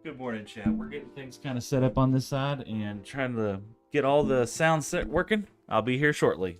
Good morning, chat. We're getting things kind of set up on this side and trying to get all the sound set working. I'll be here shortly.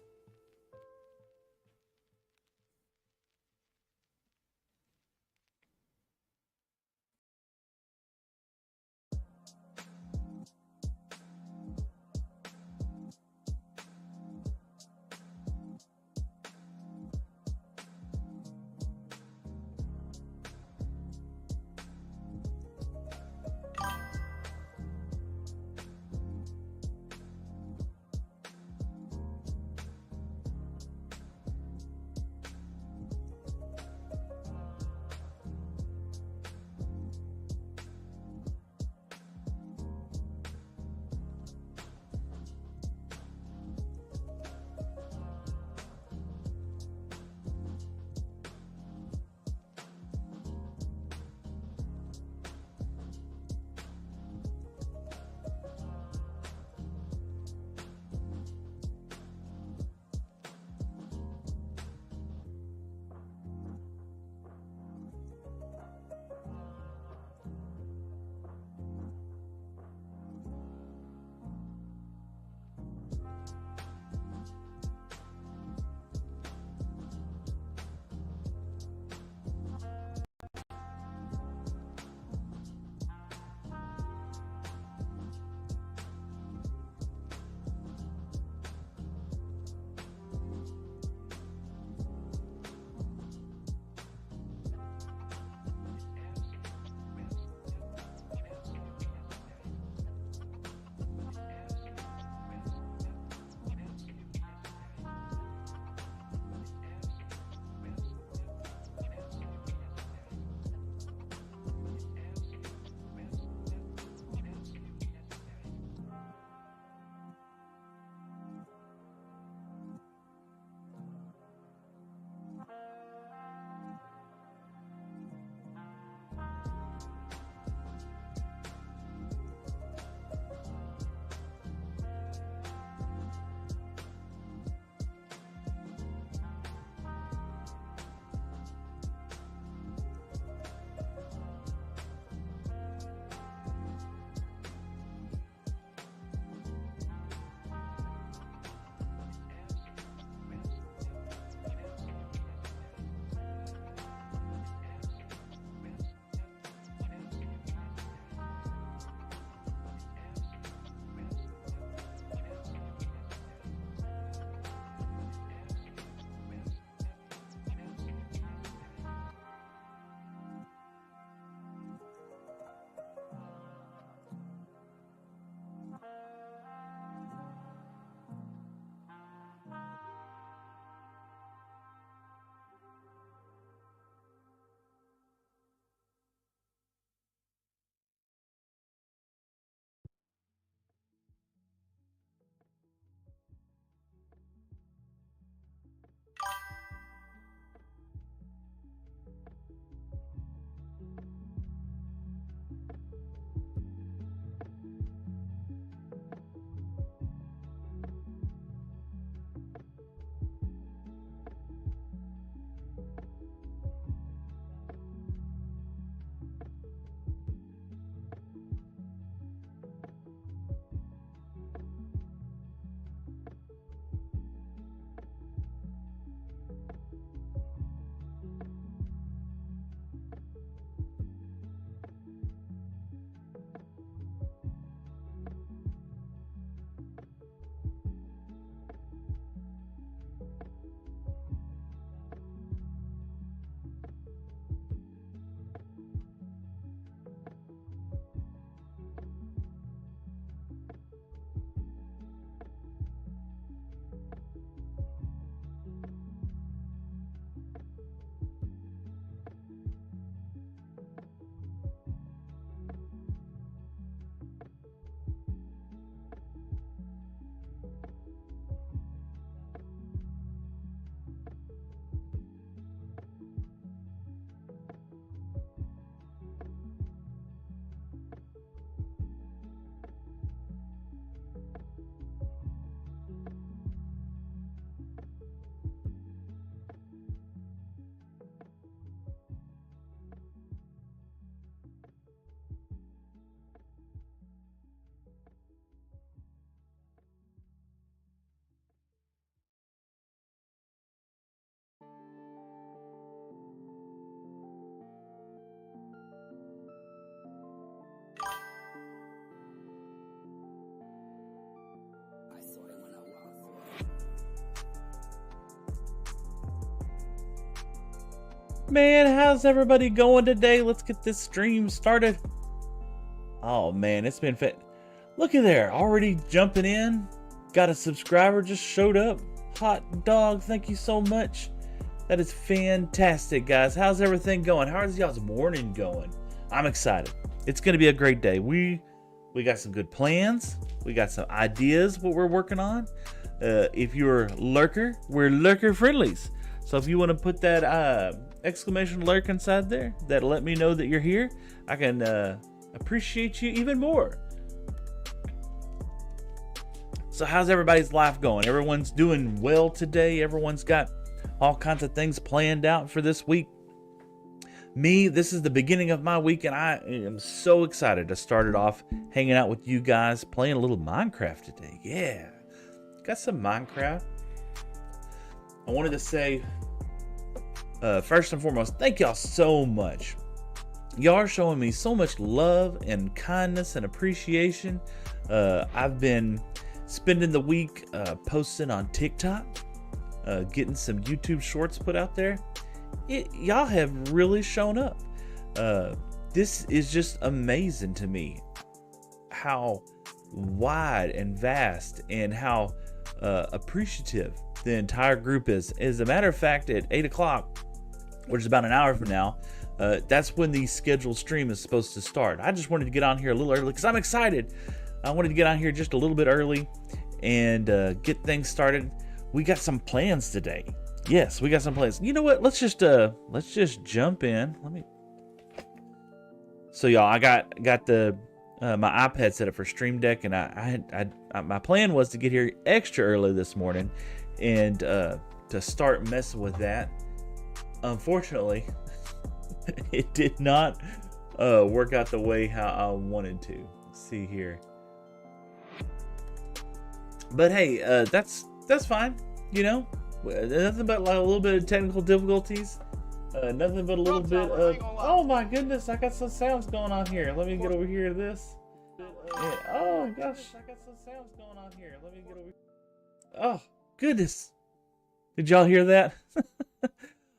Man, how's everybody going today? Let's get this stream started. Oh man, it's been fit. Look at there, already jumping in. Got a subscriber just showed up. Hot dog, thank you so much. That is fantastic, guys. How's everything going? How's y'all's morning going? I'm excited. It's gonna be a great day. We got some good plans. We got some ideas what we're working on. If you're a lurker, we're lurker friendlies. So if you want to put that exclamation lurk inside there, that'll let me know that you're here. I can appreciate you even more. So how's everybody's life going? Everyone's doing well today. Everyone's got all kinds of things planned out for this week. Me, this is the beginning of my week, and I am so excited to start it off hanging out with you guys, playing a little Minecraft today. Yeah, got some Minecraft. I wanted to say, first and foremost, thank y'all so much. Y'all are showing me so much love and kindness and appreciation. I've been spending the week posting on TikTok, getting some YouTube shorts put out there. Y'all have really shown up. This is just amazing to me how wide and vast and how appreciative the entire group is. As a matter of fact, at 8 o'clock, which is about an hour from now, that's when the scheduled stream is supposed to start. I just wanted to get on here a little early because I'm excited. I wanted to get on here just a little bit early and get things started. We got some plans today. Yes, we got some plans. You know what? Let's just jump in. So y'all, I got the my iPad set up for Stream Deck, and I my plan was to get here extra early this morning and to start messing with that. Unfortunately, it did not work out the way how I wanted to. Let's see here. But hey, that's fine, you know. Nothing but like a little bit of technical difficulties. Nothing but a little bit of. Oh my goodness, I got some sounds going on here. Let me get over here to this. Oh gosh, I got some sounds going on here. Let me get over. Oh goodness, did y'all hear that?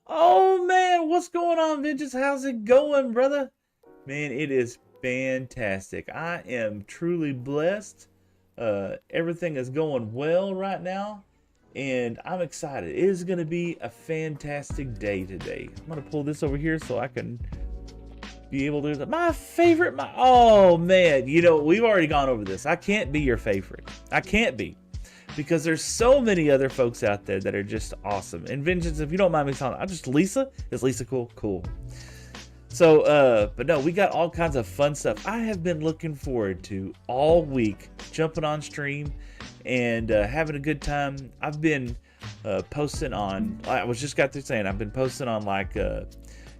Oh man, what's going on, Vengeance? How's it going, brother? Man, it is fantastic. I am truly blessed. Everything is going well right now. And I'm excited. It is going to be a fantastic day today. I'm going to pull this over here so I can be able to... My favorite... Oh, man. You know, we've already gone over this. I can't be your favorite. I can't be. Because there's so many other folks out there that are just awesome. And Vengeance, if you don't mind me telling, I'm just Lisa. Is Lisa cool? Cool. So, but no, we got all kinds of fun stuff. I have been looking forward to all week jumping on stream and having a good time. I've been posting on, I was just got through saying, I've been posting on like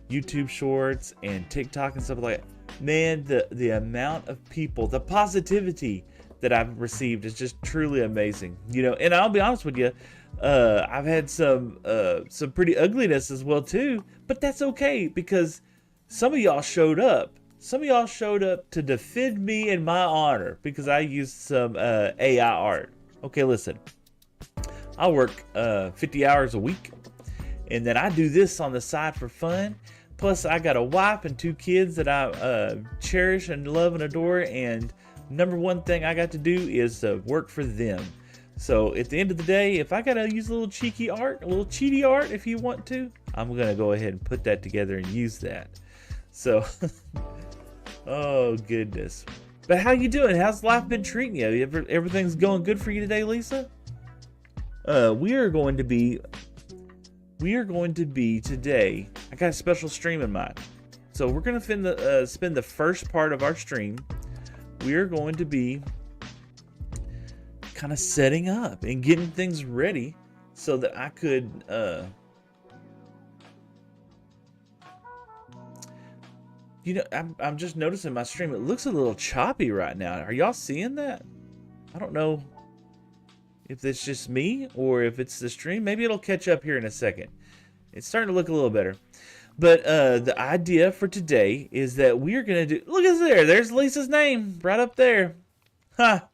YouTube shorts and TikTok and stuff like that. Man, the amount of people, the positivity that I've received is just truly amazing. You know, and I'll be honest with you, I've had some pretty ugliness as well too, but that's okay because some of y'all showed up. Some of y'all showed up to defend me in my honor because I used some AI art. Okay, listen. I work 50 hours a week, and then I do this on the side for fun. Plus, I got a wife and 2 kids that I cherish and love and adore, and number one thing I got to do is work for them. So at the end of the day, if I gotta use a little cheeky art, a little cheaty art if you want to, I'm gonna go ahead and put that together and use that. So, oh goodness. But how you doing? How's life been treating you? Everything's going good for you today, Lisa? We are going to be today. I got a special stream in mind. So we're gonna spend the first part of our stream. We are going to be kind of setting up and getting things ready so that I could you know, I'm just noticing my stream, it looks a little choppy right now. Are y'all seeing that? I don't know if it's just me or if it's the stream. Maybe it'll catch up here in a second. It's starting to look a little better. But the idea for today is that we're going to do... Look at there. There's Lisa's name right up there. Ha!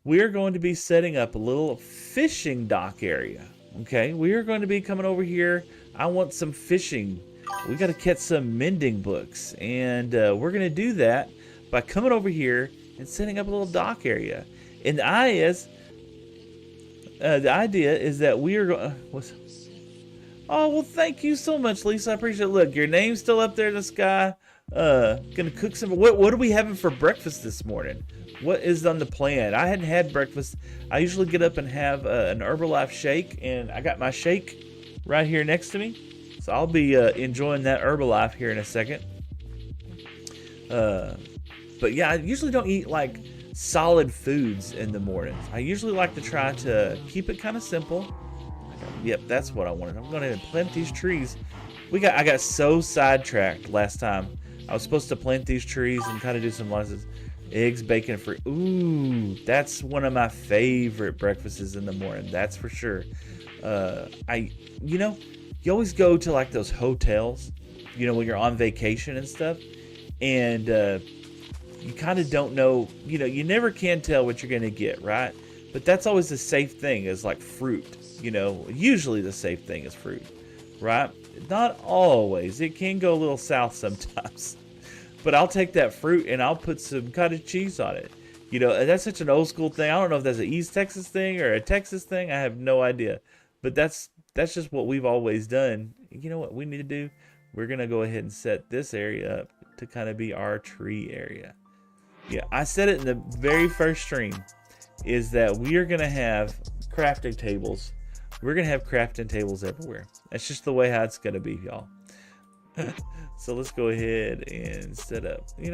We're going to be setting up a little fishing dock area. Okay? We are going to be coming over here. I want some fishing we got to catch some Mending books, and we're gonna do that by coming over here and setting up a little dock area. And the idea is that we are going. Oh, well, thank you so much, Lisa. I appreciate it. Look, your name's still up there in the sky. Gonna cook some. What are we having for breakfast this morning? What is on the plan? I hadn't had breakfast. I usually get up and have an Herbalife shake, and I got my shake right here next to me. So I'll be enjoying that Herbalife here in a second. But yeah, I usually don't eat like solid foods in the mornings. I usually like to try to keep it kind of simple. Yep, that's what I wanted. I'm going to plant these trees. I got so sidetracked last time. I was supposed to plant these trees and kind of do some lots of eggs, bacon, fruit. Ooh, that's one of my favorite breakfasts in the morning. That's for sure. You always go to like those hotels, when you're on vacation and stuff, and you kind of don't know, you never can tell what you're going to get, right? But that's always the safe thing is like fruit. Usually the safe thing is fruit, right? Not always. It can go a little south sometimes. But I'll take that fruit and I'll put some cottage cheese on it. That's such an old school thing. I don't know if that's an East Texas thing or a Texas thing. I have no idea. But that's just what we've always done. You know what we need to do? We're going to go ahead and set this area up to kind of be our tree area. Yeah, I said it in the very first stream, is that we are going to have crafting tables. We're going to have crafting tables everywhere. That's just the way how it's going to be, y'all. So let's go ahead and set up. We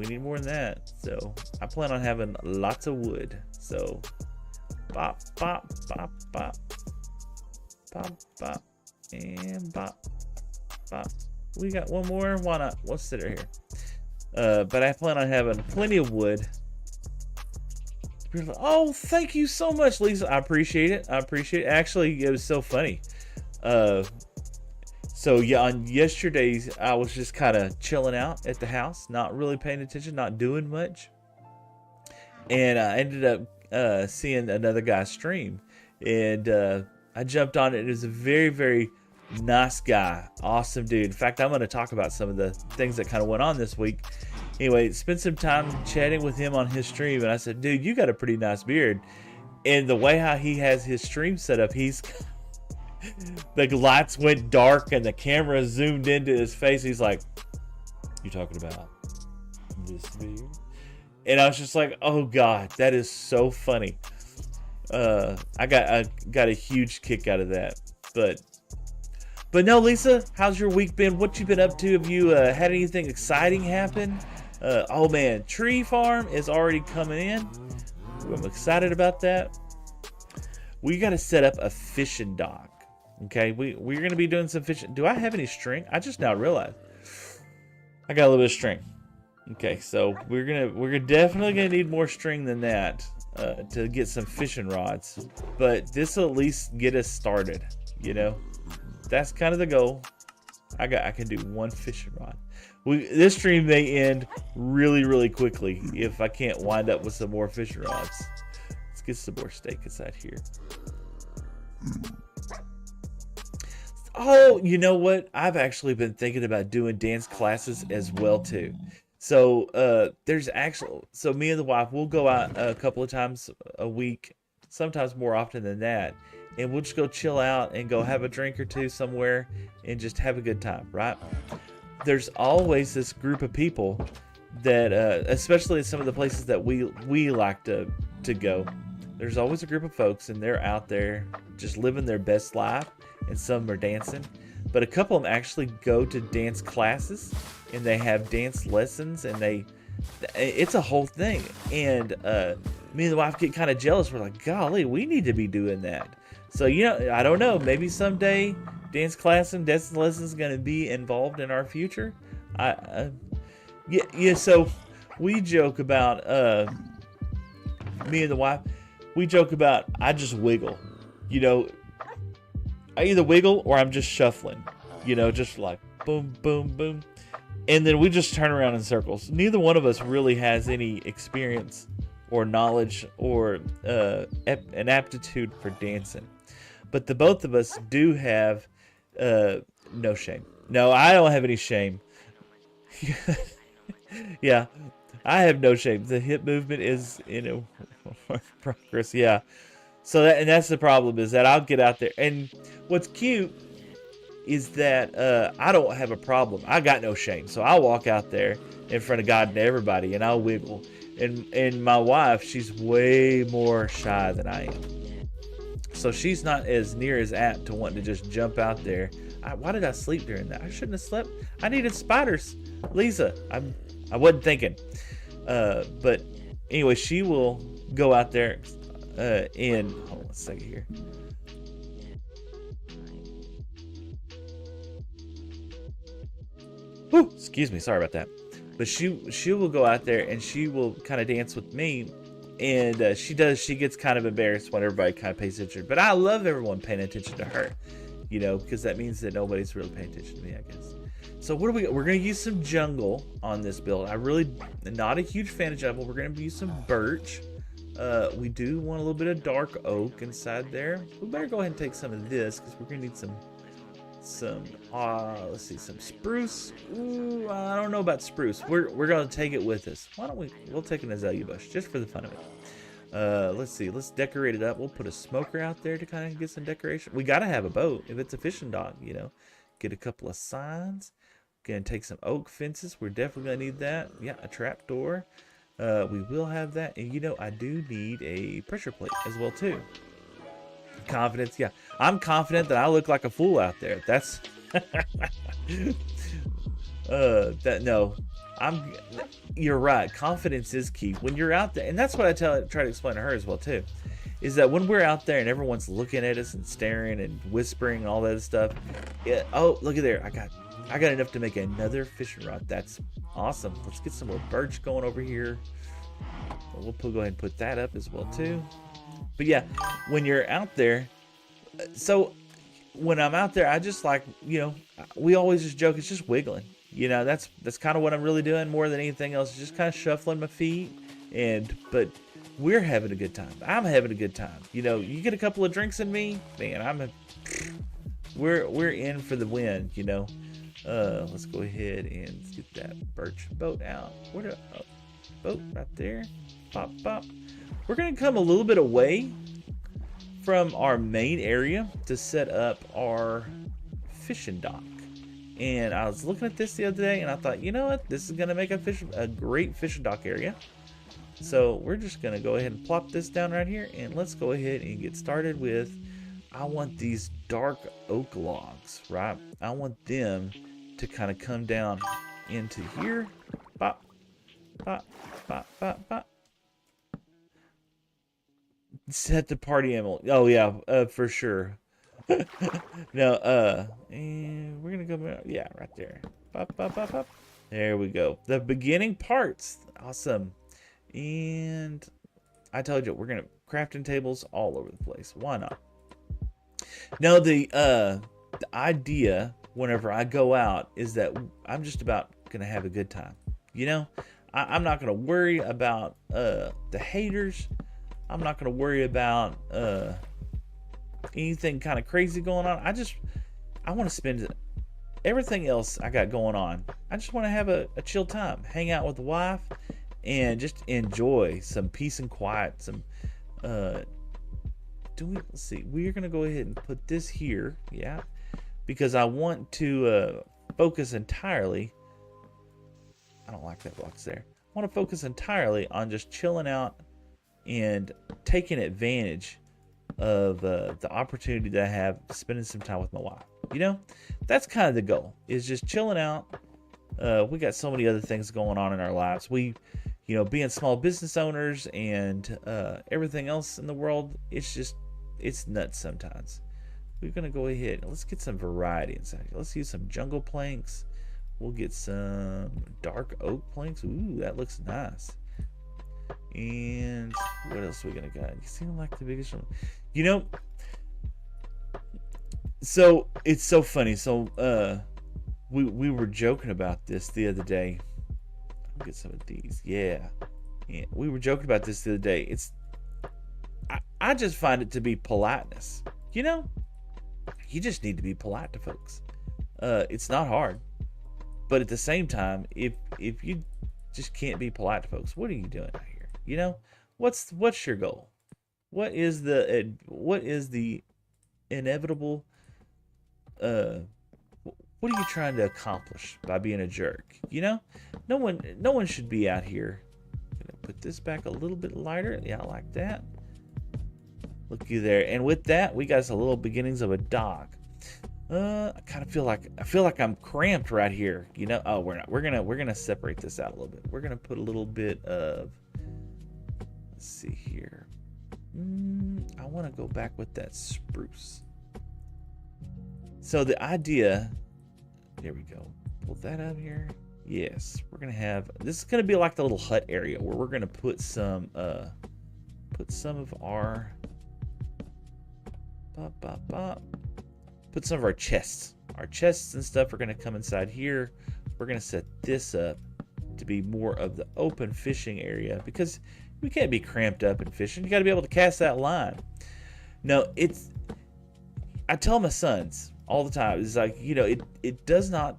need more than that. So I plan on having lots of wood. So bop, bop, bop, bop. Bop, bop, and bop, bop. We got one more. Why not? Let's sit right here. But I plan on having plenty of wood. Oh, thank you so much, Lisa. I appreciate it. Actually, it was so funny. So yeah, on yesterday's, I was just kind of chilling out at the house, not really paying attention, not doing much. And I ended up seeing another guy stream. And I jumped on it. It was a very, very nice guy. Awesome dude. In fact, I'm going to talk about some of the things that kind of went on this week. Anyway, spent some time chatting with him on his stream, and I said, dude, you got a pretty nice beard. And the way how he has his stream set up, the lights went dark and the camera zoomed into his face. He's like, you talking about this beard? And I was just like, oh God, that is so funny. I got a huge kick out of that. But no, Lisa, how's your week been? What you been up to? Have you had anything exciting happen? Oh man, tree farm is already coming in. I'm excited about that. We got to set up a fishing dock. Okay, we're gonna be doing some fishing. Do I have any string? I just now realized I got a little bit of string. Okay, so we're definitely gonna need more string than that to get some fishing rods. But this will at least get us started. That's kind of the goal. I can do one fishing rod. This stream may end really, really quickly if I can't wind up with some more fishing rods. Let's get some more steak inside here. Oh, you know what? I've actually been thinking about doing dance classes as well too. So so me and the wife, we'll go out a couple of times a week, sometimes more often than that. And we'll just go chill out and go have a drink or two somewhere and just have a good time, right? There's always this group of people that, especially in some of the places that we like to go, there's always a group of folks and they're out there just living their best life, and some are dancing. But a couple of them actually go to dance classes and they have dance lessons, and it's a whole thing. And me and the wife get kind of jealous. We're like, golly, we need to be doing that. So, I don't know. Maybe someday dance class and dance lessons is going to be involved in our future. So we joke about, me and the wife, we joke about, I just wiggle. I either wiggle or I'm just shuffling. Just like boom, boom, boom. And then we just turn around in circles. Neither one of us really has any experience or knowledge or an aptitude for dancing. But the both of us do have no shame. No, I don't have any shame. Yeah, I have no shame. The hip movement is progress. Yeah. So that's the problem, is that I'll get out there, and what's cute is that I don't have a problem. I got no shame, so I'll walk out there in front of God and everybody, and I'll wiggle. And my wife, she's way more shy than I am, so she's not as near as apt to wanting to just jump out there. Why did I sleep during that? I shouldn't have slept. I needed spiders, Lisa. I wasn't thinking. But anyway, she will go out there and hold on a second here. Whew, excuse me, sorry about that. But she will go out there and she will kind of dance with me, and she gets kind of embarrassed when everybody kind of pays attention. But I love everyone paying attention to her, because that means that nobody's really paying attention to me, I guess. So what do we got? We're gonna use some jungle on this build. I really not a huge fan of jungle. We're gonna use some birch. We do want a little bit of dark oak inside there. We better go ahead and take some of this because we're gonna need some let's see, some spruce. Ooh, I don't know about spruce. We're gonna take it with us. Why don't we'll take an azalea bush just for the fun of it. Let's see, let's decorate it up. We'll put a smoker out there to kind of get some decoration. We gotta have a boat if it's a fishing dock, get a couple of signs. Gonna take some oak fences. We're definitely gonna need that. Yeah, a trap door. We will have that, and I do need a pressure plate as well too. Confidence, yeah. I'm confident that I look like a fool out there. That's no. You're right. Confidence is key when you're out there, and that's what I try to explain to her as well too. Is that when we're out there and everyone's looking at us and staring and whispering and all that stuff? Yeah. Oh, look at there. I got enough to make another fishing rod. That's awesome. Let's get some more birch going over here. We'll go ahead and put that up as well too. But yeah, when you're out there, so when I'm out there, I just like, we always just joke, it's just wiggling. That's kind of what I'm really doing more than anything else. Just kind of shuffling my feet, but we're having a good time. I'm having a good time. You get a couple of drinks in me, man. We're in for the win. Let's go ahead and get that birch boat out. Boat right there. Pop, pop. We're gonna come a little bit away from our main area to set up our fishing dock. And I was looking at this the other day, and I thought, you know what? This is gonna make a great fishing dock area. So we're just gonna go ahead and plop this down right here, and let's go ahead and get started with. I want these dark oak logs, right? I want them to kind of come down into here. Pop, pop, pop, pop, pop. Set the party animal. Oh yeah, for sure. No, and we're gonna go. Yeah, right there. Pop, pop, pop, pop. There we go. The beginning parts. Awesome. And I told you we're gonna crafting tables all over the place. Why not? Now the idea whenever I go out is that I'm just about gonna have a good time. I'm not gonna worry about the haters. I'm not gonna worry about anything kind of crazy going on. I want to spend everything else I got going on. I just want to have a chill time, hang out with the wife, and just enjoy some peace and quiet. Let's see. We're gonna go ahead and put this here, yeah, because I want to focus entirely. I don't like that box there. I want to focus entirely on just chilling out and taking advantage of the opportunity that I have, spending some time with my wife. That's kind of the goal, is just chilling out. We got so many other things going on in our lives. We, being small business owners and everything else in the world, it's nuts sometimes. We're going to go ahead and let's get some variety inside here. Let's use some jungle planks. We'll get some dark oak planks. Ooh, that looks nice. And what else are we gonna got? You seem like the biggest one. So it's so funny. So we were joking about this the other day. I'll get some of these. Yeah. We were joking about this the other day. I just find it to be politeness. You just need to be polite to folks. It's not hard. But at the same time, if you just can't be polite to folks, what are you doing out here? You know, what's your goal? What is the inevitable? What are you trying to accomplish by being a jerk? You know, no one should be out here. I'm gonna put this back a little bit lighter. Yeah, I like that. Looky there. And with that, we got some little beginnings of a dock. I kind of feel like I'm cramped right here. You know? Oh, we're not. We're gonna separate this out a little bit. We're gonna put a little bit of. Let's see here. I want to go back with that spruce. So the idea. There we go. Pull that out here. Yes, we're gonna have. This is gonna be like the little hut area where we're gonna put some of our. Put some of our chests. Our chests and stuff are going to come inside here. We're going to set this up to be more of the open fishing area because we can't be cramped up in fishing. You got to be able to cast that line. No, I tell my sons all the time, it's like, you know, it does not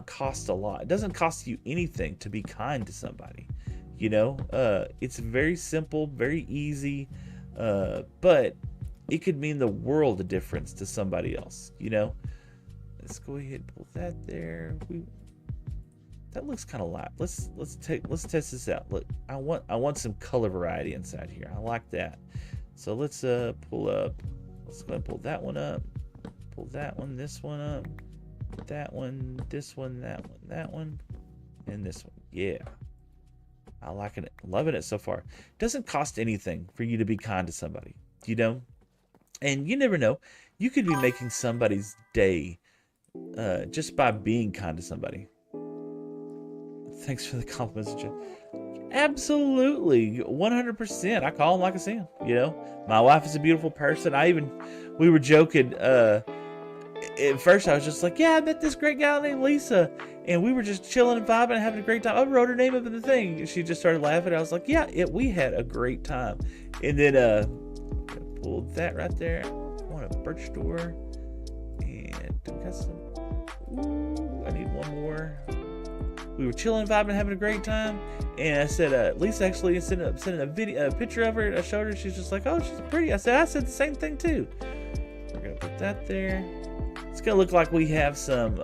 cost a lot. It doesn't cost you anything to be kind to somebody. You know, it's very simple, very easy, but it could mean the world of difference to somebody else, you know? Let's go ahead and pull that there. That looks kind of light. Let's test this out. Look, I want some color variety inside here. I like that. So let's pull up. Let's go ahead and pull that one up. Pull that one, this one up. That one, this one, that one, and this one. Yeah. I like it. Loving it so far. Doesn't cost anything for you to be kind to somebody, you know? And you never know, you could be making somebody's day just by being kind to somebody. Thanks for the compliments, Jim. Absolutely, 100%. I call them like I see them. You know, my wife is a beautiful person. We were joking. At first, I was just like, yeah, I met this great gal named Lisa, and we were just chilling and vibing and having a great time. I wrote her name up in the thing. She just started laughing. I was like, yeah, we had a great time. And then pulled that right there. I want a birch door, and we got some. Ooh, I need one more. We were chilling, vibing, having a great time, and I said, Lisa actually sent a picture of her. I showed her. She's just like, oh, she's pretty. I said the same thing too. We're gonna put that there. It's gonna look like we have some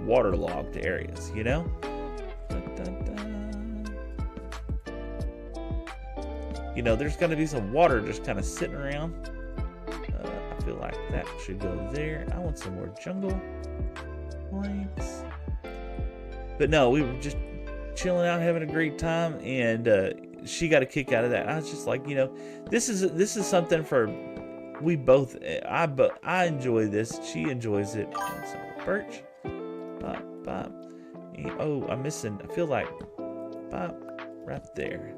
waterlogged areas, you know. You know, there's gonna be some water just kind of sitting around. I feel like that should go there. I want some more jungle planks. But no, we were just chilling out, having a great time, and she got a kick out of that. I was just like, you know, this is something for we both. I enjoy this. She enjoys it. Some birch. Bop, bop. Oh, I'm missing. I feel like bop right there.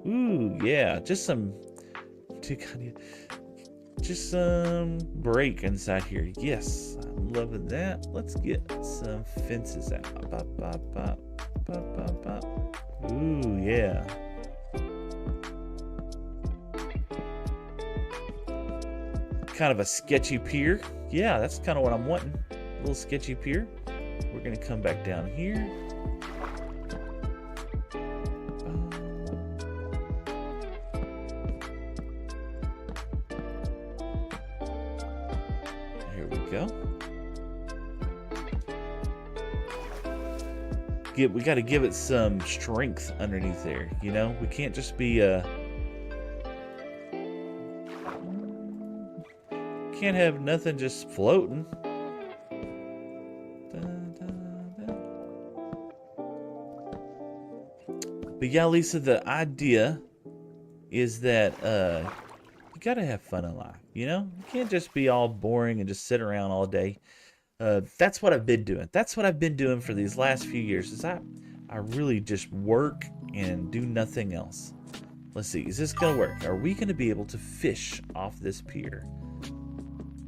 Ooh, yeah, just some break inside here. Yes, I'm loving that. Let's get some fences out. Bop, bop, bop, bop, bop, bop. Ooh, yeah. Kind of a sketchy pier. Yeah, that's kind of what I'm wanting. A little sketchy pier. We're gonna come back down here. Go. We got to give it some strength underneath there, you know. We can't just be can't have nothing just floating. But yeah, Lisa, the idea is that you gotta have fun in life, you know? You can't just be all boring and just sit around all day. That's what I've been doing. That's what I've been doing for these last few years, is I really just work and do nothing else. Let's see, is this gonna work? Are we gonna be able to fish off this pier?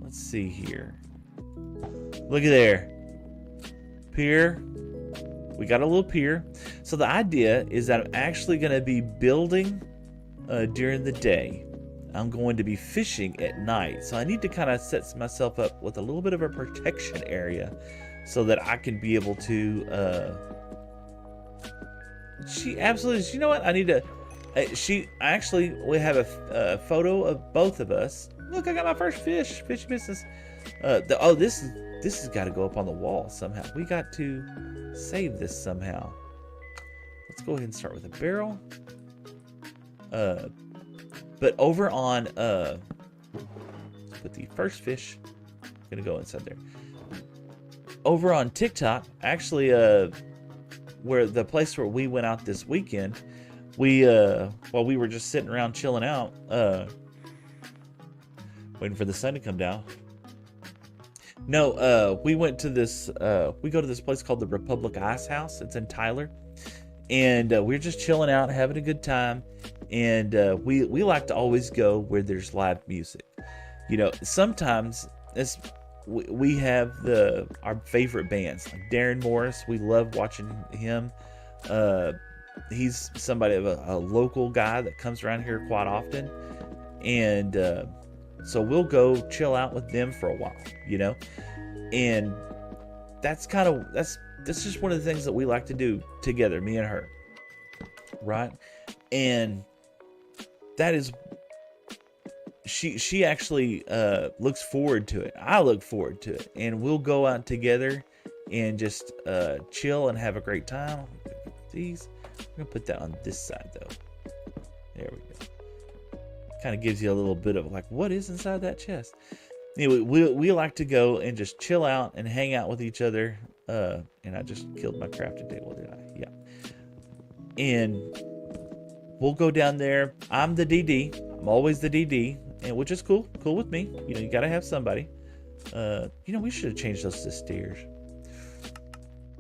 Let's see here. Look at there. Pier. We got a little pier. So the idea is that I'm actually gonna be building during the day. I'm going to be fishing at night. So I need to kind of set myself up with a little bit of a protection area so that I can be able to, she absolutely, you know what? I need to, we have a photo of both of us. Look, I got my first fish business. This has got to go up on the wall somehow. We got to save this somehow. Let's go ahead and start with a barrel. But over on, let's put the first fish, gonna go inside there. Over on TikTok, actually, where the place where we went out this weekend, while we were just sitting around chilling out, waiting for the sun to come down. No, we went to this, we go to this place called the Republic Ice House. It's in Tyler. And we're just chilling out, having a good time. And we like to always go where there's live music. You know, sometimes we have our favorite bands, like Darren Morris. We love watching him. He's somebody of a local guy that comes around here quite often. And so we'll go chill out with them for a while, you know. And that's just one of the things that we like to do together, me and her, right? And that is, she actually looks forward to it. I look forward to it, and we'll go out together and just chill and have a great time. These, I'm gonna put that on this side though. There we go. Kind of gives you a little bit of like, what is inside that chest? Anyway, we like to go and just chill out and hang out with each other. And I just killed my crafting table, did I? Yeah. And we'll go down there. I'm the DD. I'm always the DD, and which is cool. Cool with me. You know, you gotta have somebody. You know, we should have changed those to stairs.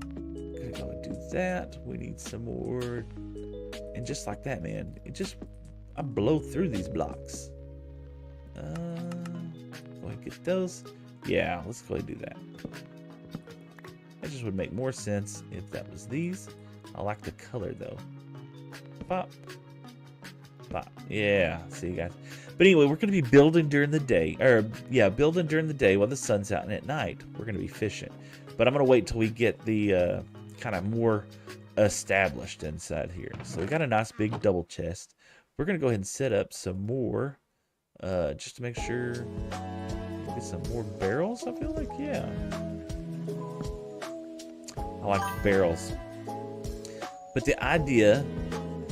Gonna go and do that. We need some more. And just like that, man. I blow through these blocks. Go ahead and get those. Yeah, let's go ahead and do that. That just would make more sense if that was these. I like the color though. Pop. Pop. Yeah, see you guys. But anyway, we're going to be building during the day. Building during the day while the sun's out. And at night, we're going to be fishing. But I'm going to wait till we get the kind of more established inside here. So we got a nice big double chest. We're going to go ahead and set up some more. Just to make sure. Get some more barrels, I feel like. Yeah. I like barrels. But the idea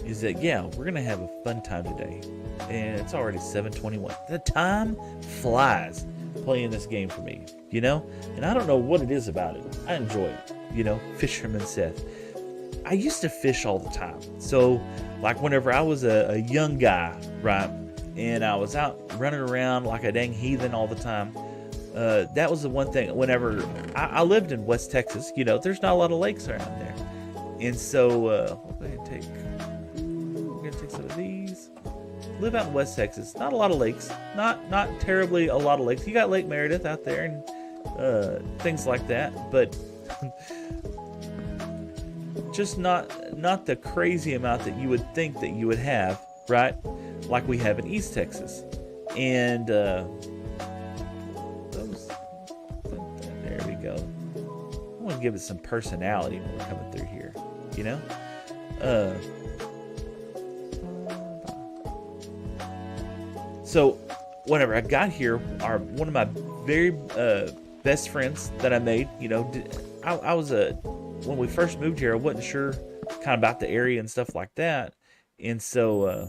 is that, yeah, we're going to have a fun time today. And it's already 7:21. The time flies playing this game for me, you know? And I don't know what it is about it. I enjoy it, you know? Fisherman Seth. I used to fish all the time. So, like, whenever I was a young guy, right? And I was out running around like a dang heathen all the time. That was the one thing. Whenever I lived in West Texas, you know, there's not a lot of lakes around there, and so we're gonna take some of these. Live out in West Texas, not a lot of lakes, not terribly a lot of lakes. You got Lake Meredith out there and things like that, but just not the crazy amount that you would think that you would have, right? Like we have in East Texas, and there we go. I want to give it some personality when we're coming through here, you know? So whenever I got here, one of my very best friends that I made, you know, I was when we first moved here, I wasn't sure kind of about the area and stuff like that, and so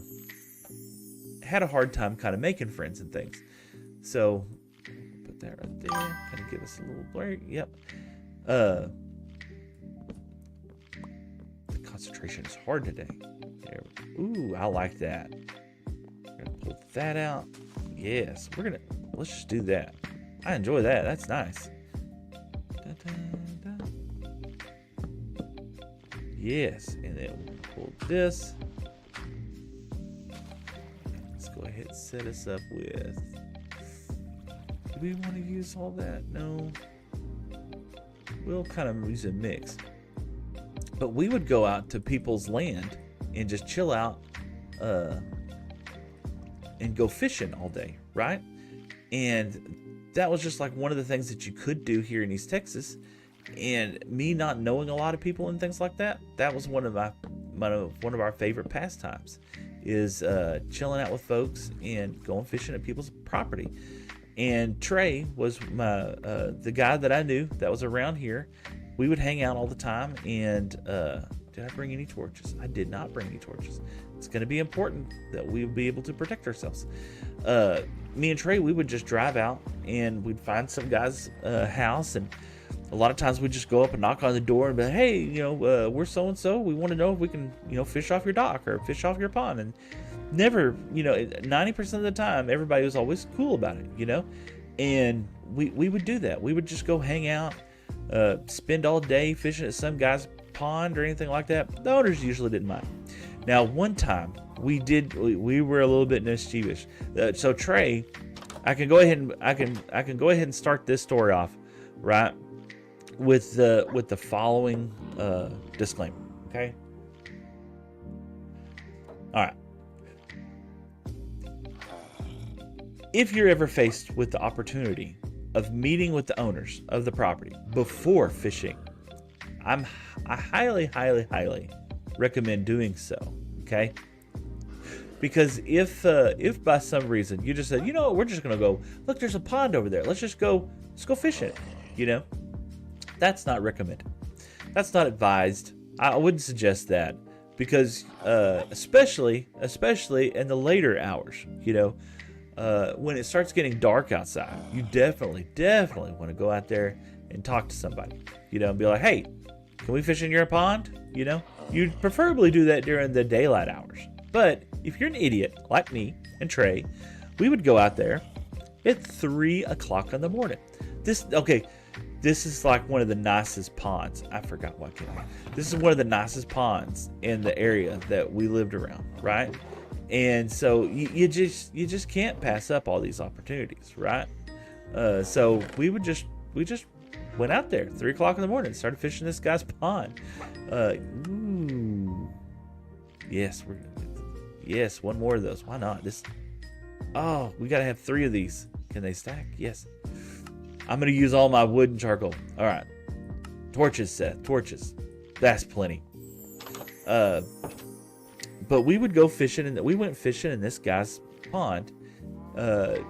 had a hard time kind of making friends and things. So put that right there, kind of give us a little blur. Yep. The concentration is hard today. There. Ooh, I like that. We're gonna pull that out. Yes, let's just do that. I enjoy that. That's nice. Da, da, da. Yes, and then we'll pull this. Let's go ahead and set us up with. Do we want to use all that? No. We'll kind of use a mix. But we would go out to people's land and just chill out and go fishing all day, right? And that was just like one of the things that you could do here in East Texas. And me not knowing a lot of people and things like that, that was one of our favorite pastimes, is chilling out with folks and going fishing at people's property. And Trey was the guy that I knew that was around here. We would hang out all the time. And did I bring any torches? I did not bring any torches. It's going to be important that we be able to protect ourselves. Me and Trey, we would just drive out and we'd find some guy's house, and a lot of times we'd just go up and knock on the door and be like, hey, we're so-and-so. We want to know if we can, fish off your dock or fish off your pond. And never, 90% of the time, everybody was always cool about it, and we would do that. We would just go hang out, spend all day fishing at some guy's pond or anything like that. The owners usually didn't mind. Now, one time we were a little bit mischievous. So Trey, I can go ahead and start this story off, right, with the following disclaimer. Okay. All right. If you're ever faced with the opportunity of meeting with the owners of the property before fishing, I highly, highly, highly recommend doing so. Okay, because if by some reason you just said, we're just gonna go look, there's a pond over there, let's go fish it, that's not recommended. That's not advised. I wouldn't suggest that, because especially in the later hours, when it starts getting dark outside, you definitely want to go out there and talk to somebody, and be like, hey, can we fish in your pond? You'd preferably do that during the daylight hours. But if you're an idiot like me and Trey, we would go out there at 3 o'clock in the morning. This is like one of the nicest ponds. I forgot what came out. This is one of the nicest ponds in the area that we lived around, right? And so you just can't pass up all these opportunities, right? So we just went out there 3 o'clock in the morning, started fishing this guy's pond. Ooh, yes, one more of those. Why not? We gotta have 3 of these. Can they stack? Yes. I'm gonna use all my wood and charcoal. All right, torches, Seth. Torches. That's plenty. But we would go fishing, and we went fishing in this guy's pond. I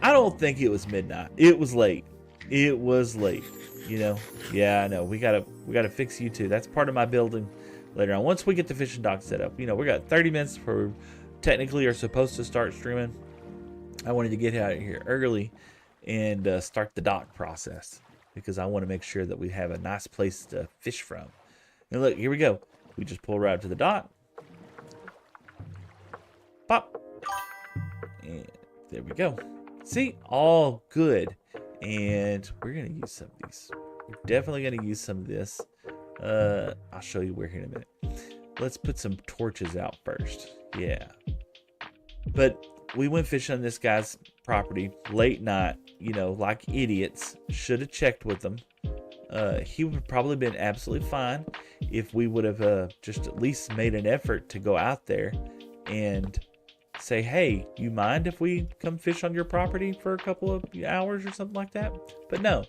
don't think it was midnight. It was late. Yeah, I know. We gotta fix you too. That's part of my building later on. Once we get the fishing dock set up, we got 30 minutes for technically are supposed to start streaming. I wanted to get out of here early and start the dock process, because I want to make sure that we have a nice place to fish from. And look, here we go. We just pull right up to the dock. Pop. And there we go. See, all good. And we're going to use some of these. We're definitely going to use some of this. I'll show you where here in a minute. Let's put some torches out first. Yeah. But we went fishing on this guy's property late night, like idiots. Should have checked with him. He would have probably been absolutely fine if we would have just at least made an effort to go out there and say, hey, you mind if we come fish on your property for a couple of hours or something like that? But no,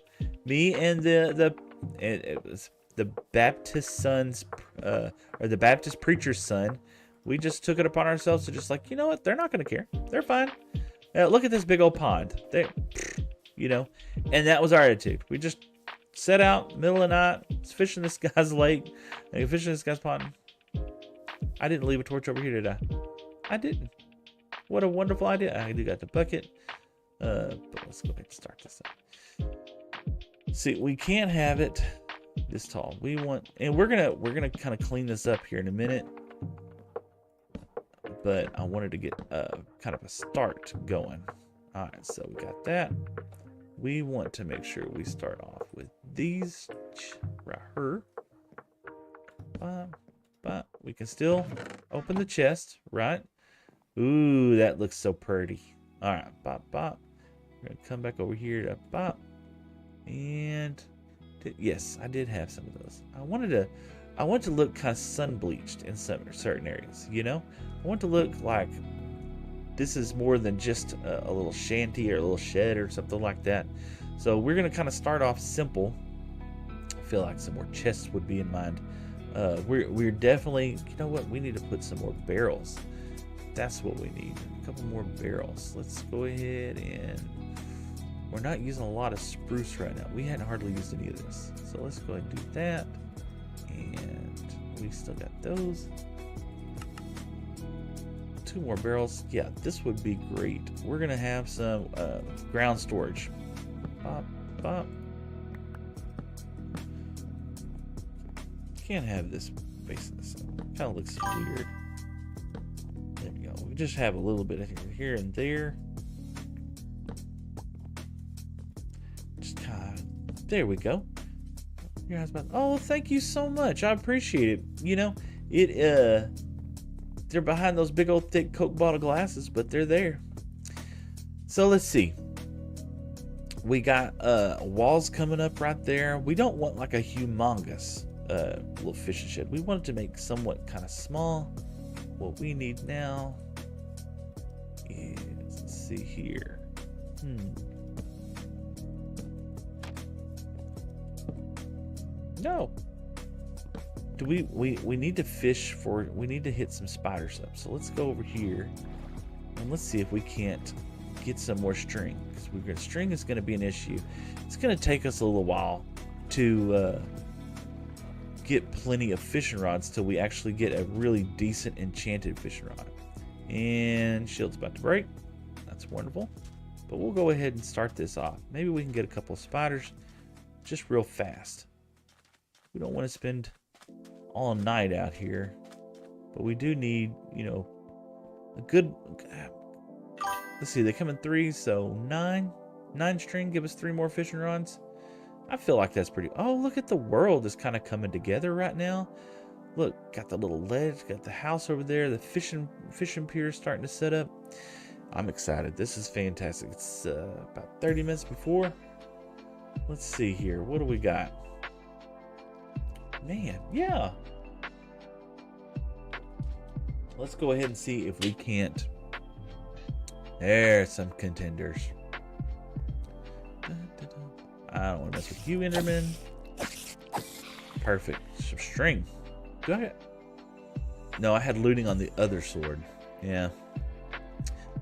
me and it was the Baptist son's or the Baptist preacher's son, we just took it upon ourselves to just like, you know what, they're not going to care, they're fine. Look at this big old pond, and that was our attitude. We just set out middle of the night, fishing this guy's lake, and fishing this guy's pond. I didn't leave a torch over here, did I? I didn't. What a wonderful idea. I do got the bucket. But let's go ahead and start this up. See, we can't have it this tall. We want, and we're gonna kind of clean this up here in a minute. But I wanted to get kind of a start going. All right, so we got that. We want to make sure we start off with these right here. But we can still open the chest, right? Ooh, that looks so pretty. All right, bop, bop. We're gonna come back over here to bop. And yes, I did have some of those. I want to look kind of sun bleached in some certain areas, I want to look like this is more than just a little shanty or a little shed or something like that. So we're going to kind of start off simple. I feel like some more chests would be in mind. We're definitely, you know what, we need to put some more barrels. That's what we need, a couple more barrels. Let's go ahead and, we're not using a lot of spruce right now. We hadn't hardly used any of this. So let's go ahead and do that. And we still got those. 2 more barrels. Yeah, this would be great. We're gonna have some ground storage. Bop, bop. Can't have this facing this. Kind of looks weird. There we go. We just have a little bit of here and there. Just kind of, there we go. Your husband. Oh, thank you so much. I appreciate it. You know, they're behind those big old thick Coke bottle glasses, but they're there. So let's see. We got walls coming up right there. We don't want like a humongous little fishing shed. We want it to make somewhat kind of small. What we need now is, let's see here. No. Do we need to fish for, we need to hit some spiders up. So let's go over here and let's see if we can't get some more string, because string is going to be an issue. It's going to take us a little while to get plenty of fishing rods till we actually get a really decent enchanted fishing rod. And shield's about to break. That's wonderful. But we'll go ahead and start this off. Maybe we can get a couple of spiders just real fast. We don't want to spend all night out here, but we do need, you know, a good, let's see, they come in 3, so 9 string, give us 3 more fishing rods. I feel like that's pretty, oh, look at the world is kind of coming together right now. Look, got the little ledge, got the house over there, the fishing pier starting to set up. I'm excited. This is fantastic. It's about 30 minutes before. Let's see here. What do we got? Man, yeah. Let's go ahead and see if we can't. There's some contenders. I don't want to mess with you, Enderman. Perfect. Some string. Go ahead. No, I had looting on the other sword. Yeah.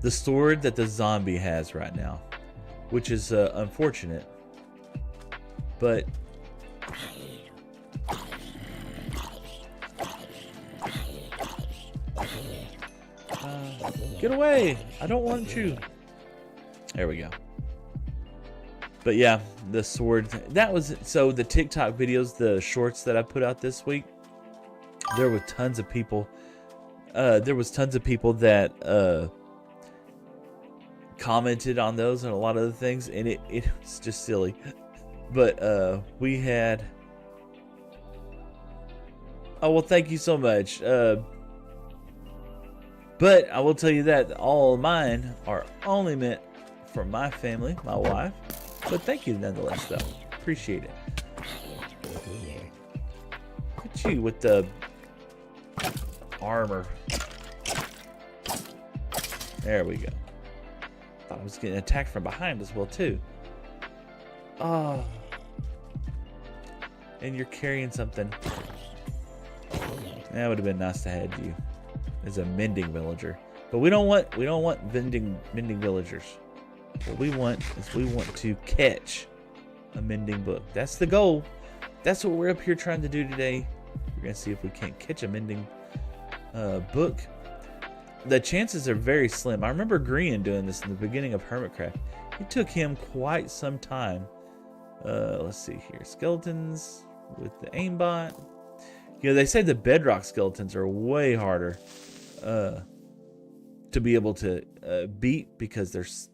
The sword that the zombie has right now, which is unfortunate. But get away! I don't want you. There we go. But yeah, the sword, that was, so the TikTok videos, the shorts that I put out this week, there were tons of people, that commented on those and a lot of the things, and it was just silly. But we had, oh, well, thank you so much. But I will tell you that all of mine are only meant for my family, my wife. But thank you nonetheless, though. Appreciate it. Look at you with the armor. There we go. Thought I was getting attacked from behind as well, too. Oh. And you're carrying something. That would have been nice to have you as a mending villager. But we don't want mending villagers. What we want is we want to catch a mending book. That's the goal. That's what we're up here trying to do today. We're gonna see if we can't catch a mending book. The chances are very slim. I remember Green doing this in the beginning of Hermitcraft. It took him quite some time. Let's see here. Skeletons with the aimbot. You know, they say the bedrock skeletons are way harder to be able to beat because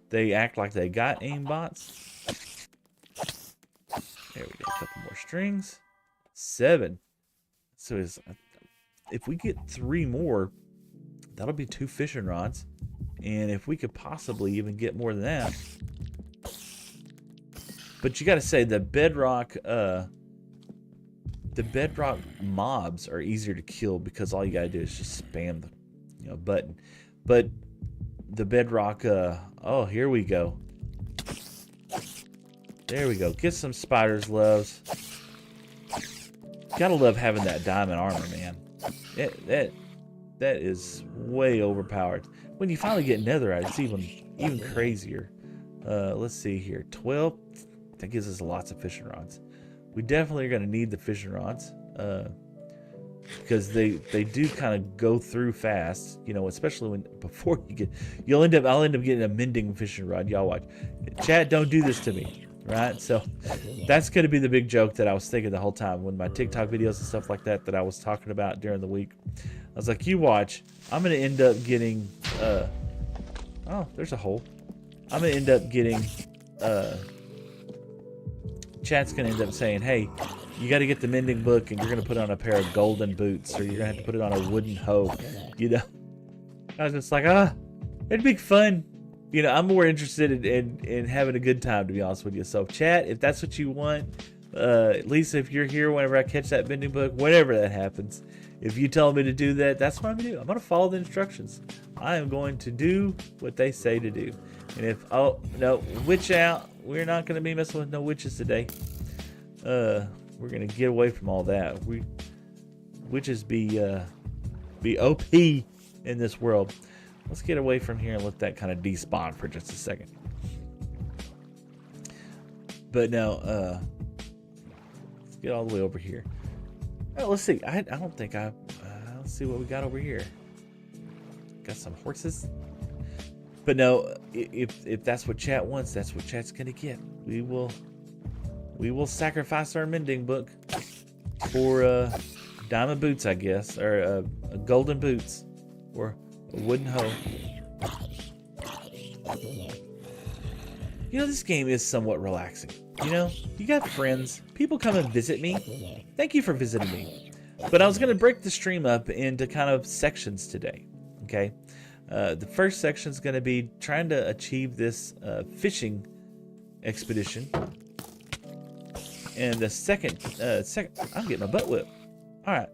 they act like they got aimbots. There we go. A couple more strings. 7. So if we get 3 more, that'll be 2 fishing rods. And if we could possibly even get more than that. But you got to say the bedrock mobs are easier to kill because all you got to do is just spam the button. But the bedrock. Oh, here we go. There we go. Get some spiders, loves. Gotta love having that diamond armor, man. That is way overpowered. When you finally get netherite, it's even crazier. Let's see here. 12. That gives us lots of fishing rods. We definitely are gonna need the fishing rods. Because they do kind of go through fast, you know, especially when before you get, I'll end up getting a mending fishing rod. Y'all watch. Chat, don't do this to me, right? So that's going to be the big joke that I was thinking the whole time when my TikTok videos and stuff like that I was talking about during the week. I was like, you watch, I'm going to end up getting, oh, there's a hole. I'm going to end up getting, chat's going to end up saying, hey, you got to get the mending book and you're going to put on a pair of golden boots, or you're going to have to put it on a wooden hoe, you know. I was just like, it'd be fun. You know, I'm more interested in having a good time, to be honest with you. So chat, if that's what you want, at least if you're here whenever I catch that mending book, whenever that happens, if you tell me to do that, that's what I'm going to do. I'm going to follow the instructions. I am going to do what they say to do. And if, oh, no, witch out. We're not going to be messing with no witches today. We're going to get away from all that. Witches be OP in this world. Let's get away from here and let that kind of despawn for just a second. But now, let's get all the way over here. Oh, let's see. I don't think let's see what we got over here. Got some horses. But no, if that's what chat wants, that's what chat's gonna get. We will sacrifice our mending book for diamond boots, I guess, or golden boots, or a wooden hoe. You know, this game is somewhat relaxing. You know, you got friends, people come and visit me. Thank you for visiting me. But I was gonna break the stream up into kind of sections today. Okay, the first section is gonna be trying to achieve this fishing expedition. And the second, I'm getting my butt whipped. All right.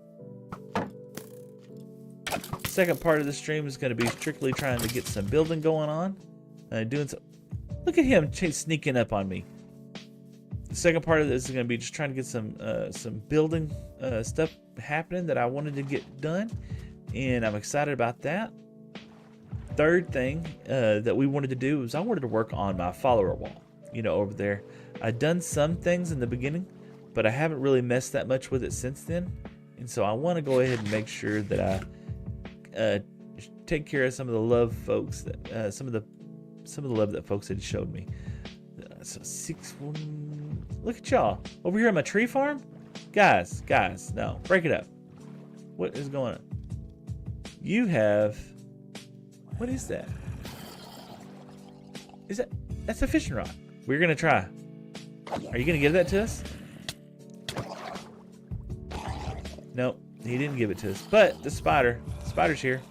Second part of the stream is going to be strictly trying to get some building going on. Doing some. Look at him sneaking up on me. The second part of this is going to be just trying to get some building stuff happening that I wanted to get done, and I'm excited about that. Third thing that we wanted to do was I wanted to work on my follower wall. You know, over there. I've done some things in the beginning, but I haven't really messed that much with it since then. And so I want to go ahead and make sure that I take care of some of the love folks that some of the love that folks had showed me. So 6-1. Look at y'all over here on my tree farm, guys. No, break it up. What is going on? You have. What is that? That's a fishing rod. We're gonna try. Are you gonna give that to us? Nope, he didn't give it to us. But the spider's here.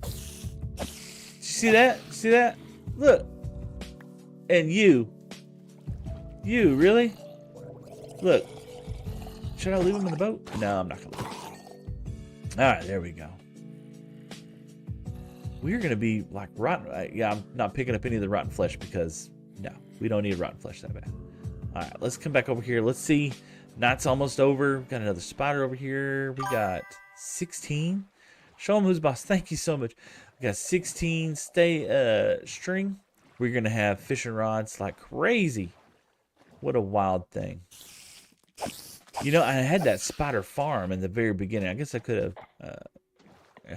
Did you see that? See that? Look. And you really? Look. Should I leave him in the boat? No, I'm not gonna leave him. All right, there we go. We're gonna be like rotten. Yeah, I'm not picking up any of the rotten flesh because no, we don't need rotten flesh that bad. All right, let's come back over here. Let's see. Night's almost over. Got another spider over here. We got 16. Show them who's boss. Thank you so much. We got 16 string. We're gonna have fishing rods like crazy. What a wild thing. You know, I had that spider farm in the very beginning. I guess I could have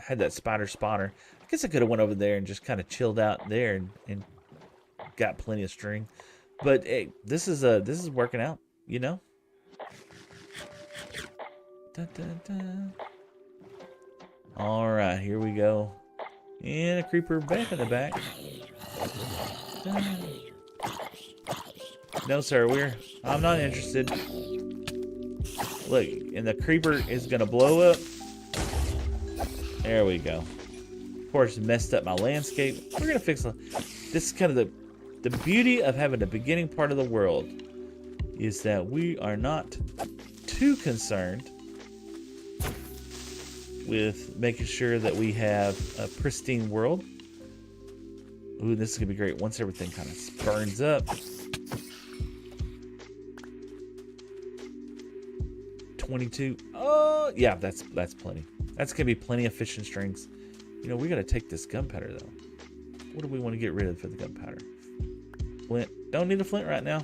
had that spider spawner. I guess I could have went over there and just kind of chilled out there and got plenty of string. But hey, this is working out, you know. Dun, dun, dun. All right, here we go. And a creeper back in the back. No, sir, I'm not interested. Look, and the creeper is gonna blow up. There we go. Of course, messed up my landscape. We're gonna fix it. This is kind of the beauty of having the beginning part of the world is that we are not too concerned with making sure that we have a pristine world. Ooh, this is gonna be great once everything kind of burns up. 22. Oh, yeah, that's plenty. That's gonna be plenty of fishing strings. You know, we gotta take this gunpowder though. What do we want to get rid of for the gunpowder? Flint. Don't need a flint right now.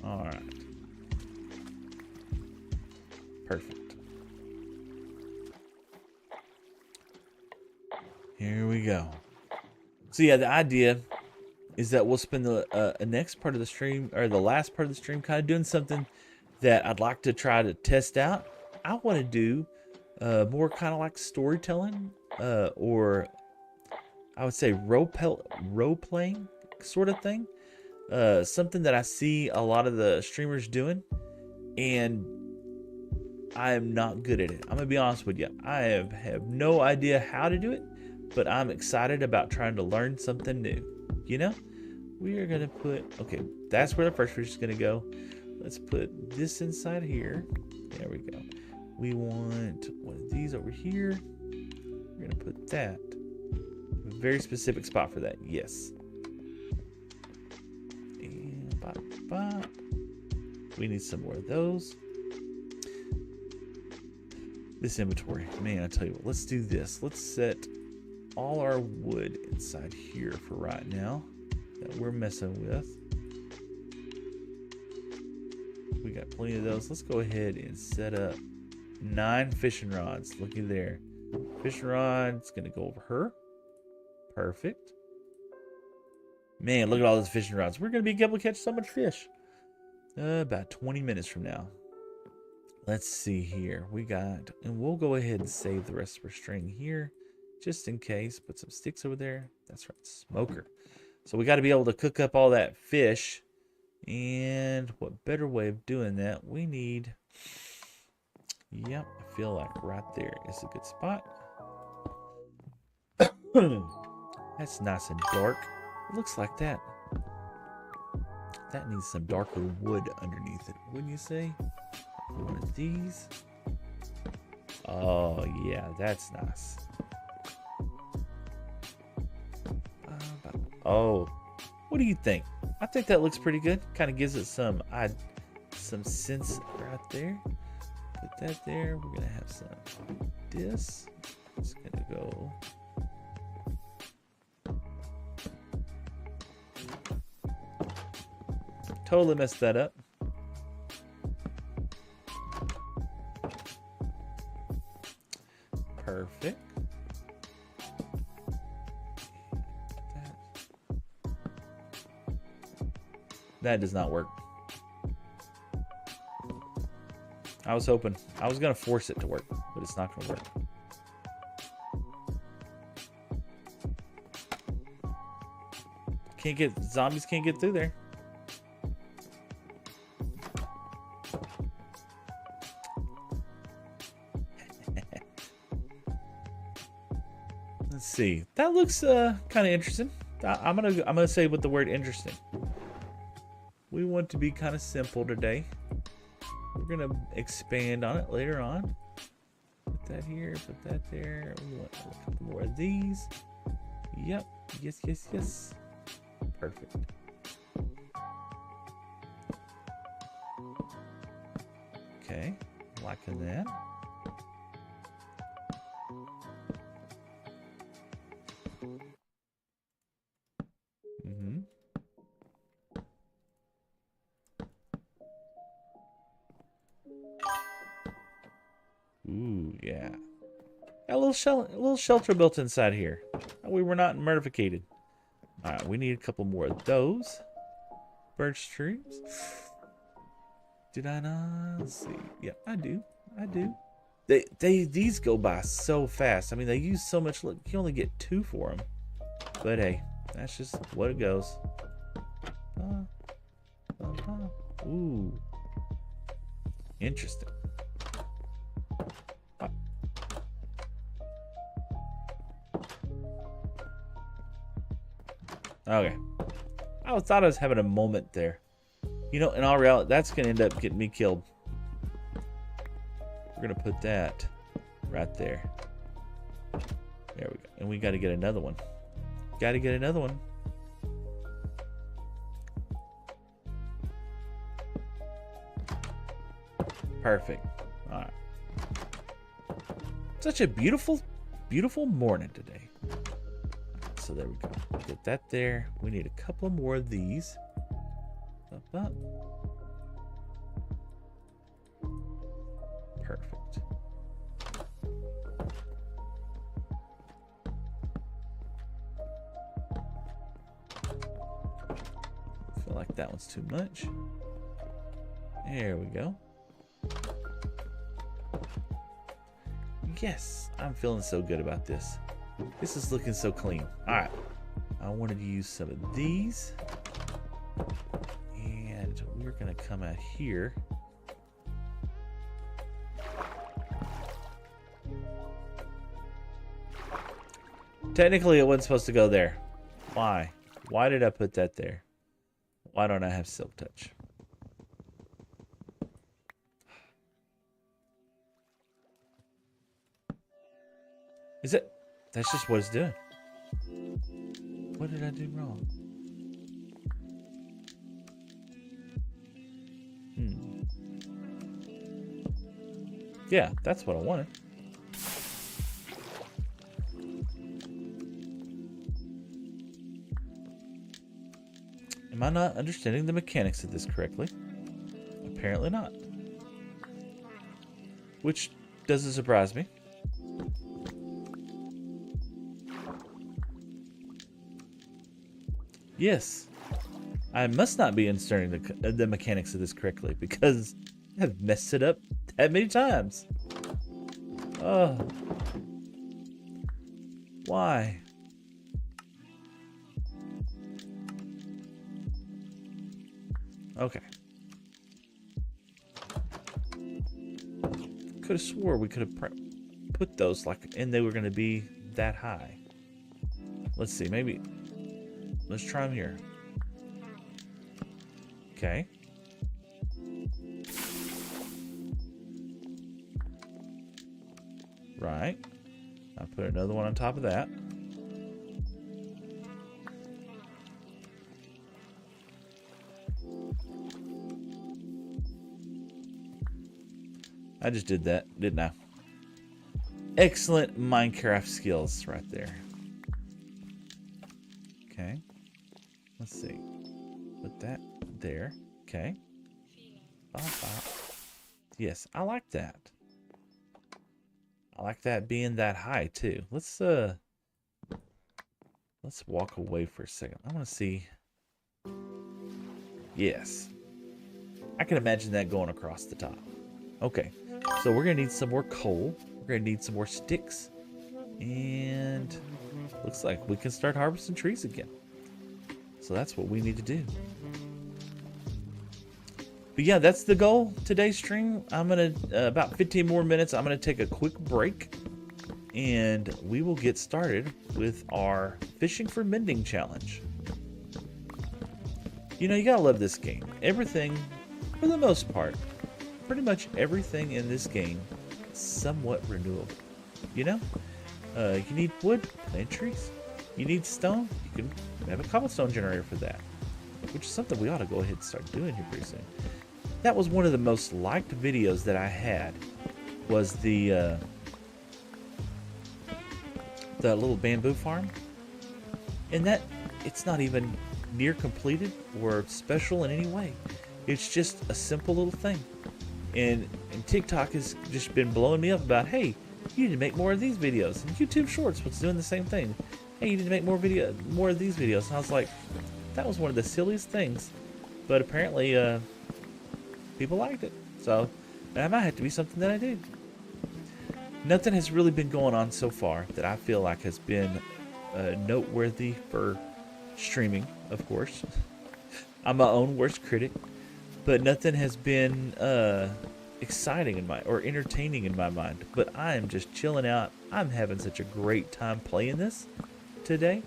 All right. Perfect. Here we go. So yeah, the idea is that we'll spend the next part of the stream, or the last part of the stream, kind of doing something that I'd like to try to test out. I want to do more kind of like storytelling, or I would say role playing sort of thing. Something that I see a lot of the streamers doing, and I am not good at it. I'm gonna be honest with you. I have no idea how to do it, but I'm excited about trying to learn something new. You know, we are gonna put, okay, that's where the first fish is gonna go. Let's put this inside here. There we go. We want one of these over here. We're gonna put that. A very specific spot for that. Yes. And bop, bop. We need some more of those. This inventory, man, I tell you what, let's do this. Let's set all our wood inside here for right now that we're messing with. We got plenty of those. Let's go ahead and set up 9 fishing rods. Looky there. Fishing rod's gonna go over her. Perfect. Man, look at all those fishing rods. We're gonna be able to catch so much fish. About 20 minutes from now. Let's see here. We got, and we'll go ahead and save the rest of our string here, just in case. Put some sticks over there. That's right, smoker. So we got to be able to cook up all that fish. And what better way of doing that? We need, yep, I feel like right there is a good spot. That's nice and dark. It looks like that. That needs some darker wood underneath it, wouldn't you say? One of these. Oh, yeah, that's nice. Oh, what do you think? I think that looks pretty good. Kind of gives it some sense right there. Put that there. We're gonna have some this. It's gonna go. Totally messed that up. Perfect. That does not work. I was hoping. I was going to force it to work, but it's not going to work. Zombies can't get through there. Let's see. That looks kind of interesting. I'm gonna say with the word interesting. We want to be kind of simple today. We're gonna expand on it later on. Put that here. Put that there. We want a couple more of these. Yep. Yes. Yes. Yes. Perfect. Okay. Liking that. Ooh, yeah. Got a little shelter built inside here. We were not murdificated. All right, we need a couple more of those. Birch trees. Did I not? Let's see. Yeah, I do. These go by so fast. I mean, they use so much. Look, you only get 2 for them. But hey, that's just what it goes. Ooh, interesting. Okay. I thought I was having a moment there. You know, in all reality, that's going to end up getting me killed. We're going to put that right there. There we go. And we got to get another one. Got to get another one. Perfect. All right. Such a beautiful, beautiful morning today. So there we go. Get that there. We need a couple more of these. Up, up. Perfect. Feel like that one's too much. There we go. Yes, I'm feeling so good about this. This is looking so clean. All right, I wanted to use some of these, and we're gonna come out here. Technically, it wasn't supposed to go there. Why? Why did I put that there? Why don't I have Silk Touch? Is it? That's just what it's doing. What did I do wrong? Yeah, that's what I wanted. Am I not understanding the mechanics of this correctly? Apparently not. Which doesn't surprise me. Yes, I must not be understanding the mechanics of this correctly because I've messed it up that many times. Oh, why? Okay. Could have swore we could have put those like, and they were going to be that high. Let's see, maybe. Let's try them here. Okay. Right. I'll put another one on top of that. I just did that, didn't I? Excellent Minecraft skills right there. Okay. Let's see. Put that there. Okay. Yes, I like that. I like that being that high too. Let's walk away for a second. I want to see. Yes. I can imagine that going across the top. Okay. So we're going to need some more coal. We're going to need some more sticks. And looks like we can start harvesting trees again. So that's what we need to do. But yeah, that's the goal today's stream. I'm going to, about 15 more minutes, I'm going to take a quick break. And we will get started with our Fishing for Mending challenge. You know, you got to love this game. Everything, for the most part, pretty much everything in this game is somewhat renewable. You know, you need wood, plant trees. You need stone, you can have a cobblestone generator for that, which is something we ought to go ahead and start doing here pretty soon. That was one of the most liked videos that I had, was the little bamboo farm, and that it's not even near completed or special in any way. It's just a simple little thing. And TikTok has just been blowing me up about, hey, you need to make more of these videos. And YouTube Shorts was doing the same thing. Hey, you need to make more of these videos. And I was like, that was one of the silliest things. But apparently, people liked it. So that might have to be something that I do. Nothing has really been going on so far that I feel like has been noteworthy for streaming, of course. I'm my own worst critic. But nothing has been exciting in my, or entertaining in my mind. But I am just chilling out. I'm having such a great time playing this today.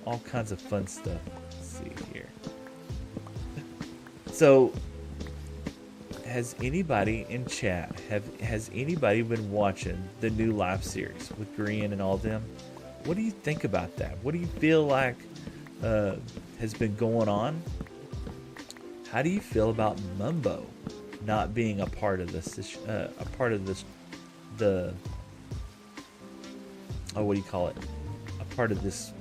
All kinds of fun stuff. Let's see here. So, has anybody in chat, has anybody been watching the new live series with Grian and all them? What do you think about that? What do you feel like has been going on? How do you feel about Mumbo not being a part of this? What do you call it? A part of this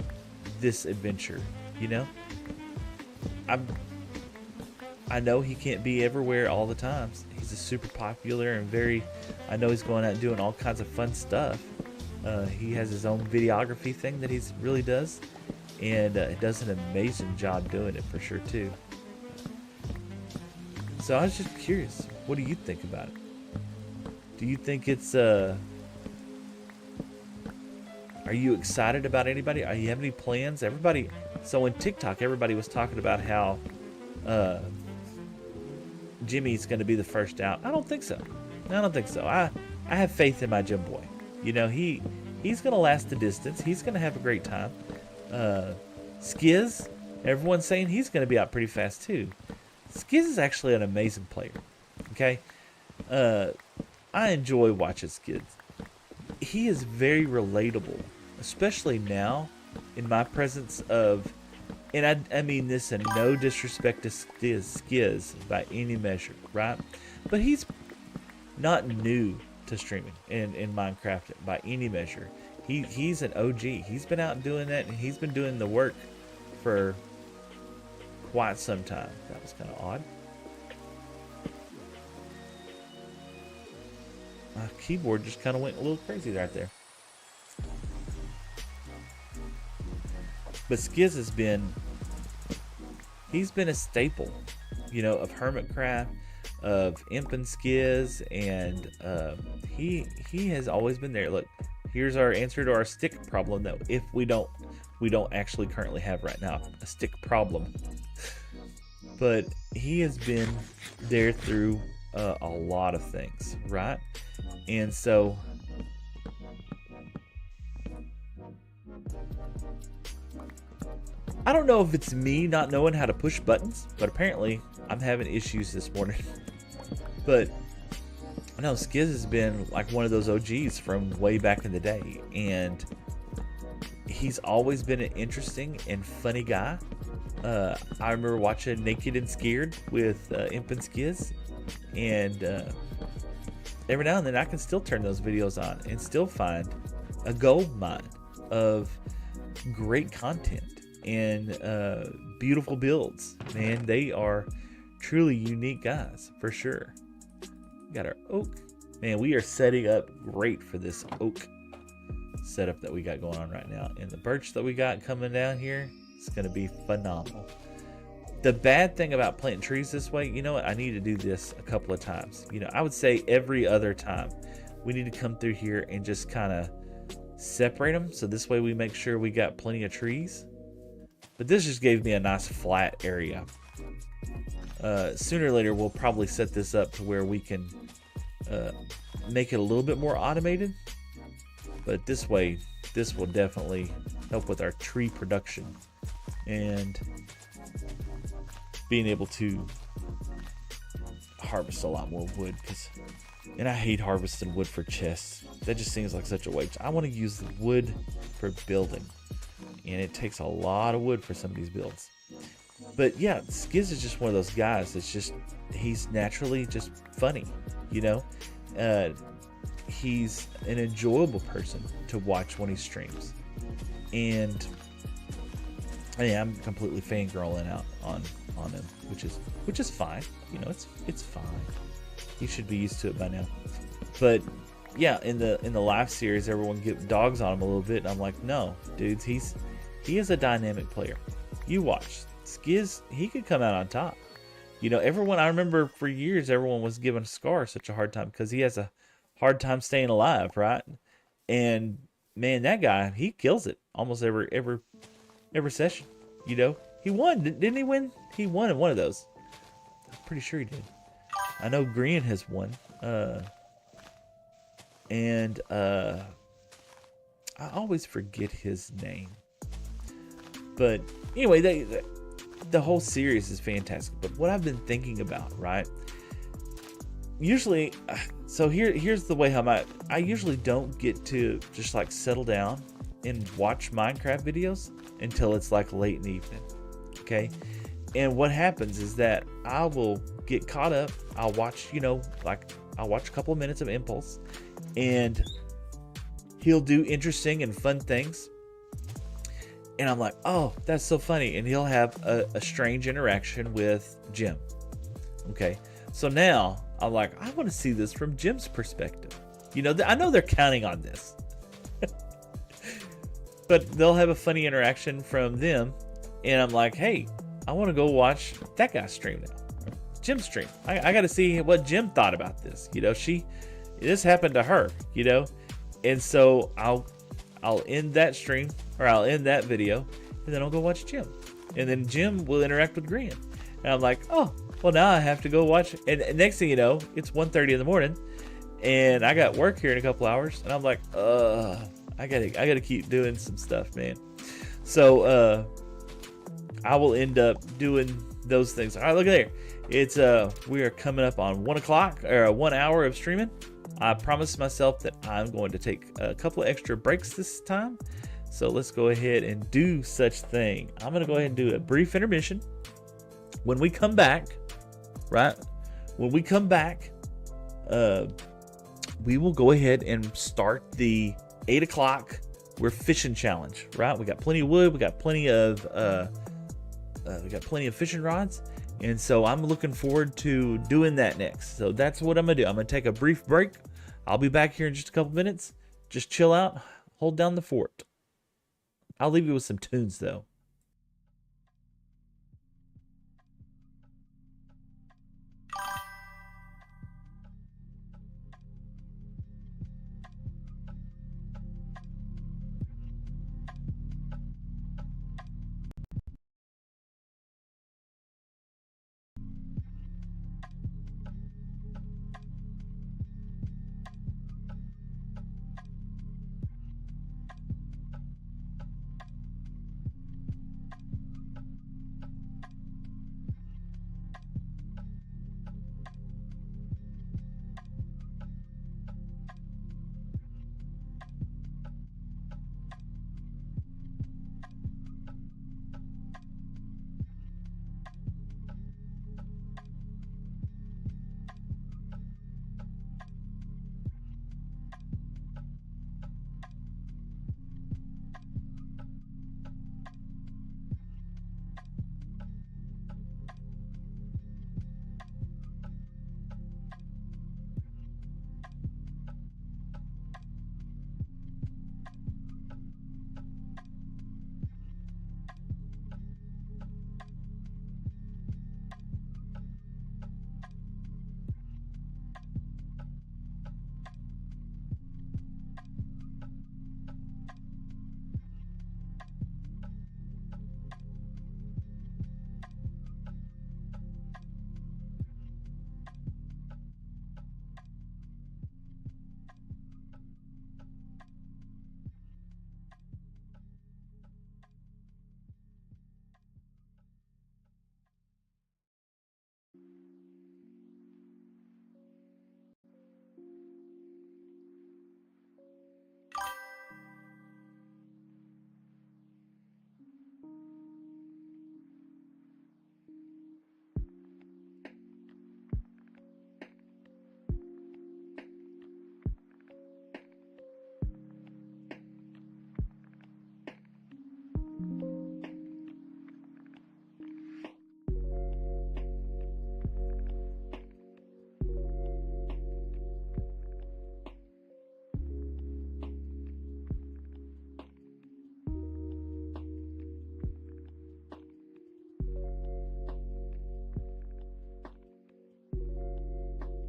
adventure, you know? I know he can't be everywhere all the times. He's a super popular and I know he's going out and doing all kinds of fun stuff. He has his own videography thing that he really does, and he does an amazing job doing it for sure too. So I was just curious, what do you think about it? Do you think it's are you excited about anybody? Are you have any plans? Everybody, so on TikTok, everybody was talking about how Jimmy's going to be the first out. I don't think so. I have faith in my Jim boy. You know, he's going to last the distance. He's going to have a great time. Skiz, everyone's saying he's going to be out pretty fast too. Skiz is actually an amazing player. Okay? I enjoy watching Skiz. He is very relatable, especially now in my presence of, and I mean this in no disrespect to Skiz by any measure, right? But he's not new to streaming in Minecraft by any measure. He's an OG. He's been out doing that, and he's been doing the work for quite some time. That was kind of odd. My keyboard just kind of went a little crazy right there. But Skiz has been, he's been a staple, you know, of Hermitcraft, of Imp and Skiz, and he has always been there. Look, here's our answer to our stick problem that if we don't actually currently have right now, a stick problem. But he has been there through a lot of things, right? And so I don't know if it's me not knowing how to push buttons, but apparently I'm having issues this morning. But I know Skiz has been like one of those OGs from way back in the day, and he's always been an interesting and funny guy. I remember watching Naked and Scared with Imp and Skiz, and every now and then I can still turn those videos on and still find a gold mine of great content and beautiful builds. Man, they are truly unique guys for sure. We got our oak. Man, we are setting up great for this oak setup that we got going on right now. And the birch that we got coming down here, it's going to be phenomenal. The bad thing about planting trees this way, you know what? I need to do this a couple of times. You know, I would say every other time we need to come through here and just kind of separate them. So this way we make sure we got plenty of trees. But this just gave me a nice flat area. Sooner or later, we'll probably set this up to where we can make it a little bit more automated. But this way, this will definitely help with our tree production and being able to harvest a lot more wood. And I hate harvesting wood for chests. That just seems like such a waste. I want to use the wood for building, and it takes a lot of wood for some of these builds. But yeah, Skiz is just one of those guys that's just, he's naturally just funny, you know? He's an enjoyable person to watch when he streams. And yeah, I'm completely fangirling out on him, which is fine. You know, it's fine. You should be used to it by now. But yeah, in the live series, everyone get dogs on him a little bit, and I'm like, no, dudes, he is a dynamic player. You watch. Skiz, he could come out on top. You know, I remember for years, everyone was giving Scar such a hard time because he has a hard time staying alive, right? And man, that guy, he kills it almost every session. You know, he won, didn't he win? He won in one of those. I'm pretty sure he did. I know Green has won. And I always forget his name. But anyway, the whole series is fantastic. But what I've been thinking about, right? usually, so here's the way how I usually don't get to just like settle down and watch Minecraft videos until it's like late in the evening. Okay. And what happens is that I will get caught up. I'll watch, like I'll watch a couple of minutes of Impulse, and he'll do interesting and fun things. And I'm like, oh, that's so funny. And he'll have a strange interaction with Jim. Okay. So now I'm like, I want to see this from Jim's perspective. I know they're counting on this. But they'll have a funny interaction from them. And I'm like, hey, I want to go watch that guy's stream now. Jim's stream. I got to see what Jim thought about this. This happened to her, And so I'll end that stream, or I'll end that video, and then I'll go watch Jim. And then Jim will interact with Grian. And I'm like, oh, well, now I have to go watch. And next thing you know, it's 1:30 in the morning, and I got work here in a couple hours. And I'm like, I gotta keep doing some stuff, man. So I will end up doing those things. All right, look at there. It's we are coming up on 1 o'clock, or 1 hour of streaming. I promised myself that I'm going to take a couple of extra breaks this time. So let's go ahead and do such thing. I'm going to go ahead and do a brief intermission. When we come back, right? When we come back, we will go ahead and start the 8 o'clock. We're fishing challenge, right? We got plenty of wood. We got plenty of fishing rods. And so I'm looking forward to doing that next. So that's what I'm going to do. I'm going to take a brief break. I'll be back here in just a couple minutes. Just chill out. Hold down the fort. I'll leave you with some tunes, though.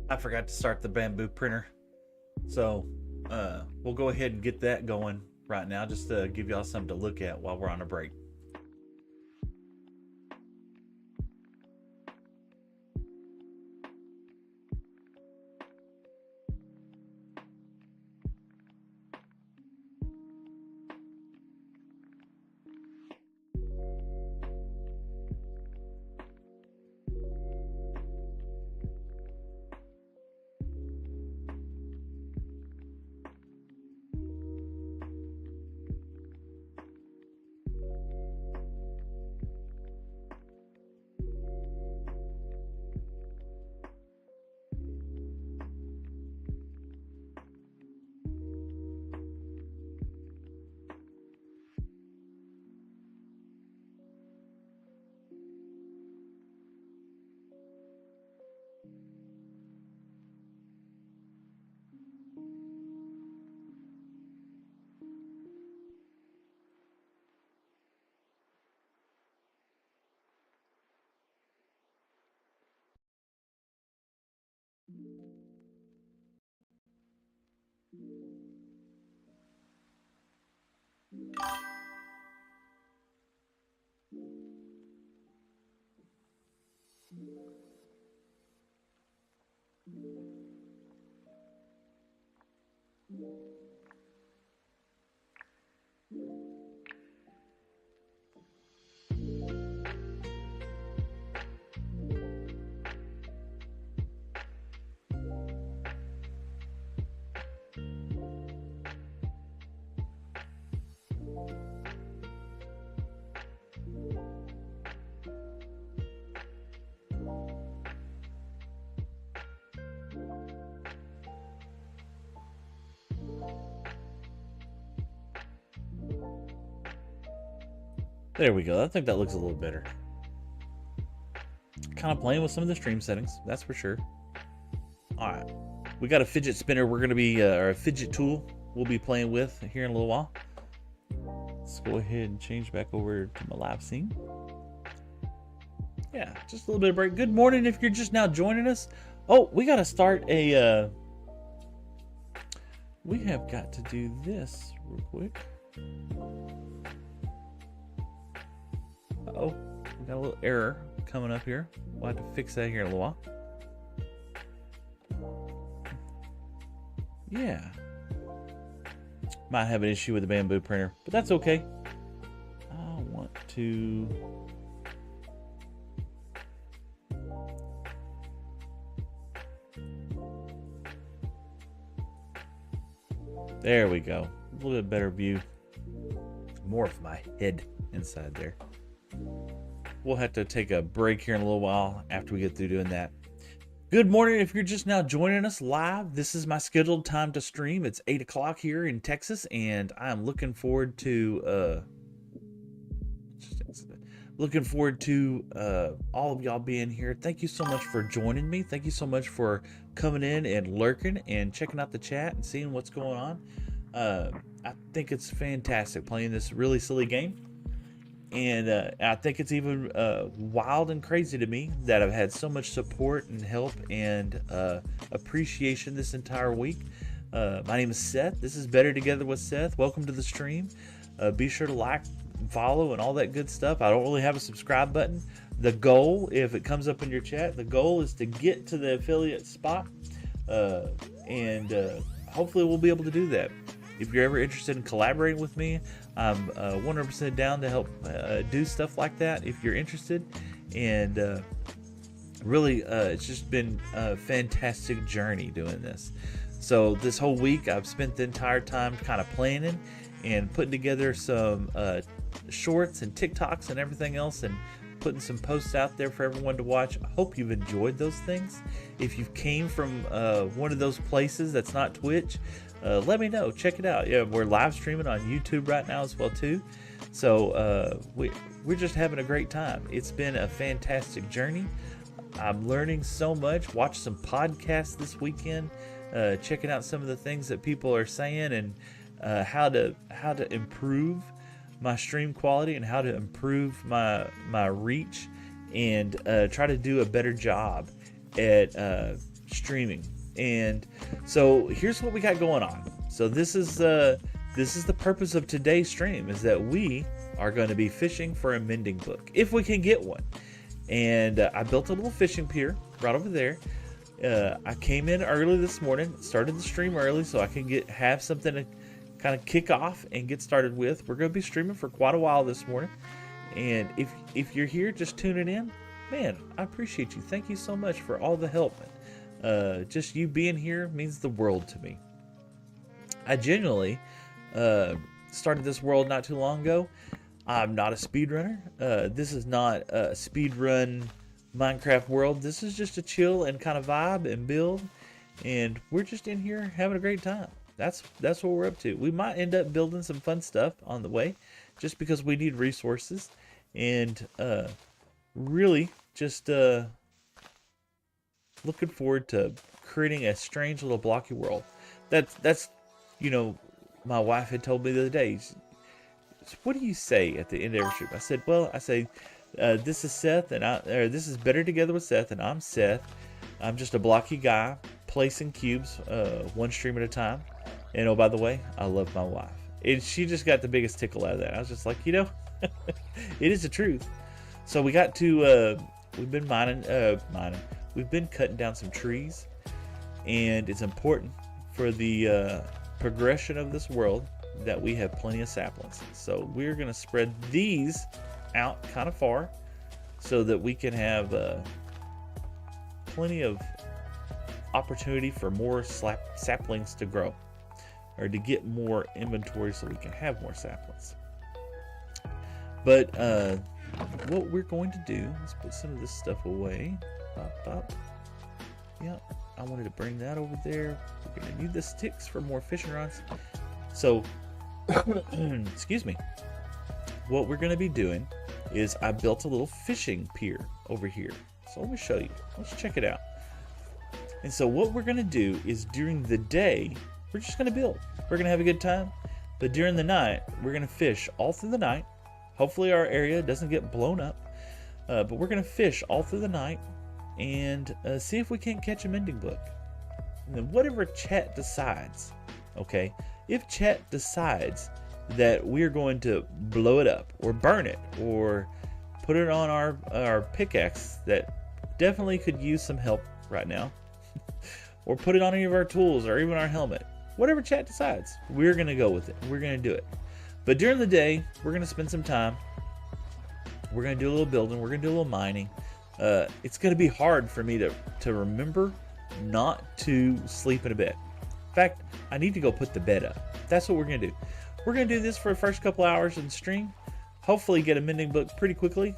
I forgot to start the bamboo printer. So we'll go ahead and get that going right now, just to give y'all something to look at while we're on a break. There we go. I think that looks a little better. Kind of playing with some of the stream settings, that's for sure. All right, we got a fidget spinner. We're gonna be or a fidget tool we'll be playing with here in a little while. Let's go ahead and change back over to my live scene. Yeah, just a little bit of break. Good morning if you're just now joining us. Oh, we got to start a. We have got to do this real quick. Uh-oh, we got a little error coming up here. We'll have to fix that here in a little while. Yeah. Might have an issue with the bamboo printer, but that's okay. I want to... There we go. A little bit better view. More of my head inside there. We'll have to take a break here in a little while after we get through doing that. Good morning if you're just now joining us live. This is my scheduled time to stream. It's 8 o'clock here in Texas, and I'm looking forward to all of y'all being here. Thank you so much for joining me. Thank you so much for coming in and lurking and checking out the chat and seeing what's going on. I think it's fantastic playing this really silly game. And I think it's even wild and crazy to me that I've had so much support and help and appreciation this entire week. My name is Seth. This is Better Together with Seth. Welcome to the stream. Be sure to like, follow, and all that good stuff. I don't really have a subscribe button. The goal, if it comes up in your chat, the goal is to get to the affiliate spot. And hopefully we'll be able to do that. If you're ever interested in collaborating with me, I'm 100% down to help do stuff like that if you're interested. And really, it's just been a fantastic journey doing this. So this whole week, I've spent the entire time kind of planning and putting together some shorts and TikToks and everything else, and putting some posts out there for everyone to watch. I hope you've enjoyed those things. If you came from one of those places that's not Twitch, let me know. Check it out. Yeah, we're live streaming on YouTube right now as well too. So we're just having a great time. It's been a fantastic journey. I'm learning so much. Watched some podcasts this weekend, checking out some of the things that people are saying and how to improve my stream quality and how to improve my reach and try to do a better job at streaming. And so here's what we got going on. So this is the purpose of today's stream, is that we are going to be fishing for a mending book if we can get one. And I built a little fishing pier right over there. I came in early this morning, started the stream early so I can have something to kind of kick off and get started with. We're going to be streaming for quite a while this morning. And if you're here just tuning in, man, I appreciate you. Thank you so much for all the help. Just you being here means the world to me. I genuinely started this world not too long ago. I'm not a speedrunner. This is not a speedrun Minecraft world. This is just a chill and kind of vibe and build, and we're just in here having a great time. That's what we're up to. We might end up building some fun stuff on the way, just because we need resources, and really just looking forward to creating a strange little blocky world. That's my wife had told me the other day, what do you say at the end of every stream? I said, this is Seth, this is Better Together with Seth, and I'm Seth. I'm just a blocky guy placing cubes one stream at a time. And oh, by the way, I love my wife. And she just got the biggest tickle out of that. I was just like, it is the truth. So we got to, we've been mining. We've been cutting down some trees And it's important for the progression of this world that we have plenty of saplings. So we're going to spread these out kind of far so that we can have plenty of opportunity for more saplings to grow, or to get more inventory so we can have more saplings. But what we're going to do is put some of this stuff away. Bop, bop. Yep, I wanted to bring that over there. We're going to need the sticks for more fishing rods. So, excuse me. What we're going to be doing is I built a little fishing pier over here. So let me show you. Let's check it out. And so what we're going to do is during the day, we're just going to build. We're going to have a good time. But during the night, we're going to fish all through the night. Hopefully our area doesn't get blown up. But we're going to fish all through the night and see if we can't catch a mending book. And then whatever chat decides, okay, if chat decides that we're going to blow it up or burn it or put it on our pickaxe that definitely could use some help right now, or put it on any of our tools or even our helmet, whatever chat decides, we're going to go with it. We're going to do it. But during the day, we're going to spend some time. We're going to do a little building. We're going to do a little mining. It's going to be hard for me to remember not to sleep in a bed. In fact, I need to go put the bed up. That's what we're going to do. We're going to do this for the first couple hours in stream. Hopefully get a mending book pretty quickly.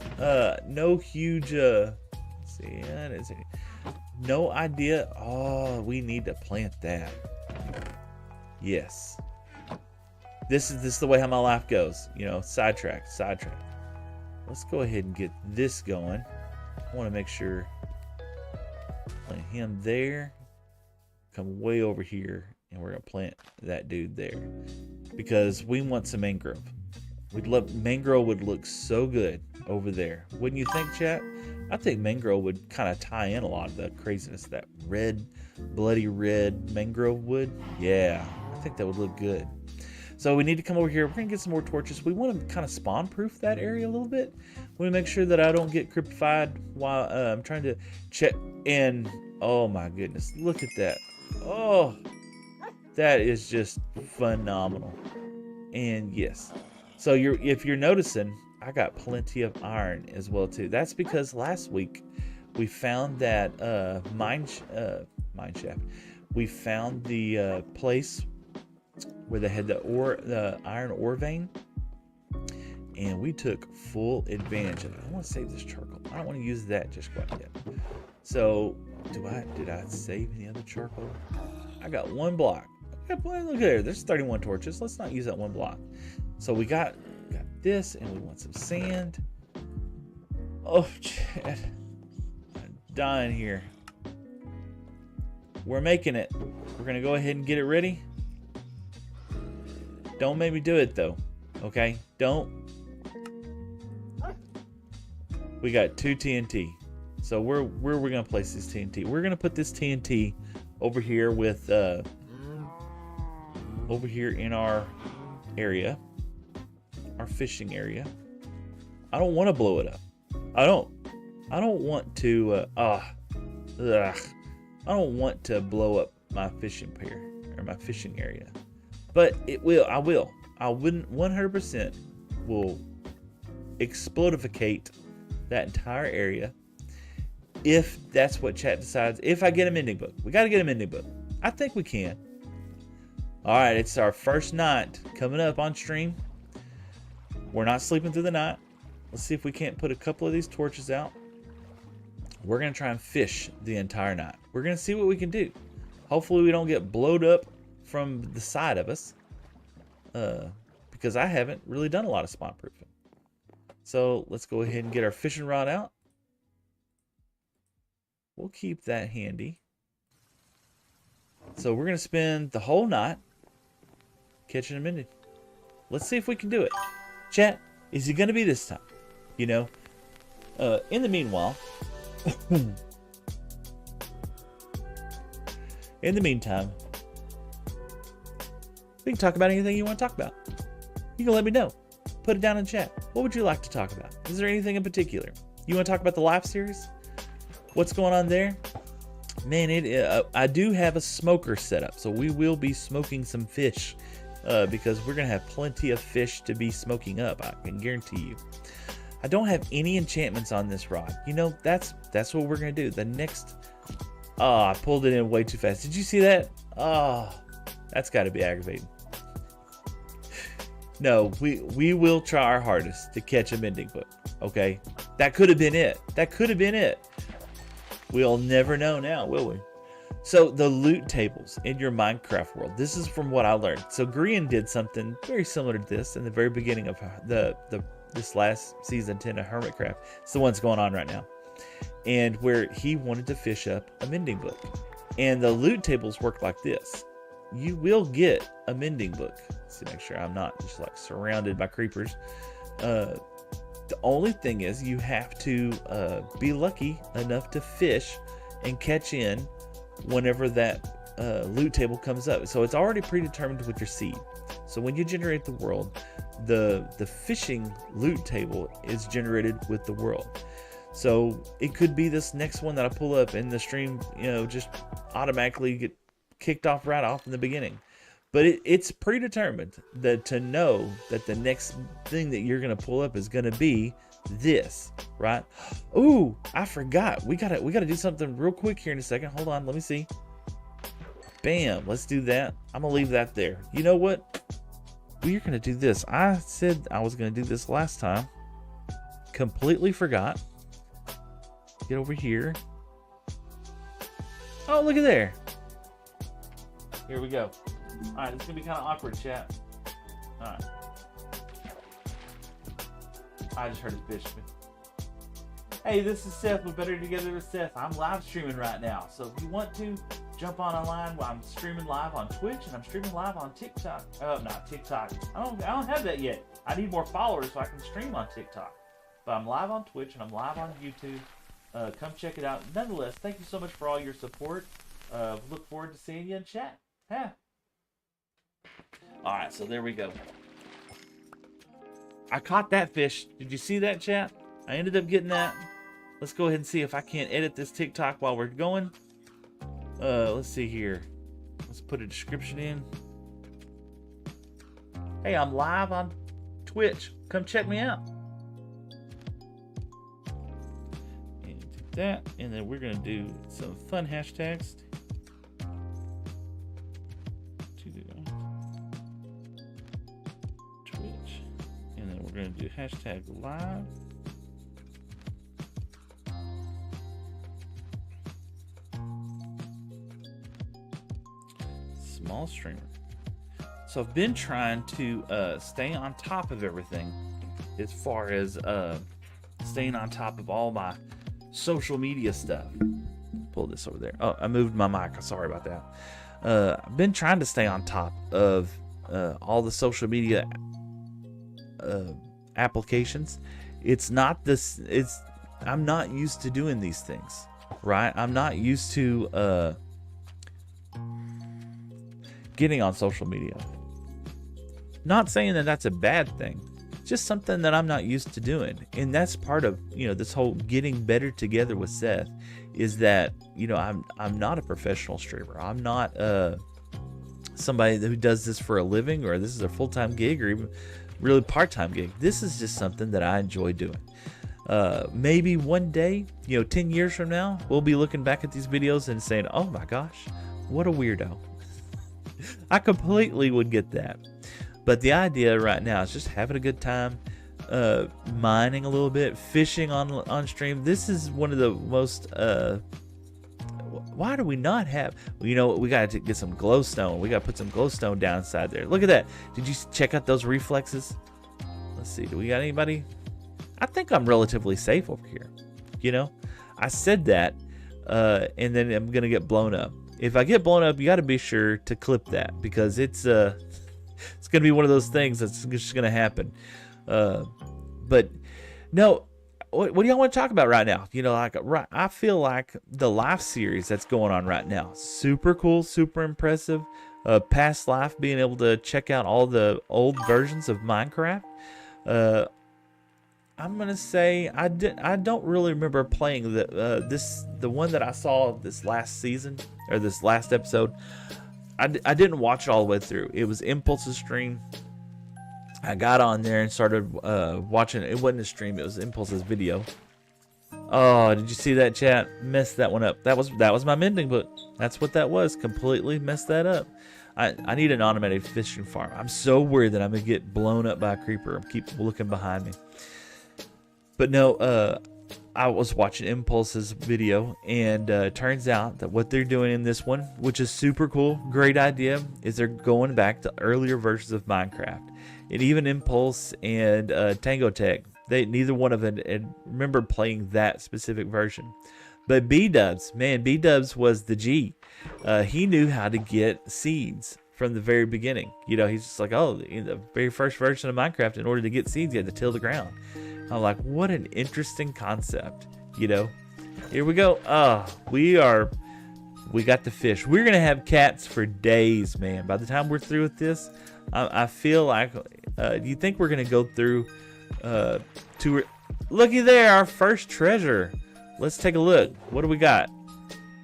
No huge, let's see, no idea. Oh, we need to plant that. Yes. This is the way how my life goes. You know, sidetrack. Let's go ahead and get this going. I want to make sure. Plant him there. Come way over here, and we're gonna plant that dude there because we want some mangrove. Mangrove would look so good over there, wouldn't you think, chat? I think mangrove would kind of tie in a lot of the craziness. That red, bloody red mangrove would. Yeah, I think that would look good. So we need to come over here. We're going to get some more torches. We want to kind of spawn-proof that area a little bit. We want to make sure that I don't get cryptified while I'm trying to check in. Oh my goodness, look at that. Oh, that is just phenomenal. And yes, so if you're noticing, I got plenty of iron as well too. That's because last week we found that mine shaft. We found the place where they had the iron ore vein, and we took full advantage of it. I want to save this charcoal. I don't want to use that just quite yet. So did I save any other charcoal? I got one block. Look there, there's 31 torches. Let's not use that one block. So we got this, and we want some sand. Oh, Chad, I'm dying here. We're making it. We're gonna go ahead and get it ready. Don't make me do it though, okay? Don't. We got 2 TNT. So where are we gonna place this TNT? We're gonna put this TNT over here with over here in our area, our fishing area. I don't want to blow it up. I don't want to. I don't want to blow up my fishing pier or my fishing area. But it will. I will. I wouldn't 100% will explodificate that entire area if that's what chat decides. If I get a mending book, we got to get a mending book. I think we can. All right, it's our first night coming up on stream. We're not sleeping through the night. Let's see if we can't put a couple of these torches out. We're gonna try and fish the entire night. We're gonna see what we can do. Hopefully we don't get blowed up from the side of us, because I haven't really done a lot of spawn proofing. So let's go ahead and get our fishing rod out. We'll keep that handy. So we're gonna spend the whole night catching a mending. Let's see if we can do it. Chat, is it gonna be this time? You know, in the meanwhile, in the meantime, we can talk about anything you want to talk about. You can let me know. Put it down in chat. What would you like to talk about? Is there anything in particular? You want to talk about the live series? What's going on there? Man, I do have a smoker set up, so we will be smoking some fish because we're gonna have plenty of fish to be smoking up. I can guarantee you. I don't have any enchantments on this rod. You know, that's what we're gonna do. The next, oh, I pulled it in way too fast. Did you see that? Oh, that's got to be aggravating. No, we will try our hardest to catch a mending book. Okay, that could have been it. That could have been it. We'll never know now, will we? So the loot tables in your Minecraft world. This is from what I learned. So Grian did something very similar to this in the very beginning of this last season 10 of Hermitcraft. It's the one that's going on right now, and where he wanted to fish up a mending book. And the loot tables work like this. You will get a mending book. Let's see, make sure I'm not just like surrounded by creepers. The only thing is you have to be lucky enough to fish and catch in whenever that loot table comes up. So it's already predetermined with your seed. So when you generate the world, the fishing loot table is generated with the world. So it could be this next one that I pull up in the stream, you know, just automatically get kicked off right off in the beginning. But it's predetermined that to know that the next thing that you're gonna pull up is gonna be this, right? Ooh, I forgot. We gotta do something real quick here in a second. Hold on, let me see. Bam, let's do that. I'm gonna leave that there. You know what? We're gonna do this. I said I was gonna do this last time. Completely forgot. Get over here. Oh, look at there. Here we go. Alright, it's gonna be kind of awkward, chat. Alright. I just heard a fish. Hey, this is Seth with Better Together with Seth. I'm live streaming right now. So if you want to jump on online, well, I'm streaming live on Twitch and I'm streaming live on TikTok. Oh, not TikTok. I don't have that yet. I need more followers so I can stream on TikTok. But I'm live on Twitch and I'm live on YouTube. Come check it out. Nonetheless, thank you so much for all your support. Look forward to seeing you in chat. Yeah. Alright, so there we go. I caught that fish. Did you see that, chat? I ended up getting that. Let's go ahead and see if I can't edit this TikTok while we're going. Let's see here. Let's put a description in. Hey, I'm live on Twitch. Come check me out. And do that. And then we're going to do some fun hashtags. Twitch. And then we're going to do hashtag live. Small streamer. So I've been trying to stay on top of everything as far as staying on top of all my social media stuff. Pull this over there. Oh, I moved my mic. Sorry about that. I've been trying to stay on top of all the social media applications. It's not this. I'm not used to doing these things, right? I'm not used to getting on social media. Not saying that that's a bad thing, just something that I'm not used to doing. And that's part of, this whole getting better together with Seth, is that, I'm not a professional streamer. I'm not somebody who does this for a living, or this is a full-time gig, or even really part-time gig. This is just something that I enjoy doing. Maybe one day, 10 years from now, we'll be looking back at these videos and saying, oh my gosh, what a weirdo. I completely would get that. But the idea right now is just having a good time, mining a little bit, fishing on stream. This is one of the most, why do we not have, we got to get some glowstone. We got to put some glowstone down inside there. Look at that. Did you check out those reflexes? Let's see, do we got anybody? I think I'm relatively safe over here. I said that, and then I'm going to get blown up. If I get blown up, you got to be sure to clip that, because it's going to be one of those things that's just going to happen. But no, what do y'all want to talk about right now? I feel like the life series that's going on right now, super cool, super impressive. Past life, being able to check out all the old versions of Minecraft. I'm gonna say I don't really remember playing the one that I saw this last season or this last episode. I didn't watch it all the way through. It was Impulse's stream. I got on there and started watching it. It wasn't a stream. It was Impulse's video. Oh, did you see that, chat? Messed that one up. That was my mending book. That's what that was. Completely messed that up. I need an automated fishing farm. I'm so worried that I'm gonna get blown up by a creeper. I keep looking behind me. But no, I was watching Impulse's video, and turns out that what they're doing in this one, which is super cool, great idea, is they're going back to earlier versions of Minecraft. And even Impulse and Tango Tech, neither one of them had remember playing that specific version. But B-Dubs, man, B-Dubs was the G. He knew how to get seeds from the very beginning. You know, he's just like, oh, in the very first version of Minecraft, in order to get seeds, you had to till the ground. I'm like, what an interesting concept, you know. Here we go. We got the fish. We're gonna have cats for days, man. By the time we're through with this, I feel like, do you think we're gonna go through looky there, our first treasure. Let's take a look. What do we got?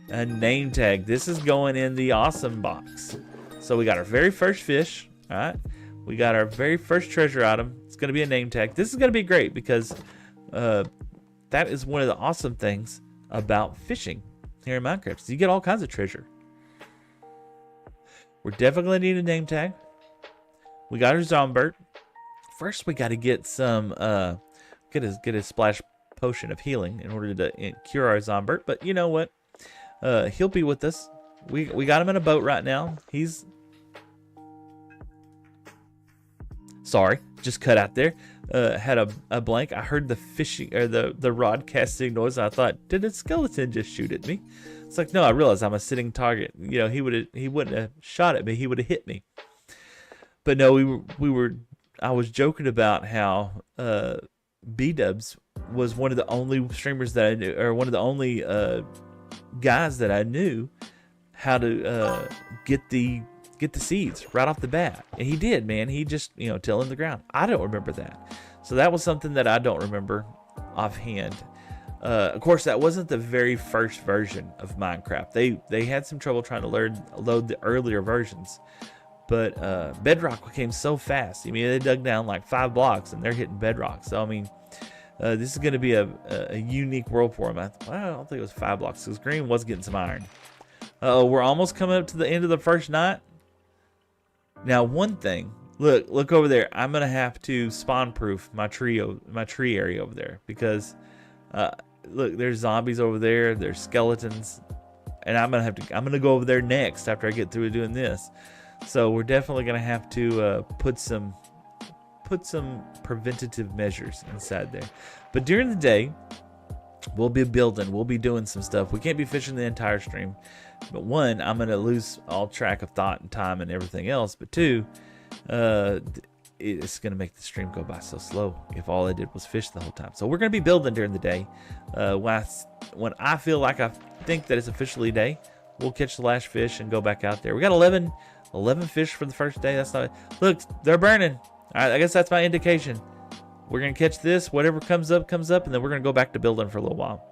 A name tag. This is going in the awesome box. So we got our very first fish. All right. We got our very first treasure item. It's going to be a name tag. This is going to be great because that is one of the awesome things about fishing here in Minecraft. So you get all kinds of treasure. We're definitely going to need a name tag. We got our Zombert. First, we got to get some, get a splash potion of healing in order to cure our Zombert. But you know what? He'll be with us. We got him in a boat right now. He's... Sorry, just cut out there. Had a blank. I heard the fishing or the rod casting noise. And I thought, did a skeleton just shoot at me? It's like, no, I realized I'm a sitting target. You know, he wouldn't have shot at me. He would have hit me. But no, I was joking about how B-Dubs was one of the only streamers that I knew, or one of the only guys that I knew how to get the seeds right off the bat. And he did, man. He just, tilling the ground. I don't remember that. So that was something that I don't remember offhand. Of course, that wasn't the very first version of Minecraft. They had some trouble trying to load the earlier versions. But bedrock came so fast. I mean, they dug down like 5 blocks and they're hitting bedrock. So, I mean, this is going to be a unique world for them. I don't think it was 5 blocks because Green was getting some iron. We're almost coming up to the end of the first night. Now, one thing, look over there. I'm going to have to spawn proof my tree area over there because look, there's zombies over there. There's skeletons. And I'm going to go over there next after I get through doing this. So we're definitely going to have to put some preventative measures inside there. But during the day, we'll be building. We'll be doing some stuff. We can't be fishing the entire stream. But one, I'm going to lose all track of thought and time and everything else. But two, it's going to make the stream go by so slow if all I did was fish the whole time. So we're going to be building during the day. When I feel like I think that it's officially day, we'll catch the last fish and go back out there. We got 11 fish for the first day. That's not... Look, they're burning. All right, I guess that's my indication. We're going to catch this. Whatever comes up, and then we're going to go back to building for a little while.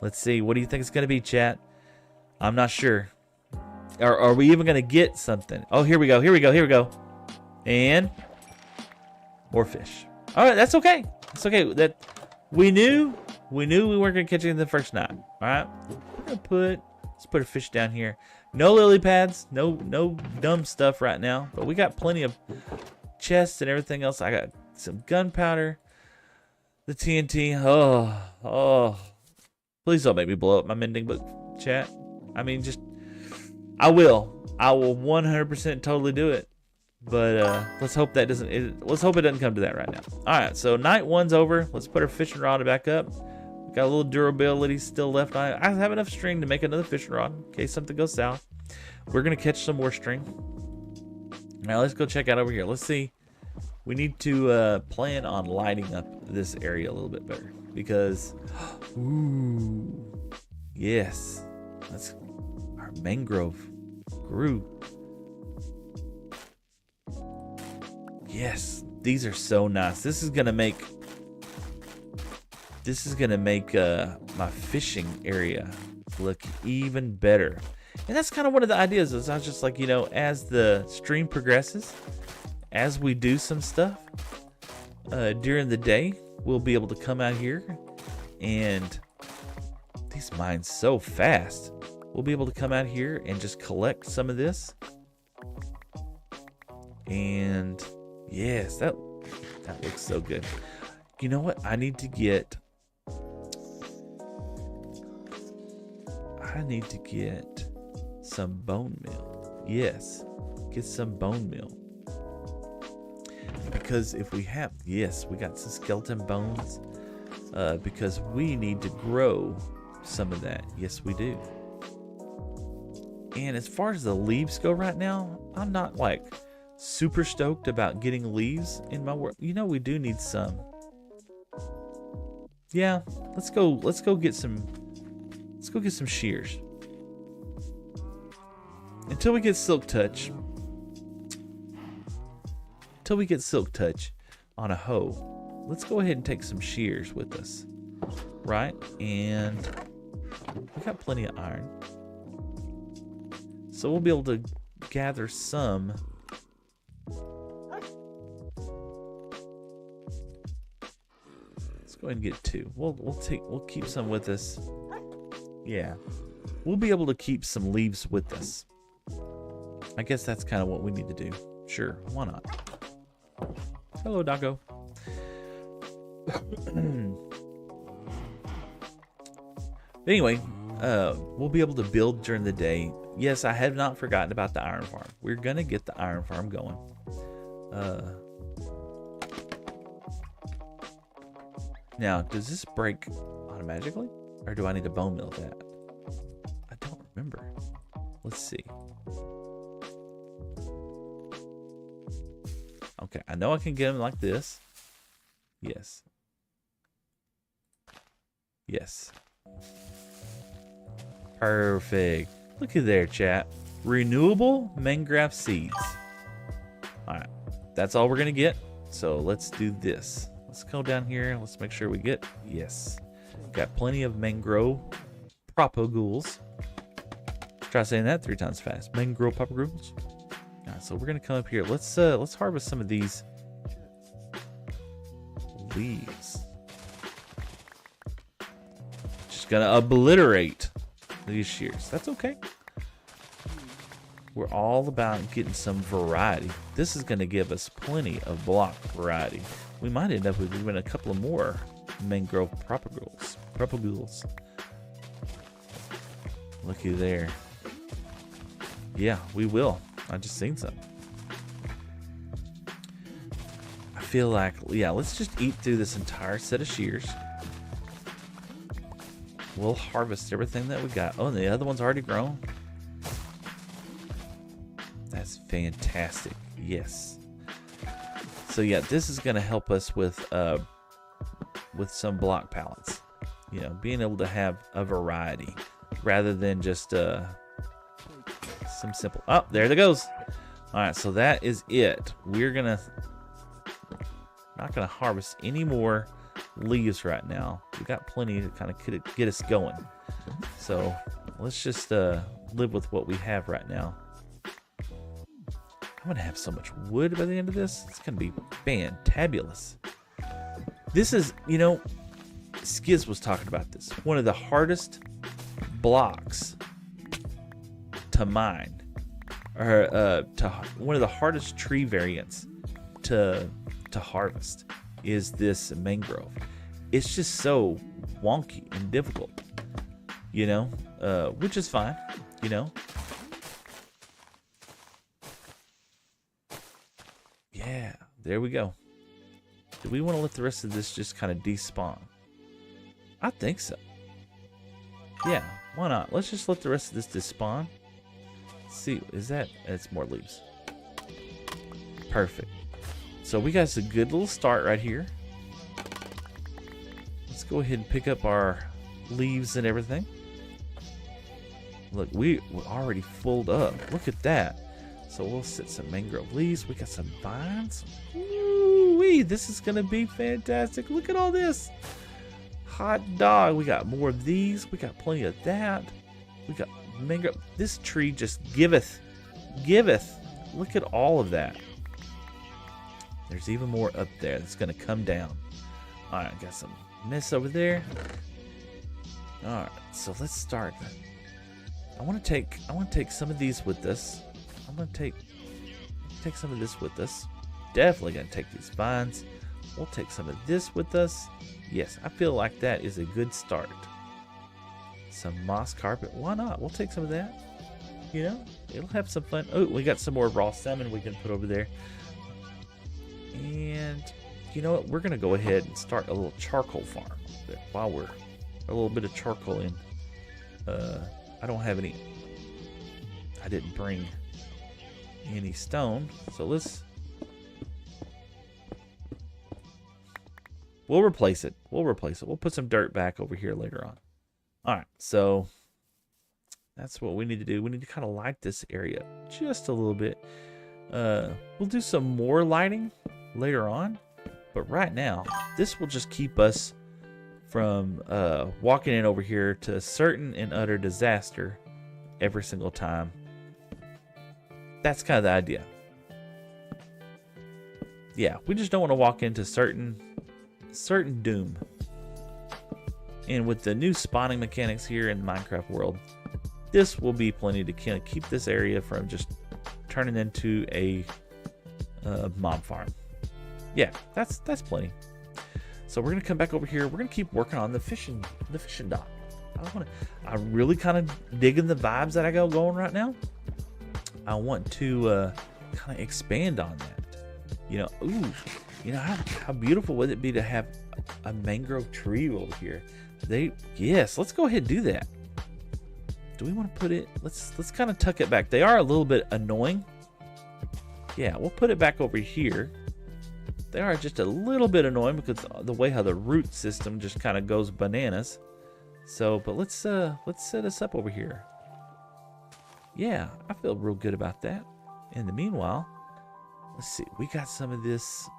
Let's see. What do you think it's going to be, chat? I'm not sure. Are we even going to get something? Oh, here we go. And more fish. All right, that's okay. It's okay. That we knew we weren't going to catch it in the first night. All right. Let's put a fish down here. No lily pads, no dumb stuff right now, but we got plenty of chests and everything else. I got some gunpowder, the TNT. Oh, please don't make me blow up my mending book, chat. I mean, I will 100% totally do it, but let's hope it doesn't come to that right now. All right, so night 1's over. Let's put our fishing rod back up. Got a little durability still left on it. I have enough string to make another fishing rod in case something goes south. We're going to catch some more string. Now let's go check out over here. Let's see. We need to plan on lighting up this area a little bit better because, ooh, yes, that's our mangrove grew. Yes, these are so nice. This is going to make This is gonna make my fishing area look even better. And that's kind of one of the ideas. Is I was just like, you know, as the stream progresses, as we do some stuff during the day, we'll be able to come out here, and these mines so fast. We'll be able to come out here and just collect some of this. And yes, that looks so good. You know what? I need to get some bone meal. Yes, get some bone meal. Because if we have, yes, we got some skeleton bones. Because we need to grow some of that. Yes, we do. And as far as the leaves go right now, I'm not like super stoked about getting leaves in my world. You know, we do need some. Yeah, let's go get some shears. Until we get silk touch. Until we get silk touch on a hoe, let's go ahead and take some shears with us. Right? And we got plenty of iron. So we'll be able to gather some. Let's go ahead and get 2. We'll keep some with us. Yeah. We'll be able to keep some leaves with us. I guess that's kind of what we need to do. Sure, why not? Hello, doggo. Anyway, we'll be able to build during the day. Yes, I have not forgotten about the iron farm. We're gonna get the iron farm going. Now, does this break automatically, or do I need to bone mill that? I don't remember. Let's see. Okay, I know I can get them like this. Yes. Yes. Perfect. Look at there, chat. Renewable mangrove seeds. Alright. That's all we're going to get. So let's do this. Let's go down here. Let's make sure we get... Yes. Got plenty of mangrove propagoules. Try saying that 3 times fast. Mangrove propagoules. Alright, so we're going to come up here. Let's harvest some of these leaves. Just going to obliterate these shears. That's okay. We're all about getting some variety. This is going to give us plenty of block variety. We might end up with even a couple of more mangrove propagoules. Looky there. Yeah, we will. I just seen some. I feel like, yeah, let's just eat through this entire set of shears. We'll harvest everything that we got. Oh, and the other one's already grown. That's fantastic. Yes. So yeah, this is going to help us with some block pallets. You know, being able to have a variety rather than just some simple. Oh, there it goes. All right, so that is it. We're not gonna harvest any more leaves right now. We got plenty to kind of get us going. So let's just live with what we have right now. I'm gonna have so much wood by the end of this. It's gonna be fantabulous. This is, you know, Skiz was talking about this. One of the hardest blocks to mine, or one of the hardest tree variants to harvest is this mangrove. It's just so wonky and difficult, you know, which is fine, you know. Yeah, there we go. Do we want to let the rest of this just kind of despawn? I think so. Yeah, why not? Let's just let the rest of this despawn. Let's see, is that... It's more leaves. Perfect. So we got a good little start right here. Let's go ahead and pick up our leaves and everything. Look, we're already full up. Look at that. So we'll set some mangrove leaves. We got some vines. Ooh-wee, this is going to be fantastic. Look at all this. Hot dog. We got more of these. We got plenty of that. We got mango. This tree just giveth. Look at all of that. There's even more up there that's going to come down. All right, got some mist over there. All right, so let's start. I want to take some of these with us. I'm going to take some of this with us. Definitely going to take these vines. We'll take some of this with us. Yes, I feel like that is a good start. Some moss carpet. Why not? We'll take some of that. You know, it'll have some fun. Oh, we got some more raw salmon we can put over there. And you know what? We're going to go ahead and start a little charcoal farm while we're a little bit of charcoal in. I don't have any. I didn't bring any stone, so we'll replace it. We'll put some dirt back over here later on. All right, so that's what we need to do. We need to kind of light this area just a little bit. We'll do some more lighting later on, but right now, this will just keep us from walking in over here to certain and utter disaster every single time. That's kind of the idea. Yeah, we just don't want to walk into certain doom. And with the new spawning mechanics here in the Minecraft world, this will be plenty to kind of keep this area from just turning into a mob farm. Yeah, that's plenty. So we're gonna come back over here. We're gonna keep working on the fishing dock. I'm really kind of digging the vibes that I got going right now. I want to kind of expand on that. You know, ooh, you know how beautiful would it be to have a mangrove tree over here? Yes, let's go ahead and do that. Do we want to put it? Let's kind of tuck it back. They are a little bit annoying. Yeah, we'll put it back over here. They are just a little bit annoying because the way how the root system just kind of goes bananas. So, but let's set us up over here. Yeah, I feel real good about that. In the meanwhile, let's see. We got some of this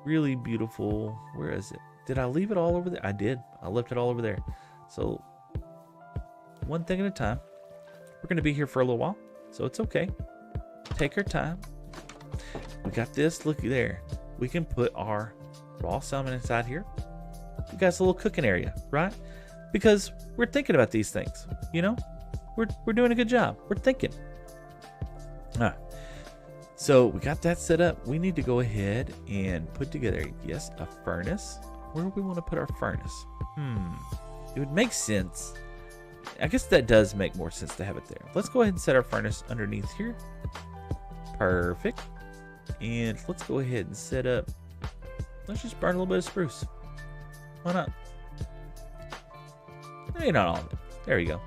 really beautiful. Where is it? Did I leave it all over there? I did. I left it all over there. So, one thing at a time. We're going to be here for a little while, so it's okay. Take our time. We got this. Look there. We can put our raw salmon inside here. We got a little cooking area, right? Because we're thinking about these things, you know? We're doing a good job. We're thinking. All right. So we got that set up. We need to go ahead and put together, yes, a furnace. Where do we want to put our furnace? It would make sense. I guess that does make more sense to have it there. Let's go ahead and set our furnace underneath here. Perfect. And let's go ahead and set up. Let's just burn a little bit of spruce. Why not? Maybe not all of it. There you go.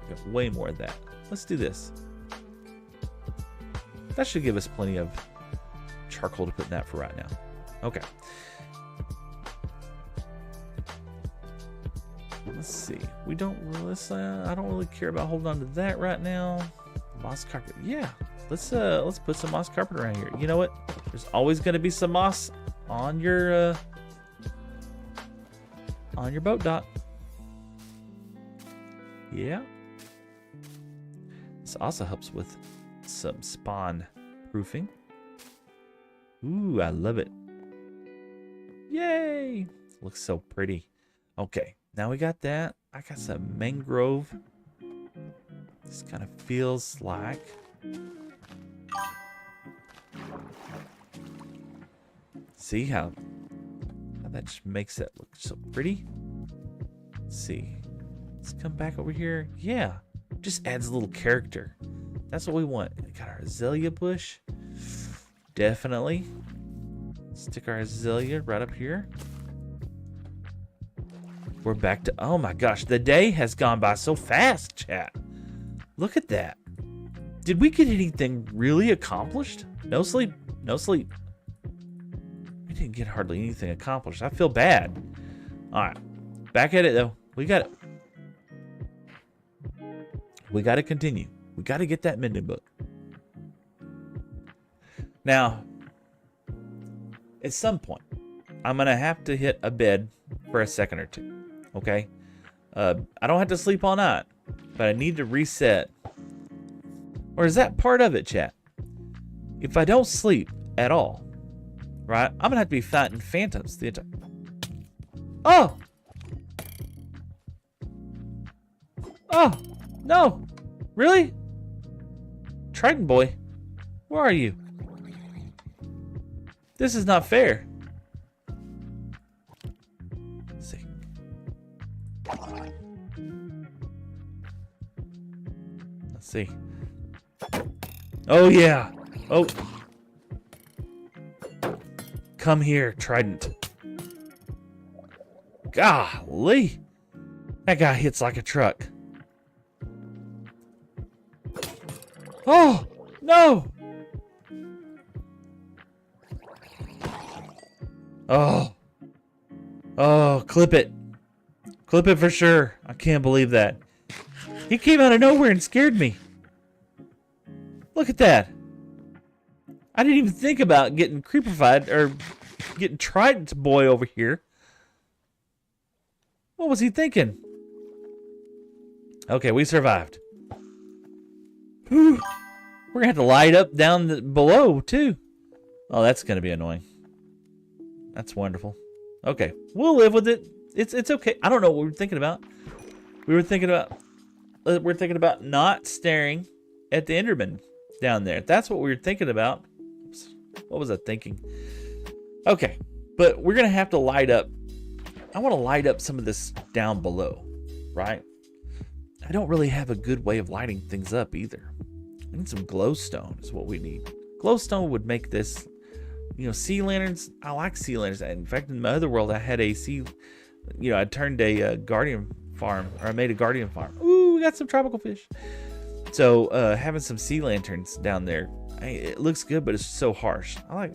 Got way more of that. Let's do this. That should give us plenty of charcoal to put in that for right now. Okay. Let's see. We don't really. I don't really care about holding on to that right now. Moss carpet. Yeah. Let's put some moss carpet around here. You know what? There's always going to be some moss on your boat dock. Yeah. This also helps with some spawn proofing. Ooh, I love it. Yay! Looks so pretty. Okay, now we got that. I got some mangrove. This kind of feels like. See how that just makes it look so pretty? Let's see. Let's come back over here. Yeah, just adds a little character. That's what we want. We got our azalea bush. Definitely. Stick our azalea right up here. We're back to, oh my gosh, the day has gone by so fast, chat. Look at that. Did we get anything really accomplished? No sleep, no sleep. We didn't get hardly anything accomplished. I feel bad. All right, back at it though. We got it. We got to continue. We got to get that Mending book. Now, at some point, I'm going to have to hit a bed for a second or two. Okay? I don't have to sleep all night, but I need to reset. Or is that part of it, chat? If I don't sleep at all, right, I'm going to have to be fighting phantoms the entire... Oh! Oh! No! Really? Triton boy, where are you? This is not fair. Let's see. Let's see. Oh, yeah. Oh. Come here, Trident. Golly. That guy hits like a truck. Oh, no. Oh. Oh, clip it. Clip it for sure. I can't believe that. He came out of nowhere and scared me. Look at that. I didn't even think about getting creepified or getting Trident boy over here. What was he thinking? Okay, we survived. Whew. We're going to have to light up down below, too. Oh, that's going to be annoying. That's wonderful. Okay, we'll live with it. It's okay. I don't know what we were thinking about. We're thinking about not staring at the Enderman down there. That's what we were thinking about. Oops. What was I thinking? Okay, but we're going to have to light up. I want to light up some of this down below, right? I don't really have a good way of lighting things up either. I need some glowstone is what we need. Glowstone would make this, you know, sea lanterns. I like sea lanterns. In fact, in my other world, I had a I turned a guardian farm, or I made a guardian farm. Ooh, we got some tropical fish. So having some sea lanterns down there, it looks good, but it's so harsh. We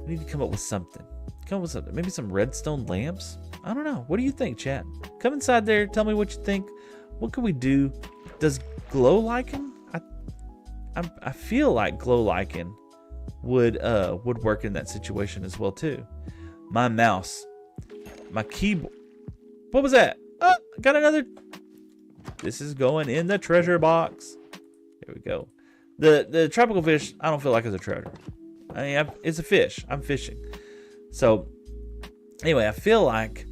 need to come up with something. Maybe some redstone lamps. I don't know. What do you think, chat? Come inside there. Tell me what you think. What can we do? Does glow lichen? I feel like glow lichen would work in that situation as well too. My mouse, my keyboard. What was that? Oh, got another. This is going in the treasure box. There we go. The tropical fish, I don't feel like it's a treasure. I mean, it's a fish. I'm fishing. So anyway, I feel like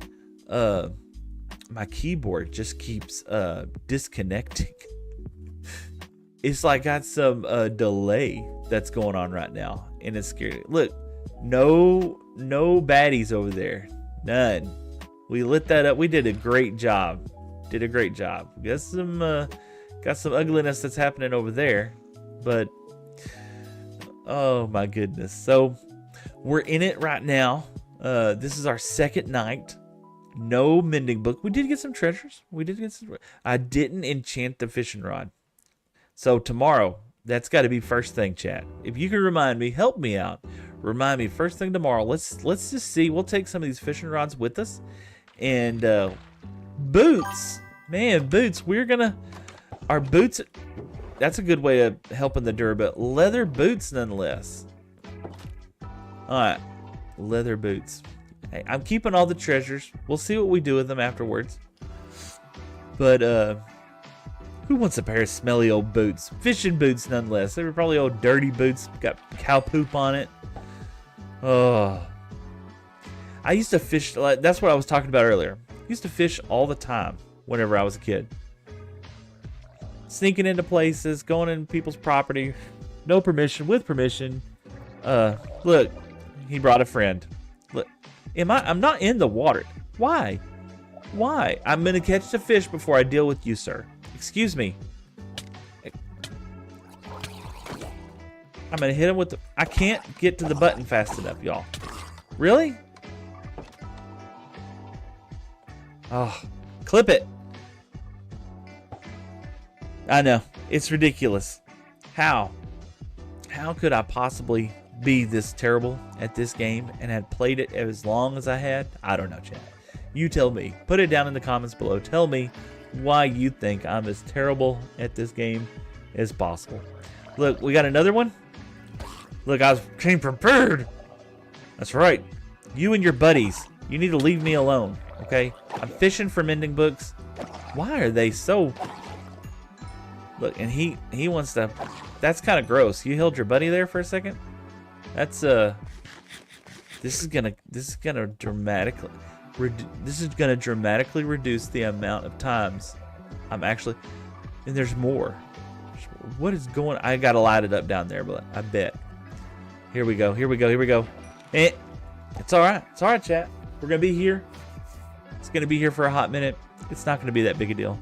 my keyboard just keeps disconnecting. It's like got some delay that's going on right now, and it's scary. Look, no baddies over there, none. We lit that up. We did a great job. Got some ugliness that's happening over there, but oh my goodness. So we're in it right now. This is our second night. No mending book. We did get some treasures. I didn't enchant the fishing rod. So tomorrow, that's got to be first thing, chat. If you can remind me, help me out. Remind me first thing tomorrow. Let's just see. We'll take some of these fishing rods with us, and boots, man, boots. Our boots. That's a good way of helping the durability. Leather boots, nonetheless. All right, leather boots. Hey, I'm keeping all the treasures. We'll see what we do with them afterwards. But who wants a pair of smelly old boots? Fishing boots, nonetheless. They were probably old dirty boots. Got cow poop on it. Oh. I used to fish. That's what I was talking about earlier. I used to fish all the time whenever I was a kid. Sneaking into places, going in people's property. No permission, with permission. Look, he brought a friend. Look, I'm not in the water. Why? I'm going to catch the fish before I deal with you, sir. Excuse me. I'm gonna hit him with the... I can't get to the button fast enough, y'all. Really? Oh, clip it. I know. It's ridiculous. How could I possibly be this terrible at this game and had played it as long as I had? I don't know, chat. You tell me. Put it down in the comments below. Tell me why you think I'm as terrible at this game as possible. Look, we got another one. Look, I came prepared. That's right. You and your buddies, you need to leave me alone. Okay, I'm fishing for mending books. Why are they so? Look, and he wants to. That's kind of gross. You held your buddy there for a second. That's This is gonna dramatically reduce the amount of times I'm actually. And there's more. What is going? I gotta light it up down there, but I bet. Here we go. Here we go. Here we go. It's all right. It's all right, chat. We're gonna be here. It's gonna be here for a hot minute. It's not gonna be that big a deal.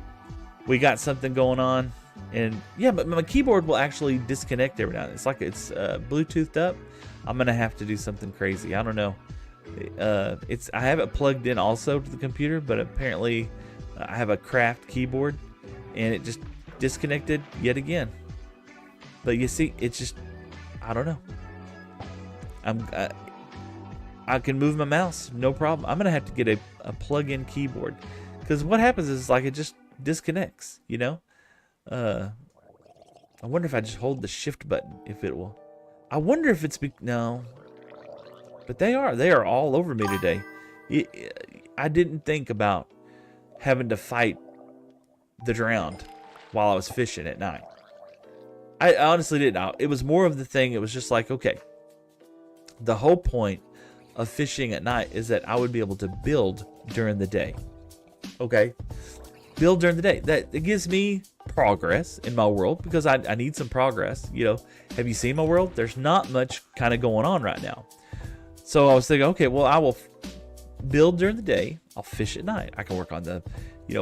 We got something going on, and yeah, but my keyboard will actually disconnect every now and then. It's like it's Bluetoothed up. I'm gonna have to do something crazy. I don't know. I have it plugged in also to the computer, but apparently I have a craft keyboard, and it just disconnected yet again. But you see, it's just, I don't know. I can move my mouse, no problem. I'm gonna have to get a plug-in keyboard, because what happens is like it just disconnects, you know. I wonder if I just hold the shift button, if it will. I wonder if it's no, but they are all over me today. I didn't think about having to fight the drowned while I was fishing at night. I honestly didn't. It was more of the thing. It was just like, okay, the whole point of fishing at night is that I would be able to build during the day. Okay, build during the day. That it gives me progress in my world, because I need some progress. You know, have you seen my world? There's not much kind of going on right now. So I was thinking, okay, well, I will build during the day. I'll fish at night. I can work on the,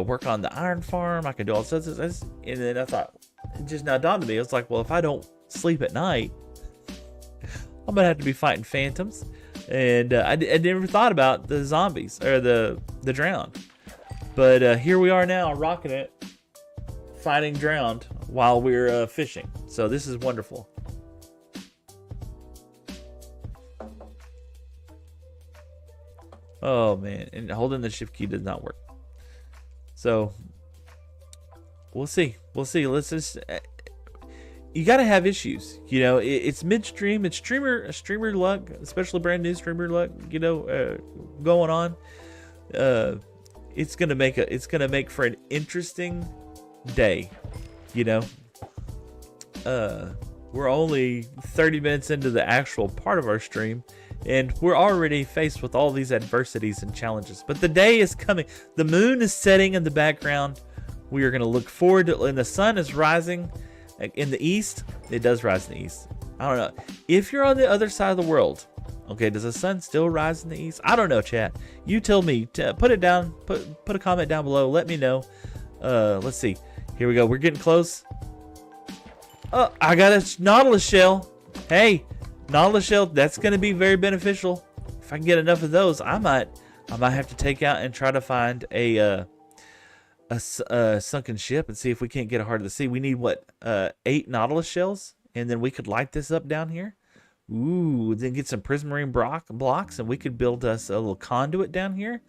work on the iron farm. I can do all this. And then I thought, it just now dawned on me. It's like, well, if I don't sleep at night, I'm gonna have to be fighting phantoms. And I never thought about the zombies or the drowned. But here we are now, rocking it, fighting drowned while we're fishing. So this is wonderful. Oh man, and holding the shift key does not work. So we'll see. We'll see. Let's just. You gotta have issues, It's midstream. It's streamer luck, especially brand new streamer luck. Going on. It's gonna make for an interesting day. We're only 30 minutes into the actual part of our stream, and we're already faced with all these adversities and challenges. But the day is coming. The moon is setting in the background. We are gonna look forward to, and the sun is rising. In the east, it does rise in the east. I don't know. If you're on the other side of the world, okay, does the sun still rise in the east? I don't know, chat. You tell me. Put it down. Put a comment down below. Let me know. Let's see. Here we go. We're getting close. Oh, I got a nautilus shell. Hey, nautilus shell. That's going to be very beneficial. If I can get enough of those, I might have to take out and try to find a sunken ship and see if we can't get a heart of the sea. We need what, 8 nautilus shells, and then we could light this up down here. Ooh, then get some prismarine blocks, and we could build us a little conduit down here.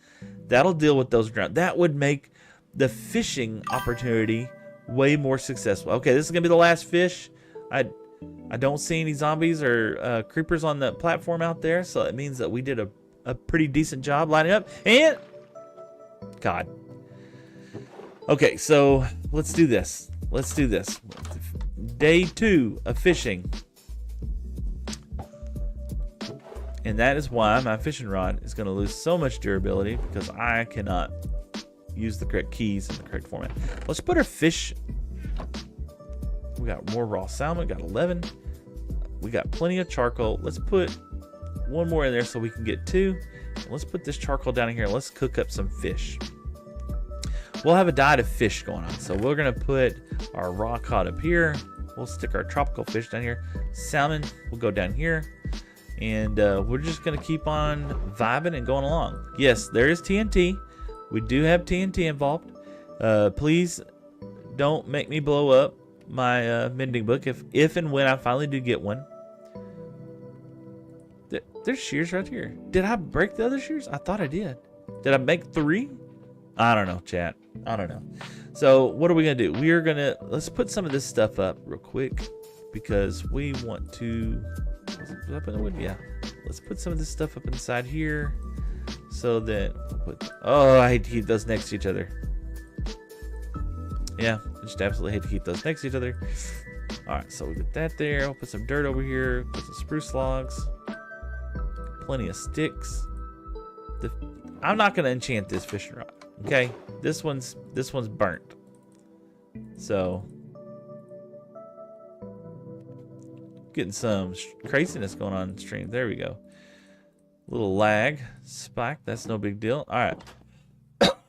That'll deal with those drowned. That would make the fishing opportunity way more successful. Okay, this is gonna be the last fish. I don't see any zombies or creepers on the platform out there, so it means that we did a pretty decent job lining up. And God. Okay, so let's do this. Day 2 of fishing. And that is why my fishing rod is going to lose so much durability, because I cannot use the correct keys in the correct format. Let's put our fish. We got more raw salmon. We got 11. We got plenty of charcoal. Let's put one more in there so we can get 2. Let's put this charcoal down here. Let's cook up some fish. We'll have a diet of fish going on. So we're going to put our raw cod up here. We'll stick our tropical fish down here. Salmon will go down here. And we're just going to keep on vibing and going along. Yes, there is TNT. We do have TNT involved. Please don't make me blow up my mending book if and when I finally do get one. There's shears right here. Did I break the other shears? I thought I did. Did I make 3? I don't know, chat. I don't know. So what are we gonna do? We are gonna, let's put some of this stuff up real quick, because we want to. Up in the wood, yeah. Let's put some of this stuff up inside here. So that, oh, I hate to keep those next to each other. Yeah, I just absolutely hate to keep those next to each other. Alright, so we get that there. I'll put some dirt over here. Put some spruce logs. Plenty of sticks. I'm not going to enchant this fishing rod. Okay? This one's burnt. So, getting some craziness going on in the stream. There we go. Little lag. Spike. That's no big deal. Alright.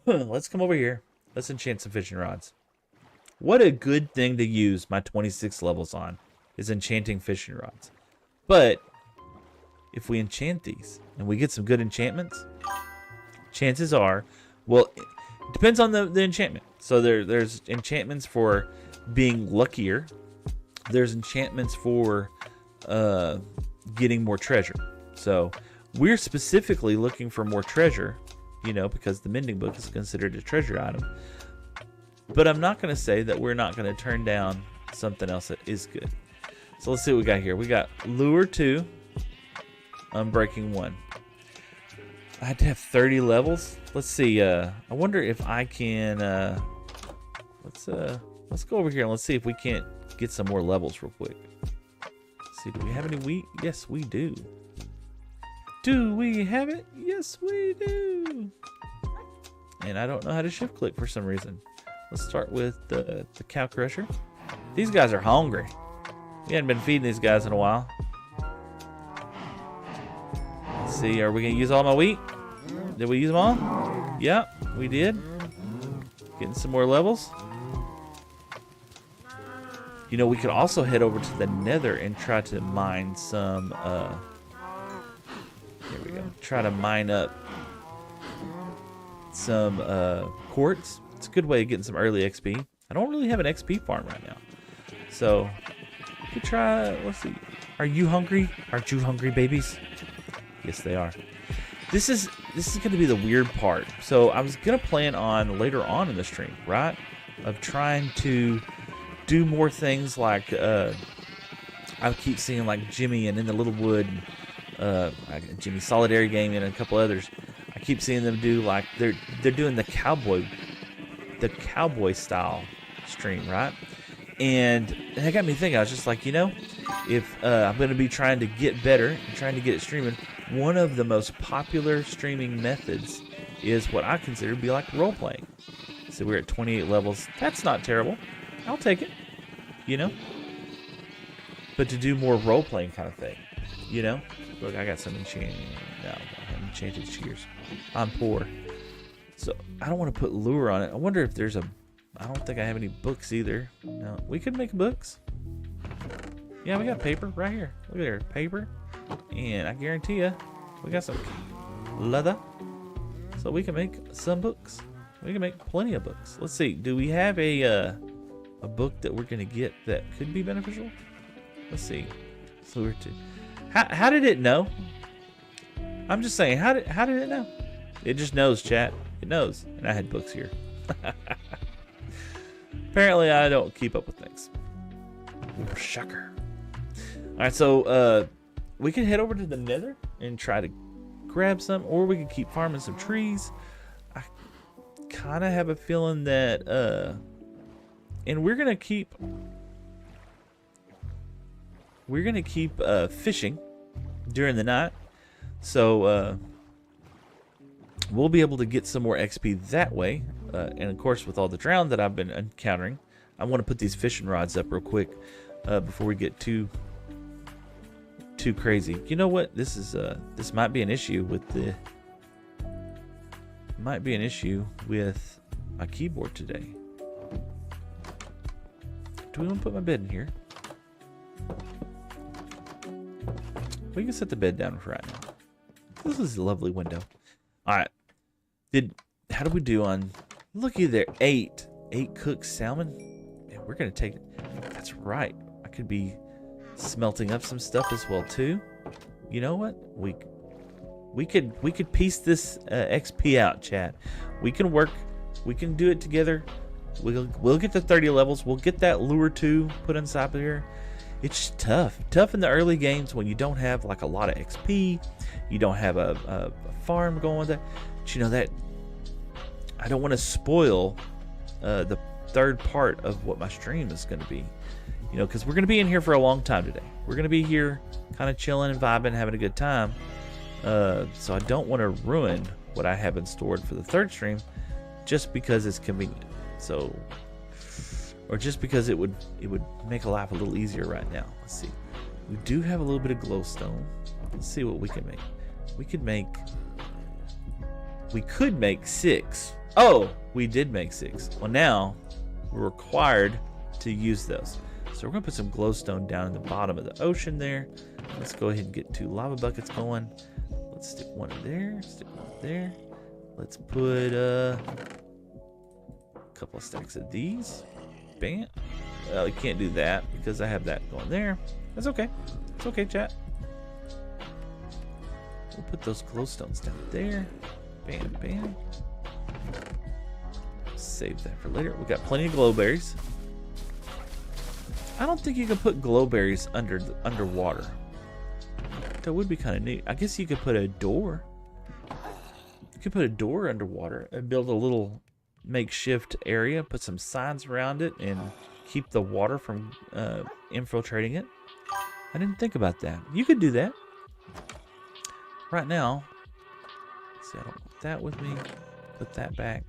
Let's come over here. Let's enchant some fishing rods. What a good thing to use my 26 levels on is enchanting fishing rods. But if we enchant these and we get some good enchantments, chances are, well, it depends on the enchantment. So there's enchantments for being luckier. There's enchantments for getting more treasure. So we're specifically looking for more treasure, you know, because the mending book is considered a treasure item. But I'm not going to say that we're not going to turn down something else that is good. So let's see what we got here. We got Lure 2, Unbreaking 1. I had to have 30 levels. Let's see. I wonder if I can... let's go over here and let's see if we can't get some more levels real quick. Let's see, do we have any wheat? Yes, we do. Do we have it? Yes, we do. And I don't know how to shift click for some reason. Let's start with the cow crusher. These guys are hungry. We hadn't been feeding these guys in a while. Let's see, are we going to use all my wheat? Did we use them all? Yep, we did. Getting some more levels. You know, we could also head over to the nether and try to mine some, there we go. Try to mine up some quartz. It's a good way of getting some early XP. I don't really have an XP farm right now. So, we could try, let's see. Are you hungry? Aren't you hungry, babies? Yes, they are. This is going to be the weird part. So, I was going to plan on later on in the stream, right? Of trying to do more things like, I keep seeing like Jimmy and In the Little Wood, Jimmy Solidary Game and a couple others. I keep seeing them do like, they're doing the cowboy style stream, right? And that got me thinking. I was just like, you know, if I'm going to be trying to get better and trying to get it streaming, one of the most popular streaming methods is what I consider to be like role playing. So we're at 28 levels. That's not terrible. I'll take it, you know. But to do more role playing kind of thing, you know. Look, I got some enchanted. No, I have enchanted shears. I'm poor. So, I don't want to put lure on it. I wonder if there's a... I don't think I have any books either. No, we could make books. Yeah, we got paper right here. Look at there, paper. And I guarantee you, we got some leather. So we can make some books. We can make plenty of books. Let's see. Do we have a book that we're going to get that could be beneficial? Let's see. So we're to... How did it know? I'm just saying, how did it know? It just knows, chat. It knows. And I had books here. Apparently, I don't keep up with things. Shocker. Alright, so we can head over to the nether and try to grab some, or we can keep farming some trees. I kind of have a feeling that, and we're gonna keep fishing during the night, so we'll be able to get some more XP that way. And of course, with all the drown that I've been encountering, I want to put these fishing rods up real quick before we get too crazy. You know what? This might be an issue with my keyboard today. Do we want to put my bed in here? We can set the bed down for right now. This is a lovely window. All right. How do we do on? Looky there, 8 cooked salmon. Man, we're gonna take it. That's right. I could be smelting up some stuff as well too. You know what? We could piece this XP out, chat. We can work. We can do it together. We'll get to 30 levels. We'll get that lure 2 put inside of here, It's just tough in the early games when you don't have like a lot of XP, you don't have a farm going there. But you know that I don't want to spoil the third part of what my stream is going to be, you know, because we're going to be in here for a long time today. We're going to be here kind of chilling and vibing, having a good time. So I don't want to ruin what I have in store for the third stream just because it's convenient. So, or just because it would make life a little easier right now. Let's see. We do have a little bit of glowstone. Let's see what we can make. We could make 6. Oh, we did make 6. Well, now we're required to use those. So we're gonna put some glowstone down in the bottom of the ocean there. Let's go ahead and get 2 lava buckets going. Let's stick one in there, stick one there. Let's put a couple of stacks of these. Bam. Well, we can't do that because I have that going there. That's okay. It's okay, chat. We'll put those glowstones down there. Bam, bam. Save that for later. We got plenty of glowberries. I don't think you can put glowberries underwater. That would be kind of neat. I guess you could put a door. You could put a door underwater and build a little makeshift area, put some signs around it, and keep the water from infiltrating it. I didn't think about that. You could do that. Right now, let's see, I don't want that with me. Put that back.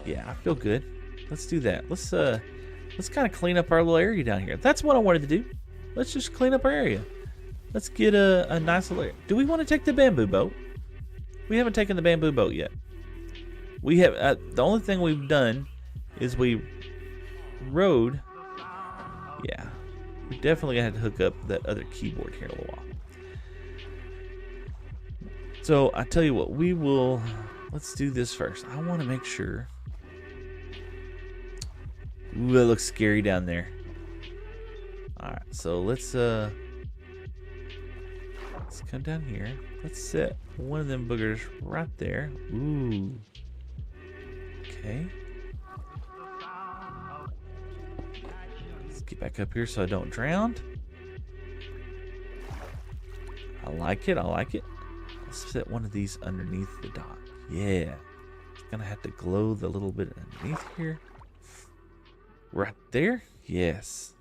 Yeah, I feel good. Let's do that. Let's kind of clean up our little area down here. That's what I wanted to do. Let's just clean up our area. Let's get a nice little area. Do we want to take the bamboo boat? We haven't taken the bamboo boat yet. We have the only thing we've done is we rode. Yeah, we definitely had to hook up that other keyboard here in a little while. So I tell you what, let's do this first. I want to make sure. Ooh, it looks scary down there. All right, so let's come down here. Let's set one of them boogers right there. Ooh. Okay. Let's get back up here so I don't drown. I like it. I like it. Let's set one of these underneath the dock. Yeah. It's gonna have to glow the little bit underneath here. Right there. Yes.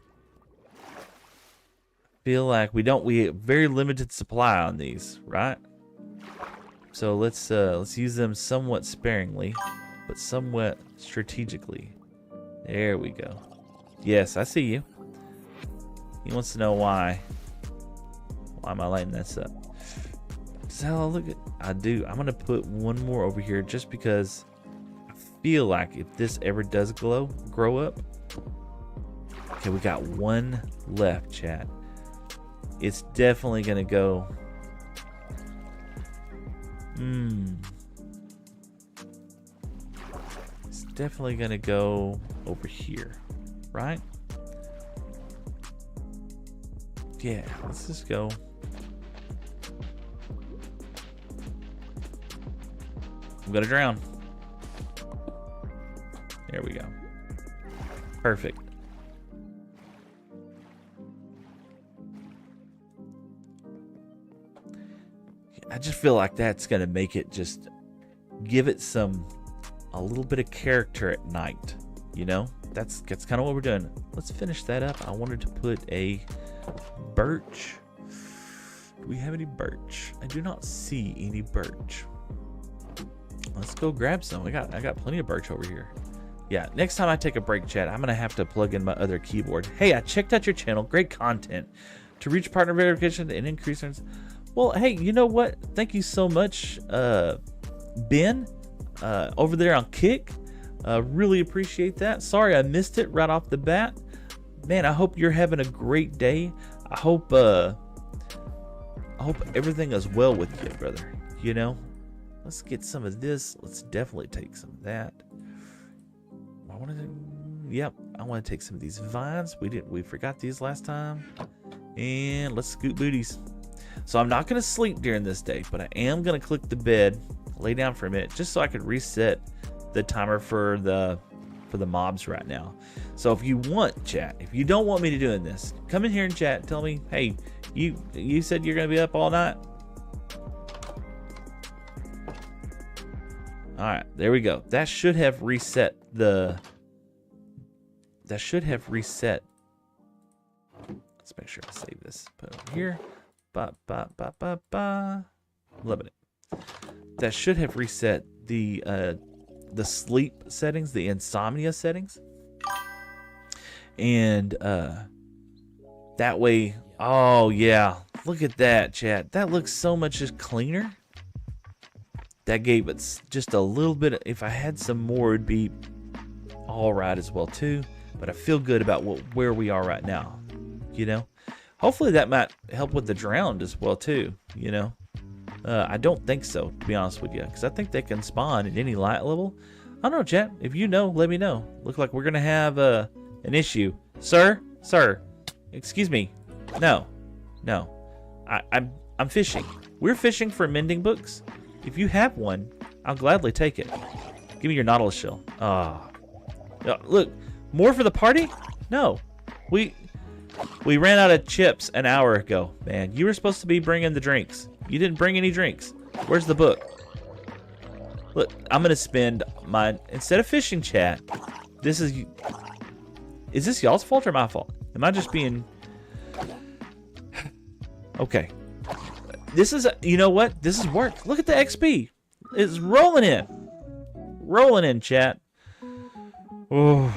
Feel like we have very limited supply on these, right? So let's use them somewhat sparingly, but somewhat strategically. There we go. Yes, I see you. He wants to know why am I lighting this up? So look at, I do. I'm gonna put one more over here just because I feel like if this ever does grow up. Okay, we got one left, chat. It's definitely gonna go. It's definitely gonna go over here, right? Yeah, let's just go. I'm gonna drown. There we go. Perfect. I just feel like that's gonna make it just give it a little bit of character at night, you know? That's kind of what we're doing. Let's finish that up. I wanted to put a birch. Do we have any birch? I do not see any birch. Let's go grab some. I got plenty of birch over here. Yeah, next time I take a break, chat, I'm gonna have to plug in my other keyboard. Hey, I checked out your channel. Great content. To reach partner verification and increase earnings. Well, hey, you know what? Thank you so much, Ben, over there on Kick. Really appreciate that. Sorry I missed it right off the bat. Man, I hope you're having a great day. I hope everything is well with you, brother. You know, let's get some of this. Let's definitely take some of that. I want to take some of these vines. We forgot these last time. And let's scoot booties. So I'm not going to sleep during this day, but I am going to click the bed, lay down for a minute, just so I could reset the timer for the for the mobs right now. So if you want, chat, if you don't want me to doing this, come in here and chat. Tell me, hey, you said you're gonna be up all night. All right, there we go. That should have reset the. That should have reset. Let's make sure I save this. Put it over here. Loving it. That should have reset the sleep settings, the insomnia settings, and that way. Oh yeah, look at that, chat. That looks so much just cleaner. That gave it just a little bit. If I had some more, it'd be all right as well too. But I feel good about where we are right now. You know, hopefully that might help with the drowned as well too. You know, I don't think so, to be honest with you, because I think they can spawn at any light level. I don't know, chat. If you know, let me know. Look like we're gonna have an issue, sir. Excuse me. No. I'm fishing. We're fishing for mending books. If you have one, I'll gladly take it. Give me your Nautilus shell. Ah. Look, more for the party? No. We ran out of chips an hour ago, man. You were supposed to be bringing the drinks. You didn't bring any drinks. Where's the book? Look, I'm gonna spend my, instead of fishing, chat, this is this y'all's fault or my fault? Am I just being, okay. This is, you know what? This is work. Look at the XP. It's rolling in. Rolling in, chat. Oh.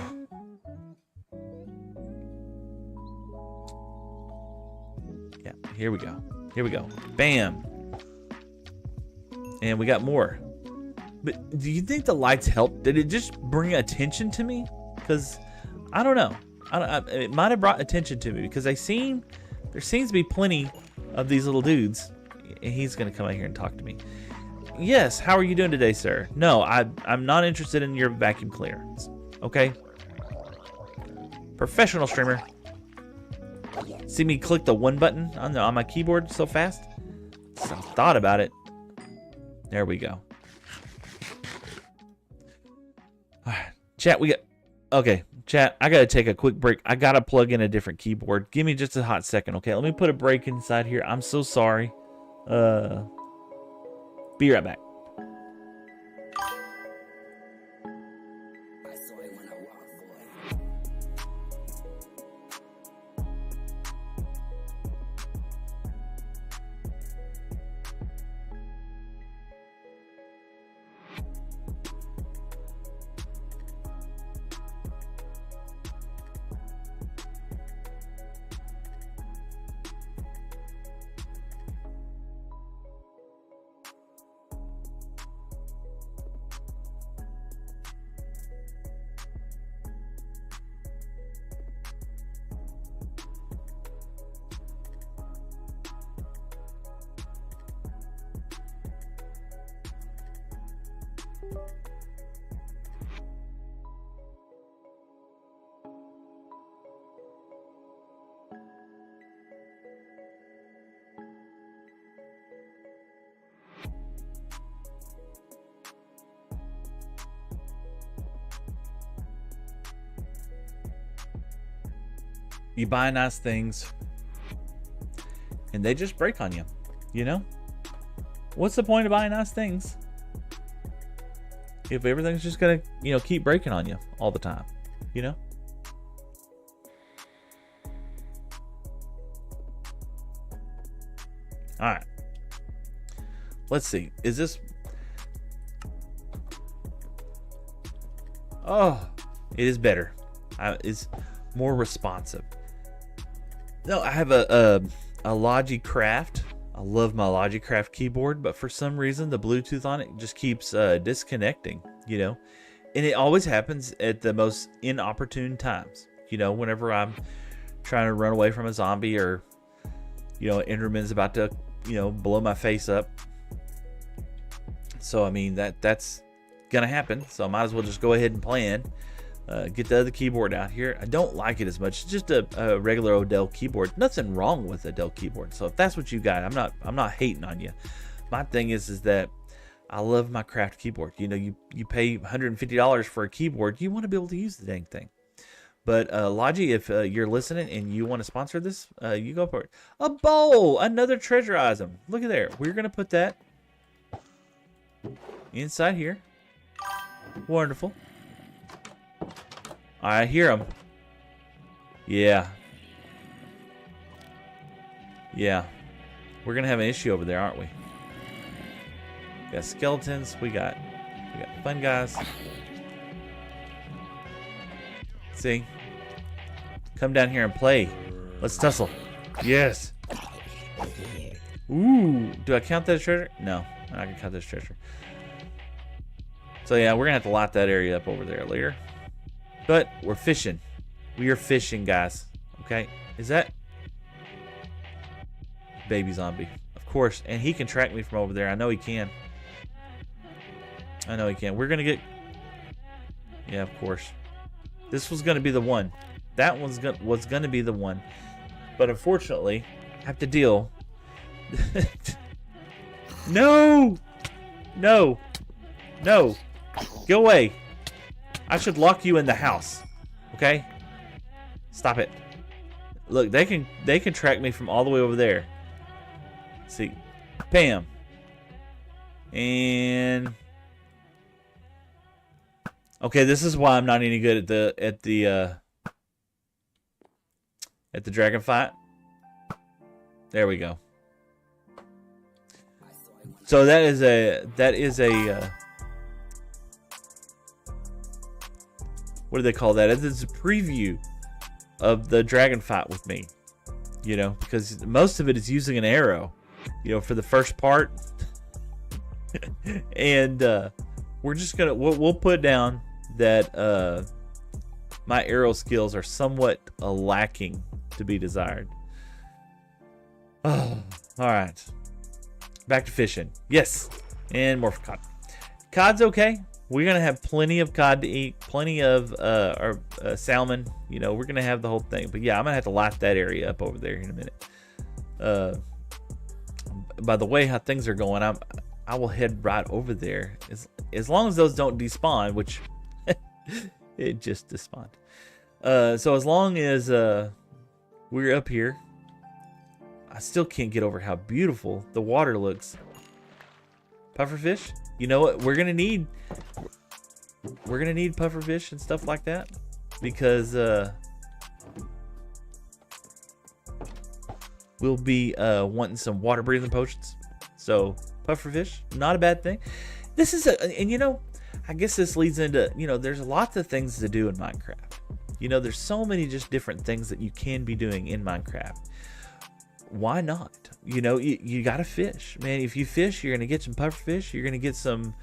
Yeah, here we go. Here we go. Bam. And we got more. But do you think the lights helped? Did it just bring attention to me? Because I don't know. It might have brought attention to me because there seems to be plenty of these little dudes. And he's going to come out here and talk to me. Yes, how are you doing today, sir? No, I'm not interested in your vacuum clearance. Okay? Professional streamer. See me click the one button on my keyboard so fast? So I thought about it. There we go. Alright, chat, we got... Okay, chat, I gotta take a quick break. I gotta plug in a different keyboard. Give me just a hot second, okay? Let me put a break inside here. I'm so sorry. Be right back. You buy nice things and they just break on you, you know? What's the point of buying nice things if everything's just gonna, you know, keep breaking on you all the time, you know? All right, let's see. Is this, oh, it is better. It's more responsive. No, I have a Logicraft. I love my Logicraft keyboard, but for some reason the Bluetooth on it just keeps disconnecting, you know? And it always happens at the most inopportune times, you know, whenever I'm trying to run away from a zombie or, you know, Enderman's about to, you know, blow my face up. So, I mean, that's gonna happen. So I might as well just go ahead and plan. Get the other keyboard out here. I don't like it as much. It's just a regular Odell keyboard. Nothing wrong with Odell keyboard. So if that's what you got, I'm not hating on you. My thing is that I love my craft keyboard. You know, you pay $150 for a keyboard. You want to be able to use the dang thing. But Logi, if you're listening and you want to sponsor this, you go for it. A bowl, another treasure item. Look at there. We're gonna put that inside here. Wonderful. I hear them. Yeah. Yeah. We're gonna have an issue over there, aren't we? We got skeletons. We got fun guys. See? Come down here and play. Let's tussle. Yes. Ooh. Do I count that as treasure? No. I can count that as treasure. So yeah, we're gonna have to lock that area up over there later. But we're fishing. We are fishing, guys. Okay? Is that baby zombie? Of course. And he can track me from over there. I know he can. I know he can. We're gonna get... Yeah, of course. This was gonna be the one. That was gonna be the one. But unfortunately, I have to deal. No! No! No! Go away! I should lock you in the house. Okay? Stop it. Look, they can track me from all the way over there. See. Bam. And okay, this is why I'm not any good at the dragon fight. There we go. So that is a what do they call that? It's a preview of the dragon fight with me. You know, because most of it is using an arrow, you know, for the first part. And we're just gonna we'll put down that my arrow skills are somewhat lacking to be desired. Oh, all right. Back to fishing. Yes, and more for cod. Cod's okay. We're gonna have plenty of cod to eat, plenty of our salmon. You know, we're gonna have the whole thing. But yeah, I'm gonna have to light that area up over there in a minute. By the way, how things are going, I will head right over there as long as those don't despawn, which it just despawned. So as long as we're up here, I still can't get over how beautiful the water looks. Pufferfish, you know what? We're gonna need pufferfish and stuff like that because we'll be wanting some water breathing potions. So pufferfish, not a bad thing. This is and you know, I guess this leads into, you know, there's lots of things to do in Minecraft. You know, there's so many just different things that you can be doing in Minecraft. Why not? You know, you gotta fish, man. If you fish, you're gonna get some pufferfish. You're gonna get some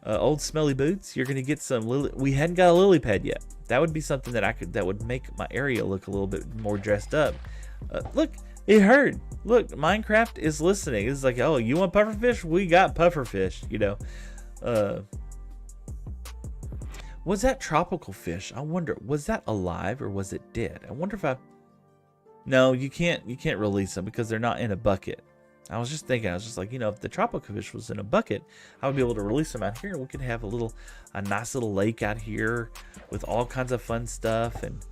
old smelly boots. You're gonna get some lily. We hadn't got a lily pad yet. That would be something that would make my area look a little bit more dressed up. Look, it heard. Look, Minecraft is listening. It's like, oh, you want pufferfish? We got pufferfish. You know, was that tropical fish? I wonder, was that alive or was it dead? I wonder if No, you can't release them because they're not in a bucket. I was just thinking, I was just like, you know, if the tropical fish was in a bucket, I would be able to release them out here and we could have a nice little lake out here with all kinds of fun stuff. And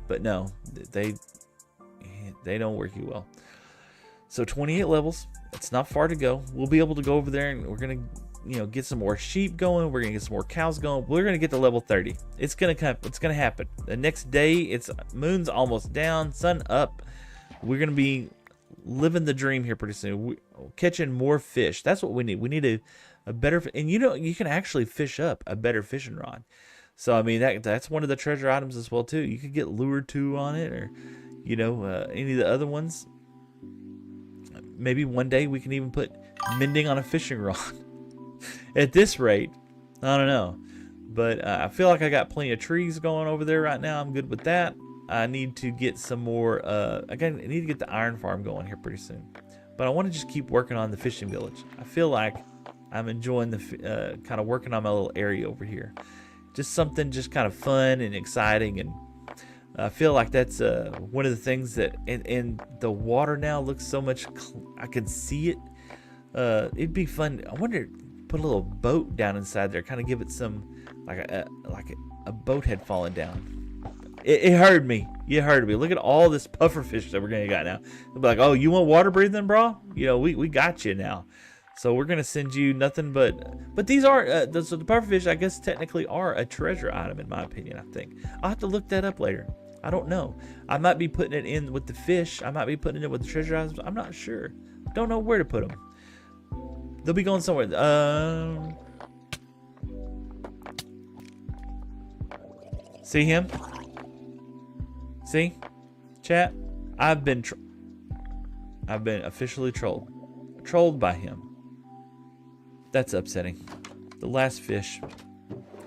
but no, they don't work you well. So 28 levels, it's not far to go. We'll be able to go over there and we're gonna, you know, get some more sheep going. We're gonna get some more cows going. We're gonna get to level 30. It's gonna happen. The next day, it's moon's almost down, sun up. We're gonna be living the dream here pretty soon. We're catching more fish. That's what we need. We need a better, and you know, you can actually fish up a better fishing rod. So I mean, that's one of the treasure items as well too. You could get lure 2 on it, or you know, any of the other ones. Maybe one day we can even put mending on a fishing rod. At this rate, I don't know. But I feel like I got plenty of trees going over there right now. I'm good with that. I need to get some more. Again, I need to get the iron farm going here pretty soon. But I want to just keep working on the fishing village. I feel like I'm enjoying the kind of working on my little area over here. Just something just kind of fun and exciting. And I feel like that's one of the things that, and the water now looks so much, I can see it. It'd be fun. I wonder, put a little boat down inside there, kind of give it some, like a boat had fallen down. It heard me. You heard me. Look at all this pufferfish that we're gonna get now. They'll be like, oh, you want water breathing, bro? You know, we got you now. So we're gonna send you nothing but these are so the pufferfish, I guess, technically are a treasure item in my opinion. I think I'll have to look that up later. I don't know. I might be putting it in with the fish. I might be putting it with the treasure items. I'm not sure. Don't know where to put them. They'll be going somewhere. See him? See, chat. I've been officially trolled by him. That's upsetting. The last fish.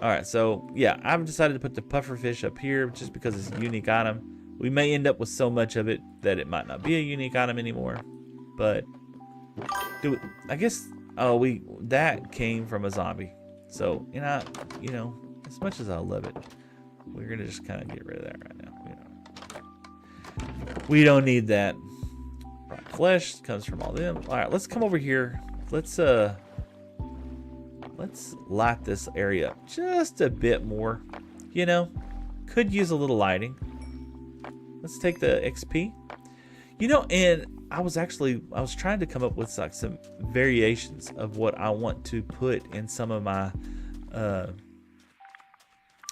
All right, so yeah, I've decided to put the puffer fish up here just because it's a unique item. We may end up with so much of it that it might not be a unique item anymore. But I guess that came from a zombie. So you know, as much as I love it, we're gonna just kind of get rid of that right now. We don't need that. Right, flesh comes from all them. All right, let's come over here. Let's light this area up just a bit more. You know, could use a little lighting. Let's take the XP. You know, and I was trying to come up with like some variations of what I want to put in some of my I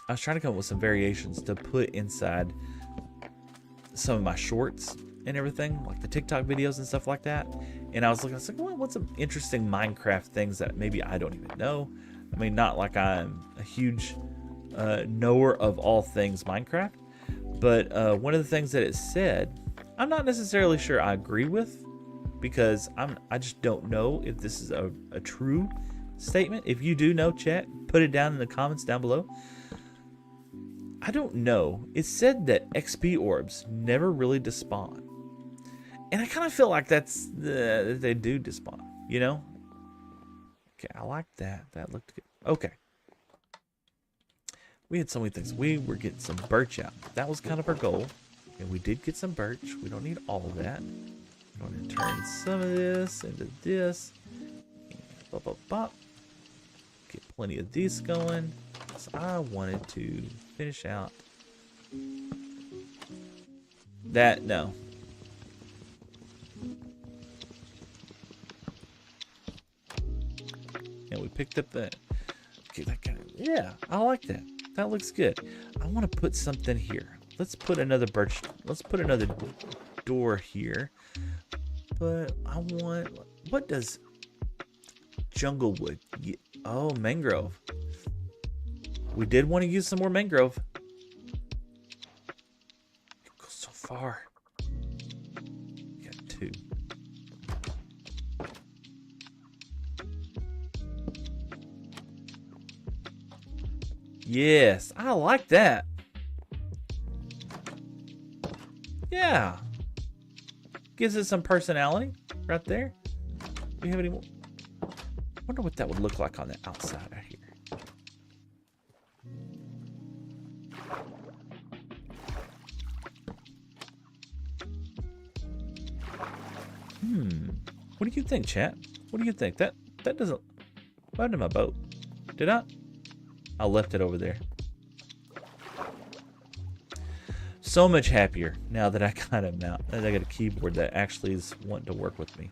was trying to come up with some variations to put inside some of my shorts and everything, like the TikTok videos and stuff like that. And I was like, well, what's some interesting Minecraft things that maybe I don't even know? I mean, not like I'm a huge knower of all things Minecraft, but one of the things that it said, I'm not necessarily sure I agree with, because I just don't know if this is a true statement. If you do know, chat, put it down in the comments down below. I don't know. It said that XP orbs never really despawn. And I kind of feel like they do despawn, you know? Okay, I like that. That looked good. Okay. We had so many things. We were getting some birch out. That was kind of our goal. And we did get some birch. We don't need all of that. We're going to turn some of this into this. And bop, bop, bop. Get plenty of these going. So I wanted to finish out that. No. And we picked up that. Okay, that kind of, yeah, I like that. That looks good. I want to put something here. Let's put another birch. Let's put another door here. But I want, what does jungle wood? Oh, mangrove. We did want to use some more mangrove. It goes so far. Got 2. Yes, I like that. Yeah. Gives it some personality right there. Do we have any more? I wonder what that would look like on the outside out here. What do you think, chat? What do you think? That doesn't... What happened to my boat? Did I left it over there. So much happier now that I got him out. That I got a keyboard that actually is wanting to work with me.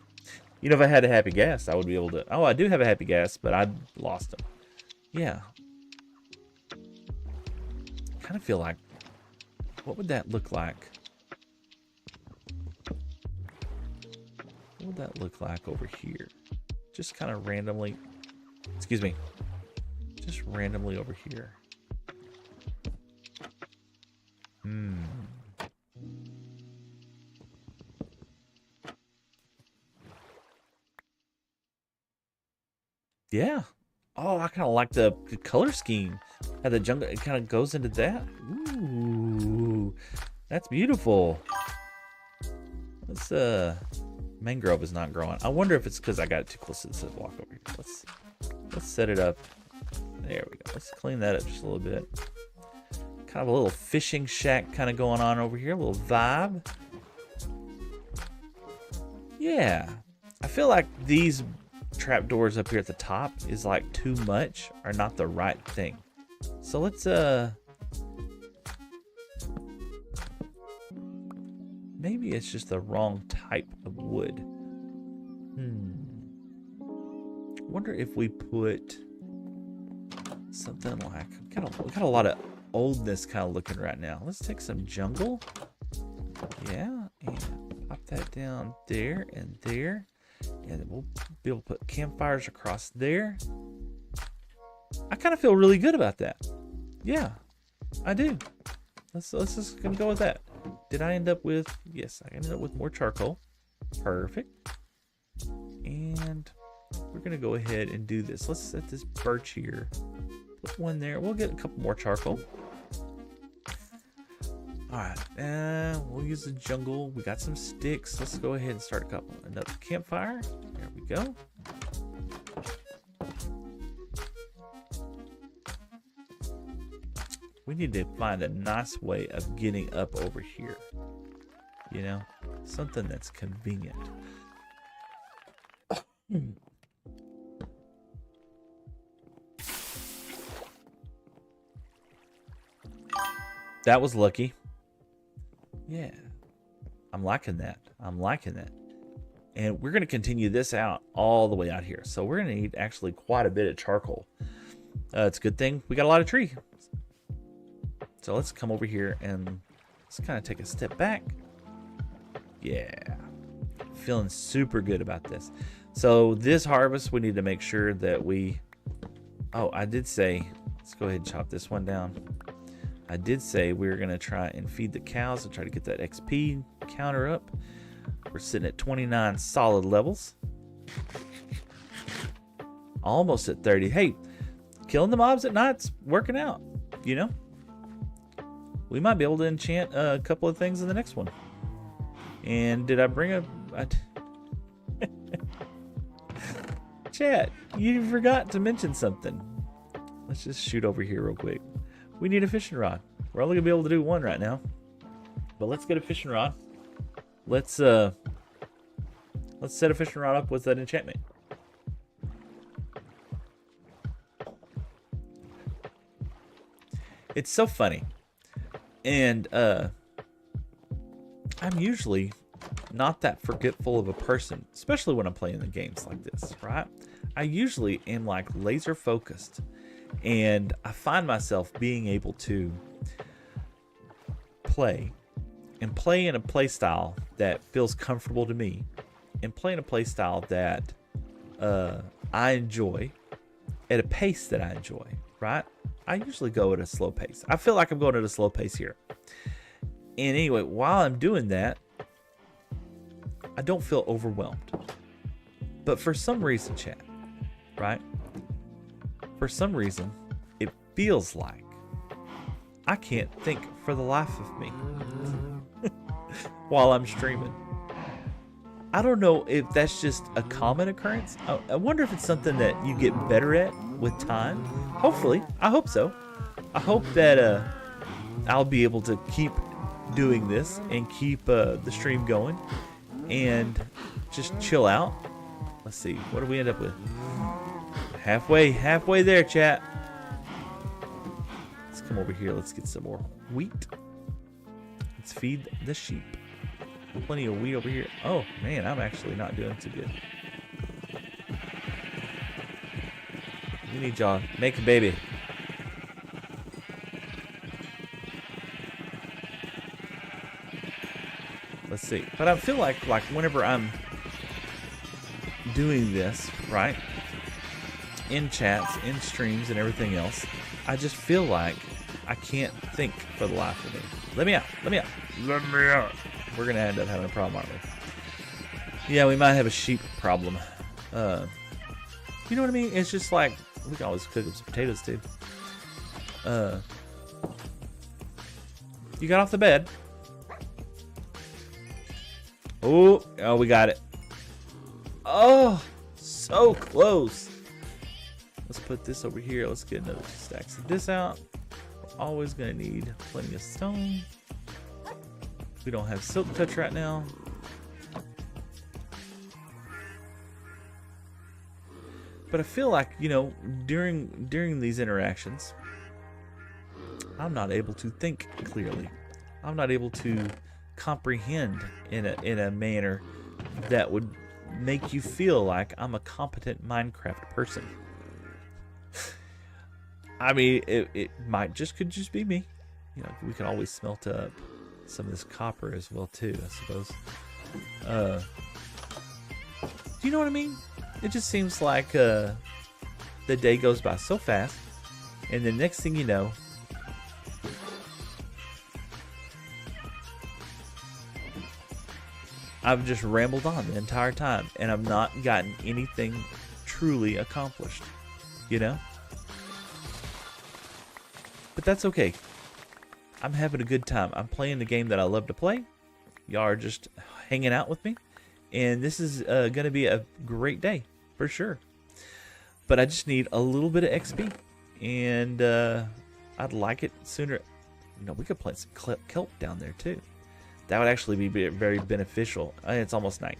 You know, if I had a happy gas, I would be able to... Oh, I do have a happy gas, but I lost him. Yeah. Kind of feel like... What would that look like? What would that look like over here? Just kind of randomly... Excuse me. Just randomly over here. Yeah. Oh, I kind of like the color scheme. How the jungle, it kind of goes into that. Ooh, that's beautiful. Let's mangrove is not growing. I wonder if it's because I got it too close to the sidewalk over here. Let's set it up. There we go. Let's clean that up just a little bit. Kind of a little fishing shack kind of going on over here. A little vibe. Yeah. I feel like these trapdoors up here at the top is like too much or not the right thing. So let's maybe it's just the wrong type of wood. Wonder if we put something like, we got a lot of oldness kind of looking right now. Let's take some jungle. Yeah, and pop that down there and there. And we'll be able to put campfires across there. I kind of feel really good about that. Yeah, I do. Let's just gonna go with that. Did I end up with, yes, I ended up with more charcoal. Perfect. And we're gonna go ahead and do this. Let's set this birch here. Put one there. We'll get a couple more charcoal. All right, and we'll use the jungle. We got some sticks. Let's go ahead and start a couple. Another campfire. There we go. We need to find a nice way of getting up over here. You know, something that's convenient. That was lucky. Yeah, I'm liking that. I'm liking that. And we're going to continue this out all the way out here. So we're going to need actually quite a bit of charcoal. It's a good thing we got a lot of tree. So let's come over here and let's kind of take a step back. Yeah, feeling super good about this. So this harvest, we need to make sure that we, oh, I did say, let's go ahead and chop this one down. I did say we were going to try and feed the cows and try to get that XP counter up. We're sitting at 29 solid levels. Almost at 30. Hey, killing the mobs at night's working out, you know? We might be able to enchant a couple of things in the next one. And did I bring a chat, you forgot to mention something. Let's just shoot over here real quick. We need a fishing rod. We're only gonna be able to do one right now, but let's get a fishing rod. Let's set a fishing rod up with an enchantment. It's so funny, and I'm usually not that forgetful of a person, especially when I'm playing the games like this, right? I usually am like laser focused, and I find myself being able to play in a play style that feels comfortable to me, and play in a play style that I enjoy at a pace that I enjoy, right? I usually go at a slow pace. I feel like I'm going at a slow pace here. And anyway, while I'm doing that, I don't feel overwhelmed. But for some reason, chat, right? For some reason, it feels like I can't think for the life of me while I'm streaming. I don't know if that's just a common occurrence. I wonder if it's something that you get better at with time. Hopefully. I hope so. I hope that I'll be able to keep doing this and keep the stream going and just chill out. Let's see. What do we end up with? Halfway there, chat. Let's come over here. Let's get some more wheat. Let's feed the sheep. Plenty of wheat over here. Oh, man, I'm actually not doing too good. We need y'all. Make a baby. Let's see. But I feel like whenever I'm doing this, right, in chats, in streams, and everything else, I just feel like I can't think for the life of me. Let me out. Let me out. Let me out. We're going to end up having a problem, aren't we? Yeah, we might have a sheep problem. You know what I mean? It's just like, we can always cook up some potatoes, too. You got off the bed. Oh, we got it. Oh, so close. Let's put this over here. Let's get another 2 stacks of this out. We're always going to need plenty of stone. We don't have silk touch right now. But I feel like, you know, during these interactions, I'm not able to think clearly. I'm not able to comprehend in a manner that would make you feel like I'm a competent Minecraft person. I mean, it could just be me. You know, we can always smelt up some of this copper as well too, I suppose. Do you know what I mean? It just seems like the day goes by so fast, and the next thing you know, I've just rambled on the entire time, and I've not gotten anything truly accomplished, you know? But that's okay. I'm having a good time. I'm playing the game that I love to play. Y'all are just hanging out with me, and this is going to be a great day, for sure. But I just need a little bit of XP, and I'd like it sooner. You know, we could plant some kelp down there, too. That would actually be very beneficial. It's almost night.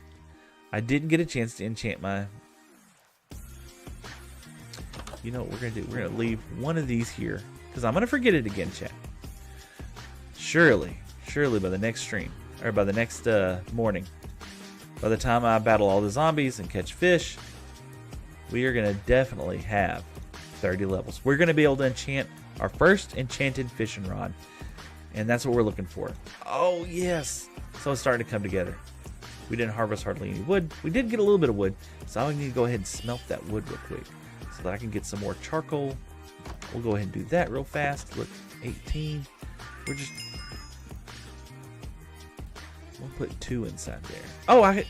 I didn't get a chance to enchant my... You know what we're going to do? We're going to leave one of these here, because I'm going to forget it again, chat. Surely by the next stream, or by the next morning, by the time I battle all the zombies and catch fish, we are going to definitely have 30 levels. We're going to be able to enchant our first enchanted fishing rod. And that's what we're looking for. Oh, yes. So it's starting to come together. We didn't harvest hardly any wood. We did get a little bit of wood. So I need to go ahead and smelt that wood real quick so that I can get some more charcoal. We'll go ahead and do that real fast. Look, 18. We'll put 2 inside there. Oh,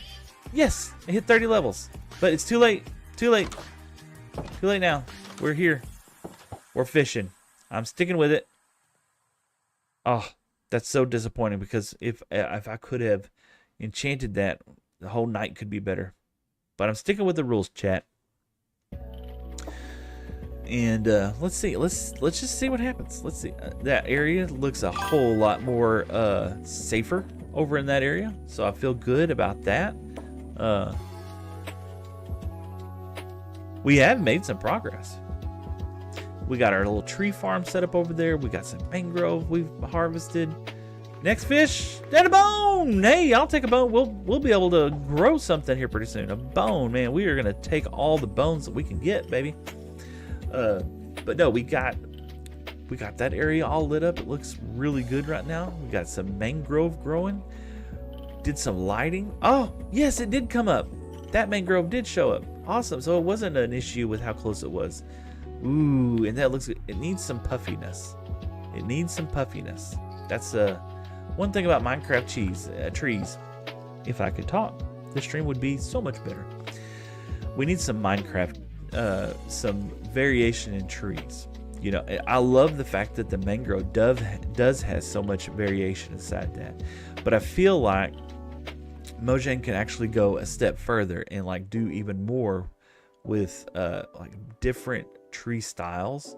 yes, I hit 30 levels. But it's too late. Too late. Too late now. We're here. We're fishing. I'm sticking with it. Oh, that's so disappointing, because if I could have enchanted that, the whole night could be better. But I'm sticking with the rules, chat. And let's see. Let's just see what happens. Let's see. That area looks a whole lot more safer over in that area, so I feel good about that. We have made some progress. We got our little tree farm set up over there. We got some mangrove we've harvested. Next fish, and a bone. Hey, I'll take a bone. We'll be able to grow something here pretty soon. A bone, man. We are gonna take all the bones that we can get, baby. But no, we got that area all lit up. It looks really good right now. We got some mangrove growing. Did some lighting. Oh, yes, it did come up. That mangrove did show up. Awesome. So it wasn't an issue with how close it was. Ooh, and that looks good. It needs some puffiness. It needs some puffiness. That's one thing about Minecraft trees. If I could talk, the stream would be so much better. We need some Minecraft, some variation in trees. You know, I love the fact that the mangrove does has so much variation inside that. But I feel like Mojang can actually go a step further and like do even more with like different tree styles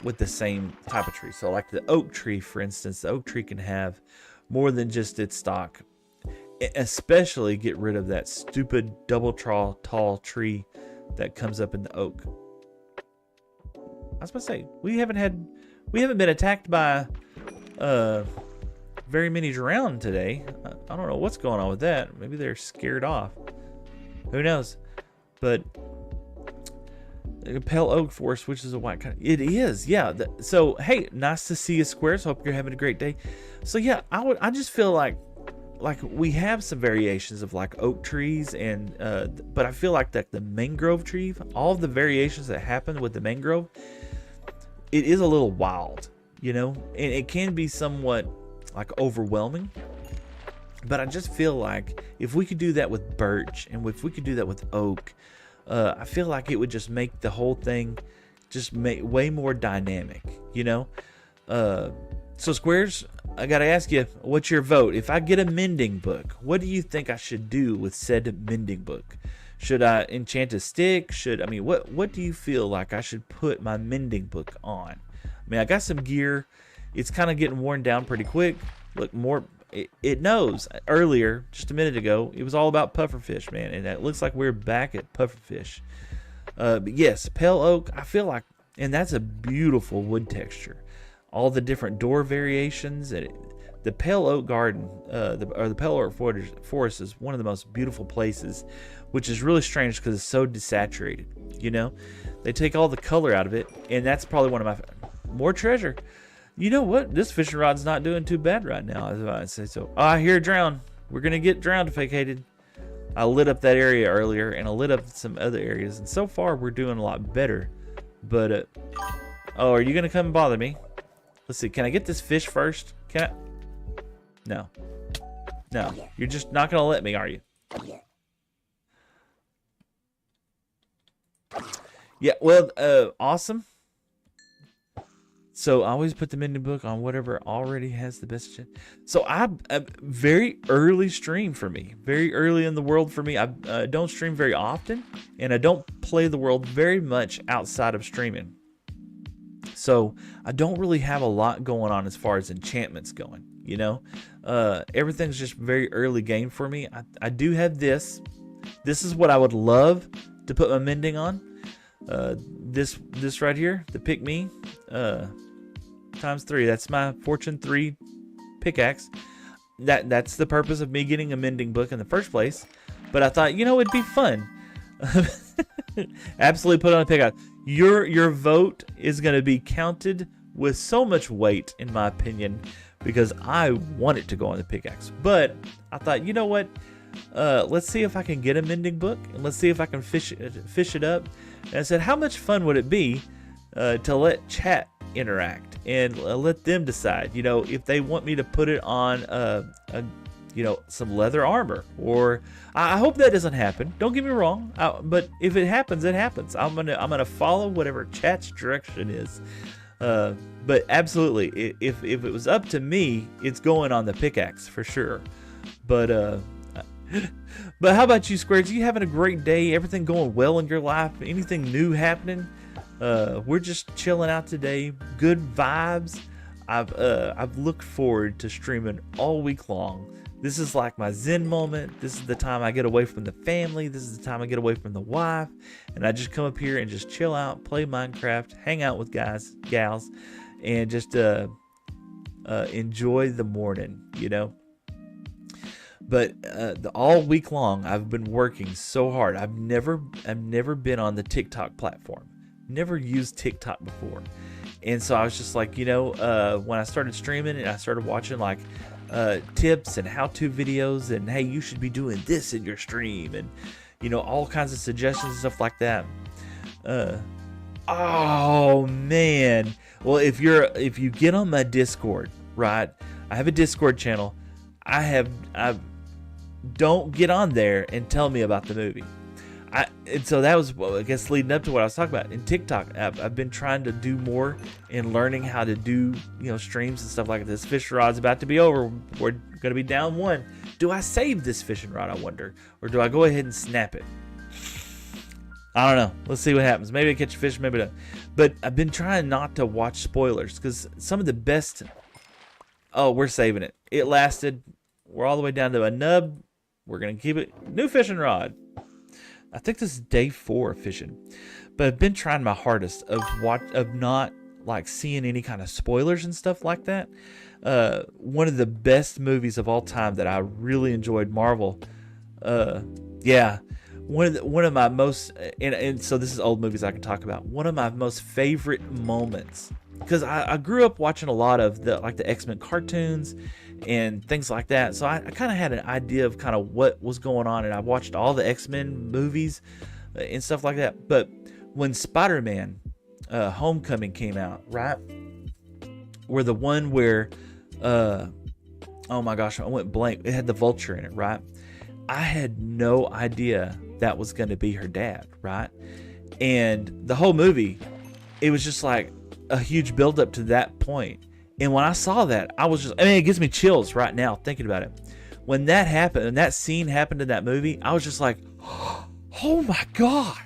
with the same type of tree. So like the oak tree, for instance, the oak tree can have more than just its stock. Especially get rid of that stupid double tall tree that comes up in the oak. I was about to say, we haven't been attacked by very many drowned today. I don't know what's going on with that. Maybe they're scared off. Who knows? But a pale oak forest, which is a white kind. It is, yeah. So hey, nice to see you, Squares. Hope you're having a great day. So yeah, I just feel like we have some variations of like oak trees, and but I feel like that the mangrove tree, all of the variations that happen with the mangrove, it is a little wild, you know, and it can be somewhat like overwhelming. But I just feel like if we could do that with birch, and if we could do that with oak, I feel like it would just make the whole thing just way more dynamic, you know. So Squares, I gotta ask you, what's your vote? If I get a mending book, what do you think I should do with said mending book? Should I enchant a stick? What do you feel like I should put my mending book on? I mean, I got some gear. It's kind of getting worn down pretty quick. Look, it knows. Earlier, just a minute ago, it was all about pufferfish, man, and it looks like we're back at pufferfish. But yes, pale oak, I feel like, and that's a beautiful wood texture. All the different door variations, and the pale oak garden, the pale oak forest is one of the most beautiful places, which is really strange because it's so desaturated. You know, they take all the color out of it, and that's probably one of my more treasure. You know what? This fishing rod's not doing too bad right now, as I say so. Oh, I hear a drown. We're gonna get drowndificated. I lit up that area earlier, and I lit up some other areas, and so far we're doing a lot better. But oh, are you gonna come and bother me? Let's see. Can I get this fish first? Can I? No. No. You're just not gonna let me, are you? Yeah. Well, awesome. So I always put the mending book on whatever already has the best shit. So I very early stream for me, very early in the world for me. I don't stream very often, and I don't play the world very much outside of streaming. So I don't really have a lot going on as far as enchantments going. You know, everything's just very early game for me. I do have this. This is what I would love to put my mending on. This right here, the Pick Me. Times 3. That's my Fortune 3 pickaxe. That's the purpose of me getting a mending book in the first place. But I thought, you know, it'd be fun. Absolutely put on a pickaxe. Your vote is going to be counted with so much weight, in my opinion, because I want it to go on the pickaxe. But I thought, you know what? Let's see if I can get a mending book, and let's see if I can fish it up. And I said, how much fun would it be to let chat interact and let them decide, you know, if they want me to put it on some leather armor, or I hope that doesn't happen. Don't get me wrong, but if it happens, it happens. I'm gonna follow whatever chat's direction is. But absolutely, if it was up to me, it's going on the pickaxe for sure. But how about you, Squares? You having a great day? Everything going well in your life? Anything new happening? We're just chilling out today. Good vibes. I've looked forward to streaming all week long. This is like my zen moment. This is the time I get away from the family. This is the time I get away from the wife, and I just come up here and just chill out, play Minecraft, hang out with gals, and just enjoy the morning, you know. But all week long, I've been working so hard. I've never been on the TikTok platform. Never used TikTok before. And so I was just like, you know, when I started streaming and I started watching like tips and how-to videos, and hey, you should be doing this in your stream, and you know, all kinds of suggestions and stuff like that. Oh man. Well, if you get on my Discord, right? I have a Discord channel. Don't get on there and tell me about the movie. And so that was, I guess, leading up to what I was talking about. In TikTok, I've been trying to do more in learning how to do, you know, streams and stuff like this. Fishing rod's about to be over. We're going to be down one. Do I save this fishing rod, I wonder? Or do I go ahead and snap it? I don't know. Let's see what happens. Maybe I catch a fish, maybe not. But I've been trying not to watch spoilers, because some of the best... Oh, we're saving it. It lasted. We're all the way down to a nub. We're going to keep it. New fishing rod. I think this is day 4 of fishing, but I've been trying my hardest of not like seeing any kind of spoilers and stuff like that. One of the best movies of all time that I really enjoyed, Marvel. Yeah, one of my most and so this is old movies I can talk about. One of my most favorite moments, because I grew up watching a lot of the X-Men cartoons and things like that, so I kind of had an idea of kind of what was going on, and I watched all the X-Men movies and stuff like that. But when Spider-Man Homecoming came out, right, where the one where oh my gosh, I went blank, it had the Vulture in it, right? I had no idea that was going to be her dad, right? And the whole movie, it was just like a huge build up to that point. And when I saw that, I was just, I mean, it gives me chills right now thinking about it. When that happened, and that scene happened in that movie, I was just like, oh my God.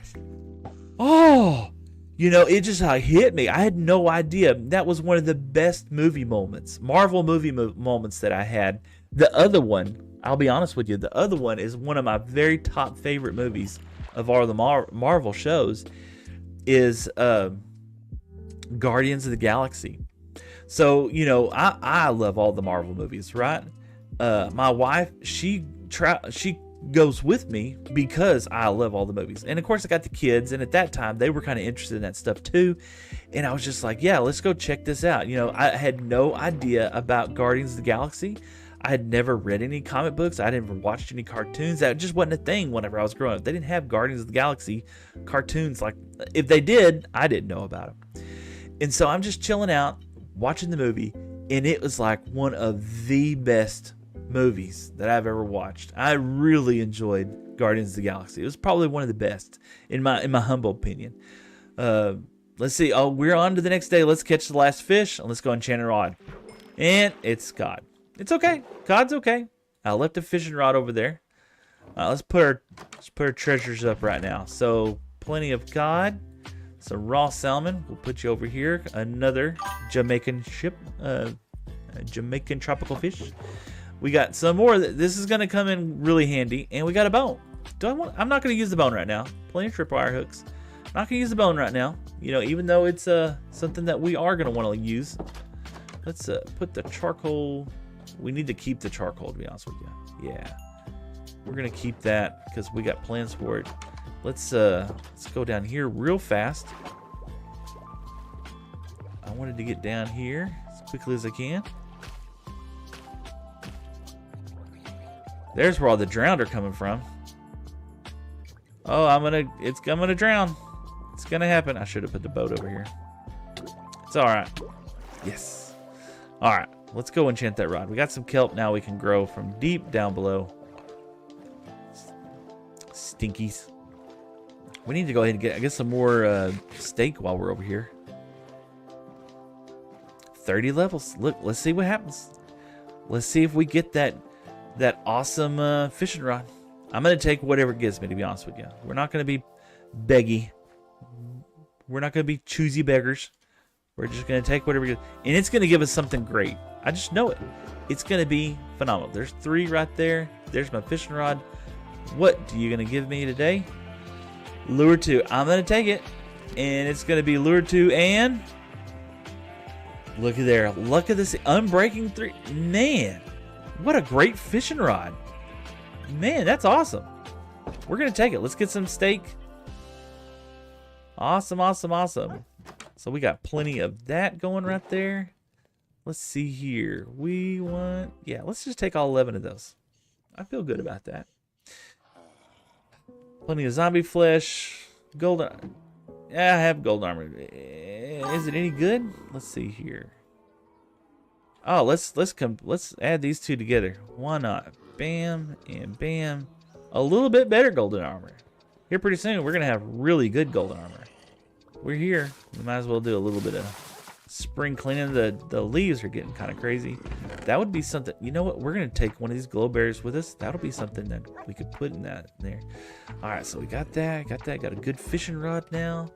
Oh, you know, it just like hit me. I had no idea. That was one of the best movie moments, Marvel movie moments that I had. The other one, I'll be honest with you, the other one is one of my very top favorite movies of all the Marvel shows is Guardians of the Galaxy. So, you know, I love all the Marvel movies, right? My wife, she goes with me because I love all the movies. And of course I got the kids, and at that time they were kind of interested in that stuff too. And I was just like, yeah, let's go check this out. You know, I had no idea about Guardians of the Galaxy. I had never read any comic books. I didn't watch any cartoons. That just wasn't a thing whenever I was growing up. They didn't have Guardians of the Galaxy cartoons. Like, if they did, I didn't know about them. And so I'm just chilling out, watching the movie, and it was like one of the best movies that I've ever watched. I really enjoyed Guardians of the Galaxy. It was probably one of the best in my humble opinion. Let's see. Oh, we're on to the next day. Let's catch the last fish, and let's go enchant a rod. And it's cod. It's okay. Cod's okay. I left the fishing rod over there. Let's put our treasures up right now. So plenty of cod, some raw salmon. We'll put you over here. Another Jamaican ship, Jamaican tropical fish. We got some more. This is going to come in really handy. And we got a bone. I'm not going to use the bone right now. Plenty of tripwire hooks. I'm not going to use the bone right now. You know, even though it's something that we are going to want to use. Let's put the charcoal. We need to keep the charcoal, to be honest with you. Yeah. We're going to keep that because we got plans for it. Let's go down here real fast. I wanted to get down here as quickly as I can. There's where all the drowned are coming from. Oh, I'm gonna drown. It's gonna happen. I should have put the boat over here. It's all right. Yes. All right. Let's go enchant that rod. We got some kelp now. We can grow from deep down below. Stinkies. We need to go ahead and get some more steak while we're over here. 30 levels. Look, let's see what happens. Let's see if we get that awesome fishing rod. I'm going to take whatever it gives me, to be honest with you. We're not going to be beggy. We're not going to be choosy beggars. We're just going to take whatever it gives. And it's going to give us something great. I just know it. It's going to be phenomenal. There's 3 right there. There's my fishing rod. What are you going to give me today? Lure 2. I'm going to take it. And it's going to be lure 2 and... Look at there. Look at this. Unbreaking 3. Man. What a great fishing rod. Man, that's awesome. We're going to take it. Let's get some steak. Awesome, awesome, awesome. So we got plenty of that going right there. Let's see here. Yeah, let's just take all 11 of those. I feel good about that. Plenty of zombie flesh. Golden. Yeah, I have gold armor. Is it any good? Let's see here. Oh, let's add these two together. Why not? Bam and bam. A little bit better golden armor. Here pretty soon we're gonna have really good golden armor. We're here. We might as well do a little bit of spring cleaning. The leaves are getting kind of crazy. That would be something. You know what? We're gonna take one of these glow berries with us. That'll be something that we could put in that there. All right, so we got that. Got a good fishing rod now.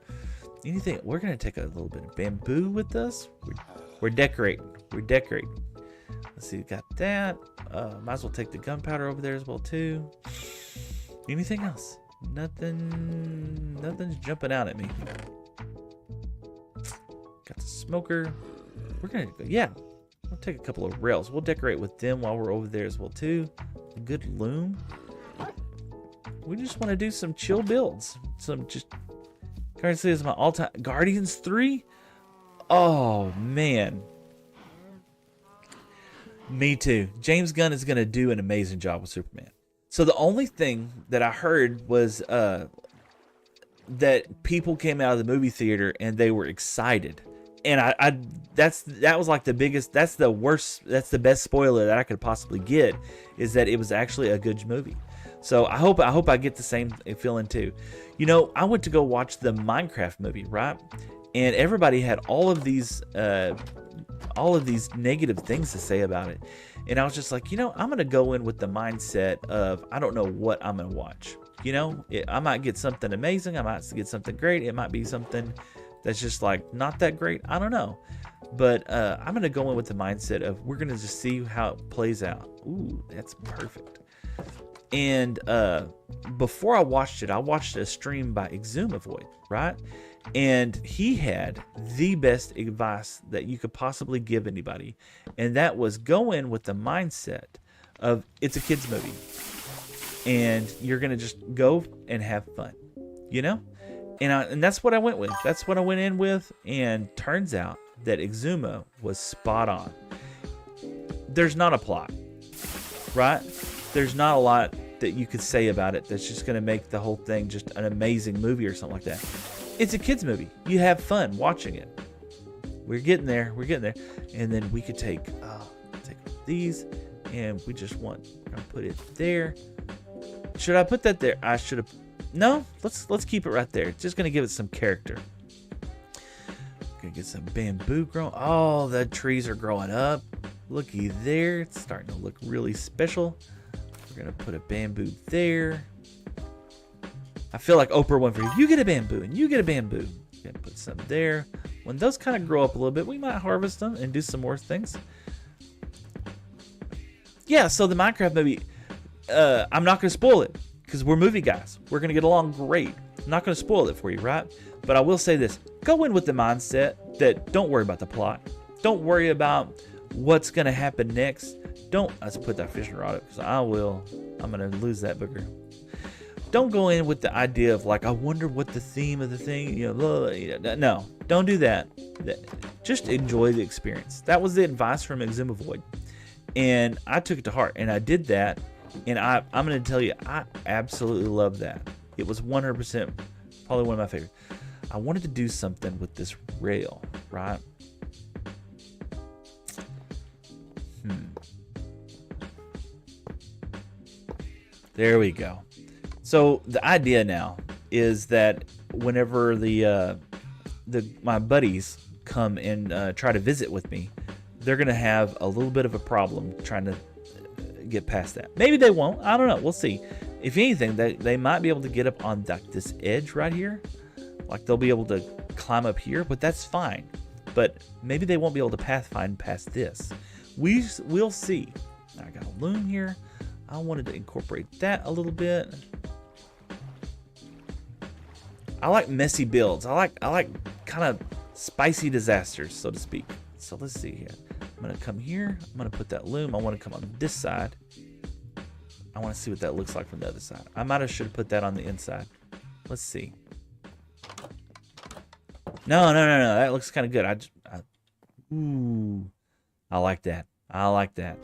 Anything? We're gonna take a little bit of bamboo with us. We're decorating. Let's see. Got that. Might as well take the gunpowder over there as well too. Anything else? Nothing's jumping out at me. Got the smoker. We're gonna go. Yeah. We'll take a couple of rails. We'll decorate with them while we're over there as well too. A good loom. We just want to do some chill builds. Some just. Currently is my all-time Guardians 3. Oh man. Me too. James Gunn is going to do an amazing job with Superman. So the only thing that I heard was that people came out of the movie theater and they were excited. And that was like the biggest, that's the worst, that's the best spoiler that I could possibly get, is that it was actually a good movie. So I hope I get the same feeling too. You know, I went to go watch the Minecraft movie, right? And everybody had all of these negative things to say about it. And I was just like, you know, I'm going to go in with the mindset of, I don't know what I'm going to watch. You know, I might get something amazing. I might get something great. It might be something that's just like not that great. I don't know. But I'm going to go in with the mindset of, we're going to just see how it plays out. Ooh, that's perfect. And before I watched a stream by Exumavoid, right? And he had the best advice that you could possibly give anybody. And that was go in with the mindset of it's a kid's movie. And you're going to just go and have fun, you know? And that's what I went with. That's what I went in with. And turns out that Exuma was spot on. There's not a plot, right? There's not a lot that you could say about it that's just going to make the whole thing just an amazing movie or something like that. It's a kid's movie. You have fun watching it. We're getting there. We're getting there. And then we could take these, and we just want to put it there. Should I put that there? I should have. No, let's keep it right there. It's just going to give it some character. Gonna get some bamboo growing. Oh, the trees are growing up. Looky there. It's starting to look really special. We're going to put a bamboo there. I feel like Oprah Winfrey. You get a bamboo and you get a bamboo. Gonna put some there. When those kind of grow up a little bit, we might harvest them and do some more things. Yeah, so the Minecraft movie, I'm not going to spoil it because we're movie guys. We're going to get along great. I'm not going to spoil it for you, right? But I will say this. Go in with the mindset that don't worry about the plot. Don't worry about what's going to happen next. Let's put that fishing rod up because I'm going to lose that booger. Don't go in with the idea of like, I wonder what the theme of the thing, no, don't do that. Just enjoy the experience. That was the advice from Exumavoid. And I took it to heart and I did that. And I'm going to tell you, I absolutely love that. It was 100% probably one of my favorites. I wanted to do something with this rail, right? There we go. So the idea now is that whenever my buddies come and try to visit with me, they're gonna have a little bit of a problem trying to get past that. Maybe they won't. I don't know. We'll see. If anything, they might be able to get up on this edge right here. Like they'll be able to climb up here, but that's fine. But maybe they won't be able to pathfind past this. We'll see. I got a loom here. I wanted to incorporate that a little bit. I like messy builds. I like kind of spicy disasters, so to speak. So let's see here. I'm gonna come here. I'm gonna put that loom. I want to come on this side. I want to see what that looks like from the other side. I might have should have put that on the inside. Let's see. No. That looks kind of good. Ooh, I like that. I like that.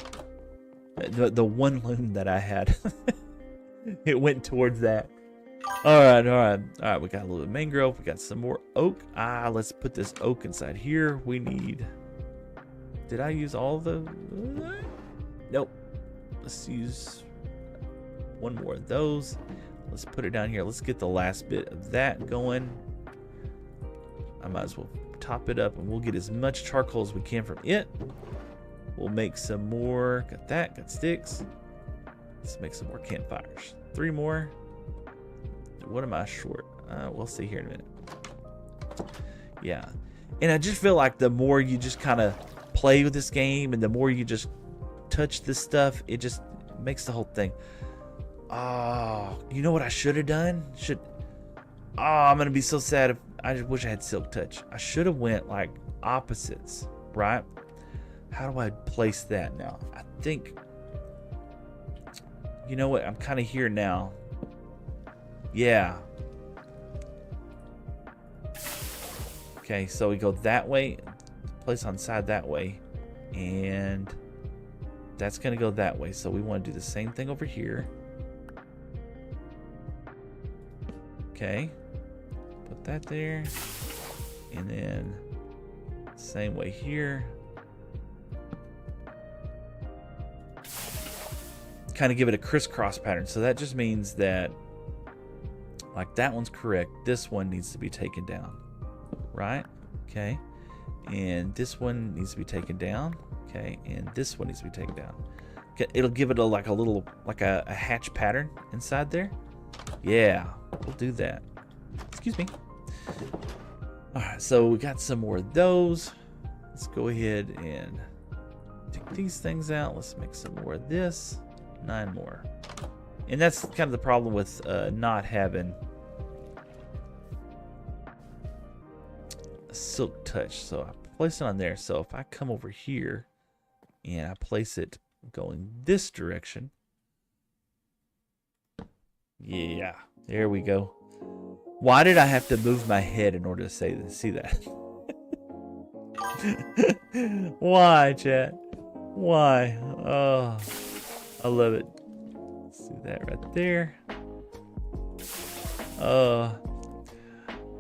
The one loom that I had, it went towards that. All right. We got a little bit of mangrove. We got some more oak. Let's put this oak inside here. We need. Did I use all the? Nope. Let's use one more of those. Let's put it down here. Let's get the last bit of that going. I might as well top it up, and we'll get as much charcoal as we can from it. We'll make some more. Got that. Got sticks. Let's make some more campfires. 3 more. What am I short? We'll see here in a minute. Yeah. And I just feel like the more you just kind of play with this game and the more you just touch this stuff, it just makes the whole thing. Oh, you know what I should have done? I'm going to be so sad if I just wish I had Silk Touch. I should have went like opposites, right? How do I place that now? I think, you know what? I'm kind of here now. Yeah. Okay, so we go that way, place on side that way, and that's going to go that way. So we want to do the same thing over here. Okay. Put that there. And then same way here. Kind of give it a crisscross pattern. So that just means that like that one's correct. This one needs to be taken down. Right? Okay. And this one needs to be taken down. Okay. And this one needs to be taken down. Okay. It'll give it a hatch pattern inside there. Yeah. We'll do that. Excuse me. Alright, so we got some more of those. Let's go ahead and take these things out. Let's make some more of this. 9 more. And that's kind of the problem with not having a silk touch. So I place it on there. So if I come over here and I place it going this direction. Yeah, there we go. Why did I have to move my head in order to see that? Why, chat? Why? Oh, I love it. See that right there.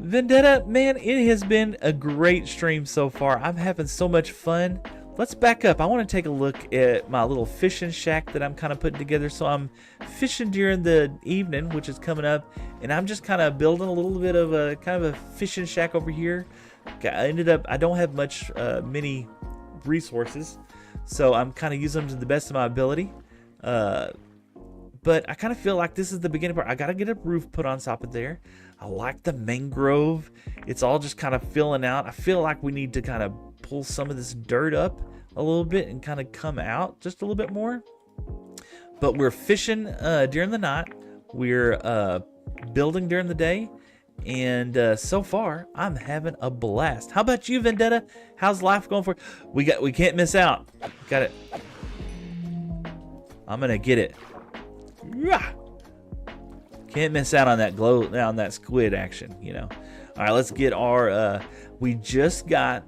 Vendetta, man, it has been a great stream so far. I'm having so much fun. Let's back up. I want to take a look at my little fishing shack that I'm kind of putting together. So I'm fishing during the evening, which is coming up, and I'm just kind of building a little bit of a kind of a fishing shack over here. I don't have many resources, so I'm kind of using them to the best of my ability. But I kind of feel like this is the beginning part. I got to get a roof put on top of there. I like the mangrove. It's all just kind of filling out. I feel like we need to kind of pull some of this dirt up a little bit and kind of come out just a little bit more. But we're fishing during the night. We're building during the day. And so far, I'm having a blast. How about you, Vendetta? How's life going for you? We can't miss out. Got it. I'm gonna get it. Can't miss out on that squid action, you know. All right, let's get our. We just got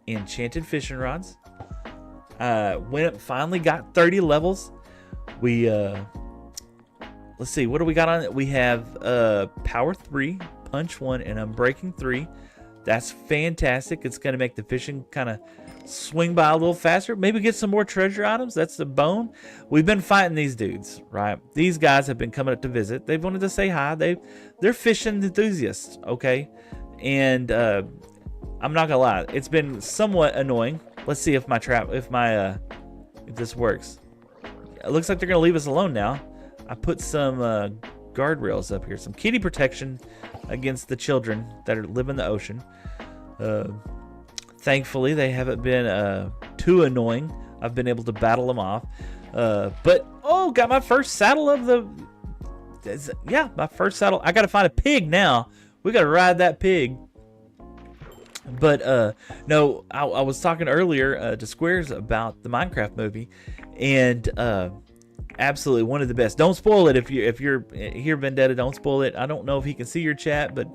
enchanted fishing rods. Finally got 30 levels. We let's see, what do we got on it? We have power 3, punch 1, and unbreaking 3. That's fantastic. It's going to make the fishing kind of swing by a little faster. Maybe get some more treasure items. That's the bone. We've been fighting these dudes, right? These guys have been coming up to visit. They've wanted to say hi. They're fishing enthusiasts, okay? And I'm not gonna lie, it's been somewhat annoying. Let's see if if this works. It looks like they're gonna leave us alone now. I put some guardrails up here, some kitty protection against the children that live in the ocean. Thankfully, they haven't been too annoying. I've been able to battle them off. Got my first saddle of the... my first saddle. I got to find a pig now. We got to ride that pig. But, no, I was talking earlier to Squares about the Minecraft movie. And... absolutely one of the best. Don't spoil it if you're here, Vendetta. Don't spoil it. I don't know if he can see your chat, but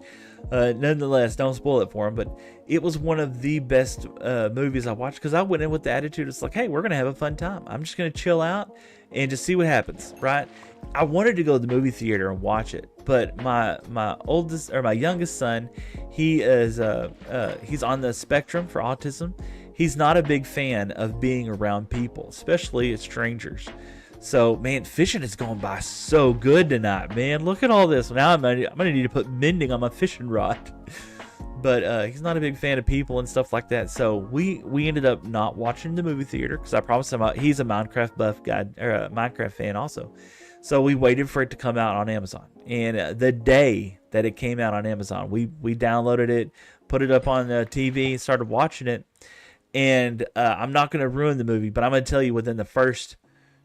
nonetheless, don't spoil it for him. But it was one of the best movies I watched because I went in with the attitude it's like, hey, we're gonna have a fun time. I'm just gonna chill out and just see what happens, right? I wanted to go to the movie theater and watch it, but my youngest son, he's on the spectrum for autism. He's not a big fan of being around people, especially strangers. So, man, fishing is going by so good tonight, man. Look at all this. Now I'm gonna need to put mending on my fishing rod. But he's not a big fan of people and stuff like that. So we ended up not watching the movie theater because I promised him he's a Minecraft buff guy, or a Minecraft fan also. So we waited for it to come out on Amazon. And the day that it came out on Amazon, we downloaded it, put it up on the TV, started watching it. And I'm not going to ruin the movie, but I'm going to tell you within the first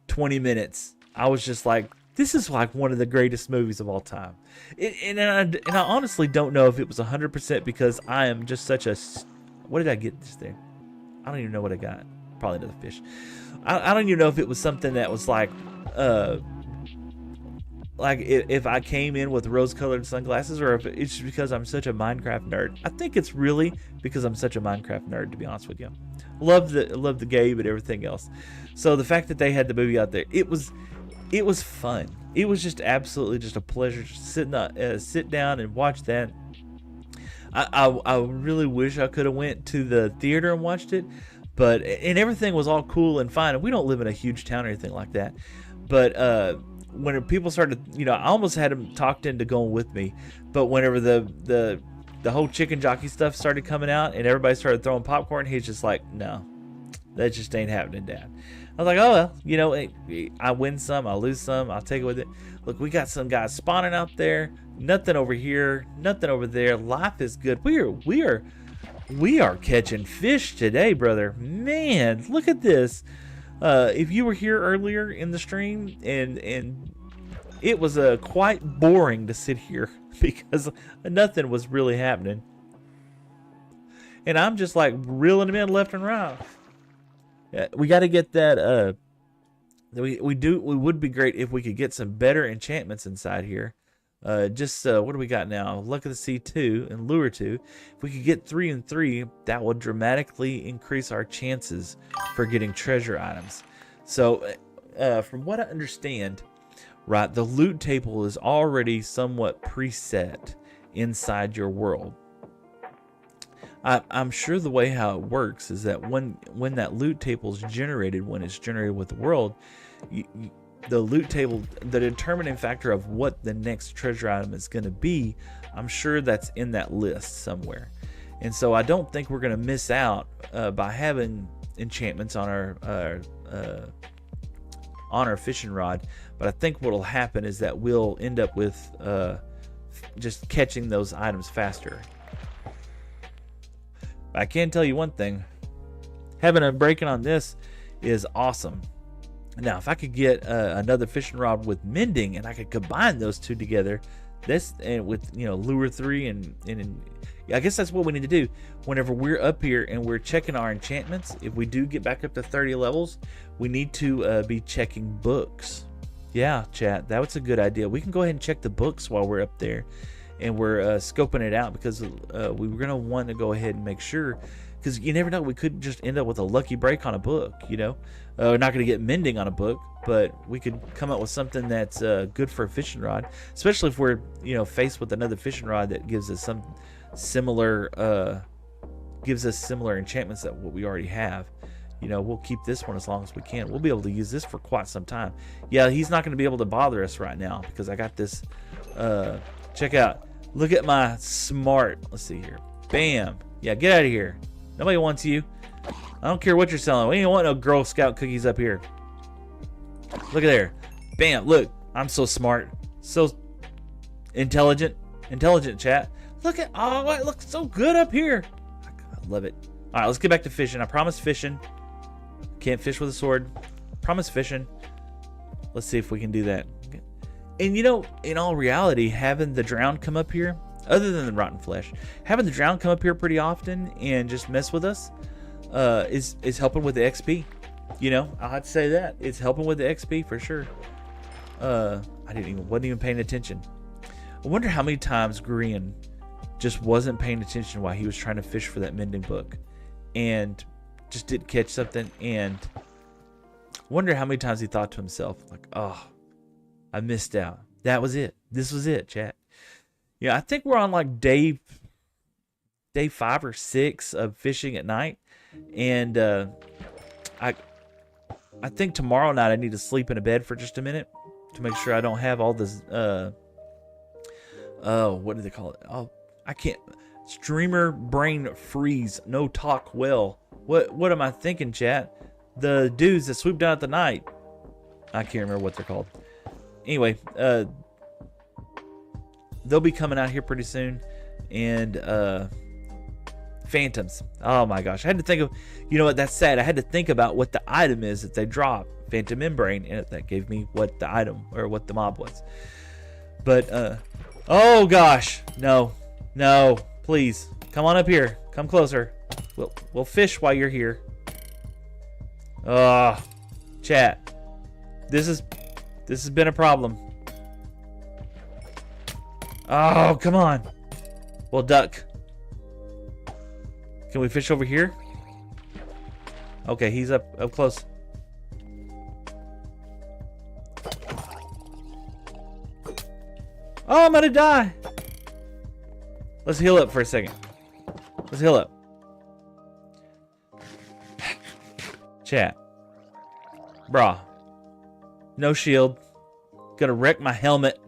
20 minutes, I was just like, this is like one of the greatest movies of all time. And I honestly don't know if it was 100% because I am just such a... What did I get this there? I don't even know what I got. Probably another fish. I don't even know if it was something that was like if I came in with rose-colored sunglasses or if it's just because I'm such a Minecraft nerd. I think it's really because I'm such a Minecraft nerd, to be honest with you. Love the game and everything else. So the fact that they had the movie out there, it was fun. It was just absolutely just a pleasure to sit down and watch that. I really wish I could have went to the theater and watched it, and everything was all cool and fine. And we don't live in a huge town or anything like that. But when people started, I almost had them talked into going with me. But whenever the whole chicken jockey stuff started coming out and everybody started throwing popcorn, he's just like, no, that just ain't happening, Dad. I was like, oh, well, I win some, I lose some, I'll take it with it. Look, we got some guys spawning out there. Nothing over here, nothing over there. Life is good. We are catching fish today, brother. Man, look at this. If you were here earlier in the stream, and it was quite boring to sit here because nothing was really happening, and I'm just like reeling them in left and right. We got to get that. We would be great if we could get some better enchantments inside here. What do we got now? Luck of the Sea 2 and Lure 2. If we could get 3 and 3, that would dramatically increase our chances for getting treasure items. So, from what I understand, right, the loot table is already somewhat preset inside your world. I'm sure the way how it works is that when that loot table is generated, when it's generated with the world, the loot table, the determining factor of what the next treasure item is going to be, I'm sure that's in that list somewhere. And so I don't think we're going to miss out by having enchantments on our fishing rod. But I think what will happen is that we'll end up with just catching those items faster. I can tell you one thing, having a break-in on this is awesome. Now, if I could get another fishing rod with Mending, and I could combine those two together, this and with Lure 3 and I guess that's what we need to do. Whenever we're up here and we're checking our enchantments, if we do get back up to 30 levels, we need to be checking books. Yeah, chat, that was a good idea. We can go ahead and check the books while we're up there, and we're scoping it out, because we were gonna want to go ahead and make sure, because you never know, we could just end up with a lucky break on a book. We're not gonna get Mending on a book, but we could come up with something that's good for a fishing rod, especially if we're faced with another fishing rod that gives us some similar enchantments that what we already have. We'll keep this one as long as we can. We'll be able to use this for quite some time. Yeah, he's not going to be able to bother us right now because I got this. Check out. Look at my smart. Let's see here. Bam. Yeah, get out of here. Nobody wants you. I don't care what you're selling. We ain't want no Girl Scout cookies up here. Look at there. Bam. Look, I'm so smart. So intelligent. Intelligent, chat. Look at, oh, it looks so good up here. I love it. All right, let's get back to fishing. I promise fishing. Can't fish with a sword. Promise fishing. Let's see if we can do that. And in all reality, having the drowned come up here, other than the rotten flesh, having the drowned come up here pretty often and just mess with us is helping with the XP. I'll have to say that. It's helping with the XP for sure. I wasn't even paying attention. I wonder how many times Grian just wasn't paying attention while he was trying to fish for that Mending book and just didn't catch something, and wonder how many times he thought to himself, like, oh, I missed out. That was it. This was it, chat. Yeah, I think we're on like day 5 or 6 of fishing at night, and I think tomorrow night I need to sleep in a bed for just a minute to make sure I don't have all this what do they call it? Oh, I can't. Streamer brain freeze. No talk well. What am I thinking, chat? The dudes that swoop down at the night. I can't remember what they're called. Anyway, they'll be coming out here pretty soon, and phantoms. Oh my gosh, I had to think of. You know what? That's sad. I had to think about what the item is that they drop. Phantom membrane, and that gave me what the item or what the mob was. But oh gosh, no, please come on up here. Come closer. We'll fish while you're here. Chat. This has been a problem. Oh, come on. Well, duck. Can we fish over here? Okay, he's up close. Oh, I'm gonna die. Let's heal up for a second. Let's heal up. Chat. Brah. No shield. Gonna wreck my helmet.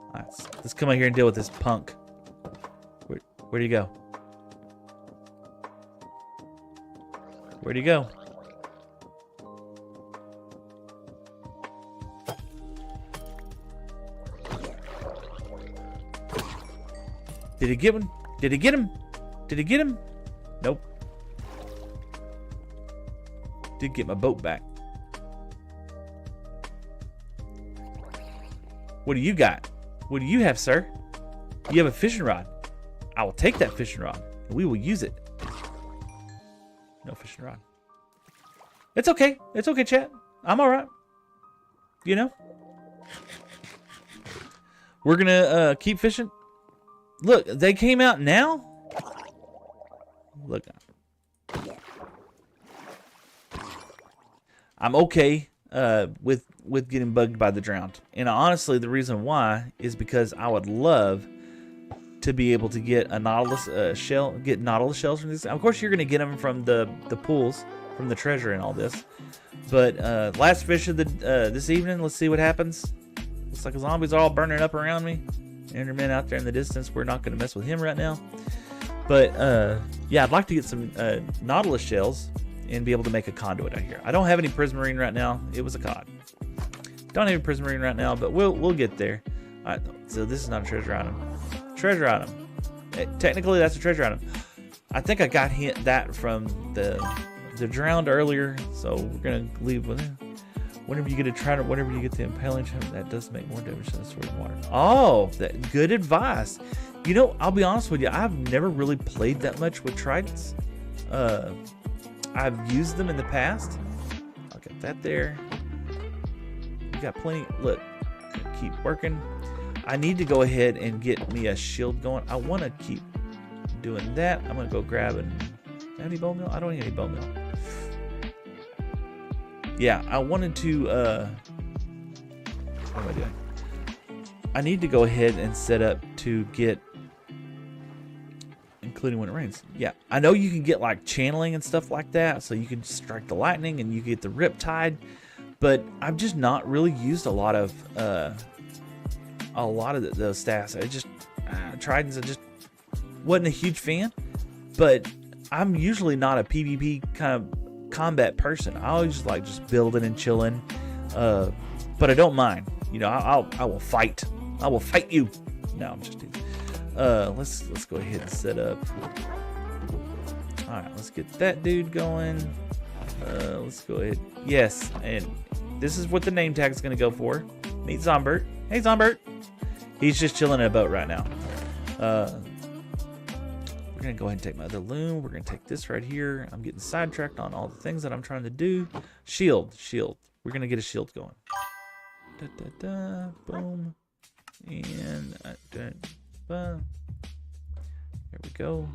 Alright, let's come out here and deal with this punk. Where'd he go? Where'd he go? Did he get him? Did he get him? Did he get him? Nope. Did get my boat back. What do you got? What do you have, sir? You have a fishing rod. I will take that fishing rod. We will use it. No fishing rod. It's okay. It's okay, chat. I'm all right. You know? We're going to keep fishing. Look, they came out now? Look. I'm okay with getting bugged by the drowned. And honestly, the reason why is because I would love to be able to get a nautilus shell, get nautilus shells from these. Of course, you're going to get them from the pools, from the treasure and all this. But last fish of the this evening, let's see what happens. Looks like the zombies are all burning up around me. Enderman out there in the distance. We're not going to mess with him right now. But yeah, I'd like to get some nautilus shells and be able to make a conduit out here. I don't have any prismarine right now. It was a cod. Don't have any prismarine right now, but we'll get there. All right, so this is not a treasure item. Treasure item. Technically, that's a treasure item. I think I got that from the drowned earlier, so we're gonna leave with it. Whenever you get whenever you get the impaling chest, that does make more damage than the sword in water. Oh, that good advice. You know, I'll be honest with you. I've never really played that much with tridents. I've used them in the past. I'll get that there. We got plenty. Look, keep working. I need to go ahead and get me a shield going. I want to keep doing that. I'm gonna go grab an. Have any bone meal? I don't need any bone meal. Yeah, I wanted to. What am I doing? I need to go ahead and set up to get, including when it rains. Yeah, I know you can get like channeling and stuff like that, so you can strike the lightning and you get the riptide. But I've just not really used a lot of those stats. I just tridents. I just wasn't a huge fan. But I'm usually not a PvP kind of combat person. I always just like just building and chilling. But I don't mind. You know, I will fight. I will fight you. No, I'm just teasing. Let's go ahead and set up. All right, let's get that dude going. Let's go ahead. Yes, and this is what the name tag is going to go for. Meet Zombert. Hey, Zombert. He's just chilling in a boat right now. We're going to go ahead and take my other loom. We're going to take this right here. I'm getting sidetracked on all the things that I'm trying to do. Shield. We're going to get a shield going. Boom. And there we go.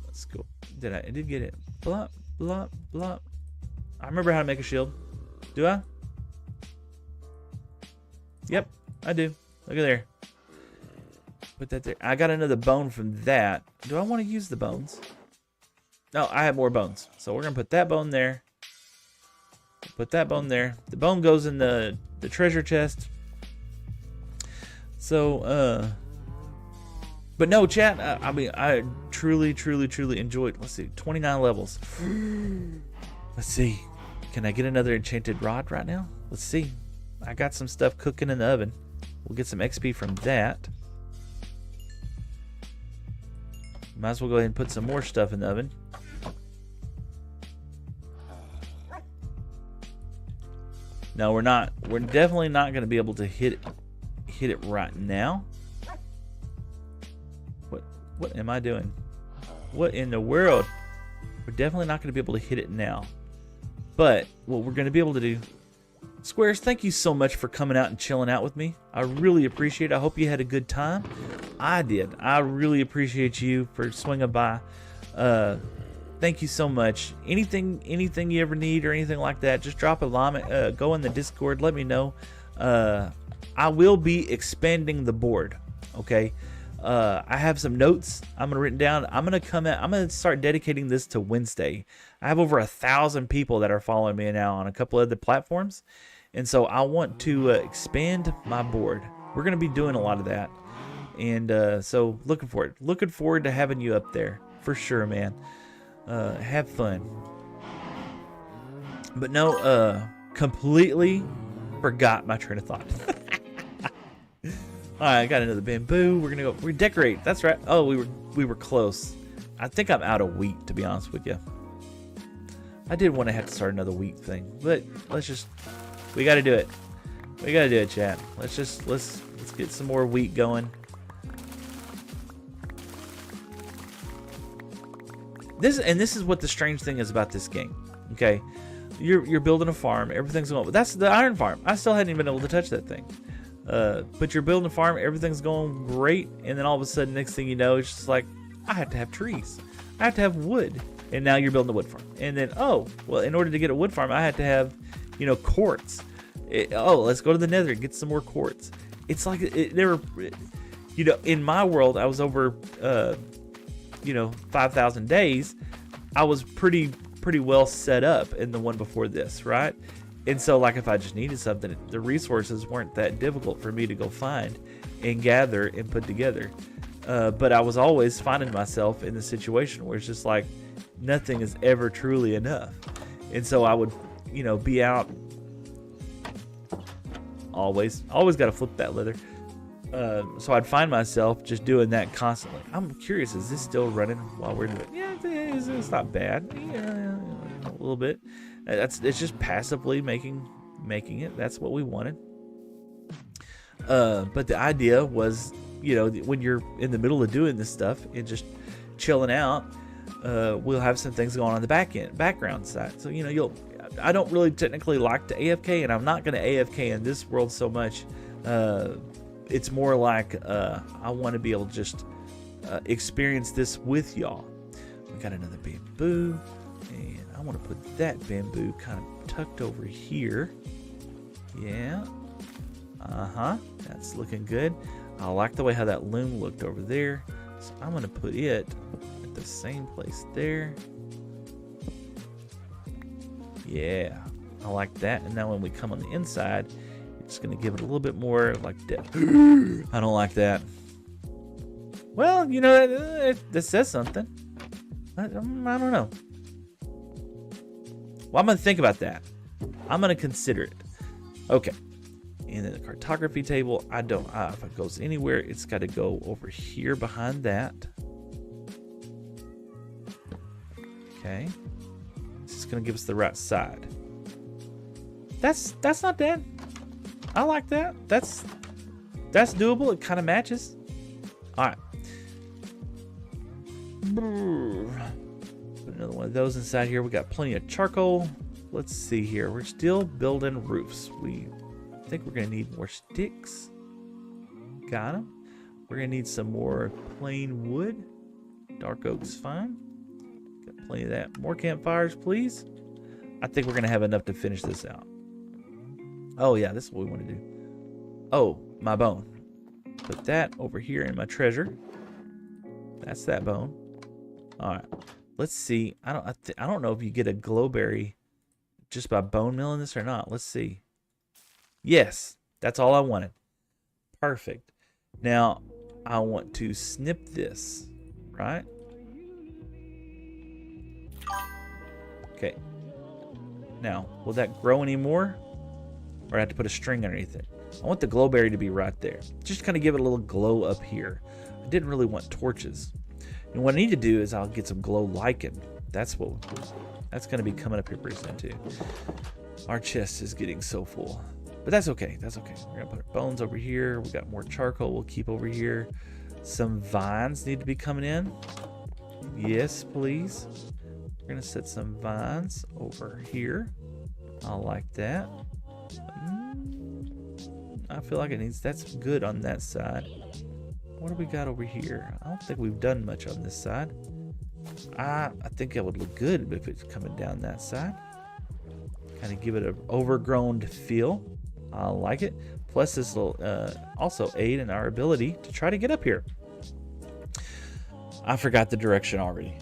Let's go. I did get it. Blop, blop, blop. I remember how to make a shield. Do I? Yep, I do. Look at there. Put that there. I got another bone from that. Do I want to use the bones? No, I have more bones. So we're going to put that bone there. Put that bone there. The bone goes in the treasure chest. So, but no, chat, I mean, I truly enjoyed, let's see, 29 levels. Let's see. Can I get another enchanted rod right now? Let's see. I got some stuff cooking in the oven. We'll get some XP from that. Might as well go ahead and put some more stuff in the oven. No, we're not. We're definitely not going to be able to hit it right now. What am I doing? What in the world? We're definitely not going to be able to hit it now. But what we're going to be able to do... Squares, thank you so much for coming out and chilling out with me. I really appreciate it. I hope you had a good time. I did. I really appreciate you for swinging by. Thank you so much. Anything you ever need or anything like that, just drop a line. Go in the Discord. Let me know. I will be expanding the board. Okay. I have some notes I'm gonna written down. I'm gonna start dedicating this to Wednesday. I have over 1,000 people that are following me now on a couple of other platforms, and so I want to expand my board. We're gonna be doing a lot of that, and so looking forward to having you up there for sure, man. Have fun. But no, completely forgot my train of thought. Alright, I got another bamboo. We're decorate. That's right. Oh, we were close. I think I'm out of wheat, to be honest with you. I did want to have to start another wheat thing, but we got to do it. We got to do it, chat. Let's get some more wheat going. This is what the strange thing is about this game. Okay, you're building a farm, everything's going. That's the iron farm. I still hadn't even been able to touch that thing. But you're building a farm, everything's going great, and then all of a sudden, next thing you know, it's just like, I have to have trees, I have to have wood, and now you're building a wood farm. And then, oh, well, in order to get a wood farm, I had to have, quartz. Let's go to the nether and get some more quartz. It's like in my world, I was over 5,000 days. I was pretty well set up in the one before this, right? And so, like, if I just needed something, the resources weren't that difficult for me to go find and gather and put together. But I was always finding myself in the situation where it's just like nothing is ever truly enough. And so I would, be out. Always got to flip that leather. So I'd find myself just doing that constantly. I'm curious, is this still running while we're doing it? Yeah, it's not bad. Yeah, a little bit. It's just passively making it. That's what we wanted. But the idea was, when you're in the middle of doing this stuff and just chilling out, we'll have some things going on the background side. So I don't really technically like to AFK, and I'm not going to AFK in this world so much. It's more like I want to be able to just experience this with y'all. We got another bamboo, and I want to put that bamboo kind of tucked over here. Yeah. That's looking good. I like the way how that loom looked over there. So I'm going to put it at the same place there. Yeah, I like that. And now when we come on the inside, it's going to give it a little bit more like depth. I don't like that. Well, this says something. I don't know. Well, I'm going to think about that. I'm going to consider it. Okay. And then the cartography table, if it goes anywhere, it's got to go over here behind that. Okay. This is going to give us the right side. That's not bad. I like that. That's doable. It kind of matches. All right. Put another one of those inside here. We got plenty of charcoal. Let's see here. We're still building roofs. I think we're going to need more sticks. Got them. We're going to need some more plain wood. Dark oak's fine. Got plenty of that. More campfires, please. I think we're going to have enough to finish this out. Oh, yeah, this is what we want to do. Oh, my bone. Put that over here in my treasure. That's that bone. All right. Let's see. I don't know if you get a glowberry just by bone milling this or not. Let's see. Yes, that's all I wanted. Perfect. Now, I want to snip this, right? Okay. Now, will that grow anymore? Or I have to put a string underneath it? I want the glowberry to be right there. Just kind of give it a little glow up here. I didn't really want torches. And what I need to do is I'll get some glow lichen. That's going to be coming up here pretty soon too. Our chest is getting so full. But that's okay. That's okay. We're going to put our bones over here. We got more charcoal we'll keep over here. Some vines need to be coming in. Yes, please. We're going to set some vines over here. I like that. I feel like that's good on that side. What do we got over here? I don't think we've done much on this side. I think it would look good if it's coming down that side. Kind of give it an overgrown feel. I like it. Plus, this will also aid in our ability to try to get up here. I forgot the direction already.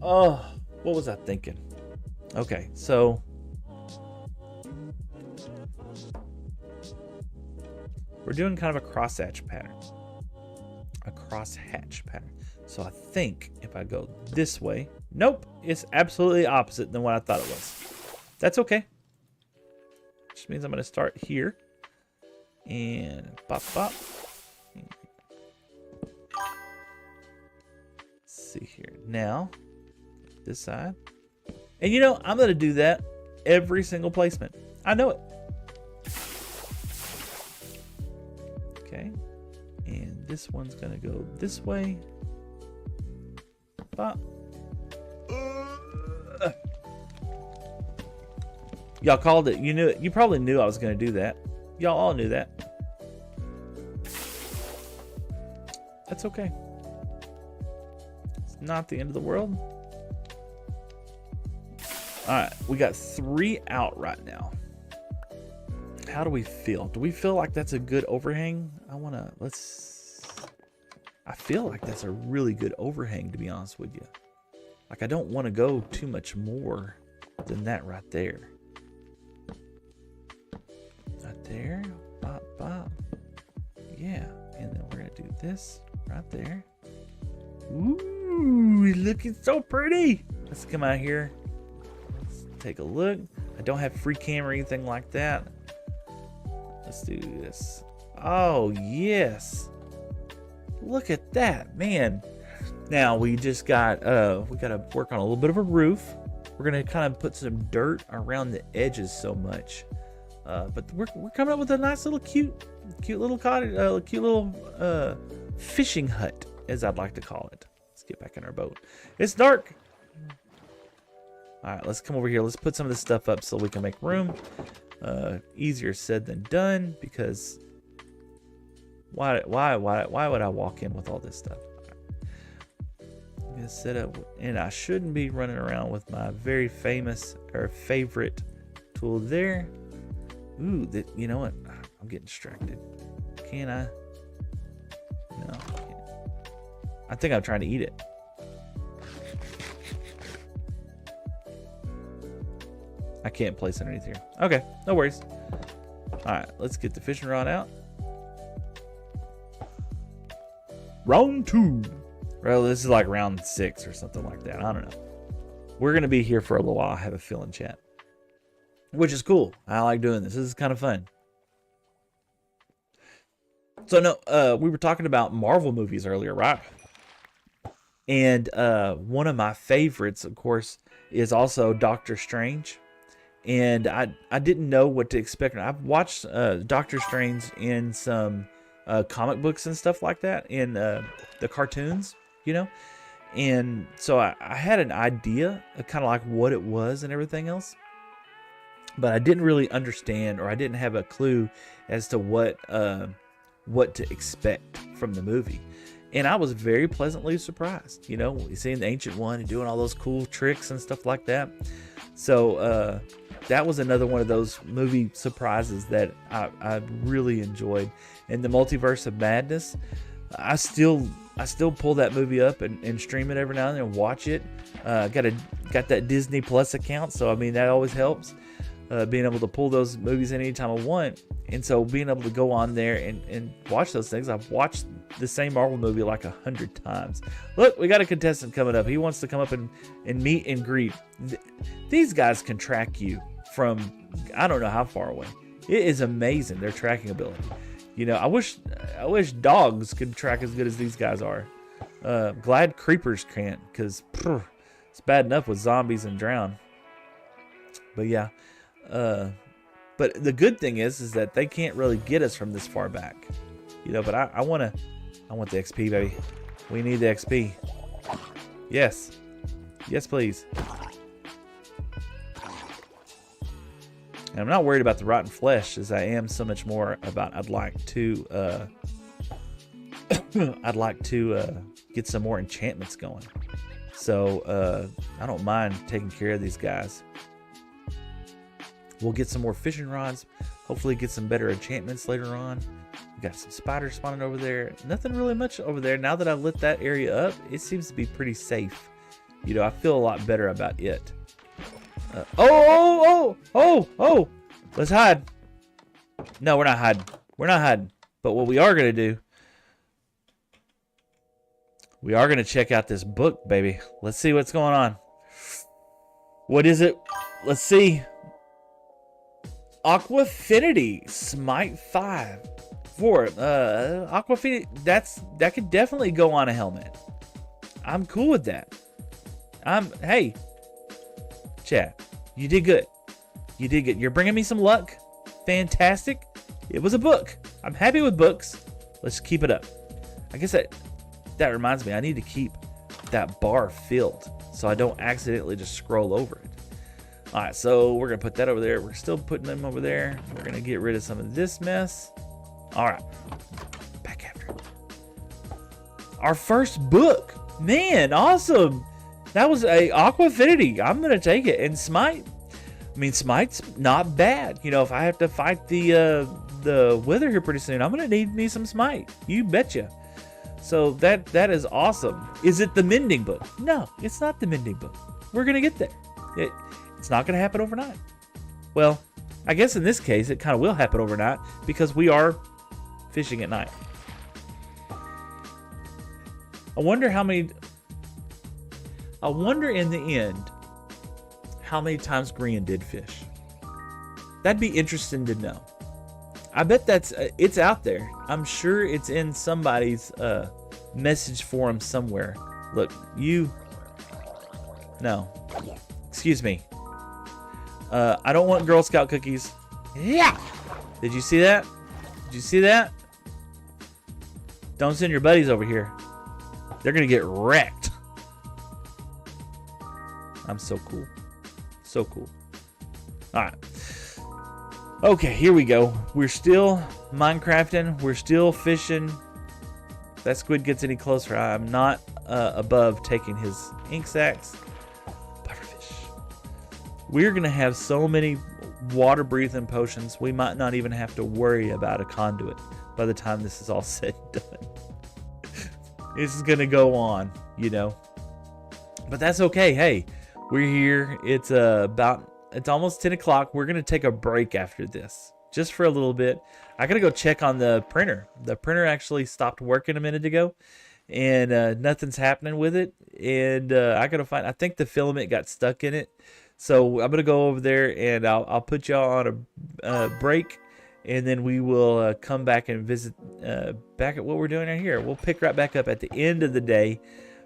Oh, what was I thinking? Okay, so we're doing kind of a crosshatch pattern. So I think if I go this way, nope, it's absolutely opposite than what I thought it was. That's okay. Which means I'm going to start here and pop. Let's see here. Now, this side. And you know, I'm going to do that every single placement. I know it. Okay. And this one's going to go this way. Bop. Y'all called it. You knew it. You probably knew I was going to do that. Y'all all knew that. That's okay. It's not the end of the world. Alright, we got 3 out right now. How do we feel? Do we feel like that's a good overhang? I feel like that's a really good overhang, to be honest with you. Like, I don't want to go too much more than that right there. Right there. Bop, bop. Yeah. And then we're going to do this right there. Ooh, looking so pretty. Let's come out here. Let's take a look. I don't have free cam or anything like that. Let's do this. Oh, yes. Look at that, man. Now we just got, we got to work on a little bit of a roof. We're going to kind of put some dirt around the edges so much. But we're coming up with a nice little cute little cottage, cute little fishing hut, as I'd like to call it. Let's get back in our boat. It's dark. All right, let's come over here. Let's put some of this stuff up so we can make room. Easier said than done, because why would I walk in with all this stuff? I'm gonna set up, and I shouldn't be running around with my very famous or favorite tool there. Ooh, you know what? I'm getting distracted. Can I? No, I can't. I think I'm trying to eat it. I can't place underneath here. Okay, no worries. All right, let's get the fishing rod out. Round 2. Well, this is like round 6 or something like that. I don't know. We're going to be here for a little while, I have a feeling, chat. Which is cool. I like doing this. This is kind of fun. So, no, we were talking about Marvel movies earlier, right? And one of my favorites, of course, is also Doctor Strange. And I didn't know what to expect. I've watched Doctor Strange in some comic books and stuff like that, in the cartoons, you know. And so I had an idea of kind of like what it was and everything else. But I didn't really understand, or I didn't have a clue as to what to expect from the movie. And I was very pleasantly surprised, you know, seeing the Ancient One and doing all those cool tricks and stuff like that. So that was another one of those movie surprises that I really enjoyed. And the Multiverse of Madness, I still pull that movie up and stream it every now and then and watch it. Got that Disney Plus account, so I mean that always helps. Being able to pull those movies anytime I want. And so being able to go on there and watch those things. I've watched the same Marvel movie like 100 times. Look, we got a contestant coming up. He wants to come up and meet and greet. These guys can track you from I don't know how far away. It is amazing, their tracking ability. You know, I wish dogs could track as good as these guys are. Glad creepers can't, because it's bad enough with zombies and drown. But yeah. But the good thing is that they can't really get us from this far back, you know. But I want the XP, baby. We need the XP. Yes, please. And I'm not worried about the rotten flesh as I am so much more about I'd like to get some more enchantments going. So I don't mind taking care of these guys. We'll get some more fishing rods. Hopefully get some better enchantments later on. We got some spiders spawning over there. Nothing really much over there. Now that I've lit that area up, it seems to be pretty safe. You know, I feel a lot better about it. Oh! Let's hide. No, we're not hiding. We're not hiding. But what we are going to do, we are going to check out this book, baby. Let's see what's going on. What is it? Let's see. Aquafinity Smite 5 for Aquafinity. That could definitely go on a helmet. I'm cool with that. Hey, Chat, you did good. You did good. You're bringing me some luck. Fantastic. It was a book. I'm happy with books. Let's keep it up. I guess that reminds me, I need to keep that bar filled so I don't accidentally just scroll over it. All right, so we're going to put that over there. We're still putting them over there. We're going to get rid of some of this mess. All right. Back after it. Our first book. Man, awesome. That was a Aqua Affinity. I'm going to take it. And Smite. I mean, Smite's not bad. You know, if I have to fight the Wither here pretty soon, I'm going to need me some Smite. You betcha. So that is awesome. Is it the Mending book? No, it's not the Mending book. We're going to get there. It's not going to happen overnight. Well, I guess in this case, it kind of will happen overnight because we are fishing at night. I wonder in the end how many times Grian did fish. That'd be interesting to know. I bet it's out there. I'm sure it's in somebody's message forum somewhere. Look, no, excuse me. I don't want Girl Scout cookies. Yeah. Did you see that? Did you see that? Don't send your buddies over here. They're gonna get wrecked. I'm so cool. So cool. All right. Okay, here we go. We're still Minecrafting. We're still fishing. If that squid gets any closer, I'm not above taking his ink sacs. Pufferfish. We're going to have so many water-breathing potions, we might not even have to worry about a conduit by the time this is all said and done. This is going to go on, you know. But that's okay. Hey, we're here. It's almost 10 o'clock. We're going to take a break after this, just for a little bit. I got to go check on the printer. The printer actually stopped working a minute ago, and nothing's happening with it. And I got to I think the filament got stuck in it. So I'm going to go over there, and I'll put y'all on a break, and then we will come back and visit back at what we're doing right here. We'll pick right back up at the end of the day,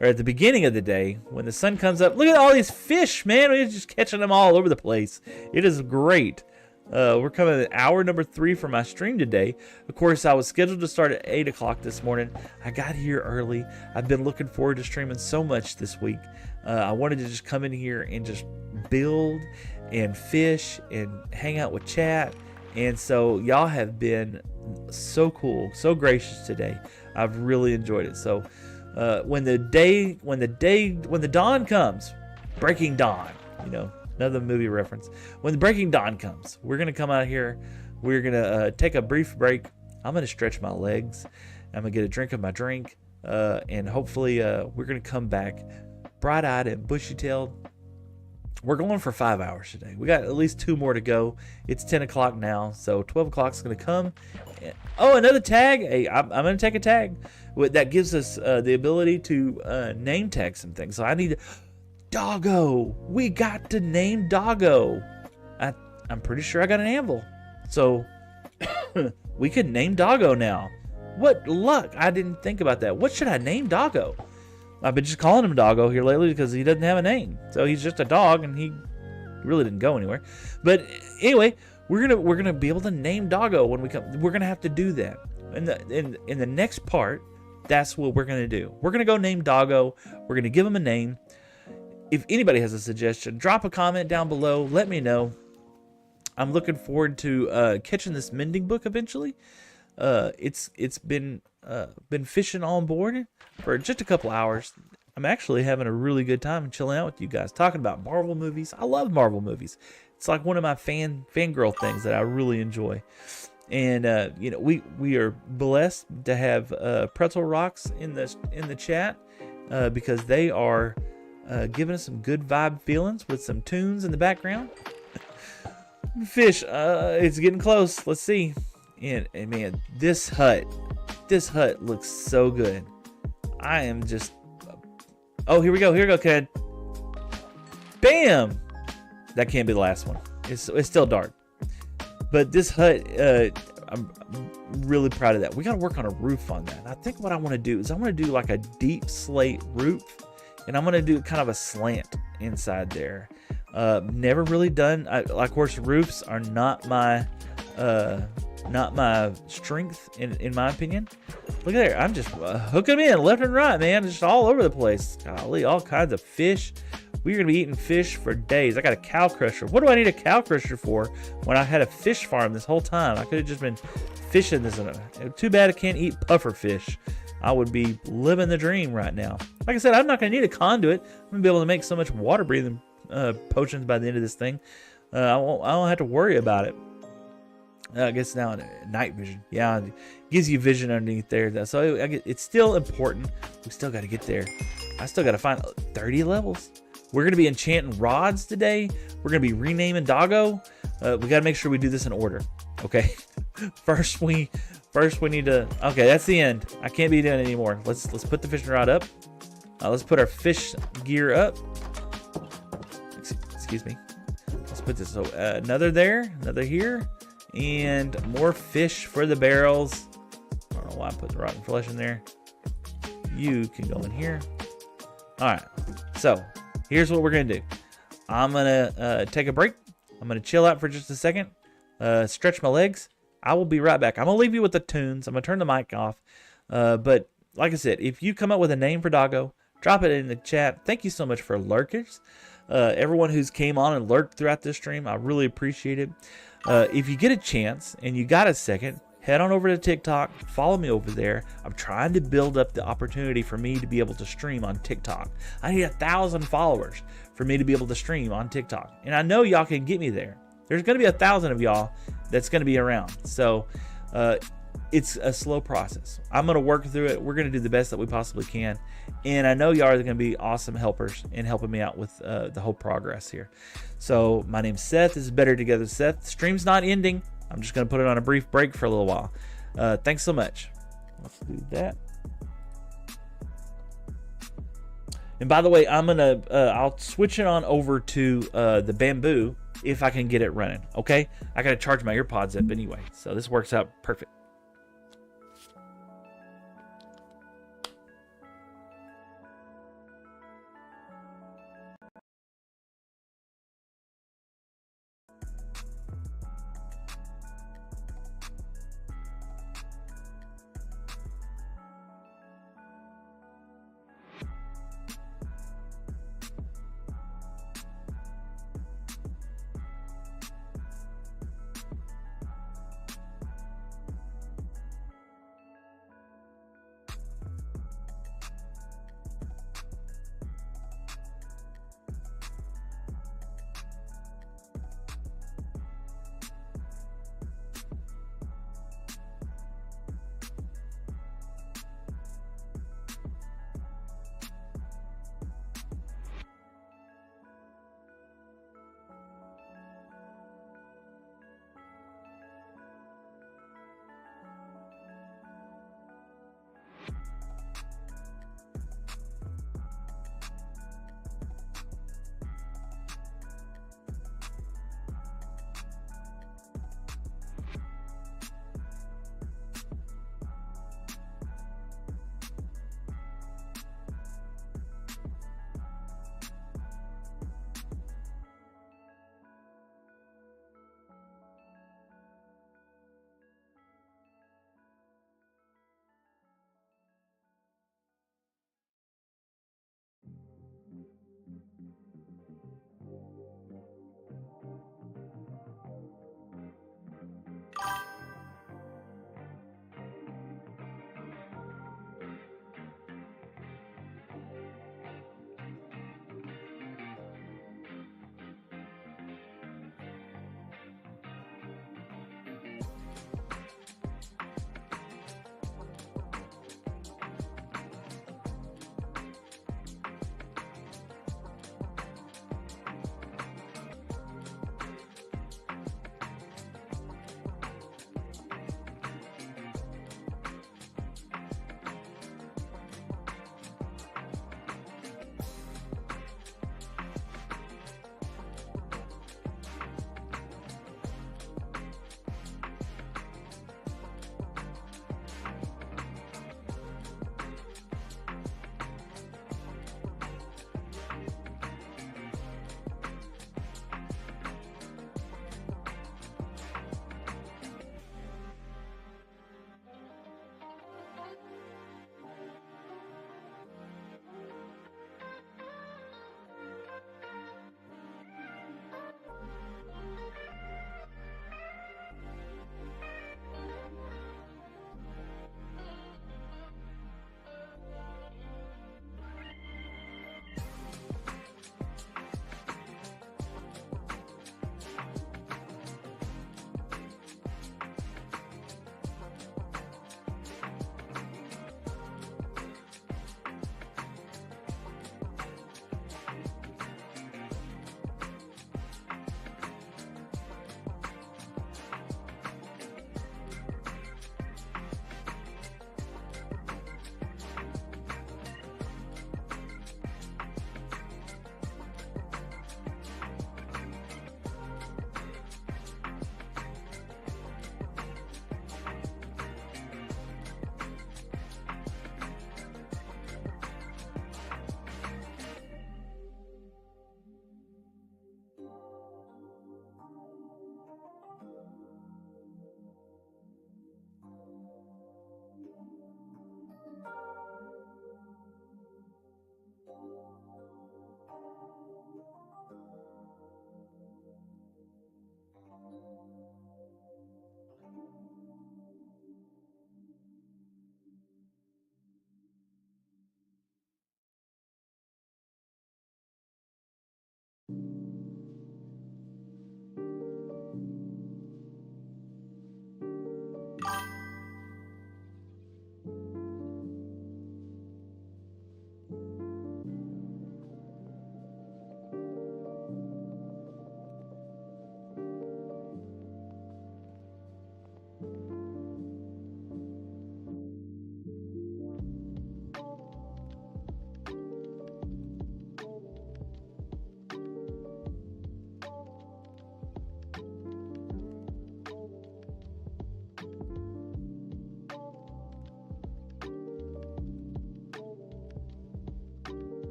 or at the beginning of the day, when the sun comes up. Look at all these fish, man. We're just catching them all over the place. It is great. We're coming at hour number 3 for my stream today. Of course, I was scheduled to start at 8 o'clock this morning. I got here early. I've been looking forward to streaming so much this week. I wanted to just come in here and just build and fish and hang out with chat. And so y'all have been so cool, so gracious today. I've really enjoyed it. So when the dawn comes, Breaking Dawn, you know, another movie reference. When the Breaking Dawn comes, we're going to come out here. We're going to take a brief break. I'm going to stretch my legs. I'm going to get a drink of my drink. And hopefully we're going to come back bright-eyed and bushy-tailed. We're going for 5 hours today. We got at least 2 more to go. It's 10 o'clock now, so 12 o'clock is going to come. Oh, another tag. Hey, I'm going to take a tag. That gives us the ability to name tag some things. So I need Doggo. We got to name Doggo. I'm pretty sure I got an anvil. So we could name Doggo now. What luck. I didn't think about that. What should I name Doggo? I've been just calling him Doggo here lately because he doesn't have a name. So he's just a dog, and he really didn't go anywhere. But anyway, we're gonna be able to name Doggo when we come. We're gonna have to do that. In the next part, that's what we're gonna do. We're gonna go name Doggo. We're gonna give him a name. If anybody has a suggestion, drop a comment down below. Let me know. I'm looking forward to catching this Mending book eventually. It's been fishing on board for just a couple hours. I'm actually having a really good time chilling out with you guys, talking about Marvel movies. I love Marvel movies. It's like one of my fangirl things that I really enjoy. And you know, we are blessed to have Pretzel Rocks in the chat because they are giving us some good vibe feelings with some tunes in the background. Fish, it's getting close. Let's see. And man, this hut looks so good. I am just, oh, here we go, kid. Bam! That can't be the last one. It's still dark. But this hut, I'm really proud of that. We got to work on a roof on that. I think what I want to do is I want to do like a deep slate roof, and I'm going to do kind of a slant inside there. Never really done. Like, of course, roofs are not my strength in my opinion. Look at there, I'm just hooking them in left and right, man, just all over the place. Golly, all kinds of fish. We're gonna be eating fish for days. I got a cow crusher. What do I need a cow crusher for when I had a fish farm this whole time? I could have just been fishing this. Too bad I can't eat puffer fish. I would be living the dream right now. Like I said, I'm not gonna need a conduit. I'm gonna be able to make so much water breathing potions by the end of this thing. I don't have to worry about it. I guess now night vision. Yeah, it gives you vision underneath there. So it's still important. We still got to get there. I still got to find 30 levels. We're going to be enchanting rods today. We're going to be renaming Doggo. We got to make sure we do this in order. Okay. First we need to. Okay, that's the end. I can't be doing it anymore. Let's put the fishing rod up. Let's put our fish gear up. Excuse me. Let's put this. So another there, another here. And more fish for the barrels. I don't know why I put the rotten flesh in there. You can go in here. All right. So here's what we're going to do. I'm going to take a break. I'm going to chill out for just a second. Stretch my legs. I will be right back. I'm going to leave you with the tunes. I'm going to turn the mic off. But like I said, if you come up with a name for Doggo, drop it in the chat. Thank you so much for lurkers. Everyone who's came on and lurked throughout this stream, I really appreciate it. If you get a chance and you got a second, head on over to TikTok, follow me over there. I'm trying to build up the opportunity for me to be able to stream on TikTok. I need 1,000 followers for me to be able to stream on TikTok. And I know y'all can get me there. There's going to be 1,000 of y'all that's going to be around. So it's a slow process. I'm going to work through it. We're going to do the best that we possibly can. And I know y'all are going to be awesome helpers in helping me out with the whole progress here. So my name's Seth. This is Better Together Seth. The stream's not ending. I'm just going to put it on a brief break for a little while. Thanks so much. Let's do that. And by the way, I'll switch it on over to the bamboo if I can get it running. Okay? I got to charge my earpods up anyway. So this works out perfect.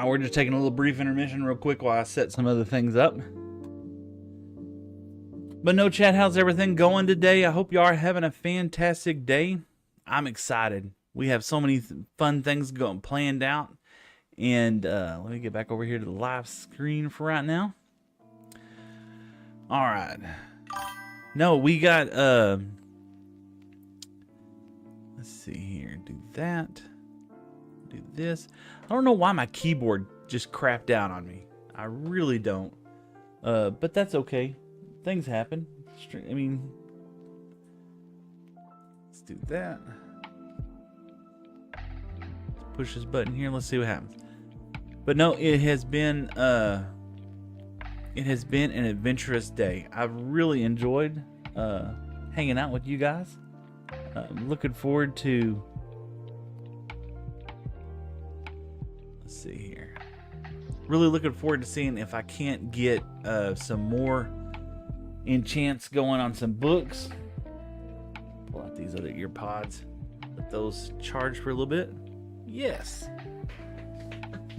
We're just taking a little brief intermission real quick while I set some other things up. But no, chat, how's everything going today? I hope you are having a fantastic day. I'm excited. We have so many fun things going planned out. And let me get back over here to the live screen for right now. All right. No, we got, let's see here. Do that. Do this. I don't know why my keyboard just crapped out on me. I really don't. But that's okay. Things happen. I mean, let's do that. Let's push this button here. Let's see what happens. But no, it has been an adventurous day. I've really enjoyed hanging out with you guys. I'm looking forward to, let's see here. Really looking forward to seeing if I can't get some more enchants going on some books. Pull out these other ear pods. Let those charge for a little bit. Yes.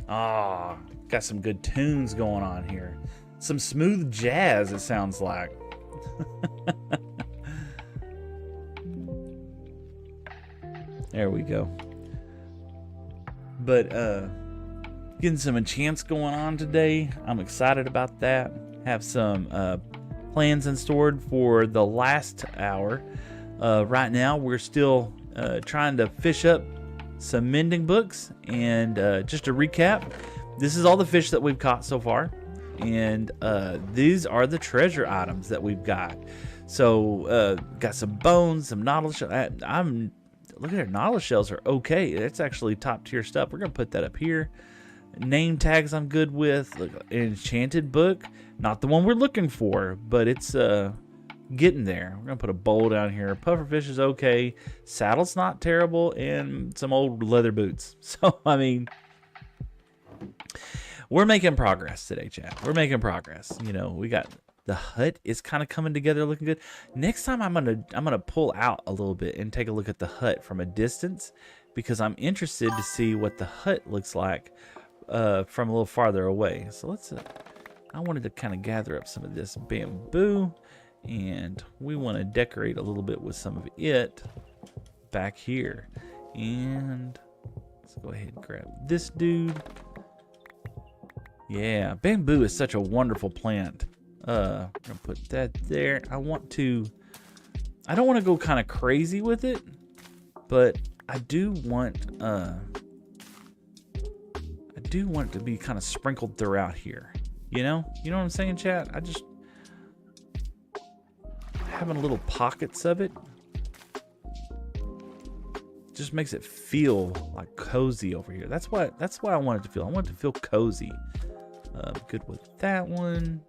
Ah, got some good tunes going on here. Some smooth jazz, it sounds like. There we go. But getting some enchants going on today. I'm excited about that. Have some plans in store for the last hour. Right now we're still trying to fish up some mending books, and just to recap, this is all the fish that we've caught so far, and these are the treasure items that we've got. So got some bones, some nautilus shells. Look at our nautilus shells are okay. That's actually top tier stuff. We're gonna put that up here. Name tags I'm good with. Look, an enchanted book, not the one we're looking for, but it's getting there. We're gonna put a bowl down here. Pufferfish is okay. Saddle's not terrible, and some old leather boots. So I mean, we're making progress today, chat. We're making progress. You know, we got the hut is kind of coming together, looking good. Next time I'm gonna pull out a little bit and take a look at the hut from a distance, because I'm interested to see what the hut looks like from a little farther away. So let's I wanted to kind of gather up some of this bamboo, and we want to decorate a little bit with some of it back here. And let's go ahead and grab this dude. Yeah, bamboo is such a wonderful plant. I'm gonna put that there. I don't want to go kind of crazy with it, but I do want it to be kind of sprinkled throughout here. You know what I'm saying, chat? I just having little pockets of it just makes it feel like cozy over here. That's what I want it to feel. I want it to feel cozy. Good with that one.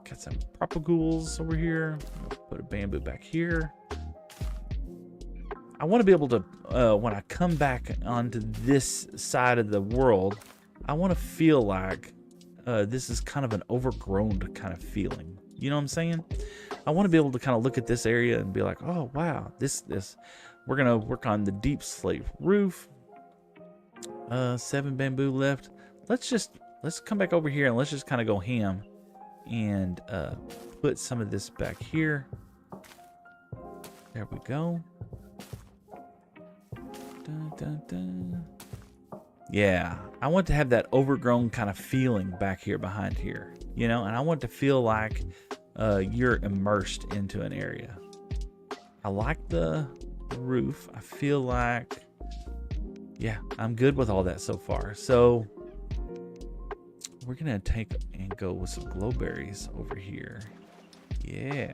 Got some propagoules over here. Put a bamboo back here. I want to be able to, when I come back onto this side of the world, I want to feel like this is kind of an overgrown kind of feeling. You know what I'm saying? I want to be able to kind of look at this area and be like, oh, wow, this. We're going to work on the deep slate roof. 7 bamboo left. Let's come back over here and let's just kind of go ham and put some of this back here. There we go. Dun, dun, dun. Yeah, I want to have that overgrown kind of feeling back here behind here, you know, and I want to feel like you're immersed into an area. I like the roof. I feel like, yeah, I'm good with all that so far. So we're gonna take and go with some glowberries over here. Yeah.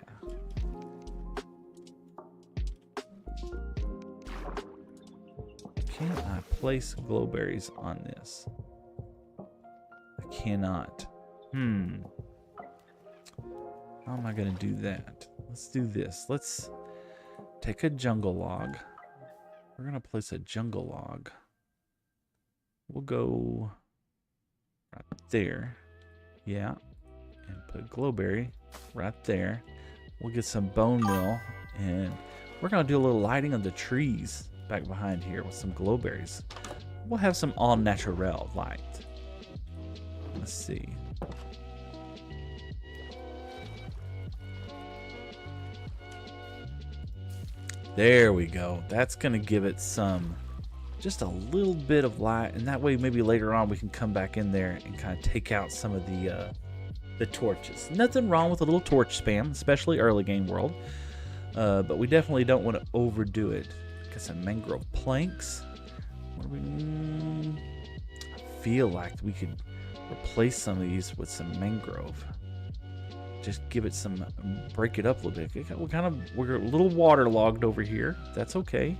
Can I place glowberries on this? I cannot. How am I gonna do that? Let's do this. Let's take a jungle log. We're gonna place a jungle log. We'll go right there. Yeah. And put a glowberry right there. We'll get some bone meal, and we're gonna do a little lighting of the trees back behind here with some glowberries. we'll have some all natural light. Let's see. There we go. That's gonna give it some, just a little bit of light, and that way maybe later on we can come back in there and kind of take out some of the torches. Nothing wrong with a little torch spam, especially early game world, but we definitely don't want to overdo it. Got some mangrove planks. What do we? I feel like we could replace some of these with some mangrove. Just give it some, break it up a little bit. We're a little waterlogged over here. That's okay.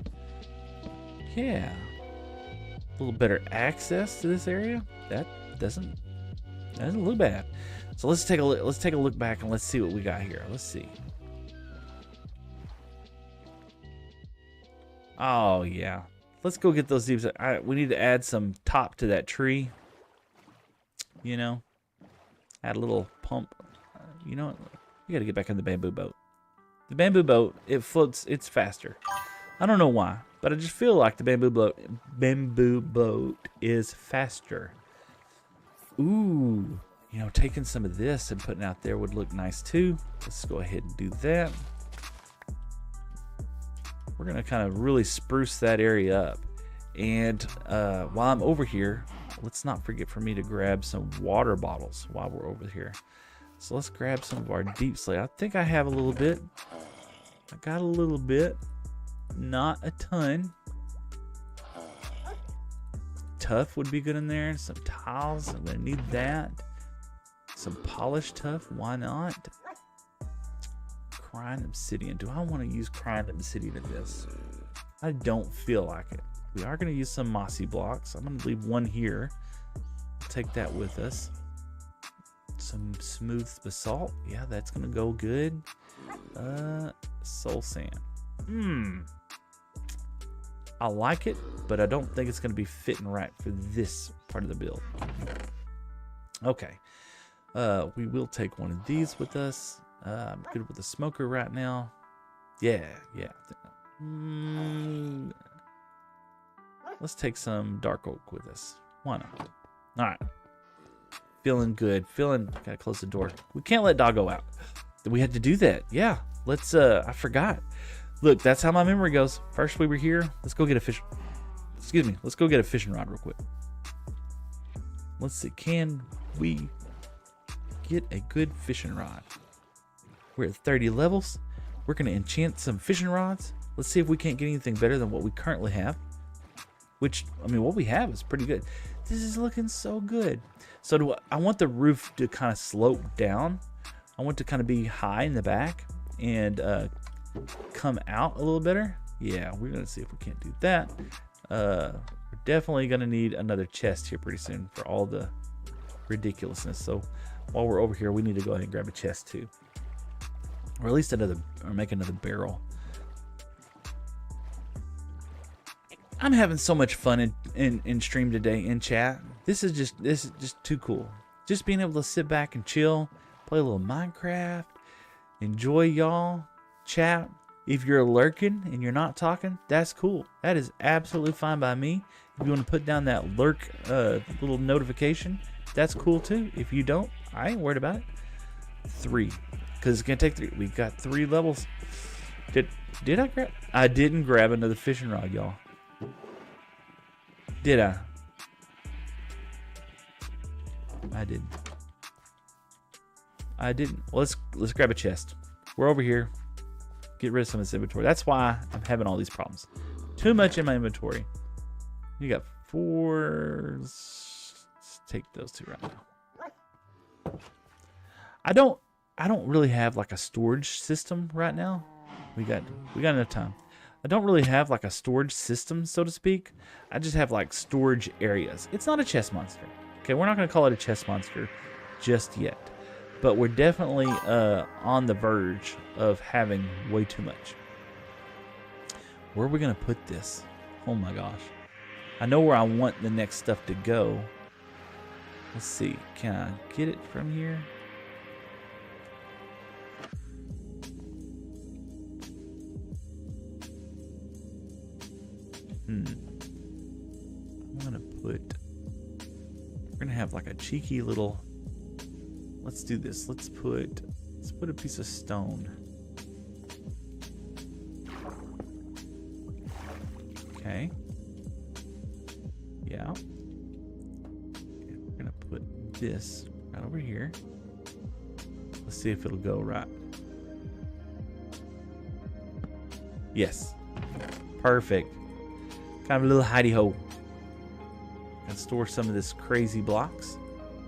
Yeah, a little better access to this area. That doesn't look bad. So let's take a look. Let's take a look back and let's see what we got here. Let's see. Oh yeah, let's go get those leaves. We need to add some top to that tree. You know, add a little pump. You know what? You got to get back in the bamboo boat. The bamboo boat, it floats. It's faster. I don't know why, but I just feel like the bamboo boat is faster. Ooh, you know, taking some of this and putting out there would look nice too. Let's go ahead and do that. We're gonna kind of really spruce that area up. And while I'm over here, let's not forget for me to grab some water bottles while we're over here. So let's grab some of our deep slate. I think I have a little bit. I got a little bit. Not a ton. Tuff would be good in there. Some tiles. I'm gonna need that. Some polished tuff. Why not? Crying obsidian. Do I want to use crying obsidian in this? I don't feel like it. We are gonna use some mossy blocks. I'm gonna leave one here. Take that with us. Some smooth basalt. Yeah, that's gonna go good. Soul sand. I like it, but I don't think it's gonna be fitting right for this part of the build. Okay. We will take one of these with us. I'm good with the smoker right now. Yeah. Let's take some dark oak with us. Why not? All right. Feeling good. Gotta close the door. We can't let Doggo out. We had to do that. Yeah. Let's, I forgot. Look, that's how my memory goes. First we were here. Let's go get a fish. Excuse me. Let's go get a fishing rod real quick. Let's see. Can we get a good fishing rod? We're at 30 levels. We're going to enchant some fishing rods. Let's see if we can't get anything better than what we currently have. Which, I mean, what we have is pretty good. This is looking so good. So I want the roof to kind of slope down. I want to kind of be high in the back and come out a little better. Yeah, we're going to see if we can't do that. We're definitely going to need another chest here pretty soon for all the ridiculousness. So while we're over here, we need to go ahead and grab a chest too. Or at least make another barrel. I'm having so much fun in stream today in chat. This is just too cool. Just being able to sit back and chill, play a little Minecraft, enjoy y'all, chat. If you're lurking and you're not talking, that's cool. That is absolutely fine by me. If you want to put down that lurk little notification, that's cool too. If you don't, I ain't worried about it. 3, because it's gonna take 3. We got 3 levels. Did I grab? I didn't grab another fishing rod, y'all. Did I? I didn't. Well, let's grab a chest. We're over here. Get rid of some of this inventory. That's why I'm having all these problems. Too much in my inventory. You got 4. Let's take those 2 right now. I don't really have like a storage system right now. We got enough time. I don't really have like a storage system, so to speak. I just have like storage areas. It's not a chest monster. Okay, we're not going to call it a chest monster just yet. But we're definitely on the verge of having way too much. Where are we going to put this? Oh my gosh. I know where I want the next stuff to go. Let's see. Can I get it from here? I'm gonna have like a cheeky little, let's do this. Let's put a piece of stone. Okay. Yeah. We're gonna put this right over here. Let's see if it'll go right. Yes. Perfect. Kind of a little hidey hole. And store some of this crazy blocks.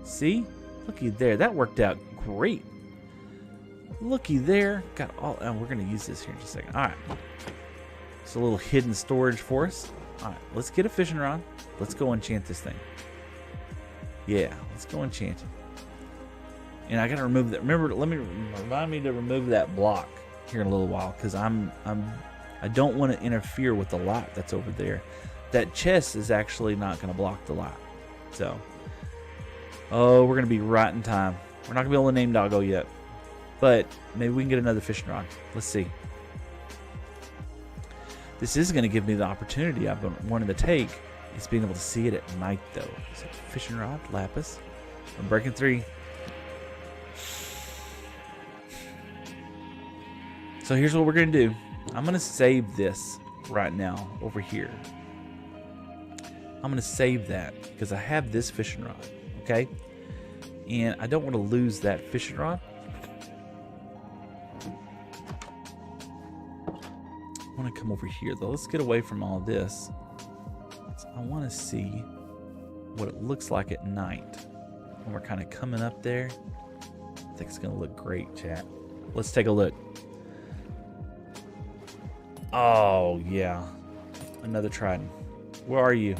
See? Looky there. That worked out great. Looky there. Got all. And we're going to use this here in just a second. All right. It's a little hidden storage for us. All right. Let's get a fishing rod. Let's go enchant this thing. Yeah. Let's go enchant it. And I got to remove that. Remember, remind me to remove that block here in a little while, because I don't want to interfere with the light that's over there. That chest is actually not going to block the light. So, oh, we're going to be right in time. We're not going to be able to name Doggo yet, but maybe we can get another fishing rod. Let's see. This is going to give me the opportunity I've been wanting to take, is being able to see it at night, though. So, fishing rod, lapis. I'm breaking 3. So here's what we're going to do. I'm going to save this right now over here. I'm going to save that because I have this fishing rod, okay? And I don't want to lose that fishing rod. I want to come over here, though. Let's get away from all this. I want to see what it looks like at night when we're kind of coming up there. I think it's going to look great, chat. Let's take a look. Oh, yeah. Another trident. Where are you?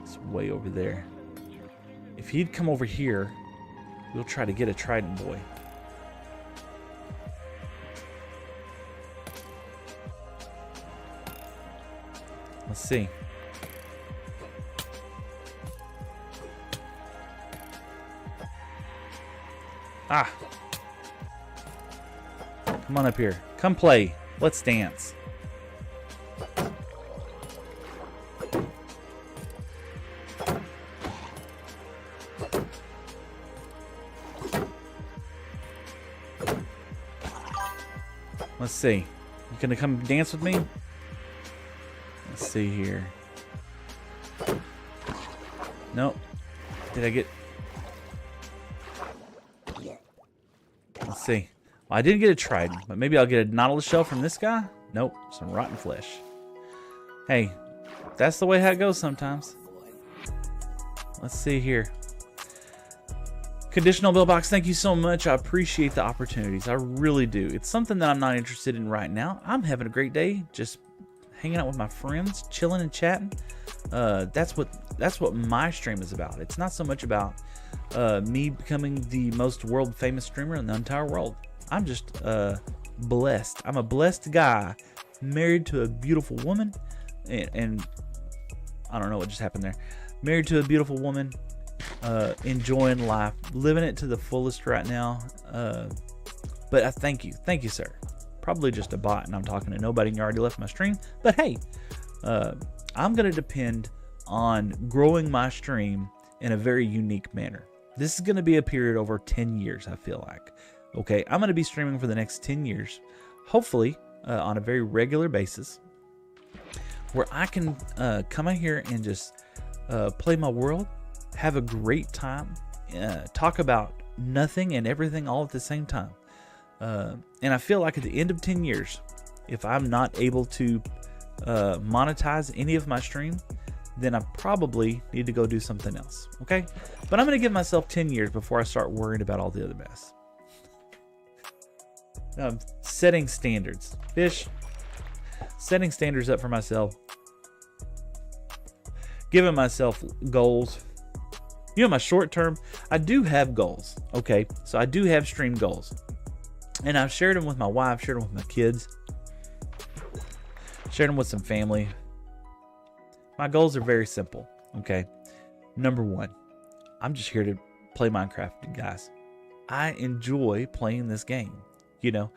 It's way over there. If he'd come over here, we'll try to get a trident boy. Let's see. Ah. Come on up here. Come play. Let's dance. Let's see. You gonna come dance with me? Let's see here. Nope. Did I get... Let's see. Well, I didn't get a trident, but maybe I'll get a nautilus shell from this guy? Nope. Some rotten flesh. Hey, that's the way how it goes sometimes. Let's see here. Conditional bill box, thank you so much. I appreciate the opportunities. I really do. It's something that I'm not interested in right now. I'm having a great day, just hanging out with my friends, chilling and chatting. That's what my stream is about. It's not so much about me becoming the most world famous streamer in the entire world. I'm just blessed. I'm a blessed guy, married to a beautiful woman, and I don't know what just happened there. Married to a beautiful woman. Enjoying life, living it to the fullest right now. But I thank you, sir. Probably just a bot, and I'm talking to nobody, and you already left my stream. But hey, I'm going to depend on growing my stream in a very unique manner. This is going to be a period over 10 years, I feel like. Okay, I'm going to be streaming for the next 10 years, hopefully on a very regular basis, where I can come out here and just play my world, have a great time, talk about nothing and everything all at the same time. And I feel like at the end of 10 years, if I'm not able to monetize any of my stream, then I probably need to go do something else. Okay? But I'm going to give myself 10 years before I start worrying about all the other mess. Setting standards. Fish. Setting standards up for myself. Giving myself goals. You know, my short term, I do have goals. Okay, so I do have stream goals. And I've shared them with my wife, shared them with my kids, shared them with some family. My goals are very simple. Okay, number one, I'm just here to play Minecraft, guys. I enjoy playing this game. You know,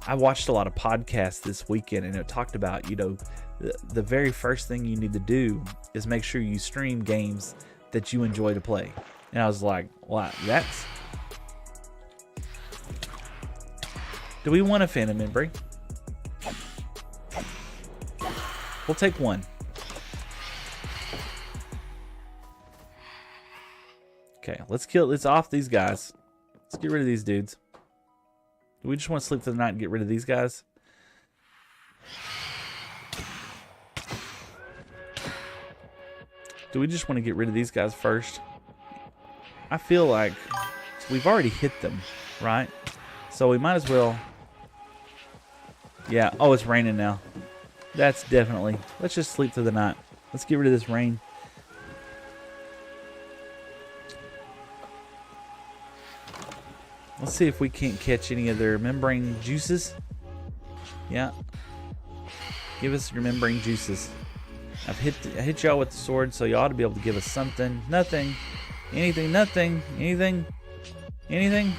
I watched a lot of podcasts this weekend, and it talked about, you know, the very first thing you need to do is make sure you stream games that you enjoy to play. And I was like, wow, that's... Do we want a Phantom Membrane? We'll take one. Okay, let's off these guys. Let's get rid of these dudes. Do we just want to sleep through the night and get rid of these guys? Do we just want to get rid of these guys first? I feel like we've already hit them, right? So we might as well... Yeah, oh, it's raining now. That's definitely... Let's just sleep through the night. Let's get rid of this rain. Let's see if we can't catch any of their membrane juices. Yeah. Give us your membrane juices. I hit y'all with the sword, so you ought to be able to give us something. Nothing. Anything, nothing. Anything. Anything.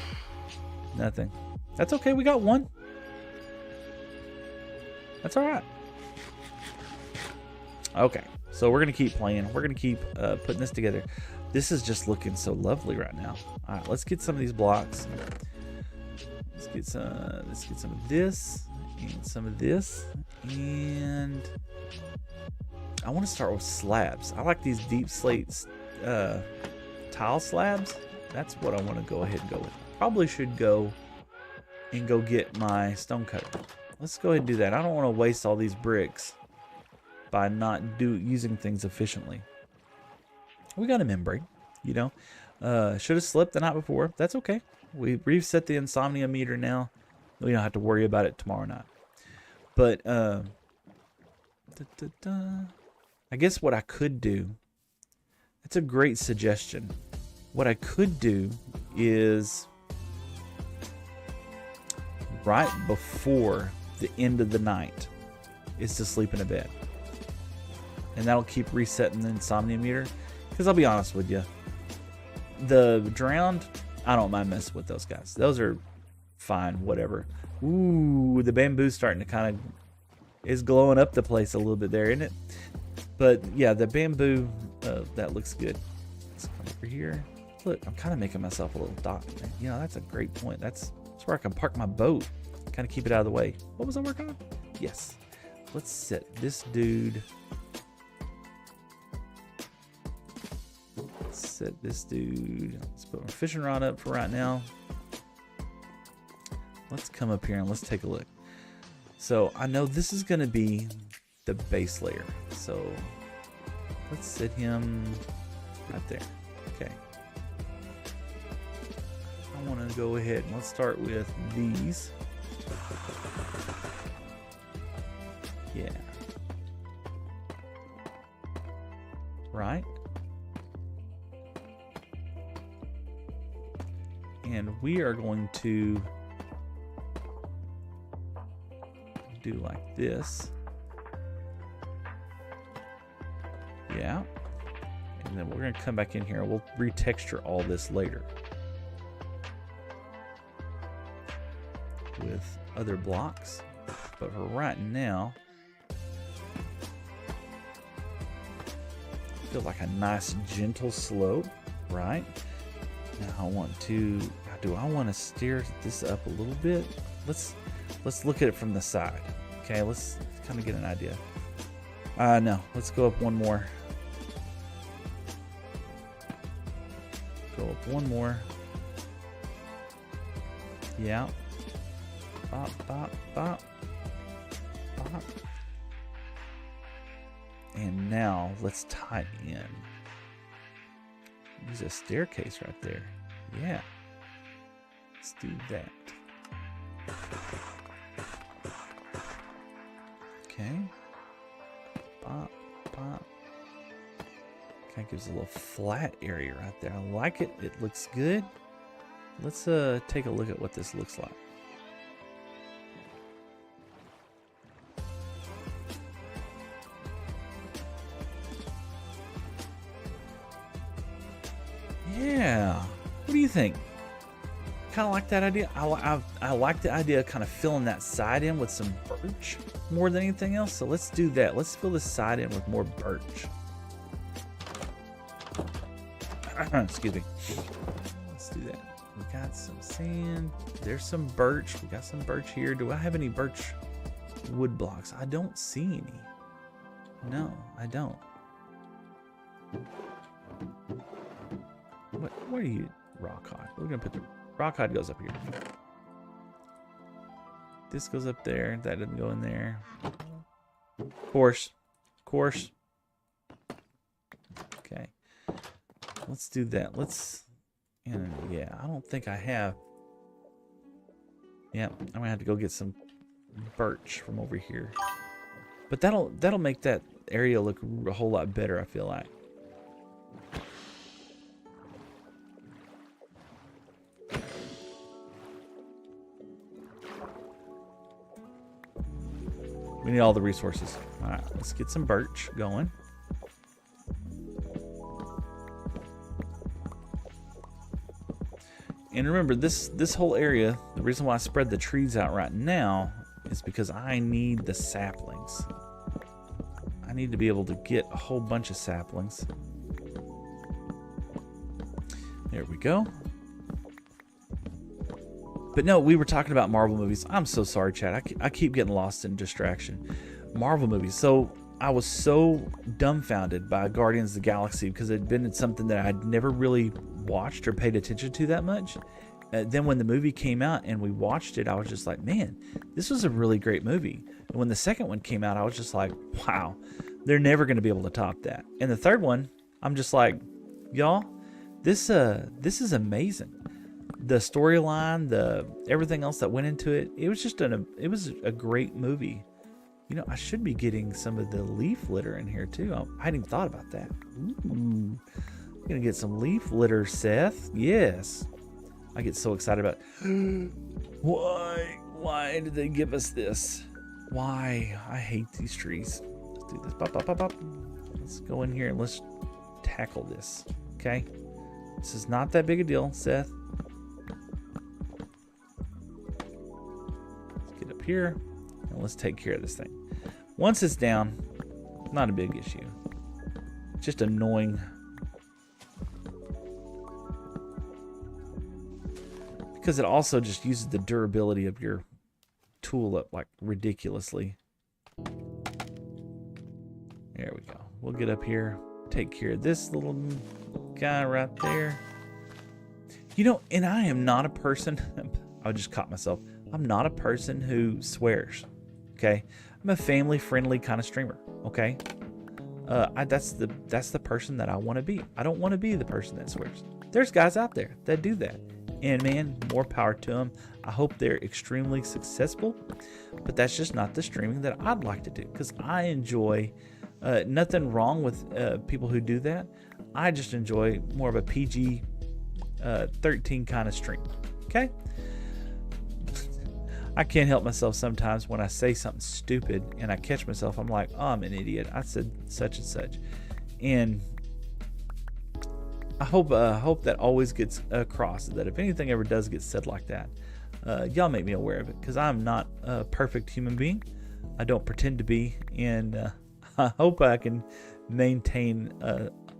Nothing. That's okay, we got one. That's alright. Okay, so we're going to keep playing. We're going to keep putting this together. This is just looking so lovely right now. All right, let's get some of these blocks. Let's get some of this and some of this. And I want to start with slabs. I like these deep slate tile slabs. That's what I want to go ahead and go with. Probably should go and go get my stone cutter. Let's go ahead and do that. I don't want to waste all these bricks by not using things efficiently. We got a membrane, you know. Should have slept the night before. That's okay. We reset the insomnia meter now. We don't have to worry about it tomorrow night. But I guess what I could do, that's a great suggestion. What I could do is right before the end of the night is to sleep in a bed. And that'll keep resetting the insomnia meter. Because I'll be honest with you, the drowned, I don't mind messing with those guys. Those are fine, whatever. Ooh, the bamboo's starting to kind of is glowing up the place a little bit there, isn't it? But yeah, the bamboo, that looks good. Let's come over here. Look, I'm kind of making myself a little dock. You know, that's a great point. That's where I can park my boat. Kind of keep it out of the way. What was I working on? Yes. Let's set this dude. Set this dude. Let's put my fishing rod up for right now. Let's come up here and let's take a look. So I know this is going to be the base layer. So let's set him right there. Okay. I want to go ahead and let's start with these. Yeah. Right. And we are going to do like this. Yeah. And then we're going to come back in here and we'll retexture all this later with other blocks. But for right now, feel like a nice gentle slope, right? Now I want to, do I want to steer this up a little bit? Let's look at it from the side. Okay, let's kind of get an idea. No, let's go up one more. Go up one more. Yeah. Bop, bop, bop. Bop. And now let's tie in. Use a staircase right there. Yeah. Let's do that. Okay. Bop, bop. Kind of gives a little flat area right there. I like it. It looks good. Let's take a look at what this looks like. Yeah. What do you think? kind of like that idea. I like the idea of kind of filling that side in with some birch more than anything else. So let's do that. Let's fill this side in with more birch. Excuse me. Let's do that. We got some sand. There's some birch. We got some birch here. Do I have any birch wood blocks? I don't see any. No, I don't. What are you? Rock hide. We're gonna put the rock hide goes up here. This goes up there. That doesn't go in there. Course. Okay. Let's do that. Yeah, I don't think I have. Yeah, I'm gonna have to go get some birch from over here. But that'll make that area look a whole lot better, I feel like. We need all the resources. All right, let's get some birch going. And remember, this whole area, the reason why I spread the trees out right now is because I need the saplings. I need to be able to get a whole bunch of saplings. There we go. But no, we were talking about Marvel movies. I'm so sorry, Chad. I keep getting lost in distraction. Marvel movies. So I was so dumbfounded by Guardians of the Galaxy because it had been something that I'd never really watched or paid attention to that much. Then when the movie came out and we watched it, I was just like, man, this was a really great movie. And when the second one came out, I was just like, wow, they're never going to be able to top that. And the third one, I'm just like, y'all, this is amazing. The storyline, everything else that went into it, it was just it was a great movie. You know, I should be getting some of the leaf litter in here too. I hadn't even thought about that. Ooh, I'm gonna get some leaf litter, Seth. Yes, I get so excited about it. Why did they give us this? Why? I hate these trees. Let's do this. Pop, pop, pop, pop. Let's go in here and let's tackle this. Okay, this is not that big a deal, Seth. Here, and let's take care of this thing. Once it's down, not a big issue. Just annoying. Because it also just uses the durability of your tool up like ridiculously. There we go. We'll get up here, take care of this little guy right there. You know, and I am not a person, I just caught myself. I'm not a person who swears, okay? I'm a family-friendly kind of streamer, okay? That's the person that I want to be. I don't want to be the person that swears. There's guys out there that do that, and man, more power to them. I hope they're extremely successful, but that's just not the streaming that I'd like to do because I enjoy. Nothing wrong with people who do that. I just enjoy more of a PG 13 kind of stream, okay? I can't help myself sometimes when I say something stupid and I catch myself. I'm like, oh, I'm an idiot. I said such and such. And I hope that always gets across, that if anything ever does get said like that, y'all make me aware of it because I'm not a perfect human being. I don't pretend to be. And I hope I can maintain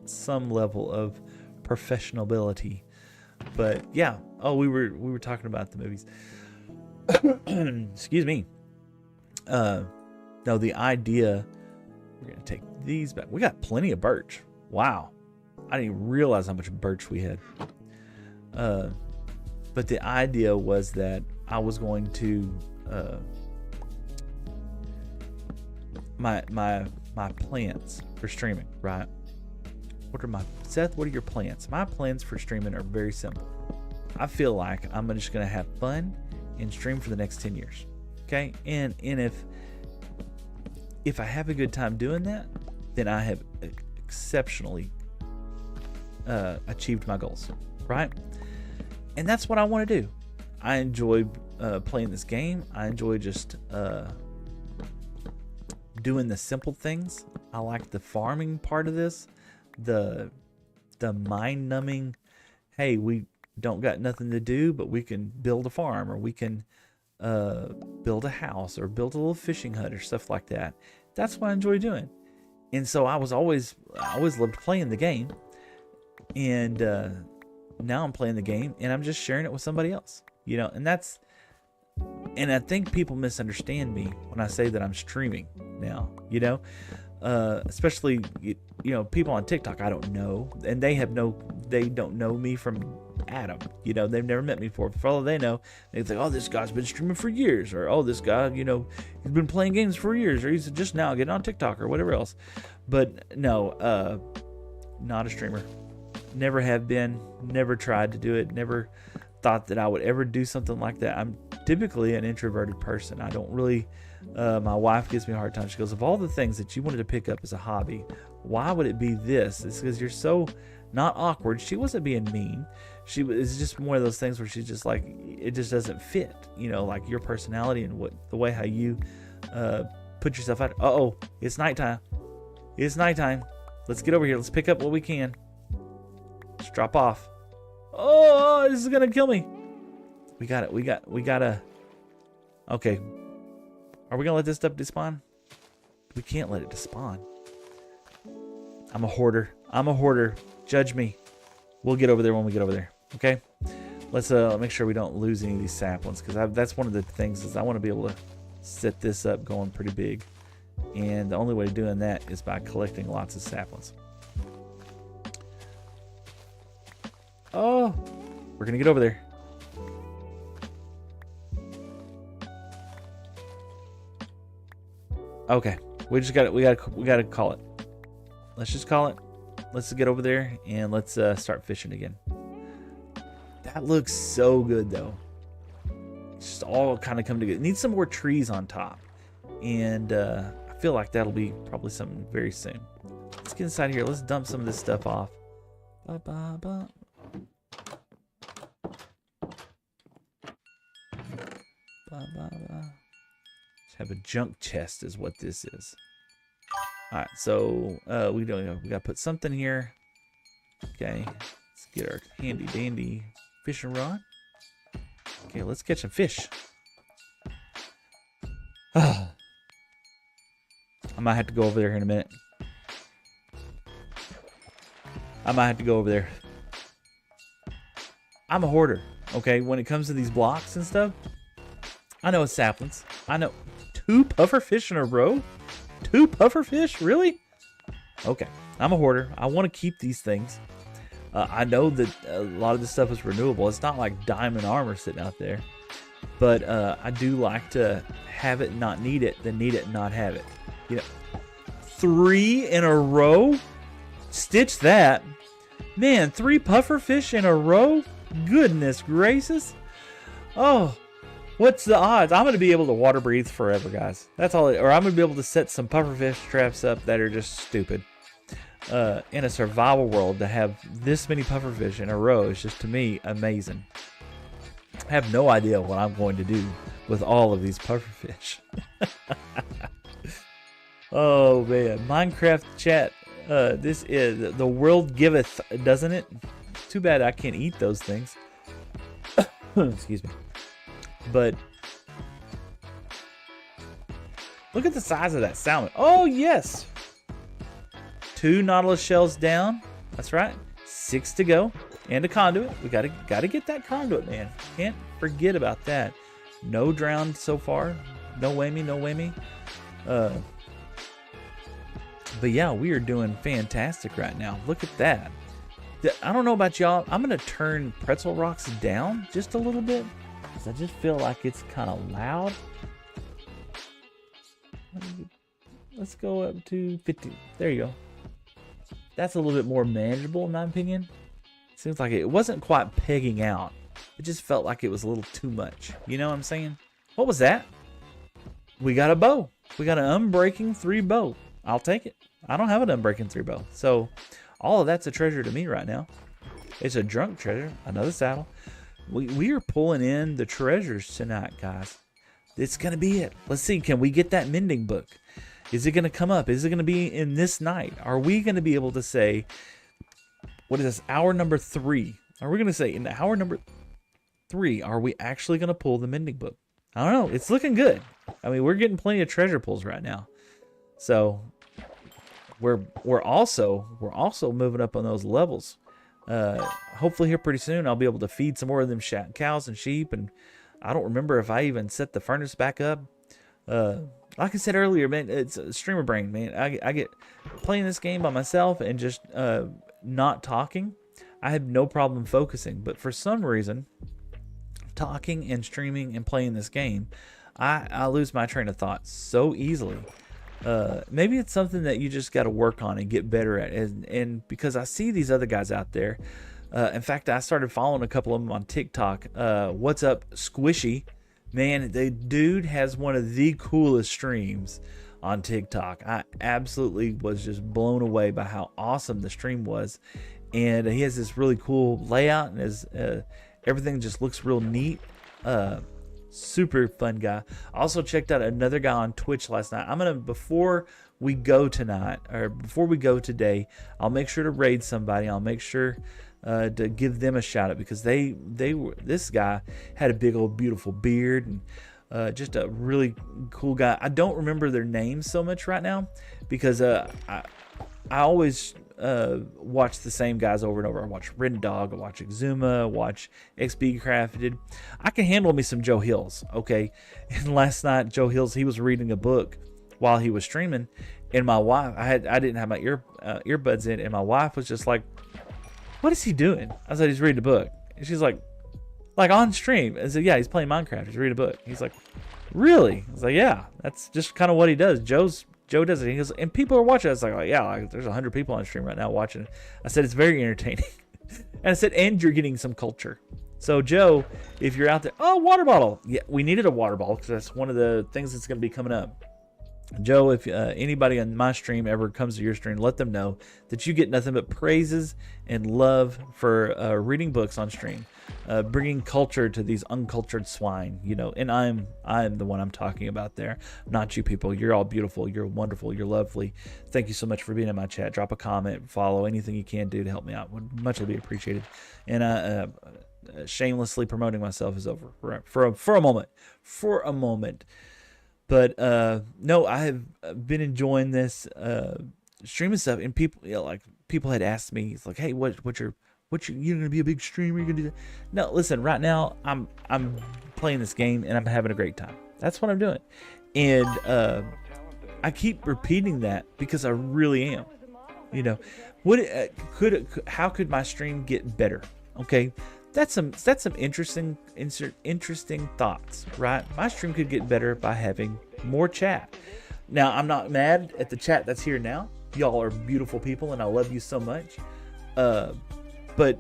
some level of professionality. But yeah, we were talking about the movies. Excuse me. No, the idea, we're gonna take these back. We got plenty of birch. Wow, I didn't even realize how much birch we had. But the idea was that I was going to my plans for streaming, right? Seth, what are your plans? My plans for streaming are very simple. I feel like I'm just gonna have fun and stream for the next 10 years. Okay? And if I have a good time doing that, then I have exceptionally achieved my goals, right? And that's what I want to do. I enjoy playing this game. I enjoy just doing the simple things. I like the farming part of this, the mind numbing. Hey, we don't got nothing to do, but we can build a farm, or we can build a house, or build a little fishing hut or stuff like that. That's what I enjoy doing. And so I always loved playing the game. And now I'm playing the game and I'm just sharing it with somebody else, you know. And I think people misunderstand me when I say that I'm streaming now, you know. Especially, you know, people on TikTok I don't know, and they don't know me from Adam, you know. They've never met me before. For all they know, they think, oh, this guy's been streaming for years, or oh, this guy, you know, he's been playing games for years, or he's just now getting on TikTok or whatever else. But no, not a streamer. Never have been, never tried to do it, never thought that I would ever do something like that. I'm typically an introverted person. I don't really, my wife gives me a hard time. She goes, of all the things that you wanted to pick up as a hobby, why would it be this? It's because you're so not awkward. She wasn't being mean. It's just one of those things where she's just like, it just doesn't fit, you know, like your personality and the way how you put yourself out. Uh-oh, it's nighttime. It's nighttime. Let's get over here. Let's pick up what we can. Let's drop off. Oh, this is gonna kill me. We gotta. Okay. Are we gonna let this stuff despawn? We can't let it despawn. I'm a hoarder. Judge me. We'll get over there when we get over there. Okay. Let's make sure we don't lose any of these saplings, because that's one of the things is I want to be able to set this up going pretty big, and the only way of doing that is by collecting lots of saplings. Oh, we're gonna get over there. Okay, we gotta call it. Let's just call it. Let's get over there and let's start fishing again. That looks so good though. It's just all kind of come together. It needs some more trees on top, and I feel like that'll be probably something very soon. Let's get inside here. Let's dump some of this stuff off. Ba, ba, ba. Blah, blah, blah. Just have a junk chest is what this is. Alright, so we gotta put something here. Okay, let's get our handy dandy fishing rod. Okay, let's catch some fish. I might have to go over there here in a minute. I might have to go over there. I'm a hoarder, okay? When it comes to these blocks and stuff, I know it's saplings. I know 2 pufferfish in a row? 2 pufferfish? Really? Okay, I'm a hoarder. I want to keep these things. I know that a lot of this stuff is renewable. It's not like diamond armor sitting out there. But I do like to have it, not need it, then need it, not have it. You know, 3 in a row? Stitch that. Man, 3 pufferfish in a row? Goodness gracious. Oh, what's the odds? I'm going to be able to water breathe forever, guys. That's all. Or I'm going to be able to set some pufferfish traps up that are just stupid. In a survival world, to have this many pufferfish in a row is just, to me, amazing. I have no idea what I'm going to do with all of these pufferfish. Oh, man. Minecraft chat. This is the world giveth, doesn't it? Too bad I can't eat those things. Excuse me. But look at the size of that salmon. Oh, yes. 2 nautilus shells down. That's right. 6 to go. And a conduit. We gotta get that conduit, man. Can't forget about that. No drowned so far. No whammy, no whammy. But yeah, we are doing fantastic right now. Look at that. I don't know about y'all. I'm going to turn pretzel rocks down just a little bit, because I just feel like it's kind of loud. Let's go up to 50. There you go. That's a little bit more manageable in my opinion. Seems like it wasn't quite pegging out. It just felt like it was a little too much. You know what I'm saying? What was that? We got a bow. We got an unbreaking 3 bow. I'll take it. I don't have an unbreaking 3 bow. So all of that's a treasure to me right now. It's a drunk treasure. Another saddle. We are pulling in the treasures tonight, guys. It's going to be it. Let's see. Can we get that mending book? Is it going to come up? Is it going to be in this night? Are we going to be able to say, what is this? Hour number 3. are we going to say in hour number 3, are we actually going to pull the Mending book? I don't know. It's looking good. I mean, we're getting plenty of treasure pulls right now. So we're also moving up on those levels. Hopefully here pretty soon I'll be able to feed some more of them cows and sheep, and I don't remember if I even set the furnace back up. Like I said earlier, man, it's a streamer brain, man. I get playing this game by myself and just not talking. I have no problem focusing, but for some reason, talking and streaming and playing this game, I lose my train of thought so easily. Maybe it's something that you just got to work on and get better at. And because I see these other guys out there, in fact, I started following a couple of them on TikTok. What's up, Squishy? Man, the dude has one of the coolest streams on TikTok. I absolutely was just blown away by how awesome the stream was. And he has this really cool layout, and his everything just looks real neat. Super fun guy. I also checked out another guy on Twitch last night. I'm gonna, before we go tonight, or before we go today, I'll make sure to raid somebody. I'll make sure to give them a shout out, because they were, this guy had a big old beautiful beard, and just a really cool guy. I don't remember their names so much right now, because I always watch the same guys over and over. I watch Red Dog, I watch Exuma, I watch XB Crafted. I can handle me some Joe Hills, okay? And last night, Joe Hills, he was reading a book while he was streaming, and my wife, I didn't have my earbuds in, and my wife was just like, "What is he doing?" I said, "He's reading a book." And she's like on stream. I said, "Yeah, he's playing Minecraft. He's reading a book." He's like, "Really?" I was like, "Yeah, that's just kind of what he does." Joe does it. He goes, and people are watching. I was like, "Yeah, like, there's 100 people on stream right now watching it." I said, "It's very entertaining." And I said, "And you're getting some culture." So Joe, if you're out there, oh, water bottle. Yeah, we needed a water bottle, because that's one of the things that's going to be coming up. Joe, if anybody on my stream ever comes to your stream, let them know that you get nothing but praises and love for reading books on stream, bringing culture to these uncultured swine, you know. And I'm the one I'm talking about there, not you people. You're all beautiful. You're wonderful. You're lovely. Thank you so much for being in my chat. Drop a comment, follow, anything you can do to help me out would muchly be appreciated. And shamelessly promoting myself is over for a moment. But no, I have been enjoying this streaming stuff, and people, you know, like people had asked me, it's like, "Hey, you're gonna be a big streamer? You're gonna do that?" No, listen, right now I'm playing this game and I'm having a great time. That's what I'm doing, and I keep repeating that because I really am. You know, how could my stream get better? Okay. That's some interesting thoughts, right? My stream could get better by having more chat. Now, I'm not mad at the chat that's here now. Y'all are beautiful people, and I love you so much. But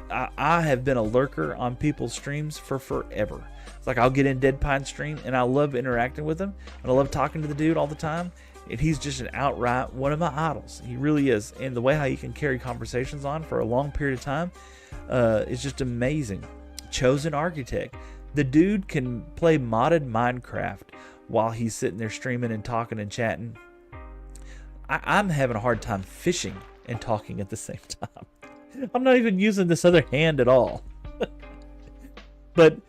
I have been a lurker on people's streams for forever. It's like I'll get in Dead Pine stream, and I love interacting with him, and I love talking to the dude all the time. And he's just an outright one of my idols. He really is. And the way how he can carry conversations on for a long period of time is just amazing. Chosen Architect. The dude can play modded Minecraft while he's sitting there streaming and talking and chatting. I'm having a hard time fishing and talking at the same time. I'm not even using this other hand at all. But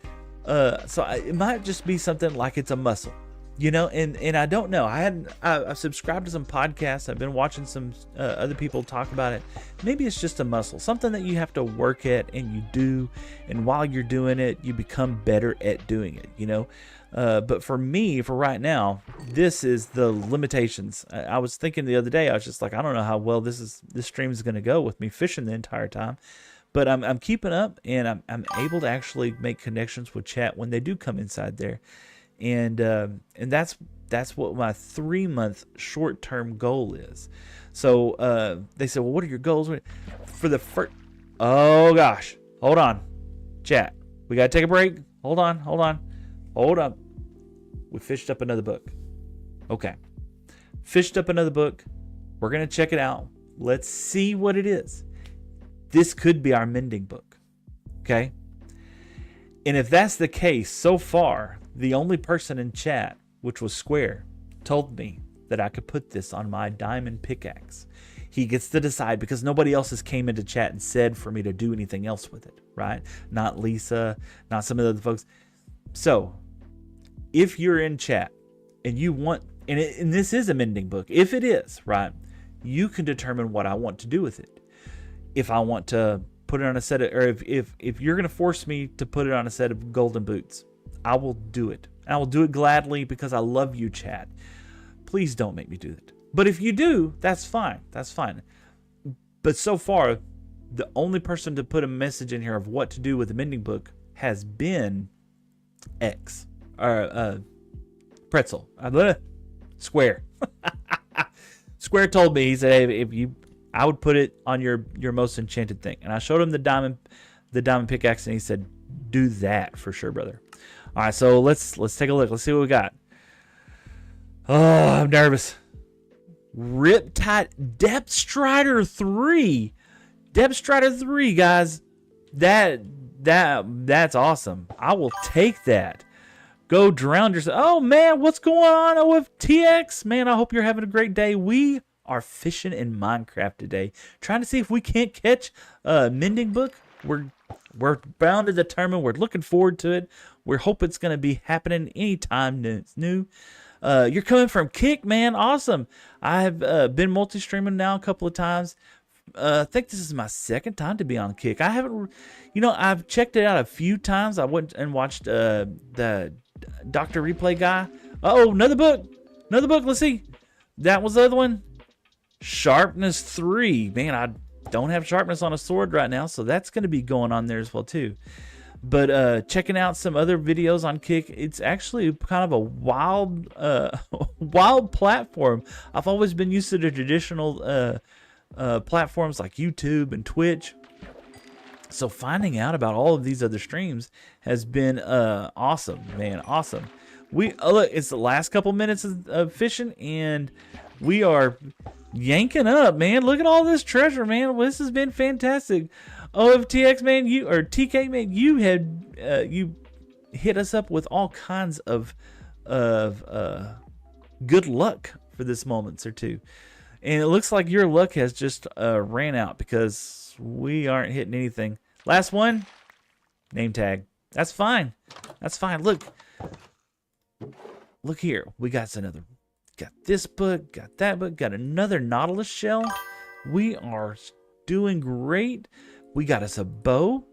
so it might just be something like it's a muscle. You know, and I don't know. I've subscribed to some podcasts. I've been watching some other people talk about it. Maybe it's just a muscle, something that you have to work at, and you do. And while you're doing it, you become better at doing it. You know, but for me, for right now, this is the limitations. I was thinking the other day. I was just like, I don't know how well this stream is going to go with me fishing the entire time. But I'm keeping up, and I'm able to actually make connections with chat when they do come inside there. And that's what my 3-month short-term goal is. So they said, "Well, what are your goals for the first?" Oh gosh, hold on, chat. We gotta take a break. Hold on. We fished up another book. Okay, fished up another book. We're gonna check it out. Let's see what it is. This could be our Mending book. Okay, and if that's the case, so far, the only person in chat, which was Square, told me that I could put this on my diamond pickaxe. He gets to decide because nobody else has came into chat and said for me to do anything else with it, right? Not Lisa, not some of the other folks. So if you're in chat and you want, and this is a mending book, if it is, right, you can determine what I want to do with it. If I want to put it on a set of, or if you're going to force me to put it on a set of golden boots, I will do it. I will do it gladly because I love you, chat. Please don't make me do it. But if you do, that's fine. That's fine. But so far, the only person to put a message in here of what to do with the mending book has been X. Or Pretzel. Square. Square told me, he said, hey, I would put it on your most enchanted thing. And I showed him the diamond pickaxe, and he said, do that for sure, brother. All right, so let's take a look. Let's see what we got. Oh, I'm nervous. Riptide Depth Strider 3. Depth Strider 3, guys. That's awesome. I will take that. Go drown yourself. Oh man, what's going on, OFTX? Man, I hope you're having a great day. We are fishing in Minecraft today, trying to see if we can't catch a mending book. We're bound to determine. We're looking forward to it. We hope it's going to be happening anytime new. You're coming from Kick, man. Awesome. I've been multi-streaming now a couple of times. I think this is my second time to be on Kick. I haven't, I've checked it out a few times. I went and watched the Dr. Replay guy. Oh, another book. Let's see. That was the other one. Sharpness 3. Man, I don't have sharpness on a sword right now, so that's going to be going on there as well too. But checking out some other videos on Kick, it's actually kind of a wild platform. I've always been used to the traditional platforms like YouTube and Twitch. So finding out about all of these other streams has been awesome, man. Awesome. Look, it's the last couple minutes of fishing, and we are yanking up, man. Look at all this treasure, man. Well, this has been fantastic. OFTX, man, TK, man, you hit us up with all kinds of good luck for this moments or two. And it looks like your luck has just ran out because we aren't hitting anything. Last one, name tag. That's fine. That's fine. Look here. We got another. Got this book. Got that book. Got another Nautilus shell. We are doing great. We got us a bow.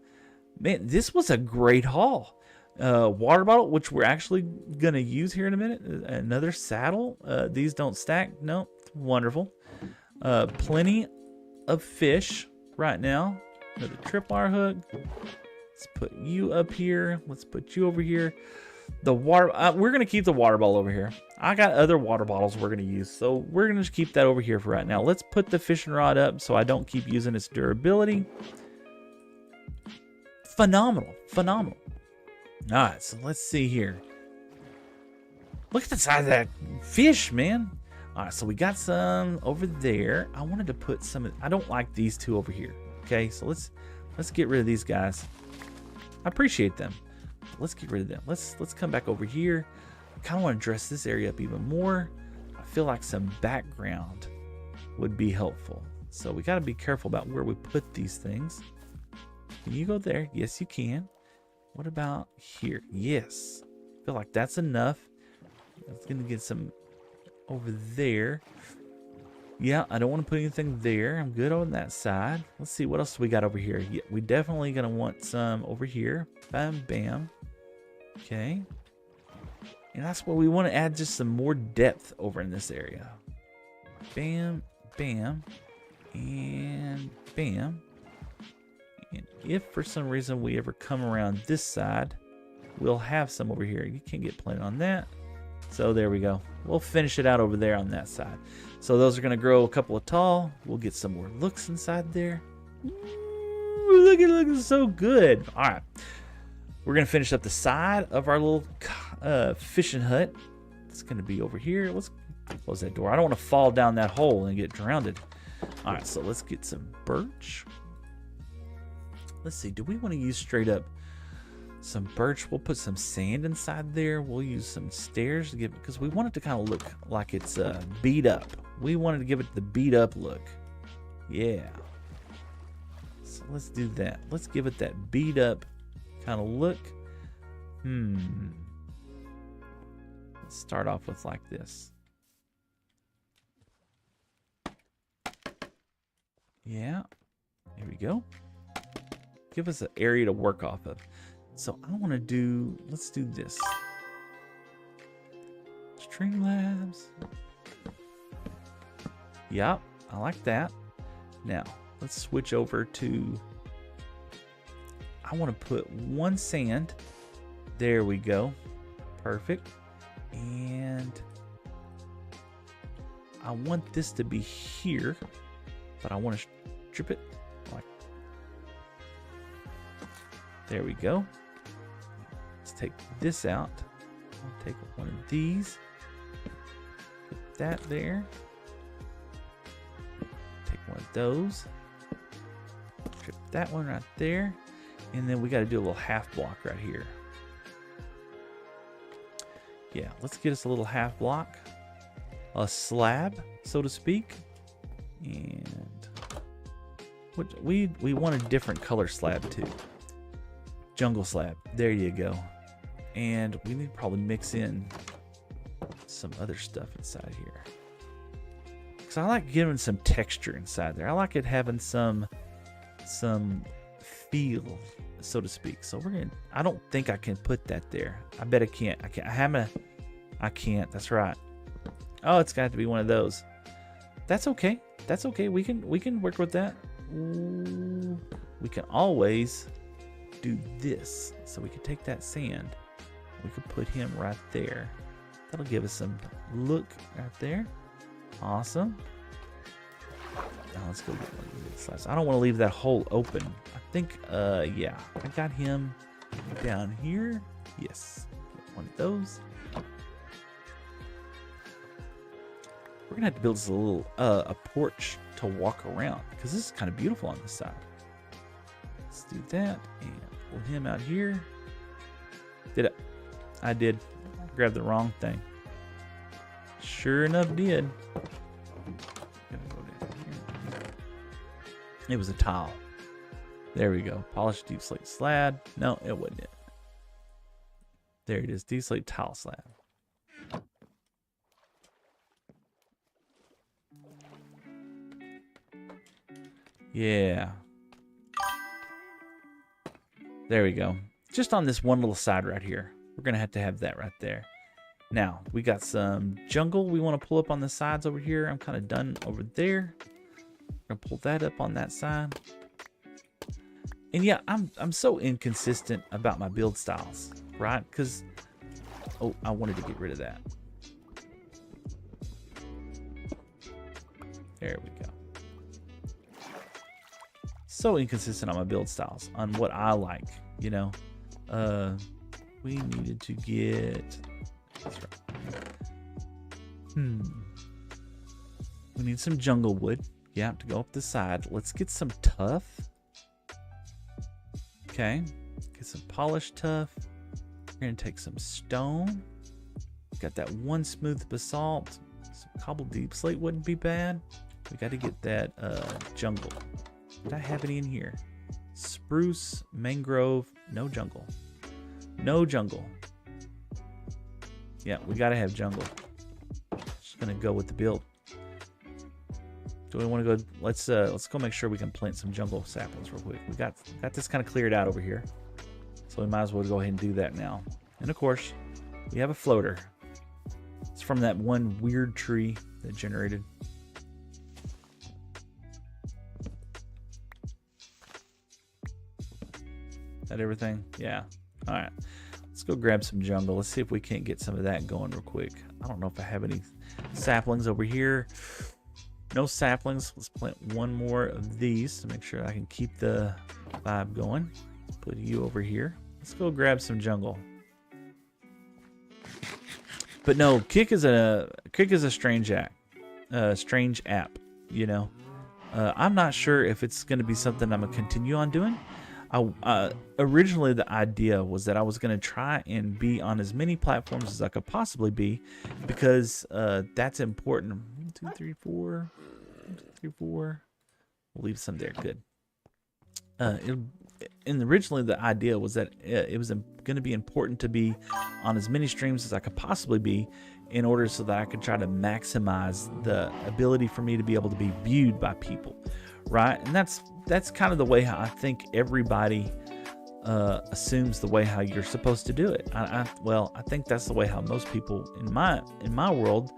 Man, this was a great haul. Water bottle, which we're actually gonna use here in a minute. Another saddle. These don't stack. No, wonderful. Plenty of fish right now. Another tripwire hook. Let's put you up here. Let's put you over here. The water. We're gonna keep the water bottle over here. I got other water bottles we're gonna use, so we're gonna just keep that over here for right now. Let's put the fishing rod up so I don't keep using its durability. Phenomenal. All right, so let's see here. Look at the size of that fish, man. All right, so we got some over there. I wanted to put some. I don't like these two over here. Okay, so let's get rid of these guys. I appreciate them. Let's get rid of them. Let's come back over here. I kind of want to dress this area up even more. I feel like some background would be helpful. So we got to be careful about where we put these things. Can you go there? Yes, you can. What about here? Yes. I feel like that's enough. It's going to get some over there. Yeah, I don't want to put anything there. I'm good on that side. Let's see what else we got over here. Yeah, we definitely going to want some over here. Bam, bam. Okay. And that's what we want to add, just some more depth over in this area. Bam, bam, and bam. And if for some reason we ever come around this side, we'll have some over here. You can't get planted on that. So there we go. We'll finish it out over there on that side. So those are going to grow a couple of tall. We'll get some more looks inside there. Ooh, look, it looks so good. All right. We're going to finish up the side of our little fishing hut. It's going to be over here. Let's close that door. I don't want to fall down that hole and get drowned. All right, so let's get some birch. Let's see. Do we want to use straight up some birch? We'll put some sand inside there. We'll use some stairs to give it, because we want it to kind of look like it's beat up. We wanted to give it the beat up look. Yeah. So let's do that. Let's give it that beat up kind of look. Let's start off with like this. Yeah. Here we go. Give us an area to work off of. So I want to do, let's do this. Streamlabs. Yep, I like that. Now, let's switch over to, I want to put one sand. There we go. Perfect. And I want this to be here, but I want to strip it like, there we go. Let's take this out. I'll take one of these. Put that there. Take one of those. Strip that one right there. And then we got to do a little half block right here. Yeah, let's get us a little half block. A slab, so to speak. And what we want a different color slab too. Jungle slab. There you go. And we need to probably mix in some other stuff inside here. Because I like giving some texture inside there. I like it having some feel, so to speak. So we're gonna, I don't think I can put that there. I bet I can't. I can't. That's right. Oh, it's got to be one of those. That's okay. That's okay. We can work with that. Ooh, we can always do this. So we can take that sand. We could put him right there. That'll give us some look right there. Awesome. Now let's go get one of these slides. I don't want to leave that hole open. I think, yeah, I got him down here. Yes, get one of those. We're gonna have to build this a little a porch to walk around because this is kind of beautiful on this side. Let's do that and pull him out here. Did it? I did. Grab the wrong thing. Sure enough, did. It was a tile. There we go. Polished deep slate slab. No, it wasn't it. There it is. Deep slate tile slab. Yeah. There we go. Just on this one little side right here. We're going to have that right there. Now, we got some jungle we want to pull up on the sides over here. I'm kind of done over there. I'm going to pull that up on that side. And yeah, I'm so inconsistent about my build styles, right? Because, oh, I wanted to get rid of that. There we go. So inconsistent on my build styles, on what I like, you know. We needed to get, that's right. We need some jungle wood, yeah, to go up the side. Let's get some tuff. Okay, get some polished tuff. We're gonna take some stone. Got that one smooth basalt. Some cobbled deep slate wouldn't be bad. We got to get that jungle. Did I have any in here? Spruce, mangrove, no jungle. No jungle. Yeah, we gotta have jungle. Just gonna go with the build. Do we want to go? Let's go make sure we can plant some jungle saplings real quick. We got this kind of cleared out over here, so we might as well go ahead and do that now. And of course, we have a floater. It's from that one weird tree that generated. That everything? Yeah. All right. Let's go grab some jungle. Let's see if we can't get some of that going real quick. I don't know if I have any saplings over here. No saplings. Let's plant one more of these to make sure I can keep the vibe going. Let's put you over here. Let's go grab some jungle. But no, Kick is a strange app. Strange app. You know, I'm not sure if it's going to be something I'm gonna continue on doing. Originally the idea was that I was going to try and be on as many platforms as I could possibly be, because that's important. 1, 2, 3, 4. 1, 2, 3, 4. We'll leave some there. Good. And originally the idea was that it was going to be important to be on as many streams as I could possibly be, in order so that I could try to maximize the ability for me to be able to be viewed by people, right? And that's kind of the way how I think everybody assumes the way how you're supposed to do it. Well, I think that's the way how most people in my world.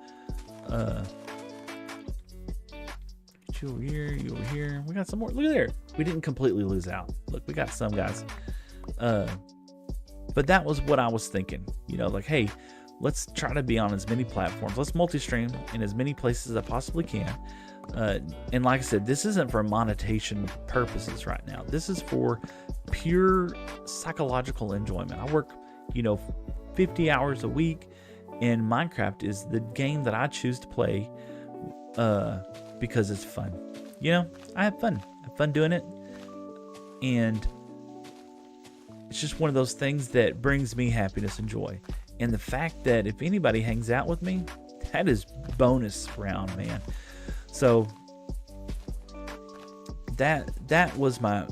You over here, you over here. We got some more. Look at there. We didn't completely lose out. Look, we got some guys. But that was what I was thinking. You know, like, hey, let's try to be on as many platforms. Let's multi-stream in as many places as I possibly can. And like I said, this isn't for monetization purposes right now. This is for pure psychological enjoyment. I work, 50 hours a week, and Minecraft is the game that I choose to play because it's fun. I have fun. I have fun doing it. And it's just one of those things that brings me happiness and joy. And the fact that if anybody hangs out with me, that is bonus round, man. So that was my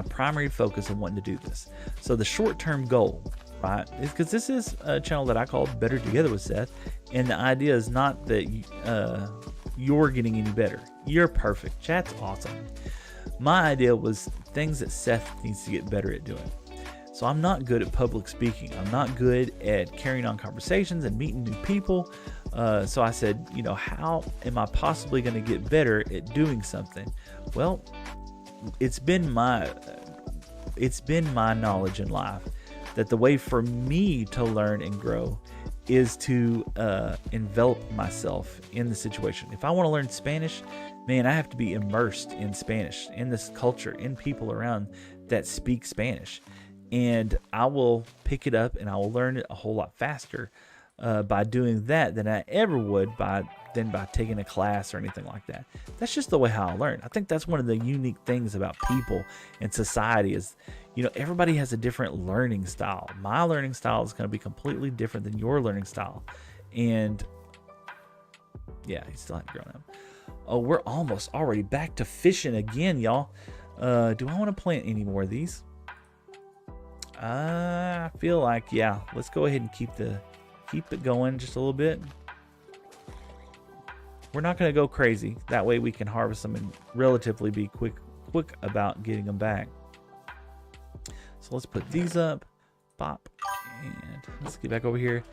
primary focus of wanting to do this. So the short-term goal, right, is because this is a channel that I call Better Together with Seth, and the idea is not that you're getting any better. You're perfect. Chat's awesome. My idea was things that Seth needs to get better at doing. So I'm not good at public speaking. I'm not good at carrying on conversations and meeting new people. So I said, how am I possibly going to get better at doing something? Well, it's been my knowledge in life that the way for me to learn and grow is to envelop myself in the situation. If I want to learn Spanish, man, I have to be immersed in Spanish, in this culture, in people around that speak Spanish. And I will pick it up and I will learn it a whole lot faster by doing that than I ever would by taking a class or anything like that. That's just the way how I learn. I think that's one of the unique things about people and society is, everybody has a different learning style. My learning style is going to be completely different than your learning style. And yeah, he still hadn't grown up. Oh, we're almost already back to fishing again, y'all. Do I want to plant any more of these? I feel like, yeah, let's go ahead and keep it going just a little bit. We're not going to go crazy. That way we can harvest them and relatively be quick about getting them back. So let's put these up. Bop. And let's get back over here.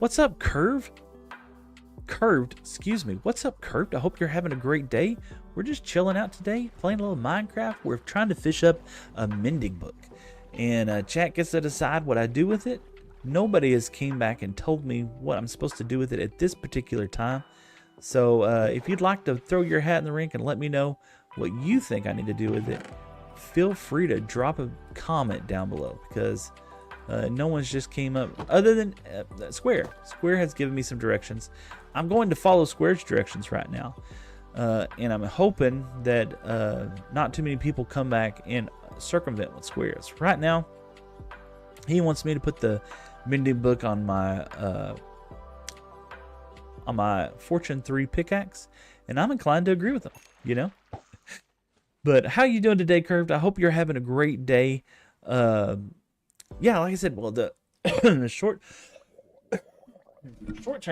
What's up, Curved? Excuse me. What's up, Curved? I hope you're having a great day. We're just chilling out today, playing a little Minecraft. We're trying to fish up a mending book. And chat gets to decide what I do with it. Nobody has came back and told me what I'm supposed to do with it at this particular time. So if you'd like to throw your hat in the ring and let me know what you think I need to do with it, feel free to drop a comment down below, because no one's just came up other than Square. Square has given me some directions. I'm going to follow Square's directions right now. And I'm hoping that not too many people come back and circumvent what Square is. Right now, he wants me to put the mending book on my Fortune 3 pickaxe, and I'm inclined to agree with him, But how you doing today, Curved? I hope you're having a great day. Yeah, like I said, well, the the short-term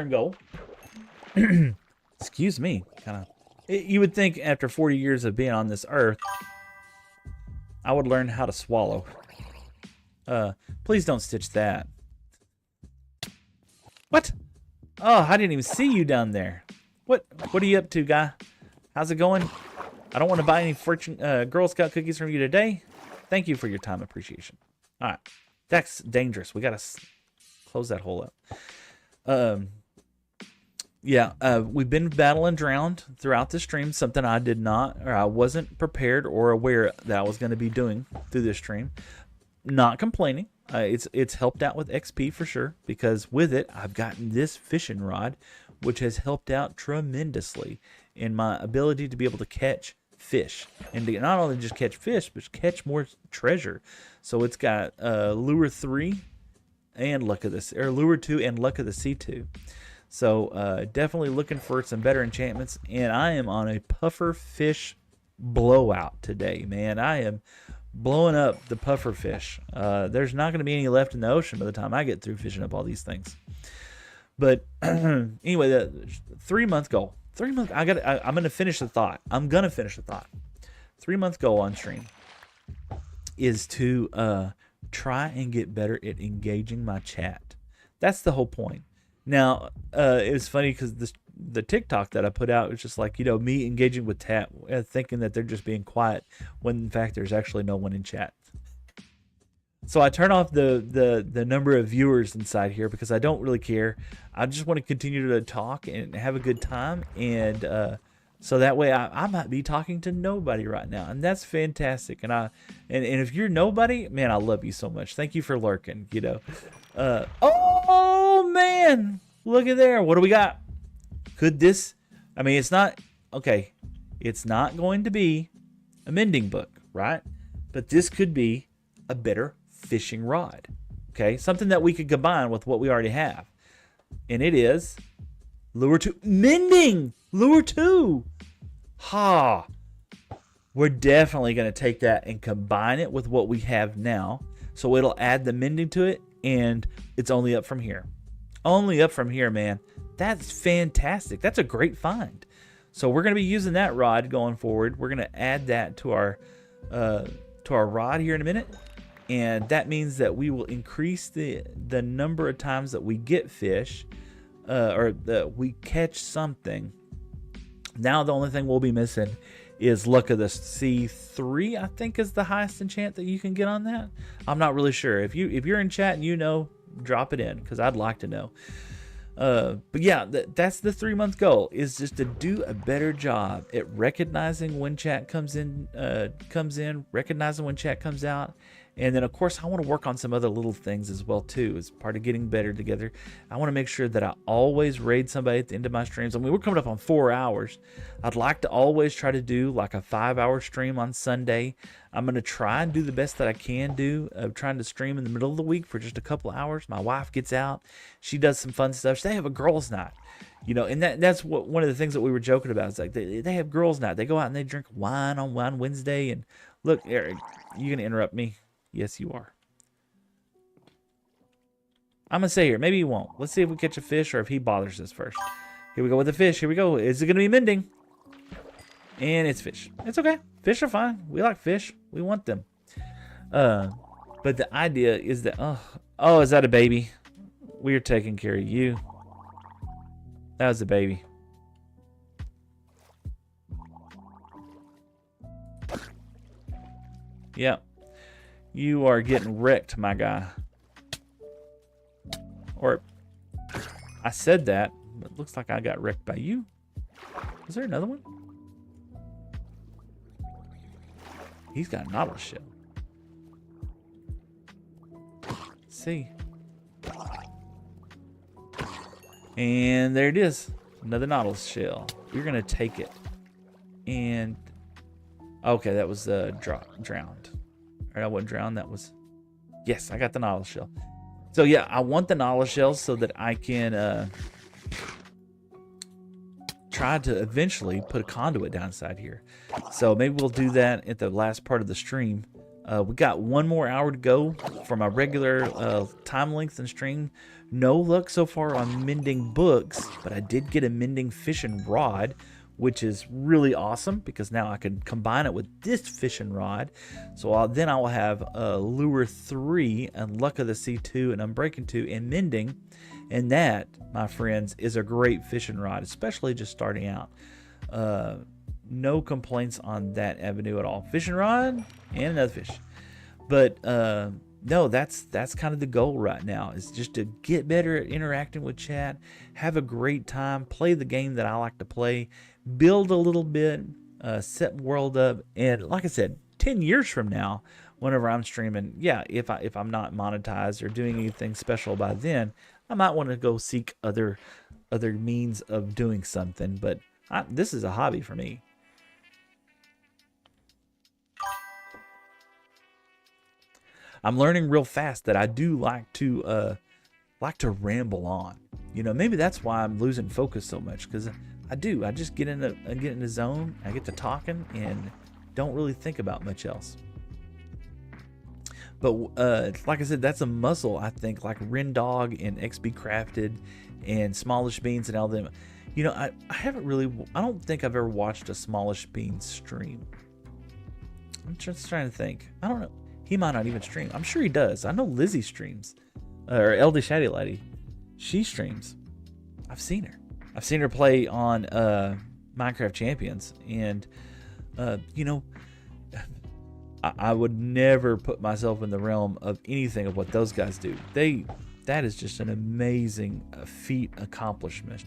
goal. Excuse me, kind of. You would think after 40 years of being on this earth, I would learn how to swallow. Please don't stitch that. What? Oh, I didn't even see you down there. What are you up to, guy? How's it going? I don't want to buy any Girl Scout cookies from you today. Thank you for your time. Appreciation. All right. That's dangerous. We got to close that hole up. Yeah, we've been battling drowned throughout the stream, something I did not, or I wasn't prepared or aware that I was going to be doing through this stream. Not complaining. It's helped out with XP for sure, because with it, I've gotten this fishing rod, which has helped out tremendously in my ability to be able to catch fish. And to not only just catch fish, but catch more treasure. So it's got Lure 3 and Luck of the, or Lure 2 and Luck of the Sea 2. So definitely looking for some better enchantments. And I am on a puffer fish blowout today, man. I am blowing up the puffer fish. There's not going to be any left in the ocean by the time I get through fishing up all these things. But anyway, the 3-month goal. 3 months. I'm gonna finish the thought. 3-month goal on stream is to try and get better at engaging my chat. That's the whole point. Now, it was funny because the TikTok that I put out was just like, me engaging with chat, thinking that they're just being quiet when in fact there's actually no one in chat. So I turn off the number of viewers inside here because I don't really care. I just want to continue to talk and have a good time, and so that way I might be talking to nobody right now, and that's fantastic. And if you're nobody, man, I love you so much. Thank you for lurking. Oh man, look at there. What do we got? Could this? I mean, it's not okay. It's not going to be a mending book, right? But this could be a better fishing rod. Okay, something that we could combine with what we already have, and it is lure 2 mending. Lure 2. We're definitely going to take that and combine it with what we have now, so it'll add the mending to it, and it's only up from here. Only up from here, man. That's fantastic. That's a great find. So we're going to be using that rod going forward. We're going to add that to our rod here in a minute. And that means that we will increase the number of times that we get fish, or that we catch something. Now the only thing we'll be missing is Luck of the Sea 3, I think is the highest enchant that you can get on that. I'm not really sure. If you're in chat and drop it in, because I'd like to know. But yeah, that's the 3-month goal, is just to do a better job at recognizing when chat comes in, recognizing when chat comes out. And then, of course, I want to work on some other little things as well, too, as part of getting better together. I want to make sure that I always raid somebody at the end of my streams. I mean, we're coming up on 4 hours. I'd like to always try to do like a 5-hour stream on Sunday. I'm going to try and do the best that I can do of trying to stream in the middle of the week for just a couple hours. My wife gets out. She does some fun stuff. They have a girls' night. And that's one of the things that we were joking about. It's like they have girls' night. They go out and they drink wine on Wine Wednesday. And look, Eric, you going to interrupt me? Yes, you are. I'm going to say here, maybe he won't. Let's see if we catch a fish or if he bothers us first. Here we go with the fish. Here we go. Is it going to be mending? And it's fish. It's okay. Fish are fine. We like fish. We want them. But the idea is that, oh, is that a baby? We're taking care of you. That was a baby. Yep. You are getting wrecked, my guy. Or, I said that, but it looks like I got wrecked by you. Is there another one? He's got a nautilus shell. Let's see. And there it is. Another nautilus shell. We're going to take it. And, okay, that was drowned. I wasn't drowned. That was, yes, I got the nautilus shell. So yeah, I want the nautilus shells so that I can try to eventually put a conduit down inside here. So maybe we'll do that at the last part of the stream. We got 1 more hour to go for my regular time length and stream. No luck so far on mending books, but I did get a mending fishing rod, which is really awesome because now I can combine it with this fishing rod. So then I will have Lure 3 and Luck of the Sea 2 and Unbreaking 2 and Mending. And that, my friends, is a great fishing rod, especially just starting out. No complaints on that avenue at all. Fishing rod and another fish. But no, that's kind of the goal right now, is just to get better at interacting with chat, have a great time, play the game that I like to play, build a little bit, set world up, and like I said, 10 years from now, whenever I'm streaming, yeah, if I'm not monetized or doing anything special by then, I might want to go seek other means of doing something. But this is a hobby for me. I'm learning real fast that I do like to ramble on. You know, maybe that's why I'm losing focus so much, because I just get in the zone. I get to talking and don't really think about much else. But like I said, that's a muscle, I think, like Rendog and XB Crafted and Smallish Beans and all them. You know, I don't think I've ever watched a Smallish Beans stream. I'm just trying to think. I don't know. He might not even stream. I'm sure he does. I know Lizzie streams. Or LD Shady Lady. She streams. I've seen her. I've seen her play on Minecraft Champions. And, you know, I would never put myself in the realm of anything of what those guys do. That is just an amazing feat accomplishment.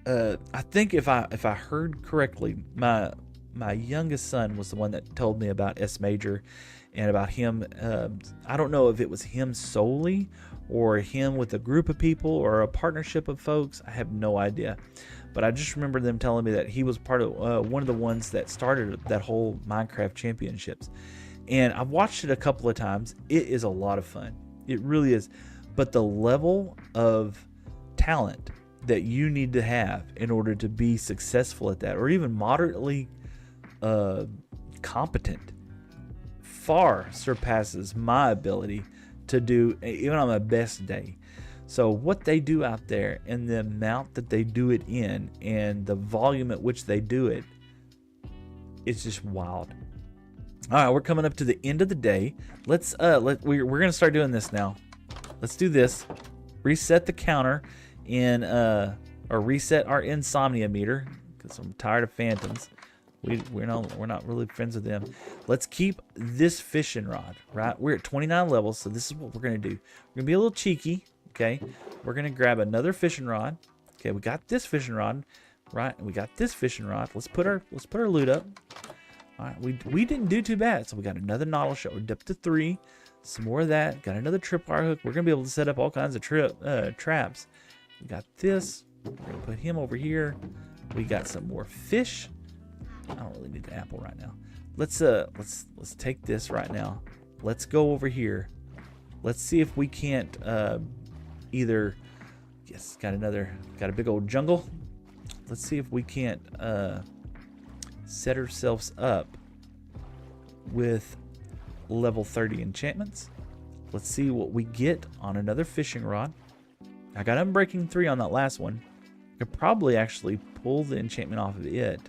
I think if I heard correctly, my youngest son was the one that told me about S Major and about him. I don't know if it was him solely or him with a group of people or a partnership of folks. I have no idea. But I just remember them telling me that he was part of one of the ones that started that whole Minecraft Championships. And I've watched it a couple of times. It is a lot of fun. It really is. But the level of talent that you need to have in order to be successful at that, or even moderately competent, far surpasses my ability to do even on my best day. So what they do out there and the amount that they do it in and the volume at which they do it, it's just wild. All right, we're coming up to the end of the day. We're gonna start doing this now. Let's do this. Reset the counter in or reset our insomnia meter, because I'm tired of phantoms. We're not really friends with them. Let's keep this fishing rod, right? We're at 29 levels, so this is what we're gonna do. We're gonna be a little cheeky. Okay, we're gonna grab another fishing rod. Okay, we got this fishing rod, right? And we got this fishing rod. Let's put our loot up. All right, we didn't do too bad. So we got another knottle shell. We're up to 3. Some more of that. Got another tripwire hook. We're gonna be able to set up all kinds of traps. We got this. We're gonna put him over here. We got some more fish. I don't really need the apple right now. Let's take this right now. Let's go over here. Let's see if we can't either. Yes, got a big old jungle. Let's see if we can't set ourselves up with level 30 enchantments. Let's see what we get on another fishing rod. I got Unbreaking 3 on that last one. I could probably actually pull the enchantment off of it.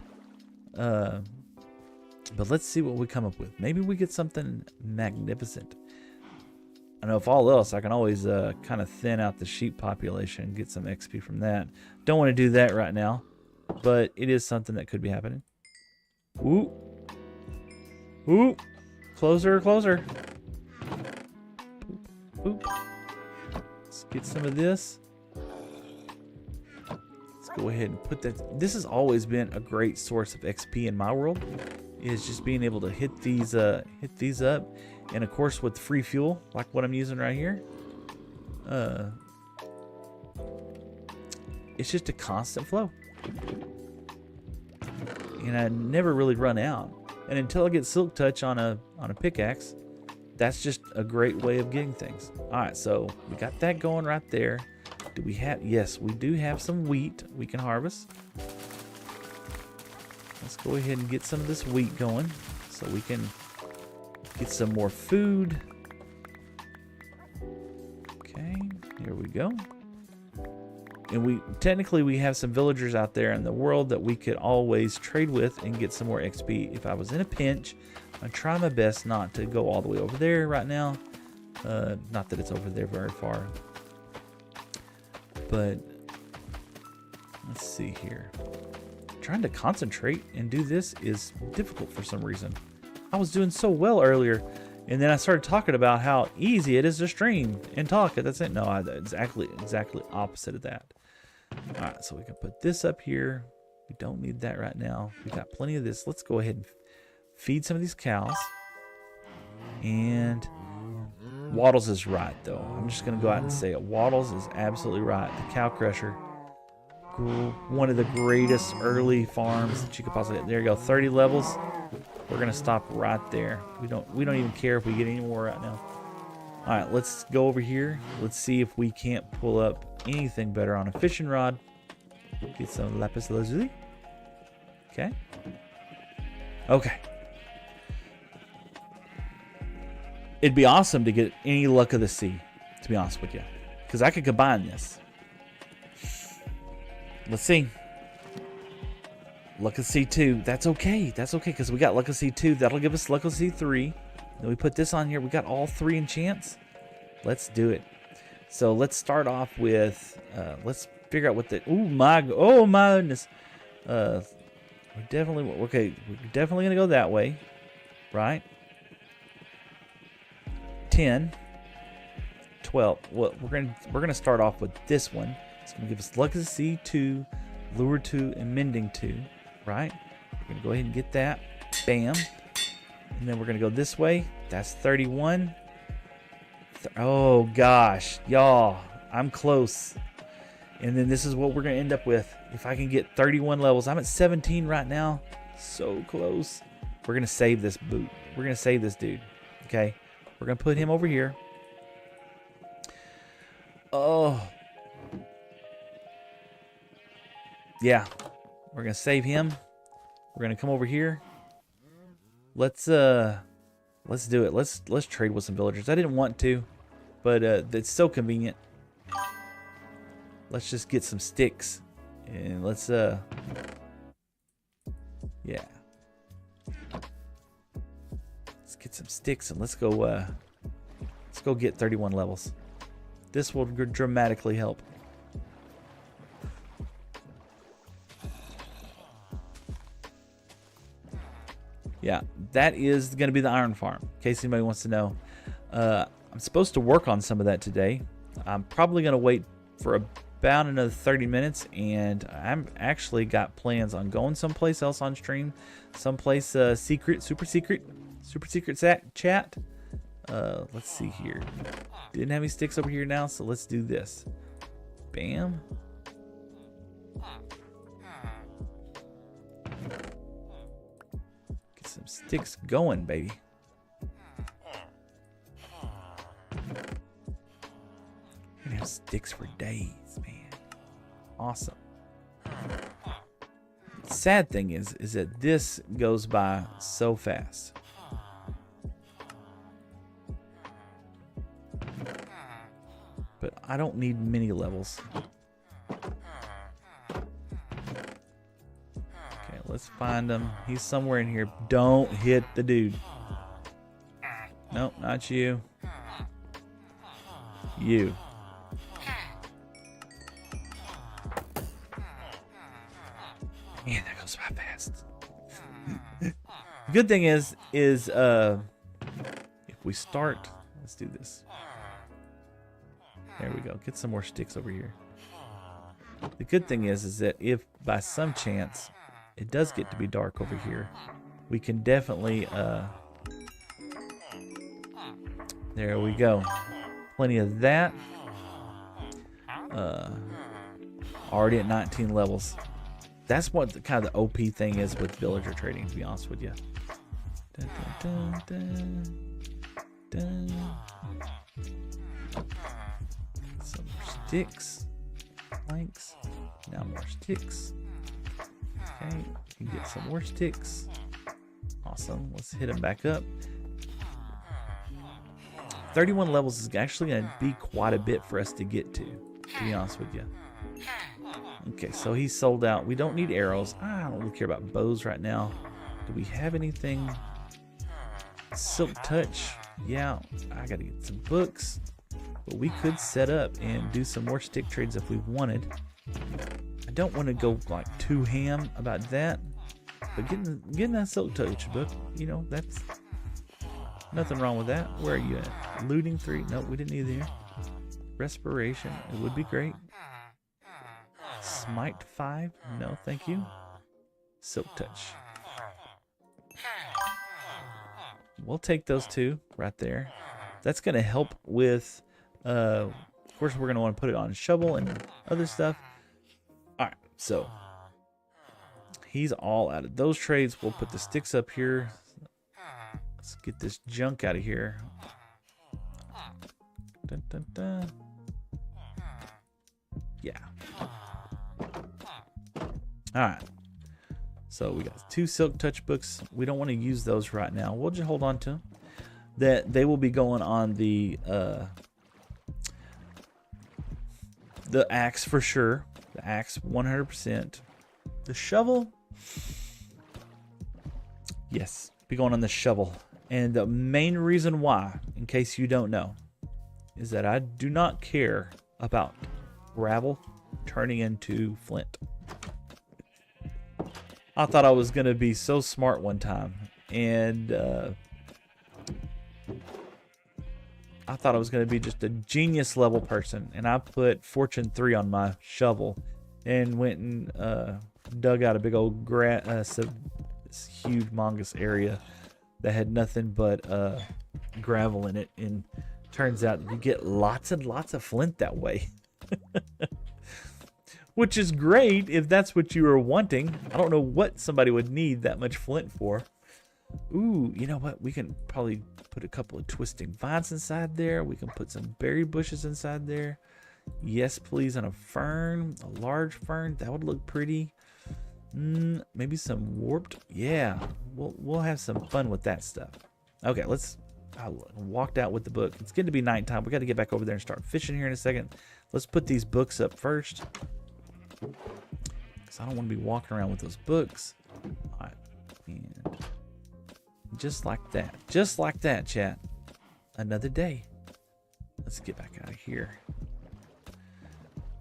But let's see what we come up with. Maybe we get something magnificent. I know if all else, I can always kind of thin out the sheep population and get some XP from that. Don't want to do that right now, but it is something that could be happening. Ooh. Ooh. Closer, closer. Ooh. Let's get some of this. Let's go ahead and put that. This has always been a great source of XP in my world, is just being able to hit these up. And of course with free fuel, like what I'm using right here, it's just a constant flow. And I never really run out. And until I get Silk Touch on a pickaxe, that's just a great way of getting things. Alright, so we got that going right there. Do we have, yes, we do have some wheat we can harvest. Let's go ahead and get some of this wheat going so we can get some more food. Okay, here we go. And we have some villagers out there in the world that we could always trade with and get some more XP. If I was in a pinch, I try my best not to go all the way over there right now. Not that it's over there very far. But let's see here. Trying to concentrate and do this is difficult for some reason. I was doing so well earlier, and then I started talking about how easy it is to stream and talk. That's it. No, exactly opposite of that. All right, so we can put this up here. We don't need that right now. We got plenty of this. Let's go ahead and feed some of these cows. And Waddles is right, though. I'm just going to go out and say it. Waddles is absolutely right. The Cow Crusher, one of the greatest early farms that you could possibly get. There you go, 30 levels. We're gonna stop right there. We don't even care if we get any more right now. All right, let's go over here. Let's see if we can't pull up anything better on a fishing rod. Get some lapis lazuli. Okay. Okay. It'd be awesome to get any luck of the sea, to be honest with you, because I could combine this. Let's see. Luck of the sea 2. That's okay. That's okay, because we got luck of the sea 2. That'll give us luck of the sea 3. Then we put this on here. We got all 3 enchants. Let's do it. So let's start off with, let's figure out what the, oh my goodness. We're definitely going to go that way, right? 10, 12. Well, we're gonna start off with this one. It's gonna give us luck of the sea 2, lure 2, and mending 2, right? We're gonna go ahead and get that. Bam. And then we're gonna go this way. That's 31. Oh gosh, y'all, I'm close. And then this is what we're gonna end up with. If I can get 31 levels, I'm at 17 right now. So close. We're gonna save this boot. We're gonna save this dude. Okay. We're going to put him over here. Oh. Yeah. We're going to save him. We're going to come over here. Let's do it. Let's trade with some villagers. I didn't want to, but it's so convenient. Let's just get some sticks and let's yeah. Get some sticks and let's go get 31 levels. This will dramatically help. Yeah, that is going to be the iron farm, in case anybody wants to know. I'm supposed to work on some of that today. I'm probably going to wait for about another 30 minutes, and I'm actually got plans on going someplace else on stream, someplace super secret chat. Let's see here. Didn't have any sticks over here now, so let's do this. Bam. Get some sticks going, baby. We're gonna have sticks for days, man. Awesome. Sad thing is that this goes by so fast. But I don't need many levels. Okay, let's find him. He's somewhere in here. Don't hit the dude. Nope, not you. You. Man, that goes by fast. The good thing is if we start, let's do this. There we go. Get some more sticks over here. The good thing is that if by some chance it does get to be dark over here, we can definitely there we go. Plenty of that. Already at 19 levels. That's what the kind of the OP thing is with villager trading, to be honest with you. Dun, dun, dun, dun, dun. Some more sticks. Planks. Now more sticks. Okay, you can get some more sticks. Awesome. Let's hit them back up. 31 levels is actually going to be quite a bit for us to get to be honest with you. Okay, so he's sold out. We don't need arrows. I don't really care about bows right now. Do we have anything? Silk touch. Yeah, I gotta get some books. But we could set up and do some more stick trades if we wanted. I don't want to go like too ham about that. But getting that silk touch book, you know, that's nothing wrong with that. Where are you at? Looting 3. Nope, we didn't need there. Respiration. It would be great. Smite 5. No, thank you. Silk touch. We'll take those two right there. That's going to help with, of course, we're going to want to put it on shovel and other stuff. All right, so he's all out of those trades. We'll put the sticks up here. Let's get this junk out of here. Dun, dun, dun. Yeah. All right. So we got 2 Silk Touch books. We don't want to use those right now. We'll just hold on to them. That they will be going on the axe for sure. The axe 100%. The shovel, yes, be going on the shovel. And the main reason why, in case you don't know, is that I do not care about gravel turning into flint. I thought I was going to be so smart one time, and I thought I was going to be just a genius level person, and I put Fortune 3 on my shovel and went and dug out a big old this humongous area that had nothing but gravel in it, and turns out you get lots and lots of flint that way. Which is great if that's what you were wanting. I don't know what somebody would need that much flint for. Ooh, you know what? We can probably put a couple of twisting vines inside there. We can put some berry bushes inside there. Yes, please, and a fern, a large fern. That would look pretty. Maybe some warped. Yeah, we'll have some fun with that stuff. Okay, I walked out with the book. It's getting to be nighttime. We got to get back over there and start fishing here in a second. Let's put these books up first, because I don't want to be walking around with those books. All right, and just like that, chat. Another day. Let's get back out of here.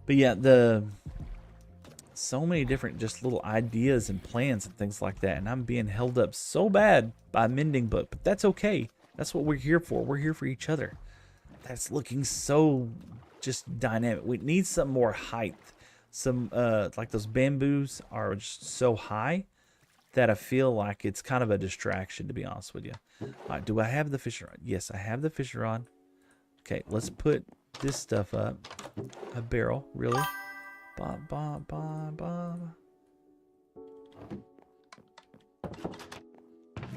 But yeah, so many different just little ideas and plans and things like that, and I'm being held up so bad by Mending book, but that's okay. That's what we're here for. We're here for each other. That's looking so just dynamic. We need some more height. Some like those bamboos are just so high that I feel like it's kind of a distraction, to be honest with you. All right, do I have the fishing rod? Yes, I have the fishing rod. Okay, let's put this stuff up. A barrel, really?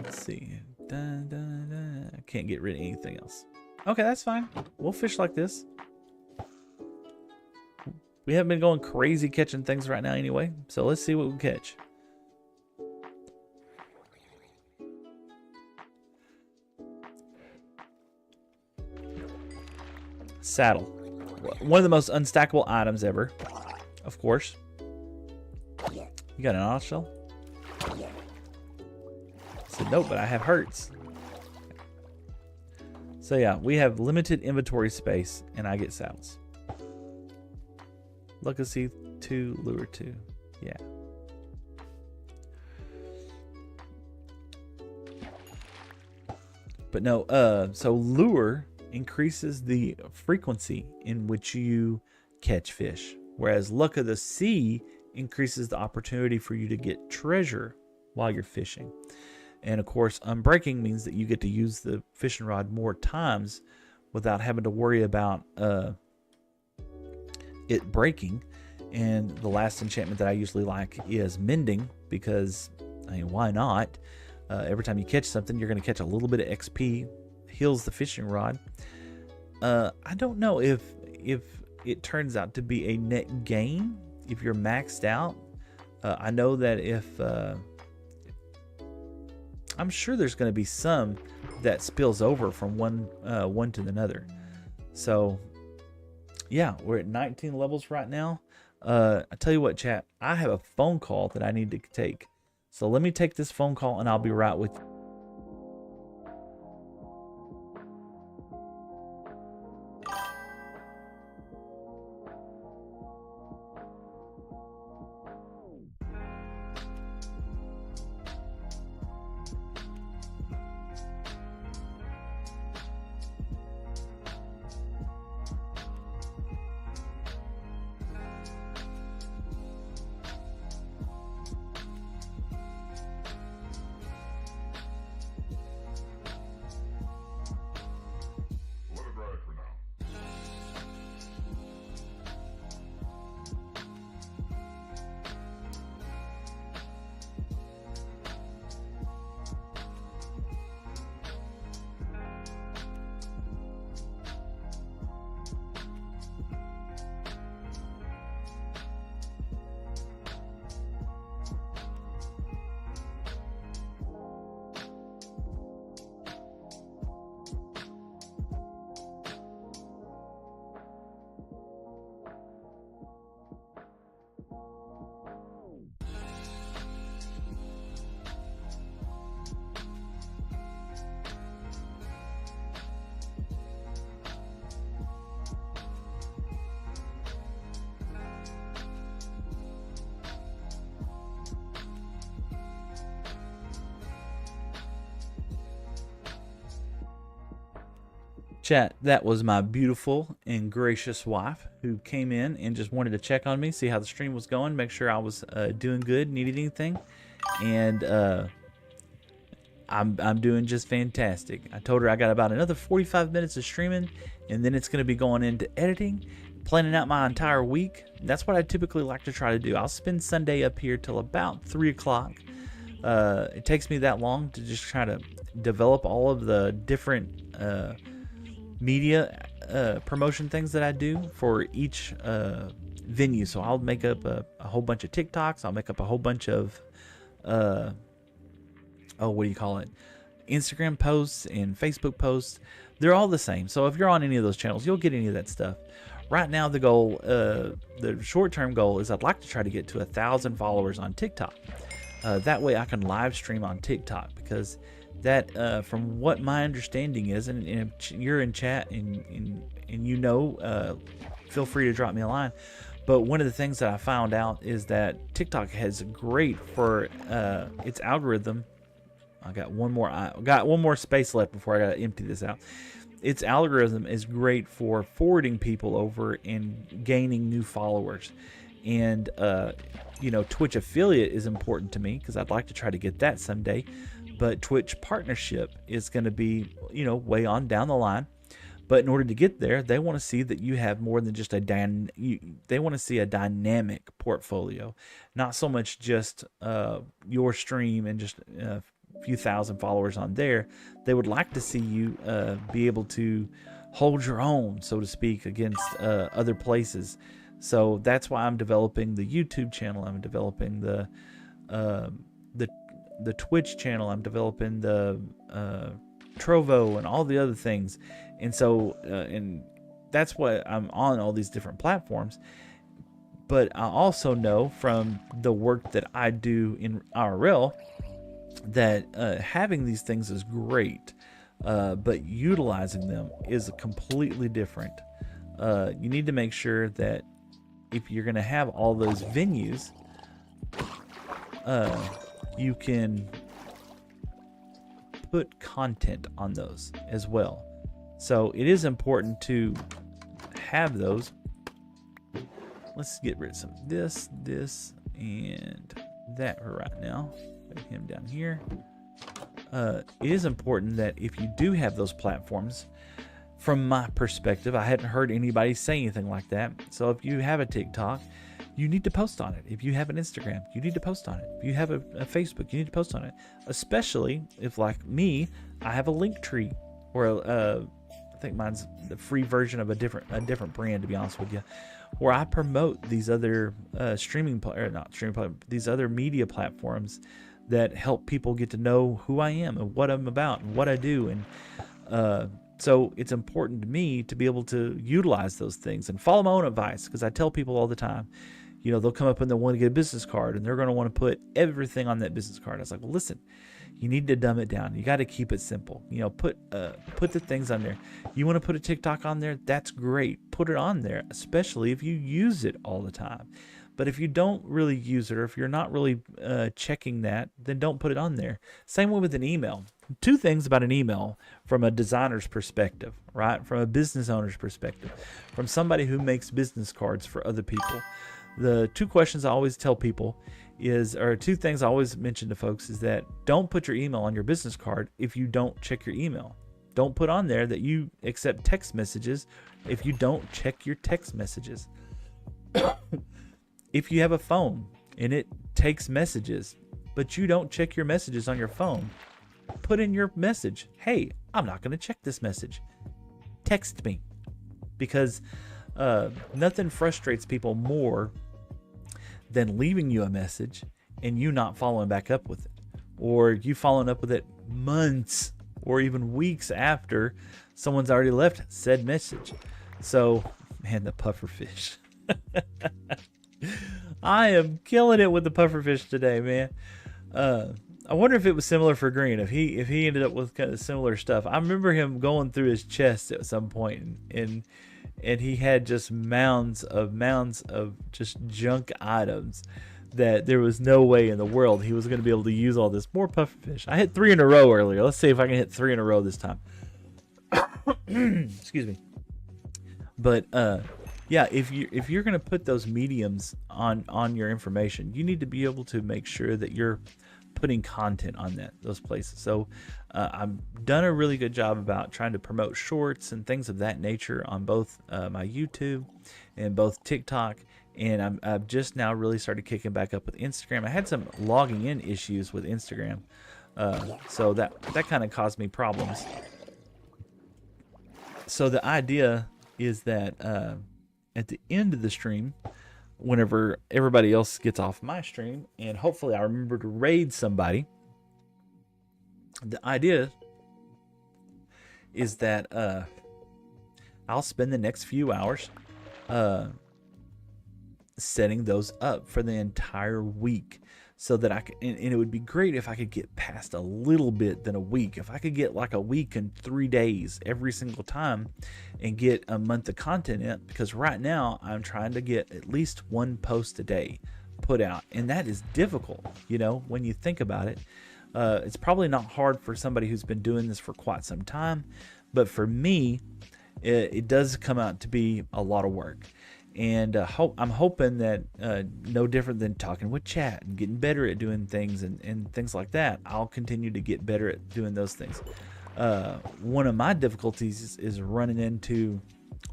Let's see. Dun, dun, dun. I can't get rid of anything else. Okay, that's fine. We'll fish like this. We haven't been going crazy catching things right now anyway, so let's see what we catch. Saddle. One of the most unstackable items ever, of course. You got an oddshell? So nope, but I have hurts. So yeah, we have limited inventory space, and I get saddles. Legacy 2, Lure 2. Yeah. But no, so lure increases the frequency in which you catch fish, whereas Luck of the Sea increases the opportunity for you to get treasure while you're fishing. And of course, unbreaking means that you get to use the fishing rod more times without having to worry about it breaking. And the last enchantment that I usually like is Mending, because I mean, why not? Every time you catch something, you're going to catch a little bit of XP, heals the fishing rod. I don't know if it turns out to be a net gain if you're maxed out. I know that if I'm sure there's going to be some that spills over from one to another. So yeah, we're at 19 levels right now. I tell you what, chat, I have a phone call that I need to take. So let me take this phone call and I'll be right with you. chat, that was my beautiful and gracious wife who came in and just wanted to check on me, see how the stream was going, make sure I was doing good, needed anything, and I'm doing just fantastic. I told her I got about another 45 minutes of streaming, and then it's going to be going into editing, planning out my entire week. That's what I typically like to try to do. I'll spend Sunday up here till about 3 o'clock. It takes me that long to just try to develop all of the different media promotion things that I do for each venue. So I'll make up a whole bunch of TikToks. I'll make up a whole bunch of what do you call it? Instagram posts and Facebook posts. They're all the same. So if you're on any of those channels, you'll get any of that stuff. Right now, the goal, the short-term goal is I'd like to try to get to 1,000 followers on TikTok. That way I can live stream on TikTok, because that, from what my understanding is, and if you're in chat and you know, feel free to drop me a line. But one of the things that I found out is that TikTok has great for its algorithm. I got one more space left before I gotta empty this out. Its algorithm is great for forwarding people over and gaining new followers. And you know, Twitch affiliate is important to me because I'd like to try to get that someday. But Twitch partnership is going to be, you know, way on down the line. But in order to get there, they want to see that you have more than just they want to see a dynamic portfolio, not so much just your stream and just a few thousand followers on there. They would like to see you be able to hold your own, so to speak, against other places. So that's why I'm developing the YouTube channel. I'm developing the Twitch channel. I'm developing the Trovo and all the other things. And so, and that's why I'm on all these different platforms. But I also know from the work that I do in IRL that having these things is great, but utilizing them is completely different. You need to make sure that if you're going to have all those venues, you can put content on those as well. So it is important to have those. Let's get rid of some of this, and that for right now. Put him down here. It is important that if you do have those platforms, from my perspective, I hadn't heard anybody say anything like that. So if you have a TikTok, you need to post on it. If you have an Instagram, you need to post on it. If you have a Facebook, you need to post on it. Especially if, like me, I have a Linktree, or I think mine's the free version of a different brand, to be honest with you, where I promote these other these other media platforms that help people get to know who I am and what I'm about and what I do. And so it's important to me to be able to utilize those things and follow my own advice, because I tell people all the time, you know, they'll come up and they'll want to get a business card and they're going to want to put everything on that business card. I was like, well, listen, you need to dumb it down. You got to keep it simple. You know, put the things on there. You want to put a TikTok on there? That's great. Put it on there, especially if you use it all the time. But if you don't really use it, or if you're not really checking that, then don't put it on there. Same way with an email. Two things about an email from a designer's perspective, right? From a business owner's perspective, from somebody who makes business cards for other people. The two questions I always tell people or two things I always mention to folks is that don't put your email on your business card if you don't check your email. Don't put on there that you accept text messages if you don't check your text messages. If you have a phone and it takes messages, but you don't check your messages on your phone, put in your message, hey, I'm not going to check this message. Text me. Because nothing frustrates people more than leaving you a message and you not following back up with it. Or you following up with it months or even weeks after someone's already left said message. So, man, the pufferfish. I am killing it with the pufferfish today, man. I wonder if it was similar for Green, if he ended up with kind of similar stuff. I remember him going through his chest at some point, and he had just mounds of just junk items that there was no way in the world he was going to be able to use all this. More pufferfish. I hit 3 in a row earlier. Let's see if I can hit 3 in a row this time. Excuse me. But yeah, if you're gonna put those mediums on your information, you need to be able to make sure that you're putting content on those places. So I've done a really good job about trying to promote shorts and things of that nature on both my YouTube and both TikTok. And I've just now really started kicking back up with Instagram. I had some logging in issues with Instagram, so that kind of caused me problems. So the idea is that at the end of the stream, whenever everybody else gets off my stream, and hopefully I remember to raid somebody, the idea is that I'll spend the next few hours setting those up for the entire week, so that I can, and it would be great if I could get past a little bit than a week. If I could get like a week and 3 days every single time and get a month of content in, because right now I'm trying to get at least one post a day put out, and that is difficult, you know, when you think about it. It's probably not hard for somebody who's been doing this for quite some time, but for me, it does come out to be a lot of work. And I'm hoping that no different than talking with chat and getting better at doing things and things like that, I'll continue to get better at doing those things. One of my difficulties is running into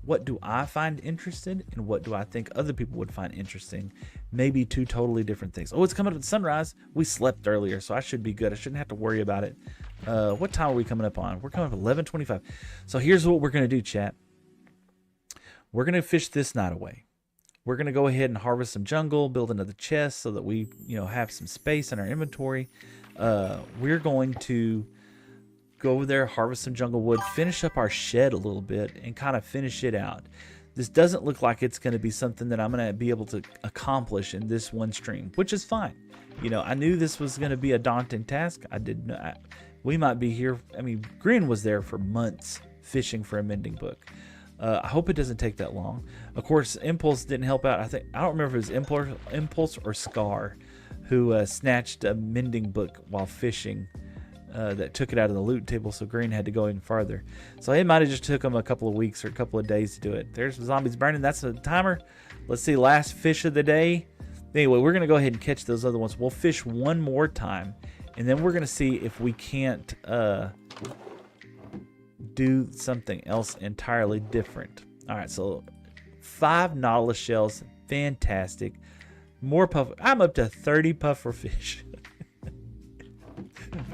what do I find interesting and what do I think other people would find interesting. Maybe two totally different things. Oh, it's coming up at sunrise. We slept earlier, so I should be good. I shouldn't have to worry about it. What time are we coming up on? We're coming up at 11:25. So here's what we're going to do, chat. We're going to fish this night away. We're going to go ahead and harvest some jungle, build another chest so that we, have some space in our inventory. We're going to go over there, harvest some jungle wood, finish up our shed a little bit, and kind of finish it out. This doesn't look like it's going to be something that I'm going to be able to accomplish in this one stream, which is fine. I knew this was going to be a daunting task. I did not. We might be here. I mean, Green was there for months fishing for a mending book. I hope it doesn't take that long. Of course, Impulse didn't help out. I don't remember if it was Impulse or Scar who snatched a mending book while fishing that took it out of the loot table, so Green had to go even farther. So it might have just took him a couple of weeks or a couple of days to do it. There's zombies burning. That's the timer. Let's see, last fish of the day. Anyway, we're going to go ahead and catch those other ones. We'll fish one more time, and then we're going to see if we can't do something else entirely different. All right, so 5 nautilus shells, fantastic. More puffer. I'm up to 30 puffer fish.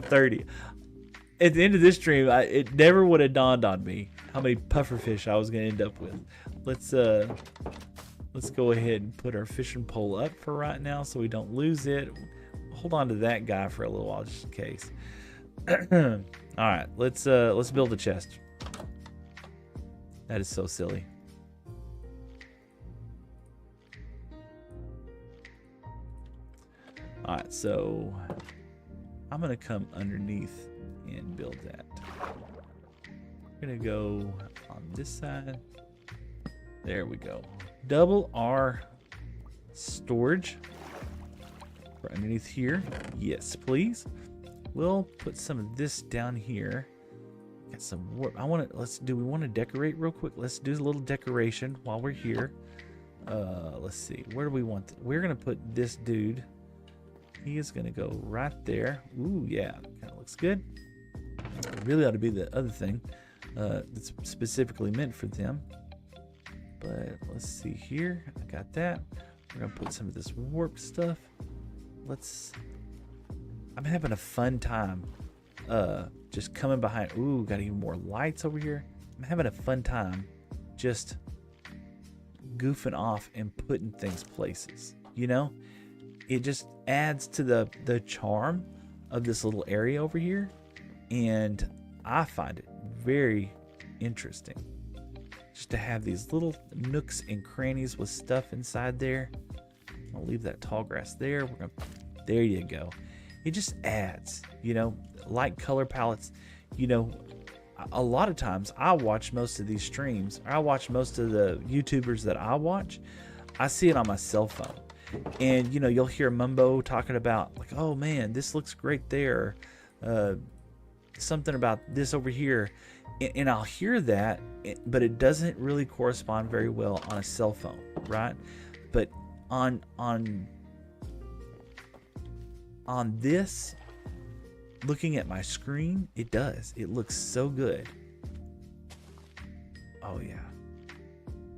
30. At the end of this stream, it never would have dawned on me how many puffer fish I was going to end up with. Let's go ahead and put our fishing pole up for right now so we don't lose it. Hold on to that guy for a little while just in case. All right, let's build a chest. That is so silly. All right, so I'm gonna come underneath and build that. We're gonna go on this side. There we go. Double R storage for underneath here. Yes, please. We'll put some of this down here. Got some warp. Do we want to decorate real quick? Let's do a little decoration while we're here. Let's see. Where do we want? We're gonna put this dude. He is gonna go right there. Ooh, yeah, kind of looks good. It really ought to be the other thing that's specifically meant for them. But let's see here. I got that. We're gonna put some of this warp stuff. I'm having a fun time just coming behind. Ooh, got even more lights over here. I'm having a fun time just goofing off and putting things places. It just adds to the charm of this little area over here, and I find it very interesting just to have these little nooks and crannies with stuff inside there. I'll leave that tall grass there. There you go. It just adds, light color palettes. A lot of times I watch most of these streams, or I watch most of the YouTubers that I watch, I see it on my cell phone. And, you'll hear Mumbo talking about, like, oh man, this looks great there. something about this over here, and I'll hear that, but it doesn't really correspond very well on a cell phone, right? But on this, looking at my screen, it does. It looks so good. Oh yeah.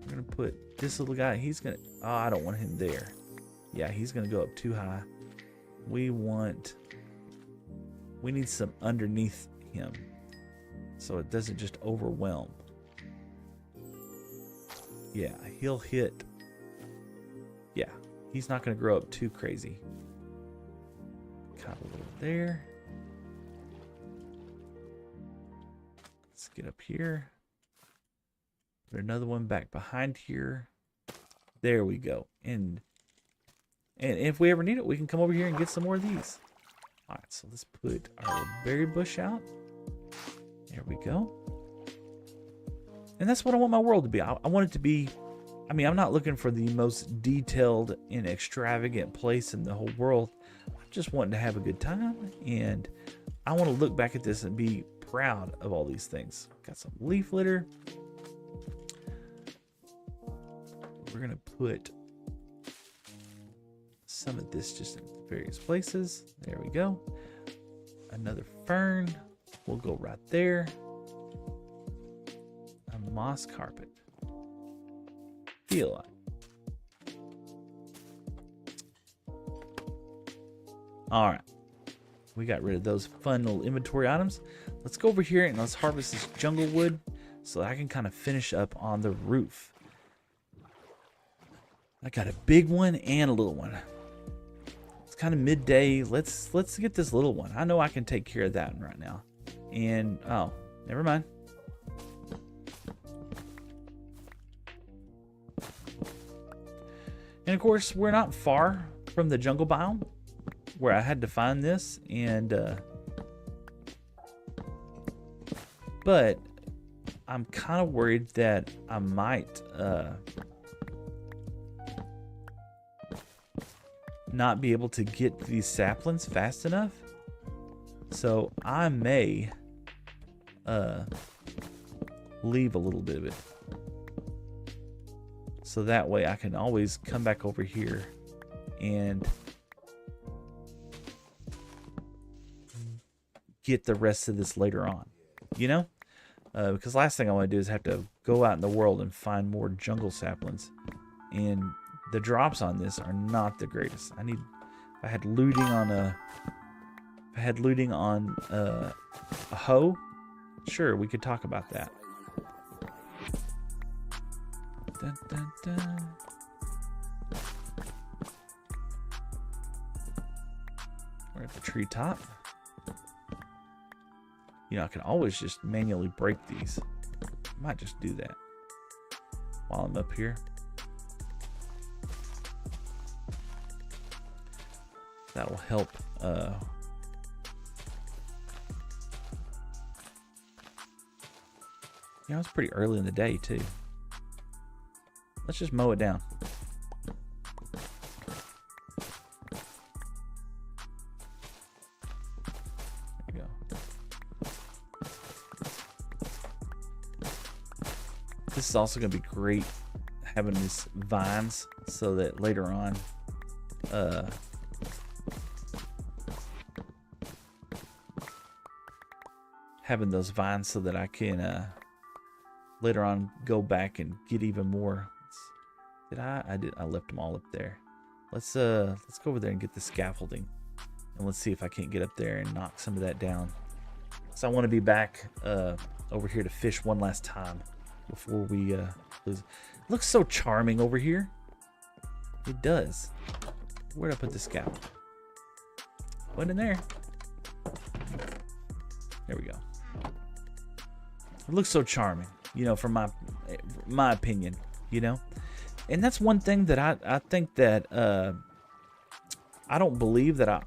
We're gonna put this little guy. He's gonna. Oh, I don't want him there. Yeah, he's gonna go up too high. We need some underneath him, so it doesn't just overwhelm. Yeah, he'll hit. Yeah, he's not gonna grow up too crazy. Cut a little there. Let's get up here. Put another one back behind here. There we go. And if we ever need it, we can come over here and get some more of these. All right, so let's put our little berry bush out. There we go. And that's what I want my world to be. I want it to be, I mean, I'm not looking for the most detailed and extravagant place in the whole world. I'm just wanting to have a good time. And I want to look back at this and be proud of all these things. Got some leaf litter. We're going to put some of this just in various places. There we go. Another fern. We'll go right there. A moss carpet. Feel like. All right. We got rid of those fun little inventory items. Let's go over here and let's harvest this jungle wood so I can kind of finish up on the roof. I got a big one and a little one. It's kind of midday. Let's get this little one. I know I can take care of that one right now. And oh, never mind. And of course, we're not far from the jungle biome where I had to find this, and but I'm kind of worried that I might not be able to get these saplings fast enough, so I may leave a little bit of it, so that way I can always come back over here and get the rest of this later on, you know, because last thing I want to do is have to go out in the world and find more jungle saplings, and the drops on this are not the greatest. If I had looting on a hoe, sure, we could talk about that. Dun, dun, dun. We're at the treetop. You know, I can always just manually break these. I might just do that while I'm up here. That'll help. Yeah, it's pretty early in the day too. Let's just mow it down. There you go. This is also going to be great having these vines so that later on, having those vines so that I can later on go back and get even more. I left them all up there. Let's go over there and get the scaffolding, and let's see if I can't get up there and knock some of that down. So I want to be back over here to fish one last time before we lose. It looks so charming over here. It does. Where'd I put the scaffold? Went in there. There we go. It looks so charming, you know, from my opinion, you know. And that's one thing that I think that I don't believe that I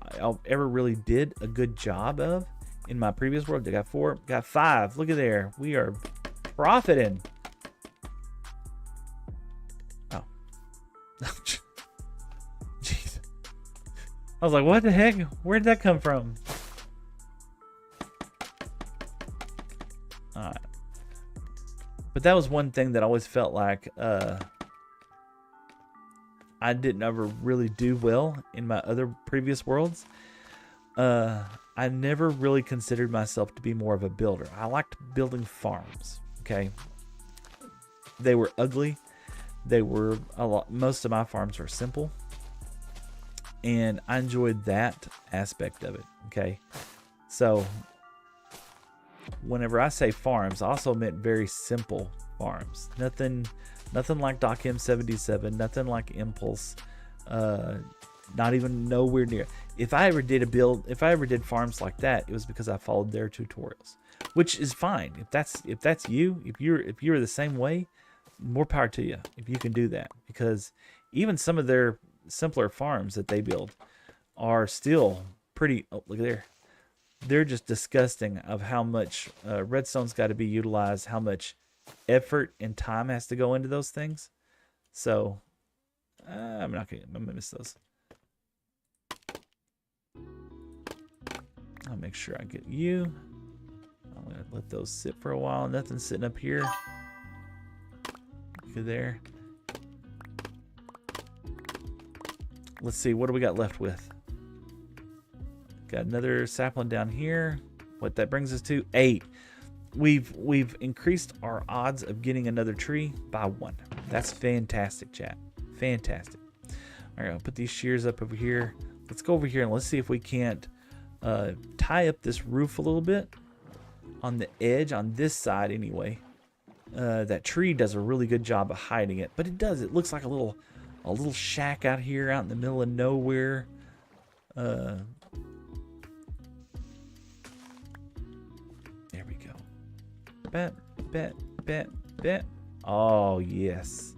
ever really did a good job of in my previous world. I got 4, got 5. Look at there. We are profiting. Oh. Jeez. I was like, what the heck? Where did that come from? Alright. But that was one thing that I always felt like I didn't ever really do well in my other previous worlds. I never really considered myself to be more of a builder. I liked building farms, okay? They were ugly. They were most of my farms were simple. And I enjoyed that aspect of it, okay? So whenever I say farms, I also meant very simple farms. Nothing like Doc M77, nothing like Impulse. Not even nowhere near. If I ever did farms like that, it was because I followed their tutorials, which is fine. If that's you, if you're the same way, more power to you if you can do that, because even some of their simpler farms that they build are still pretty. Oh, look there. They're just disgusting of how much redstone's got to be utilized, how much effort and time has to go into those things. So I'm gonna miss those. I'll make sure I get you. I'm gonna let those sit for a while. Nothing's sitting up here. Look there. Let's see, what do we got left with? Got another sapling down here. What that brings us to 8. We've increased our odds of getting another tree by 1. That's fantastic, chat. Fantastic. All right, I'll put these shears up over here. Let's go over here and let's see if we can't tie up this roof a little bit on the edge, on this side anyway. That tree does a really good job of hiding it, but it does. It looks like a little shack out here, out in the middle of nowhere. There we go. Bet. Oh yes.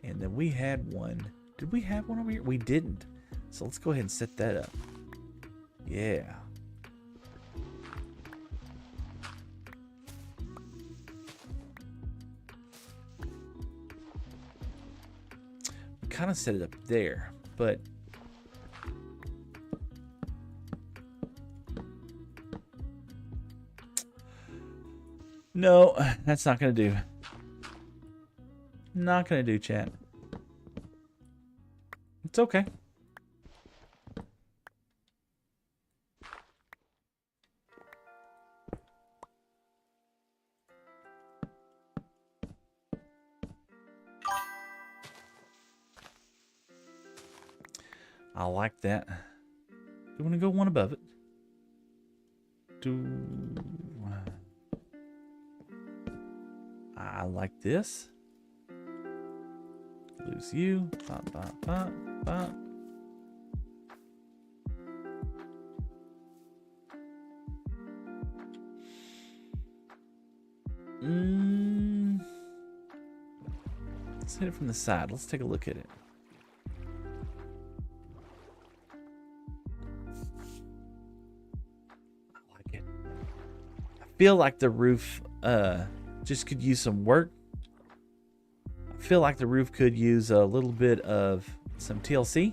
And then we had one. Did we have one over here? We didn't. So let's go ahead and set that up. Yeah. We kind of set it up there, but no, that's not gonna do. Not gonna do, chat. It's okay. I like that. You want to go one above it? I like this. Lose you. Bop, bop, bop, bop. Let's hit it from the side. Let's take a look at it. I like it. I feel like the roof just could use some work. I feel like the roof could use a little bit of some TLC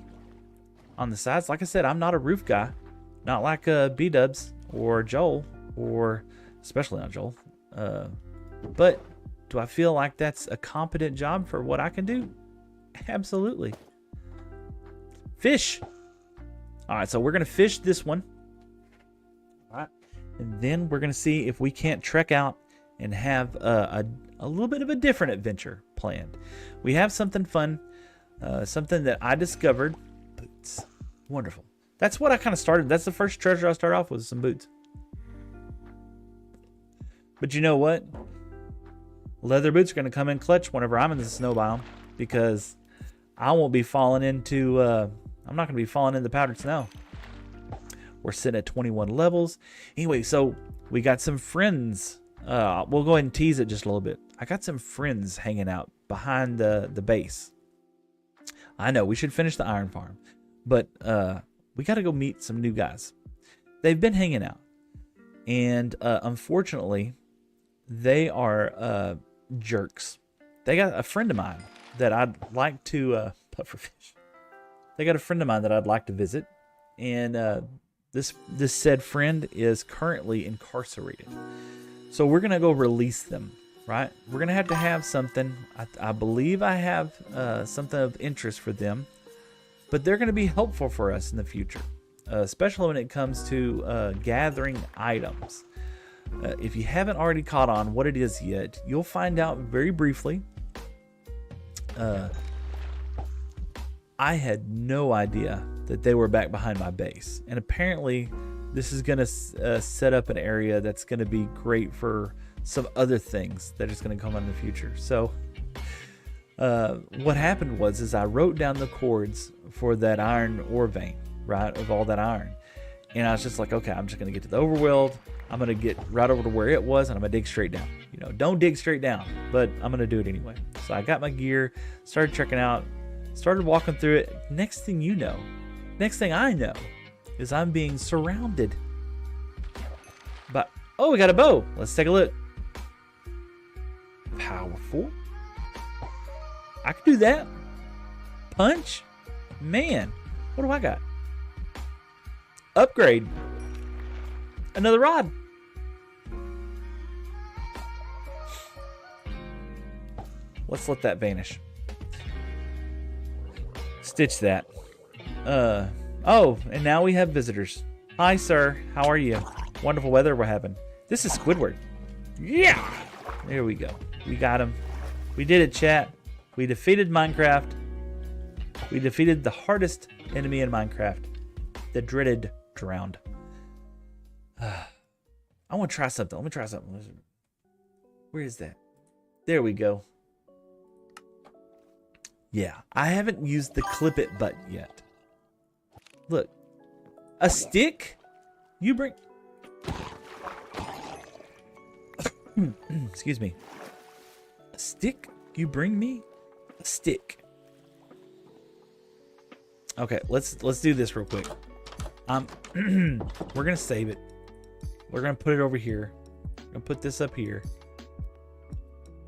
on the sides. Like I said, I'm not a roof guy. Not like B-Dubs or Joel, or especially not Joel. But do I feel like that's a competent job for what I can do? Absolutely. Fish. All right, so we're going to fish this one. All right. And then we're going to see if we can't trek out and have a little bit of a different adventure planned. We have something fun, something that I discovered. Boots. Wonderful. That's what I kind of started. That's the first treasure I started off with, some boots. But you know what? Leather boots are going to come in clutch whenever I'm in the snow biome, because I won't be falling into, I'm not going to be falling into powdered snow. We're sitting at 21 levels. Anyway, so we got some friends. We'll go ahead and tease it just a little bit. I got some friends hanging out behind the base. I know we should finish the iron farm, but we got to go meet some new guys. They've been hanging out, and unfortunately, they are jerks. They got a friend of mine that I'd like to pufferfish. They got a friend of mine that I'd like to visit, and this said friend is currently incarcerated. So we're going to go release them, right? We're going to have something. I believe I have something of interest for them. But they're going to be helpful for us in the future, especially when it comes to gathering items. If you haven't already caught on what it is yet, you'll find out very briefly. I had no idea that they were back behind my base. And apparently, this is going to set up an area that's going to be great for some other things that is going to come in the future. So, what happened was I wrote down the coords for that iron ore vein, right, of all that iron. And I was just like, okay, I'm just going to get to the overworld. I'm going to get right over to where it was, and I'm going to dig straight down. You know, don't dig straight down, but I'm going to do it anyway. So I got my gear, started checking out, started walking through it. Next thing I know is I'm being surrounded by, oh, we got a bow. Let's take a look. Powerful. I can do that. Punch. Man, what do I got? Upgrade. Another rod. Let's let that vanish. Stitch that. Oh, and now we have visitors. Hi, sir. How are you? Wonderful weather we're having. This is Squidward. Yeah! There we go. We got him. We did it, chat. We defeated Minecraft. We defeated the hardest enemy in Minecraft. The dreaded drowned. I want to try something. Let me try something. Where is that? There we go. Yeah, I haven't used the clip it button yet. Look. A stick? You bring... Excuse me. A stick? You bring me a stick. Okay, let's do this real quick. We're gonna save it. We're gonna put it over here. We're gonna put this up here.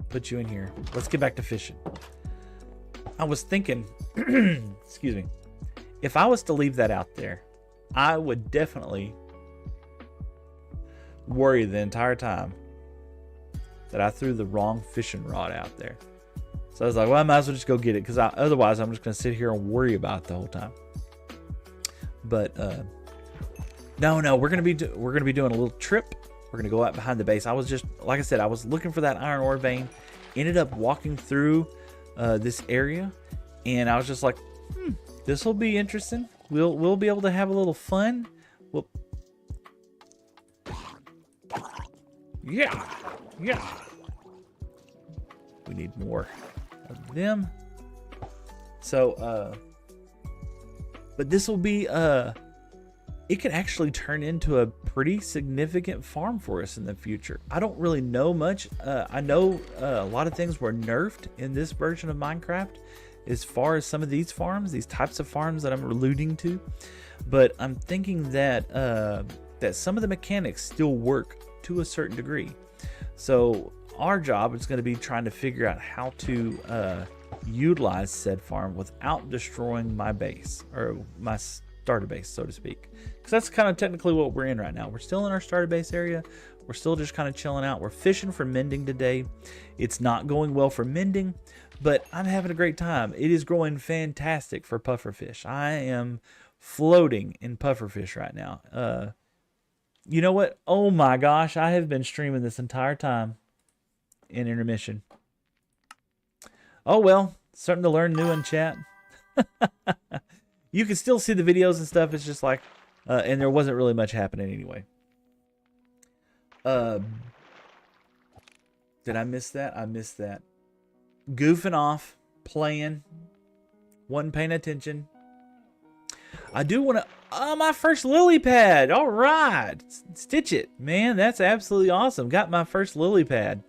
Put you in here. Let's get back to fishing. I was thinking, excuse me, if I was to leave that out there, I would definitely worry the entire time that I threw the wrong fishing rod out there. So I was like, well, I might as well just go get it, because otherwise I'm just going to sit here and worry about it the whole time. But no, we're going to be doing a little trip. We're going to go out behind the base. I was just, like I said, I was looking for that iron ore vein. Ended up walking through this area, and I was just like, this will be interesting. We'll be able to have a little fun. Yeah. We need more of them. So, but this will be it could actually turn into a pretty significant farm for us in the future. I don't really know much. I know a lot of things were nerfed in this version of Minecraft as far as some of these farms, these types of farms that I'm alluding to. But I'm thinking that that some of the mechanics still work to a certain degree. So our job is going to be trying to figure out how to utilize said farm without destroying my base, or my starter base, so to speak. Because that's kind of technically what we're in right now. We're still in our starter base area. We're still just kind of chilling out. We're fishing for Mending today. It's not going well for Mending, but I'm having a great time. It is growing fantastic for pufferfish. I am floating in pufferfish right now. You know what? Oh my gosh, I have been streaming this entire time in intermission. Oh well, something to learn new in chat. You can still see the videos and stuff. It's just like, and there wasn't really much happening anyway. Did I miss that? I missed that. Goofing off, playing, wasn't paying attention. I do want to, my first lily pad. All right, stitch it, man. That's absolutely awesome. Got my first lily pad.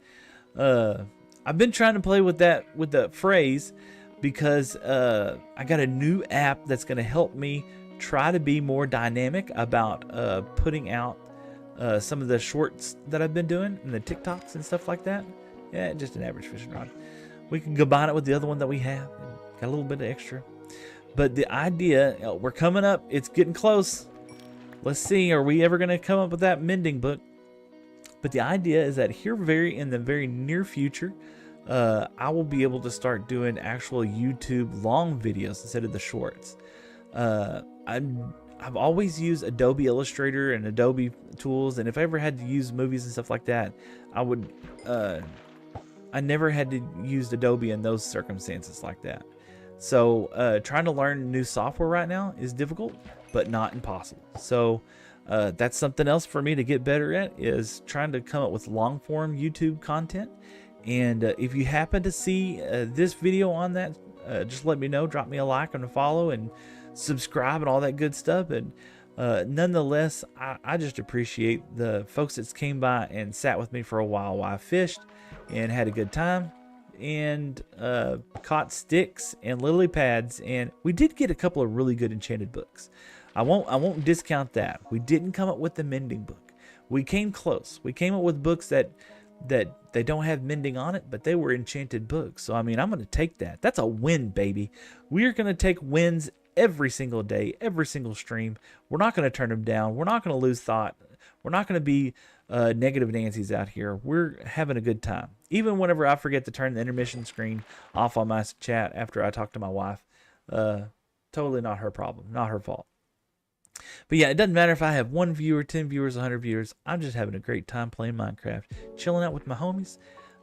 I've been trying to play with that, with the phrase, because I got a new app that's going to help me try to be more dynamic about putting out some of the shorts that I've been doing and the TikToks and stuff like that. Yeah, just an average fishing rod. We can combine it with the other one that we have. Got a little bit of extra. But the idea, we're coming up. It's getting close. Let's see. Are we ever going to come up with that mending book? But the idea is that here in the very near future, I will be able to start doing actual YouTube long videos instead of the shorts. I've always used Adobe Illustrator and Adobe tools, and if I ever had to use movies and stuff like that, I never had to use Adobe in those circumstances like that. So trying to learn new software right now is difficult, but not impossible. So that's something else for me to get better at, is trying to come up with long form YouTube content. And if you happen to see this video on that, just let me know. Drop me a like and a follow and subscribe and all that good stuff. And nonetheless, I just appreciate the folks that came by and sat with me for a while I fished and had a good time and caught sticks and lily pads. And we did get a couple of really good enchanted books. I won't discount that. We didn't come up with the mending book. We came close. We came up with books that they don't have mending on it, but they were enchanted books. So I mean, I'm going to take that. That's a win, baby. We're going to take wins every single day, every single stream. We're not going to turn them down. We're not going to lose thought. We're not going to be negative Nancy's out here. We're having a good time. Even whenever I forget to turn the intermission screen off on my chat after I talk to my wife, totally not her problem, not her fault. But yeah, it doesn't matter if I have 1 viewer, 10 viewers, 100 viewers. I'm just having a great time playing Minecraft, chilling out with my homies.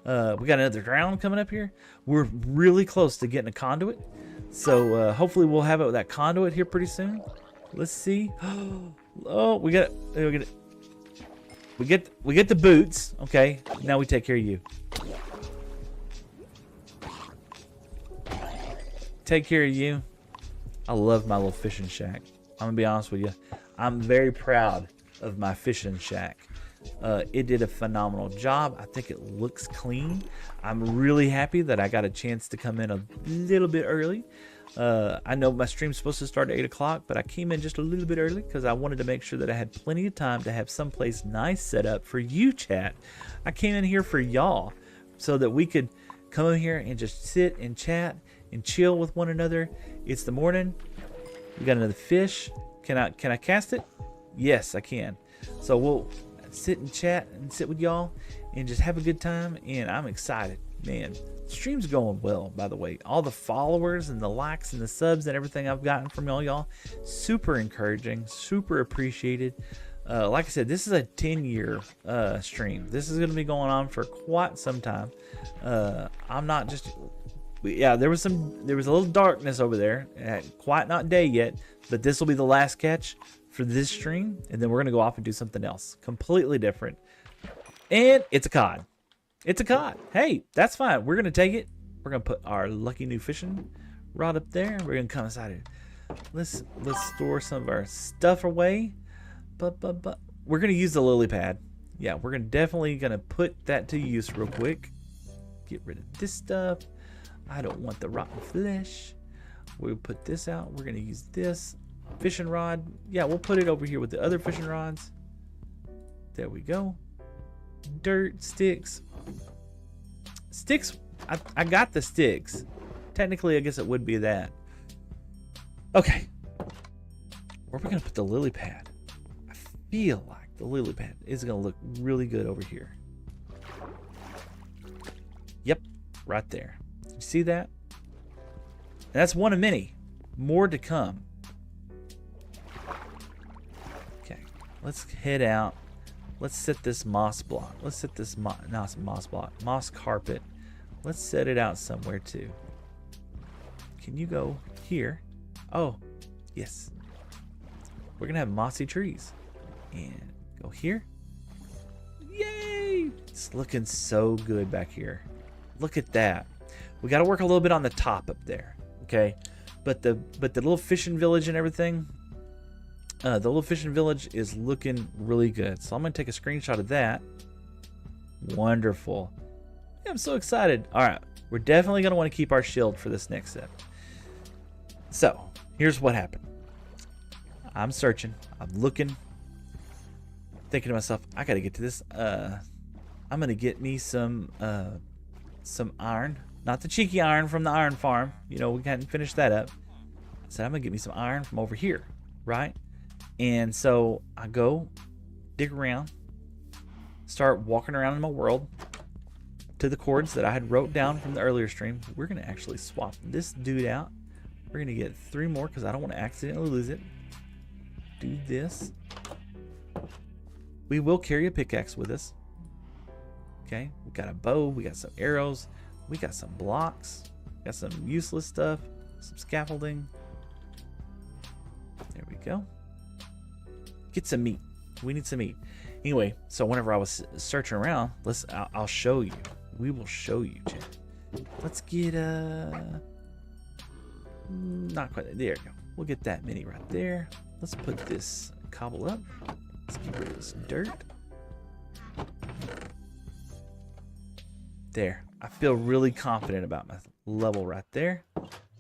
We got another round coming up here. We're really close to getting a conduit. So hopefully we'll have it with that conduit here pretty soon. Let's see. Oh, we get the boots. Okay, now we take care of you. Take care of you. I love my little fishing shack. I'm gonna be honest with you. I'm very proud of my fishing shack. It did a phenomenal job. I think it looks clean. I'm really happy that I got a chance to come in a little bit early. I know my stream's supposed to start at 8 o'clock, but I came in just a little bit early because I wanted to make sure that I had plenty of time to have someplace nice set up for you, chat. I came in here for y'all so that we could come in here and just sit and chat and chill with one another. It's the morning. We got another fish. Can I cast it? Yes, I can. So we'll sit and chat and sit with y'all and just have a good time. And I'm excited, man. The stream's going well, by the way. All the followers and the likes and the subs and everything I've gotten from y'all, super encouraging, super appreciated. Like I said, this is a 10-year stream. This is going to be going on for quite some time. I'm not just... Yeah, there was a little darkness over there. Quite not day yet, but this will be the last catch for this stream, and then we're gonna go off and do something else completely different. And it's a cod. It's a cod. Hey, that's fine. We're gonna take it. We're gonna put our lucky new fishing rod up there. We're gonna come inside it. Let's store some of our stuff away. But we're gonna use the lily pad. Yeah, we're definitely gonna put that to use real quick. Get rid of this stuff. I don't want the rotten flesh. We'll put this out. We're going to use this fishing rod. Yeah, we'll put it over here with the other fishing rods. There we go. Dirt, sticks. Sticks, I got the sticks. Technically, I guess it would be that. Okay. Where are we going to put the lily pad? I feel like the lily pad is going to look really good over here. Yep, right there. You see that? And that's one of many. More to come. Okay, let's head out. Let's set this moss block. Let's set this not moss block, moss carpet. Let's set it out somewhere too. Can you go here? Oh, yes. We're gonna have mossy trees. And go here. Yay! It's looking so good back here. Look at that. We got to work a little bit on the top up there, okay? But the little fishing village and everything, the little fishing village is looking really good. So I'm gonna take a screenshot of that. Wonderful. Yeah, I'm so excited. All right, we're definitely gonna want to keep our shield for this next set. So here's what happened. I'm searching. I'm looking. Thinking to myself, I gotta get to this. I'm gonna get me some iron. Not the cheeky iron from the iron farm. You know, we hadn't finished that up. I said, I'm going to get me some iron from over here, right? And so I go dig around. start walking around in my world to the chords that I had wrote down from the earlier stream. We're going to actually swap this dude out. We're going to get 3 more because I don't want to accidentally lose it. Do this. We will carry a pickaxe with us. Okay, we got a bow, we got some arrows, we got some blocks, got some useless stuff, some scaffolding. There we go. Get some meat. We need some meat. Anyway, so whenever I was searching around, I'll show you. We will show you, chat. Let's get not quite there. You go. We'll get that mini right there. Let's put this cobble up. Let's get rid of this dirt. There. I feel really confident about my level right there.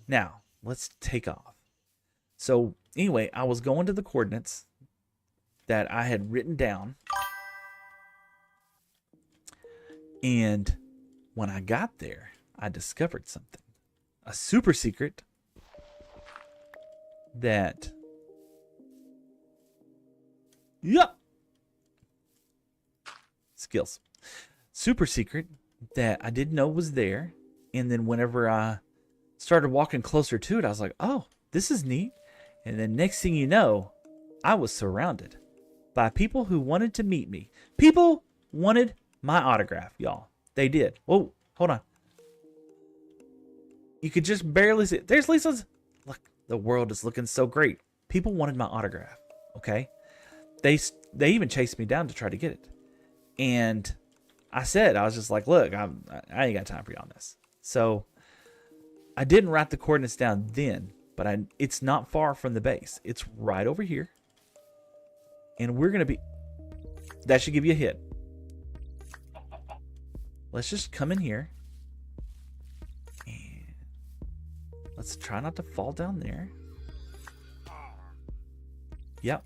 Now, let's take off. So, anyway, I was going to the coordinates that I had written down. And when I got there, I discovered something. A super secret that... Yup! Skills. Super secret that I didn't know was there. And then whenever I started walking closer to it, I was like, oh, this is neat. And then next thing you know, I was surrounded by people who wanted to meet me. People wanted my autograph, y'all. They did. Oh, hold on. You could just barely see it. There's Lisa's. Look, the world is looking so great. People wanted my autograph, okay? They even chased me down to try to get it. And I was just like, look, I ain't got time for you on this. So I didn't write the coordinates down then, but it's not far from the base. It's right over here. And we're going to be... That should give you a hit. Let's just come in here. And let's try not to fall down there. Yep.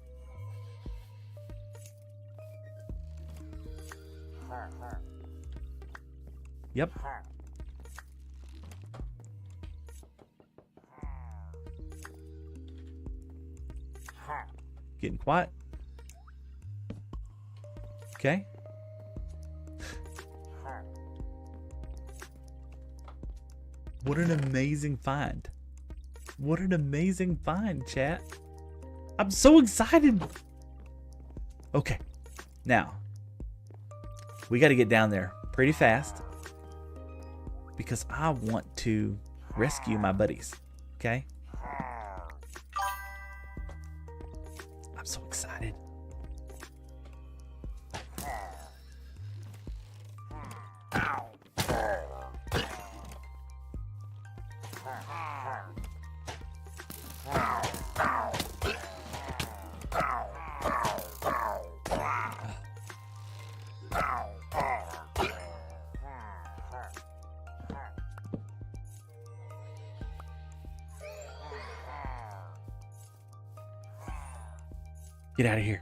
Yep. Getting quiet. Okay. What an amazing find. What an amazing find, chat. I'm so excited. Okay. Now, we got to get down there pretty fast because I want to rescue my buddies. Okay? I'm so excited. Get out of here.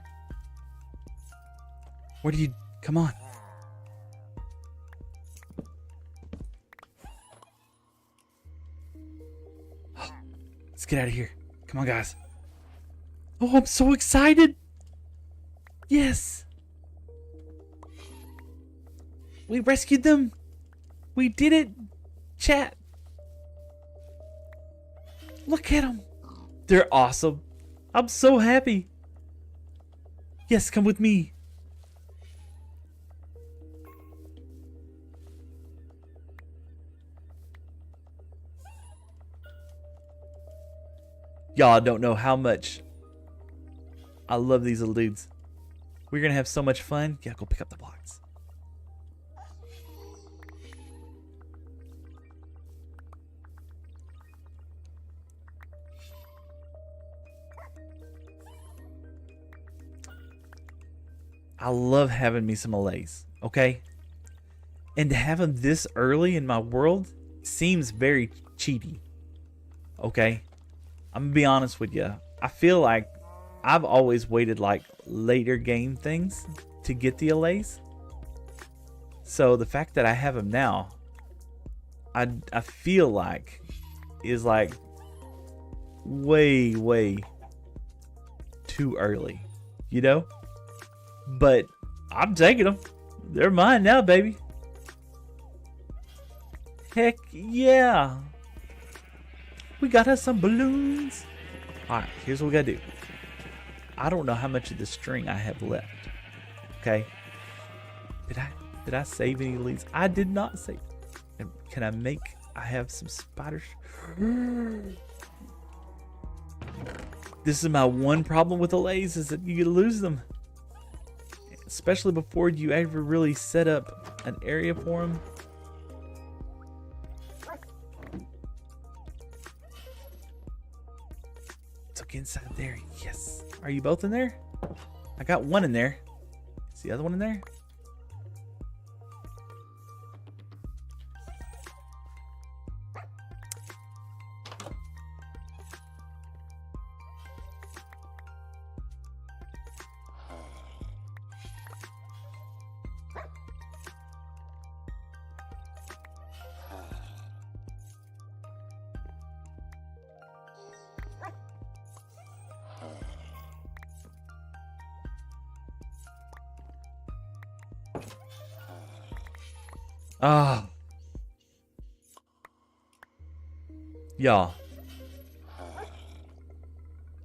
Where do you... Come on. Let's get out of here. Come on, guys. Oh, I'm so excited. Yes. We rescued them. We did it. Chat. Look at them. They're awesome. I'm so happy. Yes, come with me. Y'all don't know how much I love these little dudes. We're gonna have so much fun. Yeah, go pick up the blocks. I love having me some allays, okay? And to have them this early in my world seems very cheaty, okay? I'm gonna be honest with you. I feel like I've always waited like later game things to get the allays. So the fact that I have them now, I feel like is like way too early, you know? But I'm taking them. They're mine now, baby. Heck yeah. We got us some balloons. Alright, here's what we gotta do. I don't know how much of the string I have left. Okay. Did I save any leads? I did not save. Can I make... I have some spiders. This is my one problem with the lays, is that you lose them. Especially before you ever really set up an area for them. It's okay inside there. Yes. Are you both in there? I got one in there. Is the other one in there? Ah. Y'all.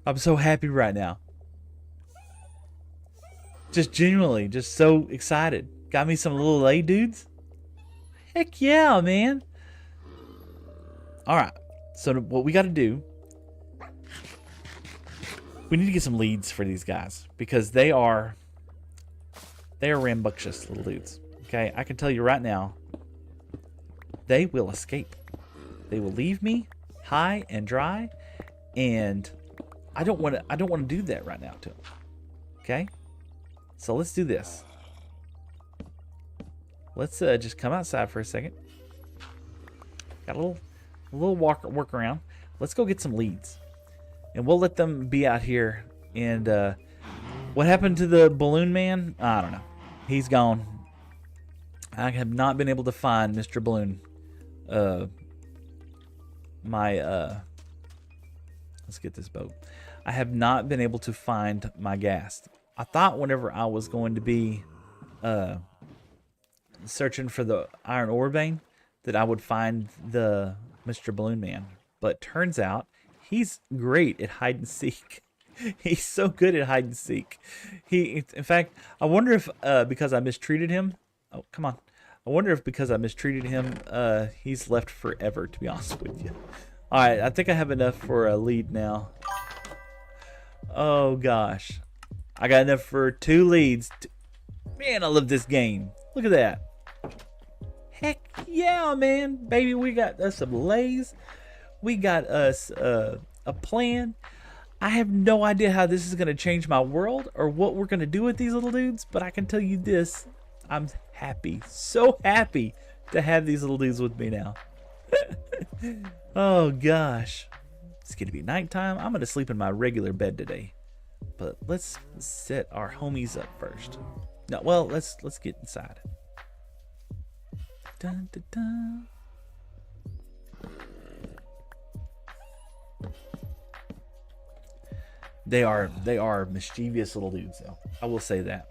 I'm so happy right now. Just genuinely, just so excited. Got me some little lay dudes. Heck yeah, man. Alright. So what we got to do, we need to get some leads for these guys, because they are rambunctious little dudes. Okay, I can tell you right now, they will escape. They will leave me high and dry, and I don't want to do that right now to them. Okay, so let's do this. Let's just come outside for a second. Got a little work around. Let's go get some leads, and we'll let them be out here. And what happened to the balloon man? I don't know. He's gone. I have not been able to find Mr. Balloon. Let's get this boat. I have not been able to find my ghast. I thought whenever I was going to be searching for the iron ore vein that I would find the Mr. Balloon Man, but turns out he's great at hide and seek. He's so good at hide and seek. In fact, I wonder if because I mistreated him. Oh, come on. I wonder if because I mistreated him, he's left forever, to be honest with you. Alright, I think I have enough for a lead now. Oh, gosh. I got enough for 2 leads. Man, I love this game. Look at that. Heck yeah, man. Baby, we got us some lays. We got us a plan. I have no idea how this is going to change my world or what we're going to do with these little dudes, but I can tell you this. I'm happy, so happy to have these little dudes with me now. Oh gosh, it's gonna be nighttime. I'm gonna sleep in my regular bed today, but let's set our homies up first. No, well, let's get inside. Dun, dun, dun. They are mischievous little dudes, though. I will say that.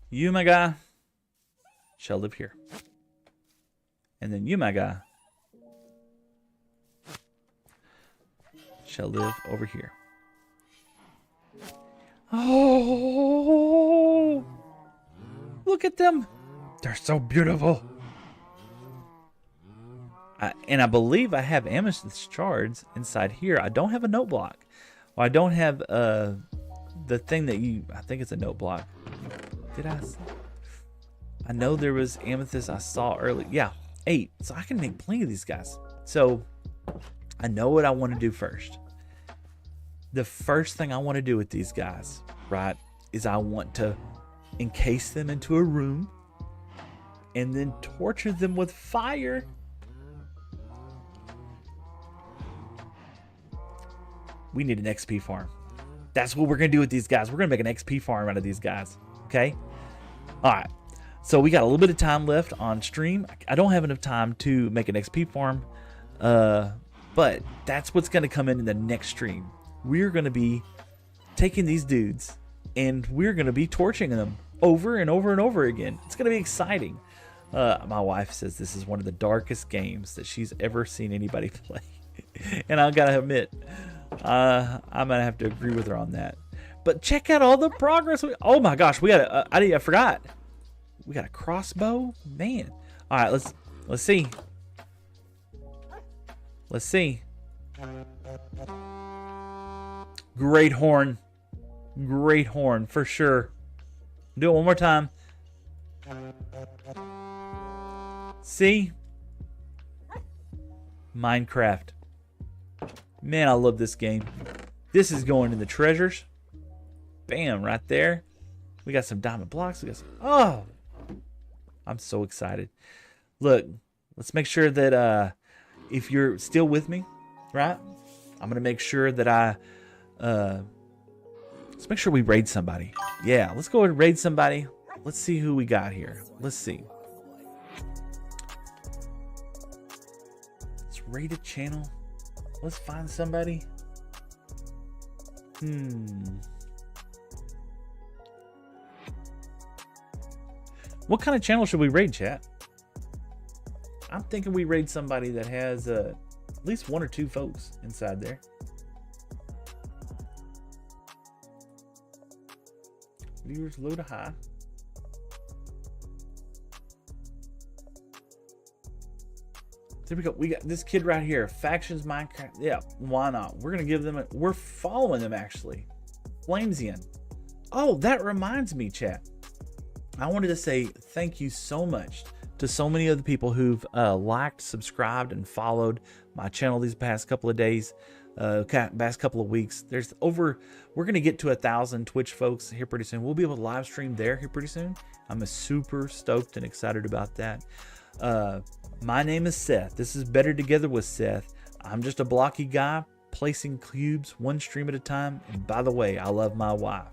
You, my guy, shall live here. And then you, my guy, shall live over here. Oh, look at them. They're so beautiful. And I believe I have amethyst shards inside here. I don't have a note block. Well, I don't have the thing that I think it's a note block. Did I? I know there was amethyst I saw earlier. Yeah, 8. So I can make plenty of these guys. So I know what I want to do first. The first thing I want to do with these guys, right, is I want to encase them into a room and then torture them with fire. We need an XP farm. That's what we're going to do with these guys. We're going to make an XP farm out of these guys. Okay? All right. So we got a little bit of time left on stream. I don't have enough time to make an XP farm, but that's what's going to come in the next stream. We're going to be taking these dudes and we're going to be torching them over and over and over again. It's going to be exciting. My wife says this is one of the darkest games that she's ever seen anybody play. And I gotta admit, I'm gonna have to agree with her on that. But check out all the progress. Oh my gosh, we got I forgot. We got a crossbow, man. All right, let's see. Let's see. Great horn for sure. Do it one more time. See? Minecraft. Man, I love this game. This is going in the treasures. Bam, right there. We got some diamond blocks. We got some, oh, I'm so excited. Look, let's make sure that if you're still with me, right? I'm gonna make sure that let's make sure we raid somebody. Yeah, let's go ahead and raid somebody. Let's see who we got here. Let's see. Let's raid a channel. Let's find somebody. What kind of channel should we raid, chat? I'm thinking we raid somebody that has at least 1 or 2 folks inside there. Viewers low to high. There we go. We got this kid right here. Factions Minecraft. Yeah, why not? We're gonna give them a, we're following them actually. Flamesian. Oh, that reminds me, chat. I wanted to say thank you so much to so many of the people who've liked, subscribed, and followed my channel these past couple of days, past couple of weeks. There's over, we're gonna get to 1,000 Twitch folks here pretty soon. We'll be able to live stream there here pretty soon. I'm super stoked and excited about that. My name is Seth. This is Better Together with Seth. I'm just a blocky guy placing cubes one stream at a time. And by the way, I love my wife.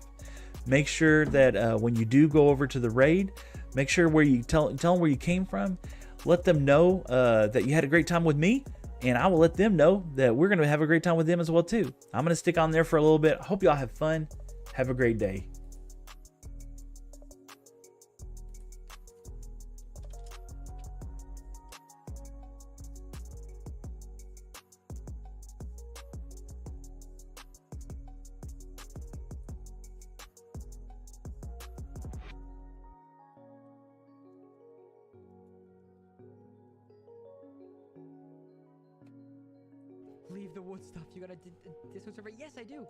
Make sure that when you do go over to the raid, make sure where you tell them where you came from. Let them know that you had a great time with me, and I will let them know that we're gonna have a great time with them as well too. I'm gonna stick on there for a little bit. Hope y'all have fun. Have a great day. Leave the wood stuff. You gotta Discord server. Yes, I do.